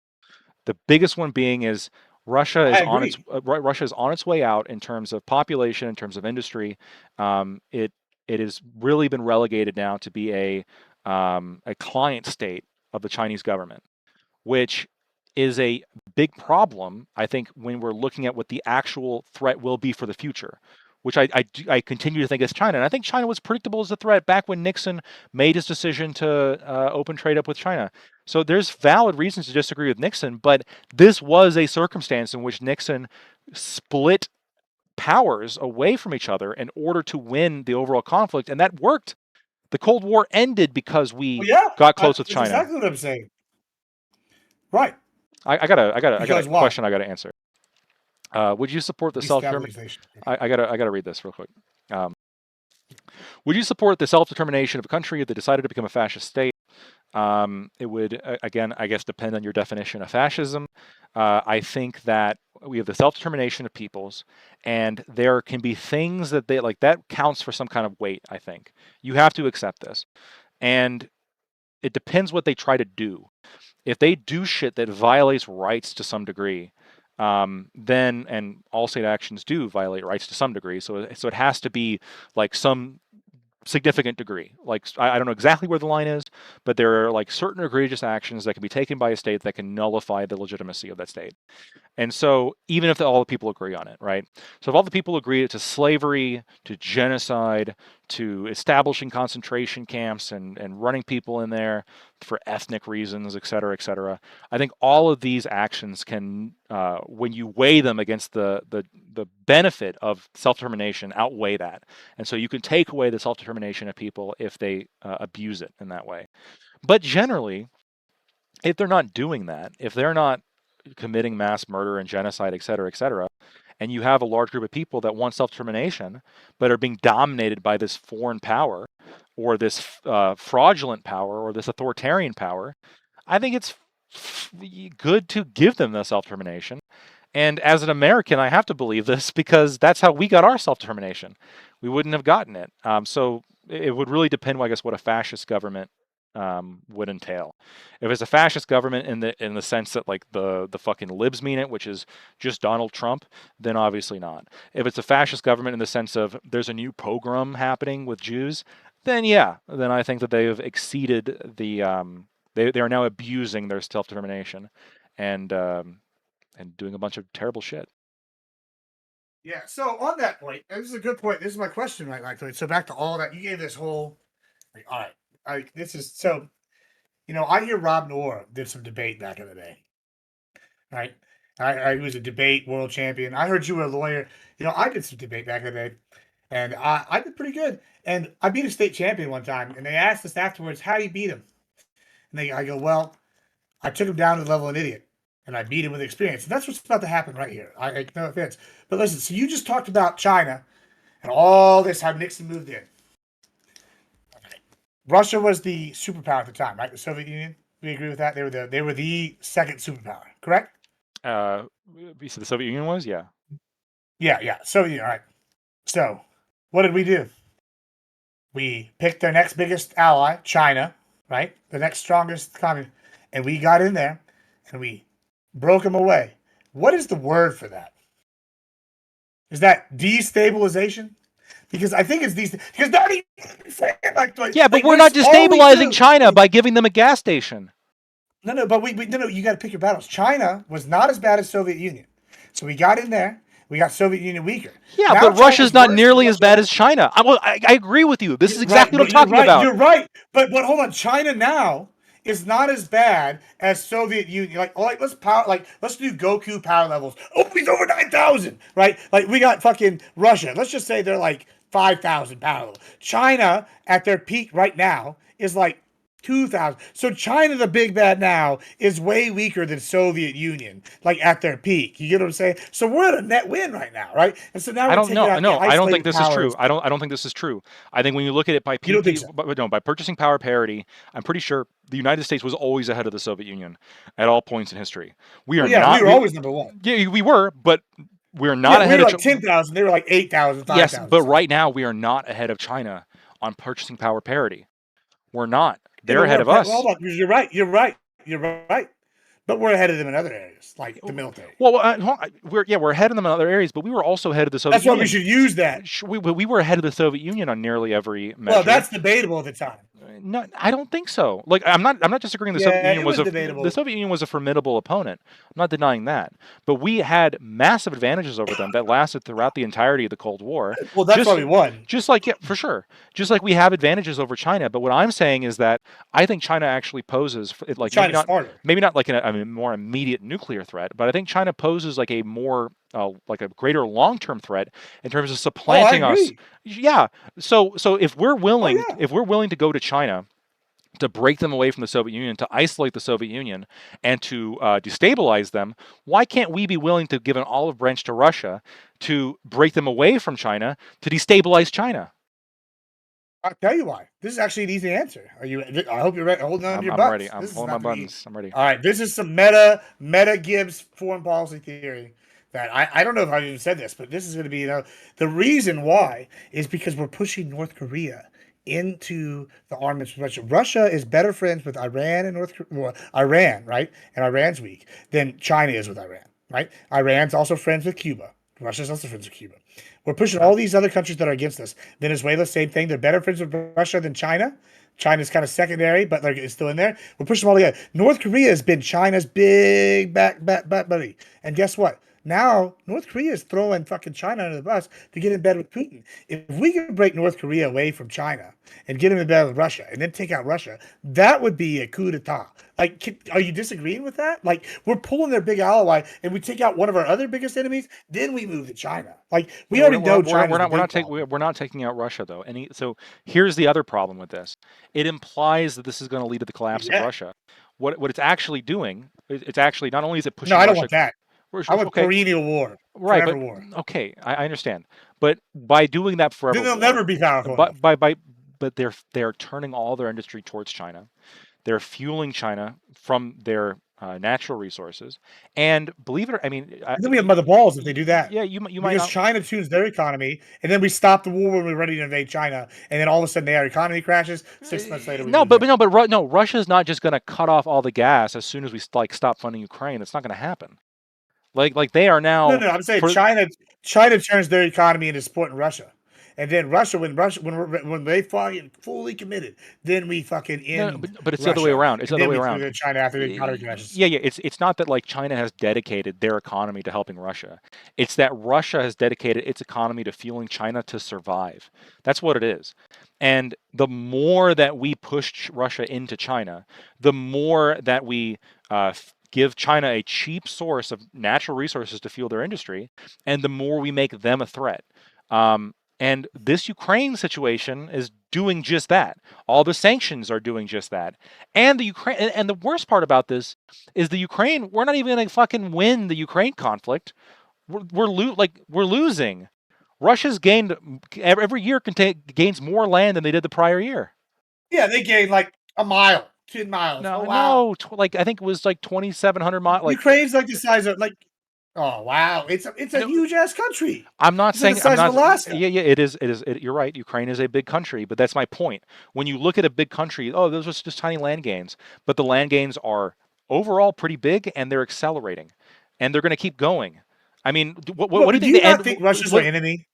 The biggest one being is Russia is on its way out in terms of population, in terms of industry. It has really been relegated now to be a client state of the Chinese government, which is a big problem, I think, when we're looking at what the actual threat will be for the future, which I continue to think is China. And I think China was predictable as a threat back when Nixon made his decision to open trade up with China. So there's valid reasons to disagree with Nixon, but this was a circumstance in which Nixon split powers away from each other in order to win the overall conflict, and that worked. The Cold War ended because we got close with China. That's exactly what I'm saying. Right. I got a question I got to answer. Would you support the self-determination? I gotta read this real quick. Would you support the self-determination of a country if they decided to become a fascist state? It would, again, I guess, depend on your definition of fascism. I think that we have the self-determination of peoples, and there can be things that they like that counts for some kind of weight. I think you have to accept this, and it depends what they try to do. If they do shit that violates rights to some degree, then, and all state actions do violate rights to some degree, so it has to be like some significant degree. Like I don't know exactly where the line is, but there are like certain egregious actions that can be taken by a state that can nullify the legitimacy of that state. And so even if all the people agree on it, right? So if all the people agree to slavery, to genocide, to establishing concentration camps and running people in there for ethnic reasons, et cetera, I think all of these actions can, when you weigh them against the benefit of self-determination, outweigh that. And so you can take away the self-determination of people if they abuse it in that way. But generally, if they're not doing that, if they're not committing mass murder and genocide, et cetera, and you have a large group of people that want self-determination, but are being dominated by this foreign power or this fraudulent power or this authoritarian power, I think it's good to give them the self-determination. And as an American, I have to believe this because that's how we got our self-determination. We wouldn't have gotten it. So it would really depend, I guess, what a fascist government would entail. If it's a fascist government in the sense that like the fucking libs mean it, which is just Donald Trump, then obviously not. If it's a fascist government in the sense of there's a new pogrom happening with Jews, then yeah, then I think that they have exceeded the they are now abusing their self-determination and doing a bunch of terrible shit. Yeah. So on that point, this is a good point. This is my question, right, Michael? So back to all that you gave this whole. Like, all right, this is so. I hear Rob Noor did some debate back in the day, right? He was a debate world champion. I heard you were a lawyer. I did some debate back in the day, and I did pretty good. And I beat a state champion one time, and they asked us afterwards, "How do you beat him?" And I go, "Well, I took him down to the level of an idiot, and I beat him with experience." And that's what's about to happen right here. I no offense, but listen. So you just talked about China and all this, how Nixon moved in. Russia was the superpower at the time, right? The Soviet Union. We agree with that. They were the second superpower, correct? So the Soviet Union was, yeah. Yeah. Soviet Union, all right. So, what did we do? We picked their next biggest ally, China, right? The next strongest communist, and we got in there and we broke them away. What is the word for that? Is that destabilization? Because I think it's these. Because not even yeah, but we're not destabilizing China by giving them a gas station. No, but no. You got to pick your battles. China was not as bad as Soviet Union, so we got in there. We got Soviet Union weaker. Yeah, now but Russia's not nearly as bad as China. I agree with you. This is exactly what I'm talking about. You're right, but hold on. China now is not as bad as Soviet Union. Let's do Goku power levels. Oh, he's over 9,000, right? Like we got fucking Russia. Let's just say they're like 5,000 power level. China at their peak right now is like 2,000. So China, the big bad now, is way weaker than Soviet Union, like at their peak. You get what I'm saying? So we're at a net win right now, right? And so now I don't know. No, I don't think this is true. I don't think this is true. I think when you look at it by by purchasing power parity, I'm pretty sure the United States was always ahead of the Soviet Union at all points in history. We were not. We were always number one. Yeah, we were, but we're not ahead of. We were like 10,000. They were like 8,000. 5,000. Yes, but right now we are not ahead of China on purchasing power parity. We're not. They're ahead of us. Hold on, you're right. But we're ahead of them in other areas, like the military. Well, we're ahead of them in other areas, but we were also ahead of the Soviet Union. That's why we should use that. We were ahead of the Soviet Union on nearly every measure. Well, that's debatable at the time. No, I don't think so. Like, I'm not disagreeing. The Soviet Union was a formidable opponent. I'm not denying that. But we had massive advantages over them that lasted throughout the entirety of the Cold War. Well, that's why we won. For sure. Just like we have advantages over China. But what I'm saying is that I think China actually poses maybe not like a more immediate nuclear threat, but I think China poses like a more like a greater long-term threat in terms of supplanting us. Yeah. So if we're willing, to go to China to break them away from the Soviet Union, to isolate the Soviet Union, and to destabilize them, why can't we be willing to give an olive branch to Russia to break them away from China, to destabilize China? I'll tell you why. This is actually an easy answer. I hope you're ready. Holding on to your butts. I'm ready. I'm holding my buttons. I'm ready. All right. This is some meta Gibbs foreign policy theory that I don't know if I've even said this, but this is going to be, the reason why is because we're pushing North Korea into the armaments with Russia. Russia is better friends with Iran and Iran, right? And Iran's weak than China is with Iran, right? Iran's also friends with Cuba, Russia's also friends with Cuba. We're pushing all these other countries that are against us. Venezuela, same thing. They're better friends with Russia than China. China's kind of secondary, but it's still in there. We're pushing them all together. North Korea has been China's big back buddy. And guess what? Now, North Korea is throwing fucking China under the bus to get in bed with Putin. If we could break North Korea away from China and get him in bed with Russia and then take out Russia, that would be a coup d'etat. Like, are you disagreeing with that? Like, we're pulling their big ally and we take out one of our other biggest enemies, then we move to China. Like, we already know China. We're not taking out Russia, though. So here's the other problem with this. It implies that this is going to lead to the collapse of Russia. What it's actually doing, it's actually not only is it pushing. No, I don't Russia, want that. I want perennial war, right? Forever war. Okay, I understand. But by doing that forever, then they'll never be powerful. But they're turning all their industry towards China. They're fueling China from their natural resources, and believe it or I mean, then we have mother balls if they do that. Yeah, you might because China tunes their economy, and then we stop the war when we're ready to invade China, and then all of a sudden their economy crashes. 6 months later, Russia's not just going to cut off all the gas as soon as we stop funding Ukraine. That's not going to happen. Like they are now. No, I'm saying China turns their economy into supporting Russia. And then when they fucking fully committed, then we fucking end. No, but it's the other way around. It's the other way around. China after the economy crashes. Yeah. It's not that like China has dedicated their economy to helping Russia. It's that Russia has dedicated its economy to fueling China to survive. That's what it is. And the more that we push Russia into China, the more that we give China a cheap source of natural resources to fuel their industry, and the more we make them a threat. And this Ukraine situation is doing just that. All the sanctions are doing just that. And the worst part about this is we're not even going to fucking win the Ukraine conflict. We're losing. Russia's gained every year gains more land than they did the prior year. Yeah, they gained like a mile. 10 miles. No, oh, wow. I think it was like 2,700 miles. Ukraine's like the size of oh wow, it's a huge ass country. I'm not saying the size of Alaska. Yeah, it is. You're right. Ukraine is a big country, but that's my point. When you look at a big country, those are just tiny land gains, but the land gains are overall pretty big, and they're accelerating, and they're going to keep going. I mean, what do you think? Do you think Russia's our enemy?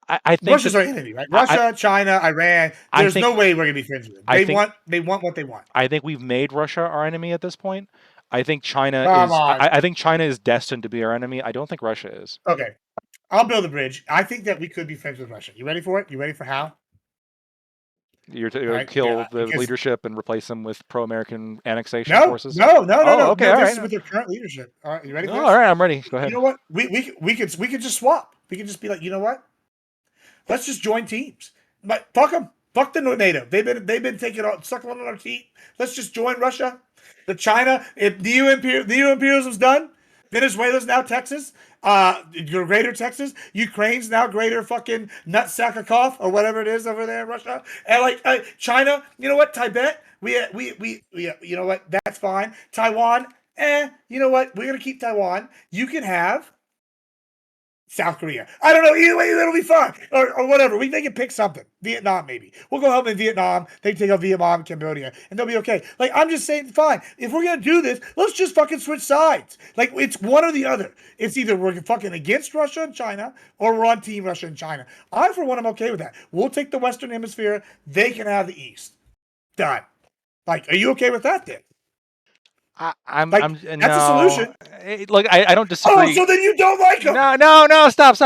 I think Russia's our enemy, right? Russia, China, Iran. There's no way we're gonna be friends with them. They want what they want. I think we've made Russia our enemy at this point. I think China I think China is destined to be our enemy. I don't think Russia is. Okay, I'll build a bridge. I think that we could be friends with Russia. You ready for it? You ready for how? You're to kill the leadership and replace them with pro-American annexation forces? No. Okay, all right. This is with their current leadership. All right, you ready for this? All right, I'm ready. Go ahead. You know what? We could just swap. We could just be like, you know what? Let's just join teams. But fuck them. Fuck the NATO. They've been sucking on our teeth. Let's just join Russia. The China. If the EU imperialism's done, Venezuela's now Texas. Greater Texas. Ukraine's now greater fucking Nutsakakov or whatever it is over there in Russia. And China. You know what? Tibet. We you know what? That's fine. Taiwan. You know what? We're gonna keep Taiwan. You can have South Korea. I don't know. Either way, it'll be fun. Or whatever. They can pick something. Vietnam, maybe. We'll go help in Vietnam. They can take out Vietnam, Cambodia, and they'll be okay. I'm just saying, fine. If we're going to do this, let's just fucking switch sides. It's one or the other. It's either we're fucking against Russia and China, or we're on team Russia and China. For one, I'm okay with that. We'll take the Western Hemisphere. They can have the East. Done. Are you okay with that then? That's a solution. Look, I don't disagree. Oh, so then you don't like them? No, stop.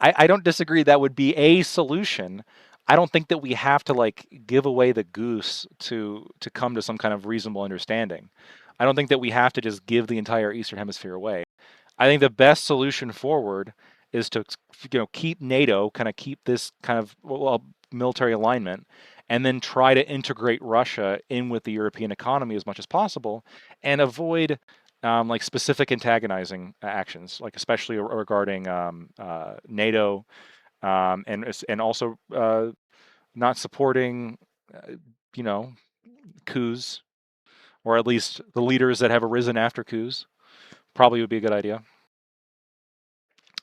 I don't disagree. That would be a solution. I don't think that we have to give away the goose to come to some kind of reasonable understanding. I don't think that we have to just give the entire Eastern Hemisphere away. I think the best solution forward is to keep NATO, keep this kind of military alignment, and then try to integrate Russia in with the European economy as much as possible, and avoid specific antagonizing actions, especially regarding NATO, and also not supporting coups, or at least the leaders that have arisen after coups. Probably would be a good idea.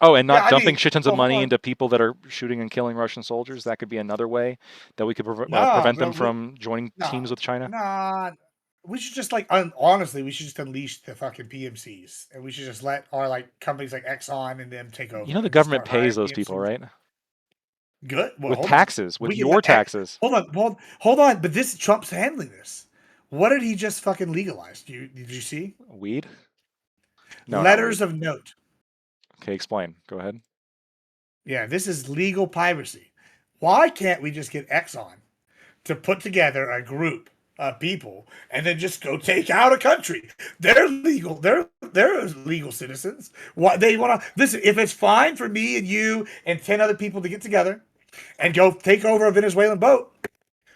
Oh, and not dumping shit tons of money into people that are shooting and killing Russian soldiers. That could be another way that we could prevent them from joining teams with China. We should just like honestly, we should just unleash the fucking PMCs, and we should just let our like companies like Exxon and them take over. You know the and just government start hiring pays those people, PMCs. right? Good. Well, With hold taxes, on. with We can your let taxes. hold on. But this Trump's handling this. What did he just fucking legalize? Did you see? Weed? No, not Letters weed. of note. Okay, explain. Go ahead. Yeah, this is legal piracy. Why can't we just get Exxon to put together a group of people and then just go take out a country? They're legal. They're legal citizens. What they want to listen? If it's fine for me and you and 10 other people to get together and go take over a Venezuelan boat,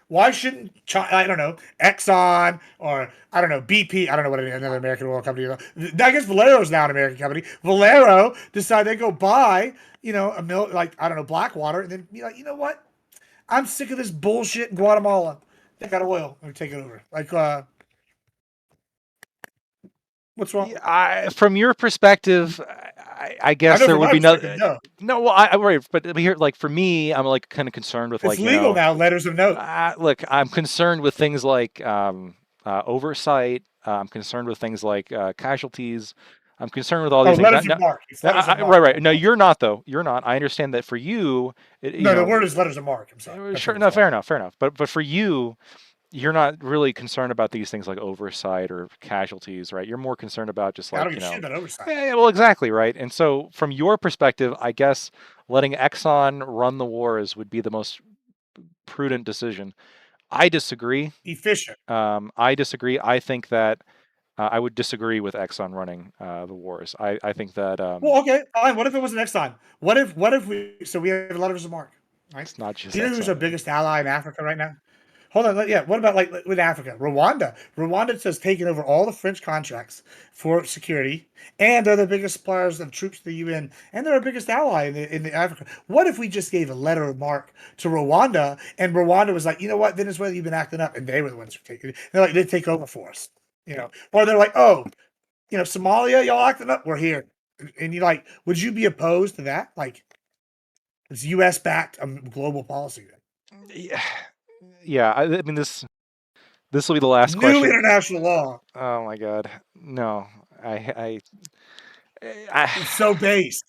why shouldn't I don't know, Exxon or I don't know, BP? I don't know what another American oil company is. I guess Valero's now an American company. Valero decide they go buy, a mill like I don't know, Blackwater, and then be like, you know what? I'm sick of this bullshit in Guatemala. They got oil. Let me take it over. Like, what's wrong? From your perspective, I guess know there from would my be no. perspective, no. No, well, I right, but here, like for me, I'm like kind of concerned with It's legal now. Letters of note. Look, I'm concerned with things like oversight. I'm concerned with things like casualties. I'm concerned with all these things. Letters of marque. It's letters of marque. Right. No, you're not though. You're not. I understand that for you, No, the word is letters of marque. I'm sorry. Sure. No, fair enough. But for you, you're not really concerned about these things like oversight or casualties, right? You're more concerned about just like, I don't give a shit about oversight. Yeah, well, exactly, right? And so from your perspective, I guess letting Exxon run the wars would be the most prudent decision. I disagree. Efficient. I disagree. I think that I would disagree with Exxon running the wars. I think that. Well, okay, fine. What if it was an Exxon? What if we have letters of marque, right? It's not just Do you know who's our Exxon. biggest ally in Africa right now? Hold on, yeah. What about like with Africa? Rwanda. Rwanda has taken over all the French contracts for security, and they're the biggest suppliers of troops to the UN, and they're our biggest ally in the Africa. What if we just gave a letter of marque to Rwanda, and Rwanda was like, you know what, Venezuela, you've been acting up, and they were the ones who taking it. They're like, they take over for us, or they're like, oh, Somalia, y'all acting up, we're here, and you like, would you be opposed to that? Like, it's U.S. backed global policy. Yeah. I mean this will be the last New question. international law. Oh my God, no. It's so based.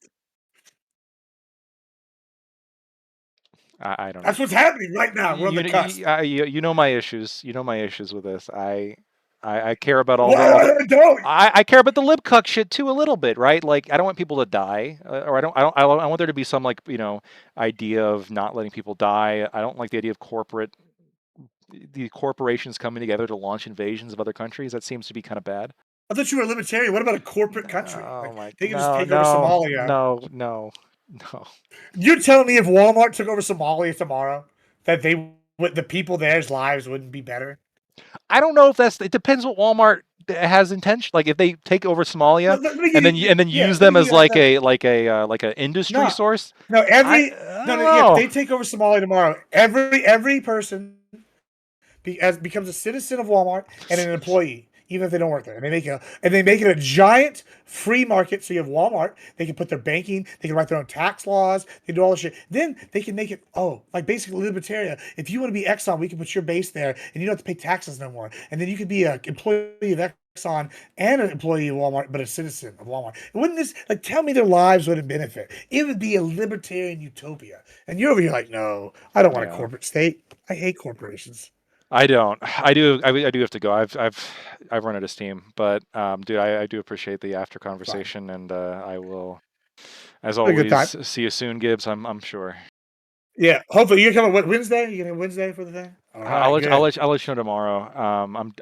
I don't know. That's what's happening right now. We're on the cusp. You know my issues. You know my issues with this. I care about all Well, the I care about the lip cuck shit too a little bit, right? Like I don't want people to die, or I want there to be some like idea of not letting people die. I don't like the idea of the corporations coming together to launch invasions of other countries. That seems to be kind of bad. I thought you were a libertarian. What about a corporate country? Oh They can just take over Somalia. No. You're telling me if Walmart took over Somalia tomorrow, that the people there's lives wouldn't be better? I don't know if it depends what Walmart has intention. Like if they take over Somalia and then use them as like a industry source. If they take over Somalia tomorrow, every person becomes a citizen of Walmart and an employee, even if they don't work there. And they make it a giant free market. So you have Walmart, they can put their banking, they can write their own tax laws, they do all this shit. Then they can make it like basically libertarian. If you want to be Exxon, we can put your base there, and you don't have to pay taxes no more. And then you could be an employee of Exxon and an employee of Walmart, but a citizen of Walmart. Wouldn't this tell me their lives wouldn't benefit? It would be a libertarian utopia. And you're over here like, no, I don't want a corporate state. I hate corporations. I don't. I do have to go. I've run out of steam, but dude, I do appreciate the after conversation, and I will, as always, see you soon, Gibbs. I'm sure. Yeah, hopefully you're coming. What Wednesday? You gonna Wednesday for the thing? I'll let you know tomorrow.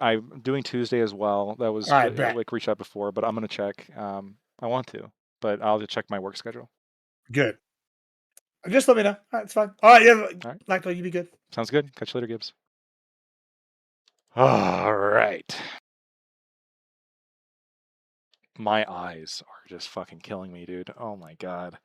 I'm doing Tuesday as well. That was Whick reached out before, but I'm gonna check. I want to, but I'll just check my work schedule. Good. Just let me know. All right, it's fine. All right, yeah. All right. You be good. Sounds good. Catch you later, Gibbs. All right. My eyes are just fucking killing me, dude. Oh my God.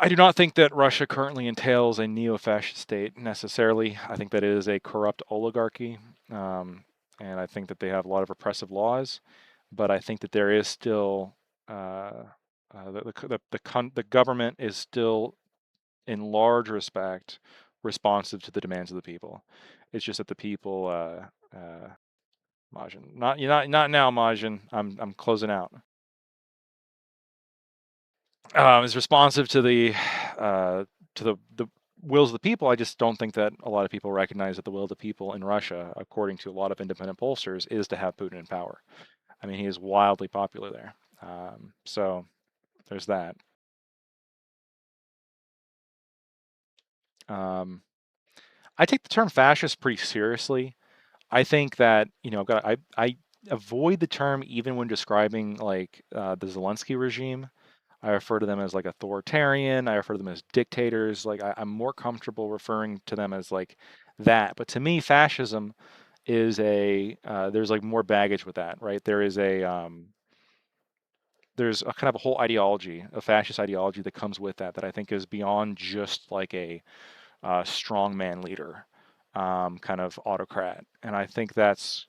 I do not think that Russia currently entails a neo-fascist state necessarily. I think that it is a corrupt oligarchy, and I think that they have a lot of repressive laws. But I think that there is still the government is still, in large respect, responsive to the demands of the people. It's just that the people, Majin, not now, Majin. I'm closing out. Is responsive to the wills of the people. I just don't think that a lot of people recognize that the will of the people in Russia, according to a lot of independent pollsters, is to have Putin in power. I mean, he is wildly popular there. So there's that. I take the term fascist pretty seriously. I think that, I avoid the term even when describing like the Zelensky regime. I refer to them as like authoritarian. I refer to them as dictators. Like I'm more comfortable referring to them as like that. But to me, fascism is there's like more baggage with that, right? There's a kind of a whole ideology, a fascist ideology that comes with that I think is beyond just like a strongman leader, kind of autocrat. And I think that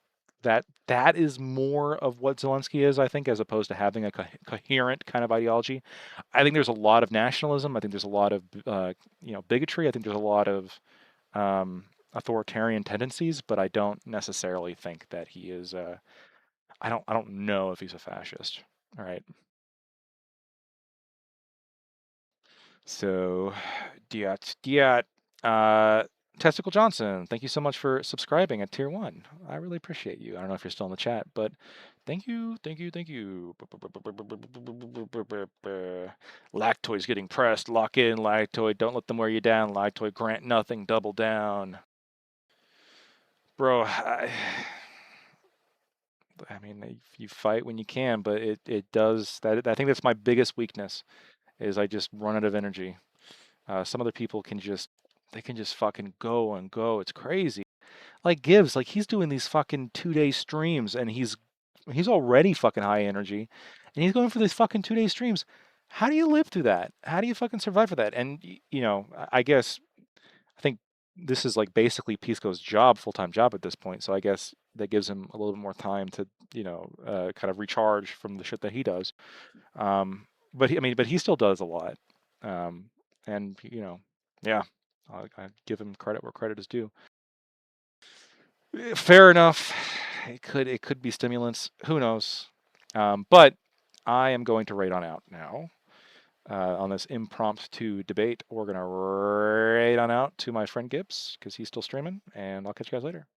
is more of what Zelensky is, I think, as opposed to having a coherent kind of ideology. I think there's a lot of nationalism. I think there's a lot of bigotry. I think there's a lot of authoritarian tendencies, but I don't necessarily think that he is. I don't know if he's a fascist. All right. So, Diat. Testicle Johnson, thank you so much for subscribing at tier 1. I really appreciate you. I don't know if you're still in the chat, but thank you. Lactoid's getting pressed. Lock in, Lactoid. Don't let them wear you down. Lactoid, grant nothing. Double down. Bro, I mean, you fight when you can, but it does that. I think that's my biggest weakness, is I just run out of energy. Some other people can just fucking go and go. It's crazy. Like Gibbs, like he's doing these fucking 2-day streams, and he's already fucking high energy, and he's going for these fucking 2-day streams. How do you live through that? How do you fucking survive for that? And I think this is like basically Pisco's job, full-time job at this point. So I guess that gives him a little bit more time to kind of recharge from the shit that he does. But he still does a lot. And yeah, I give him credit where credit is due. Fair enough. It could be stimulants. Who knows? But I am going to raid on out now on this impromptu debate. We're gonna raid on out to my friend Gibbs because he's still streaming, and I'll catch you guys later.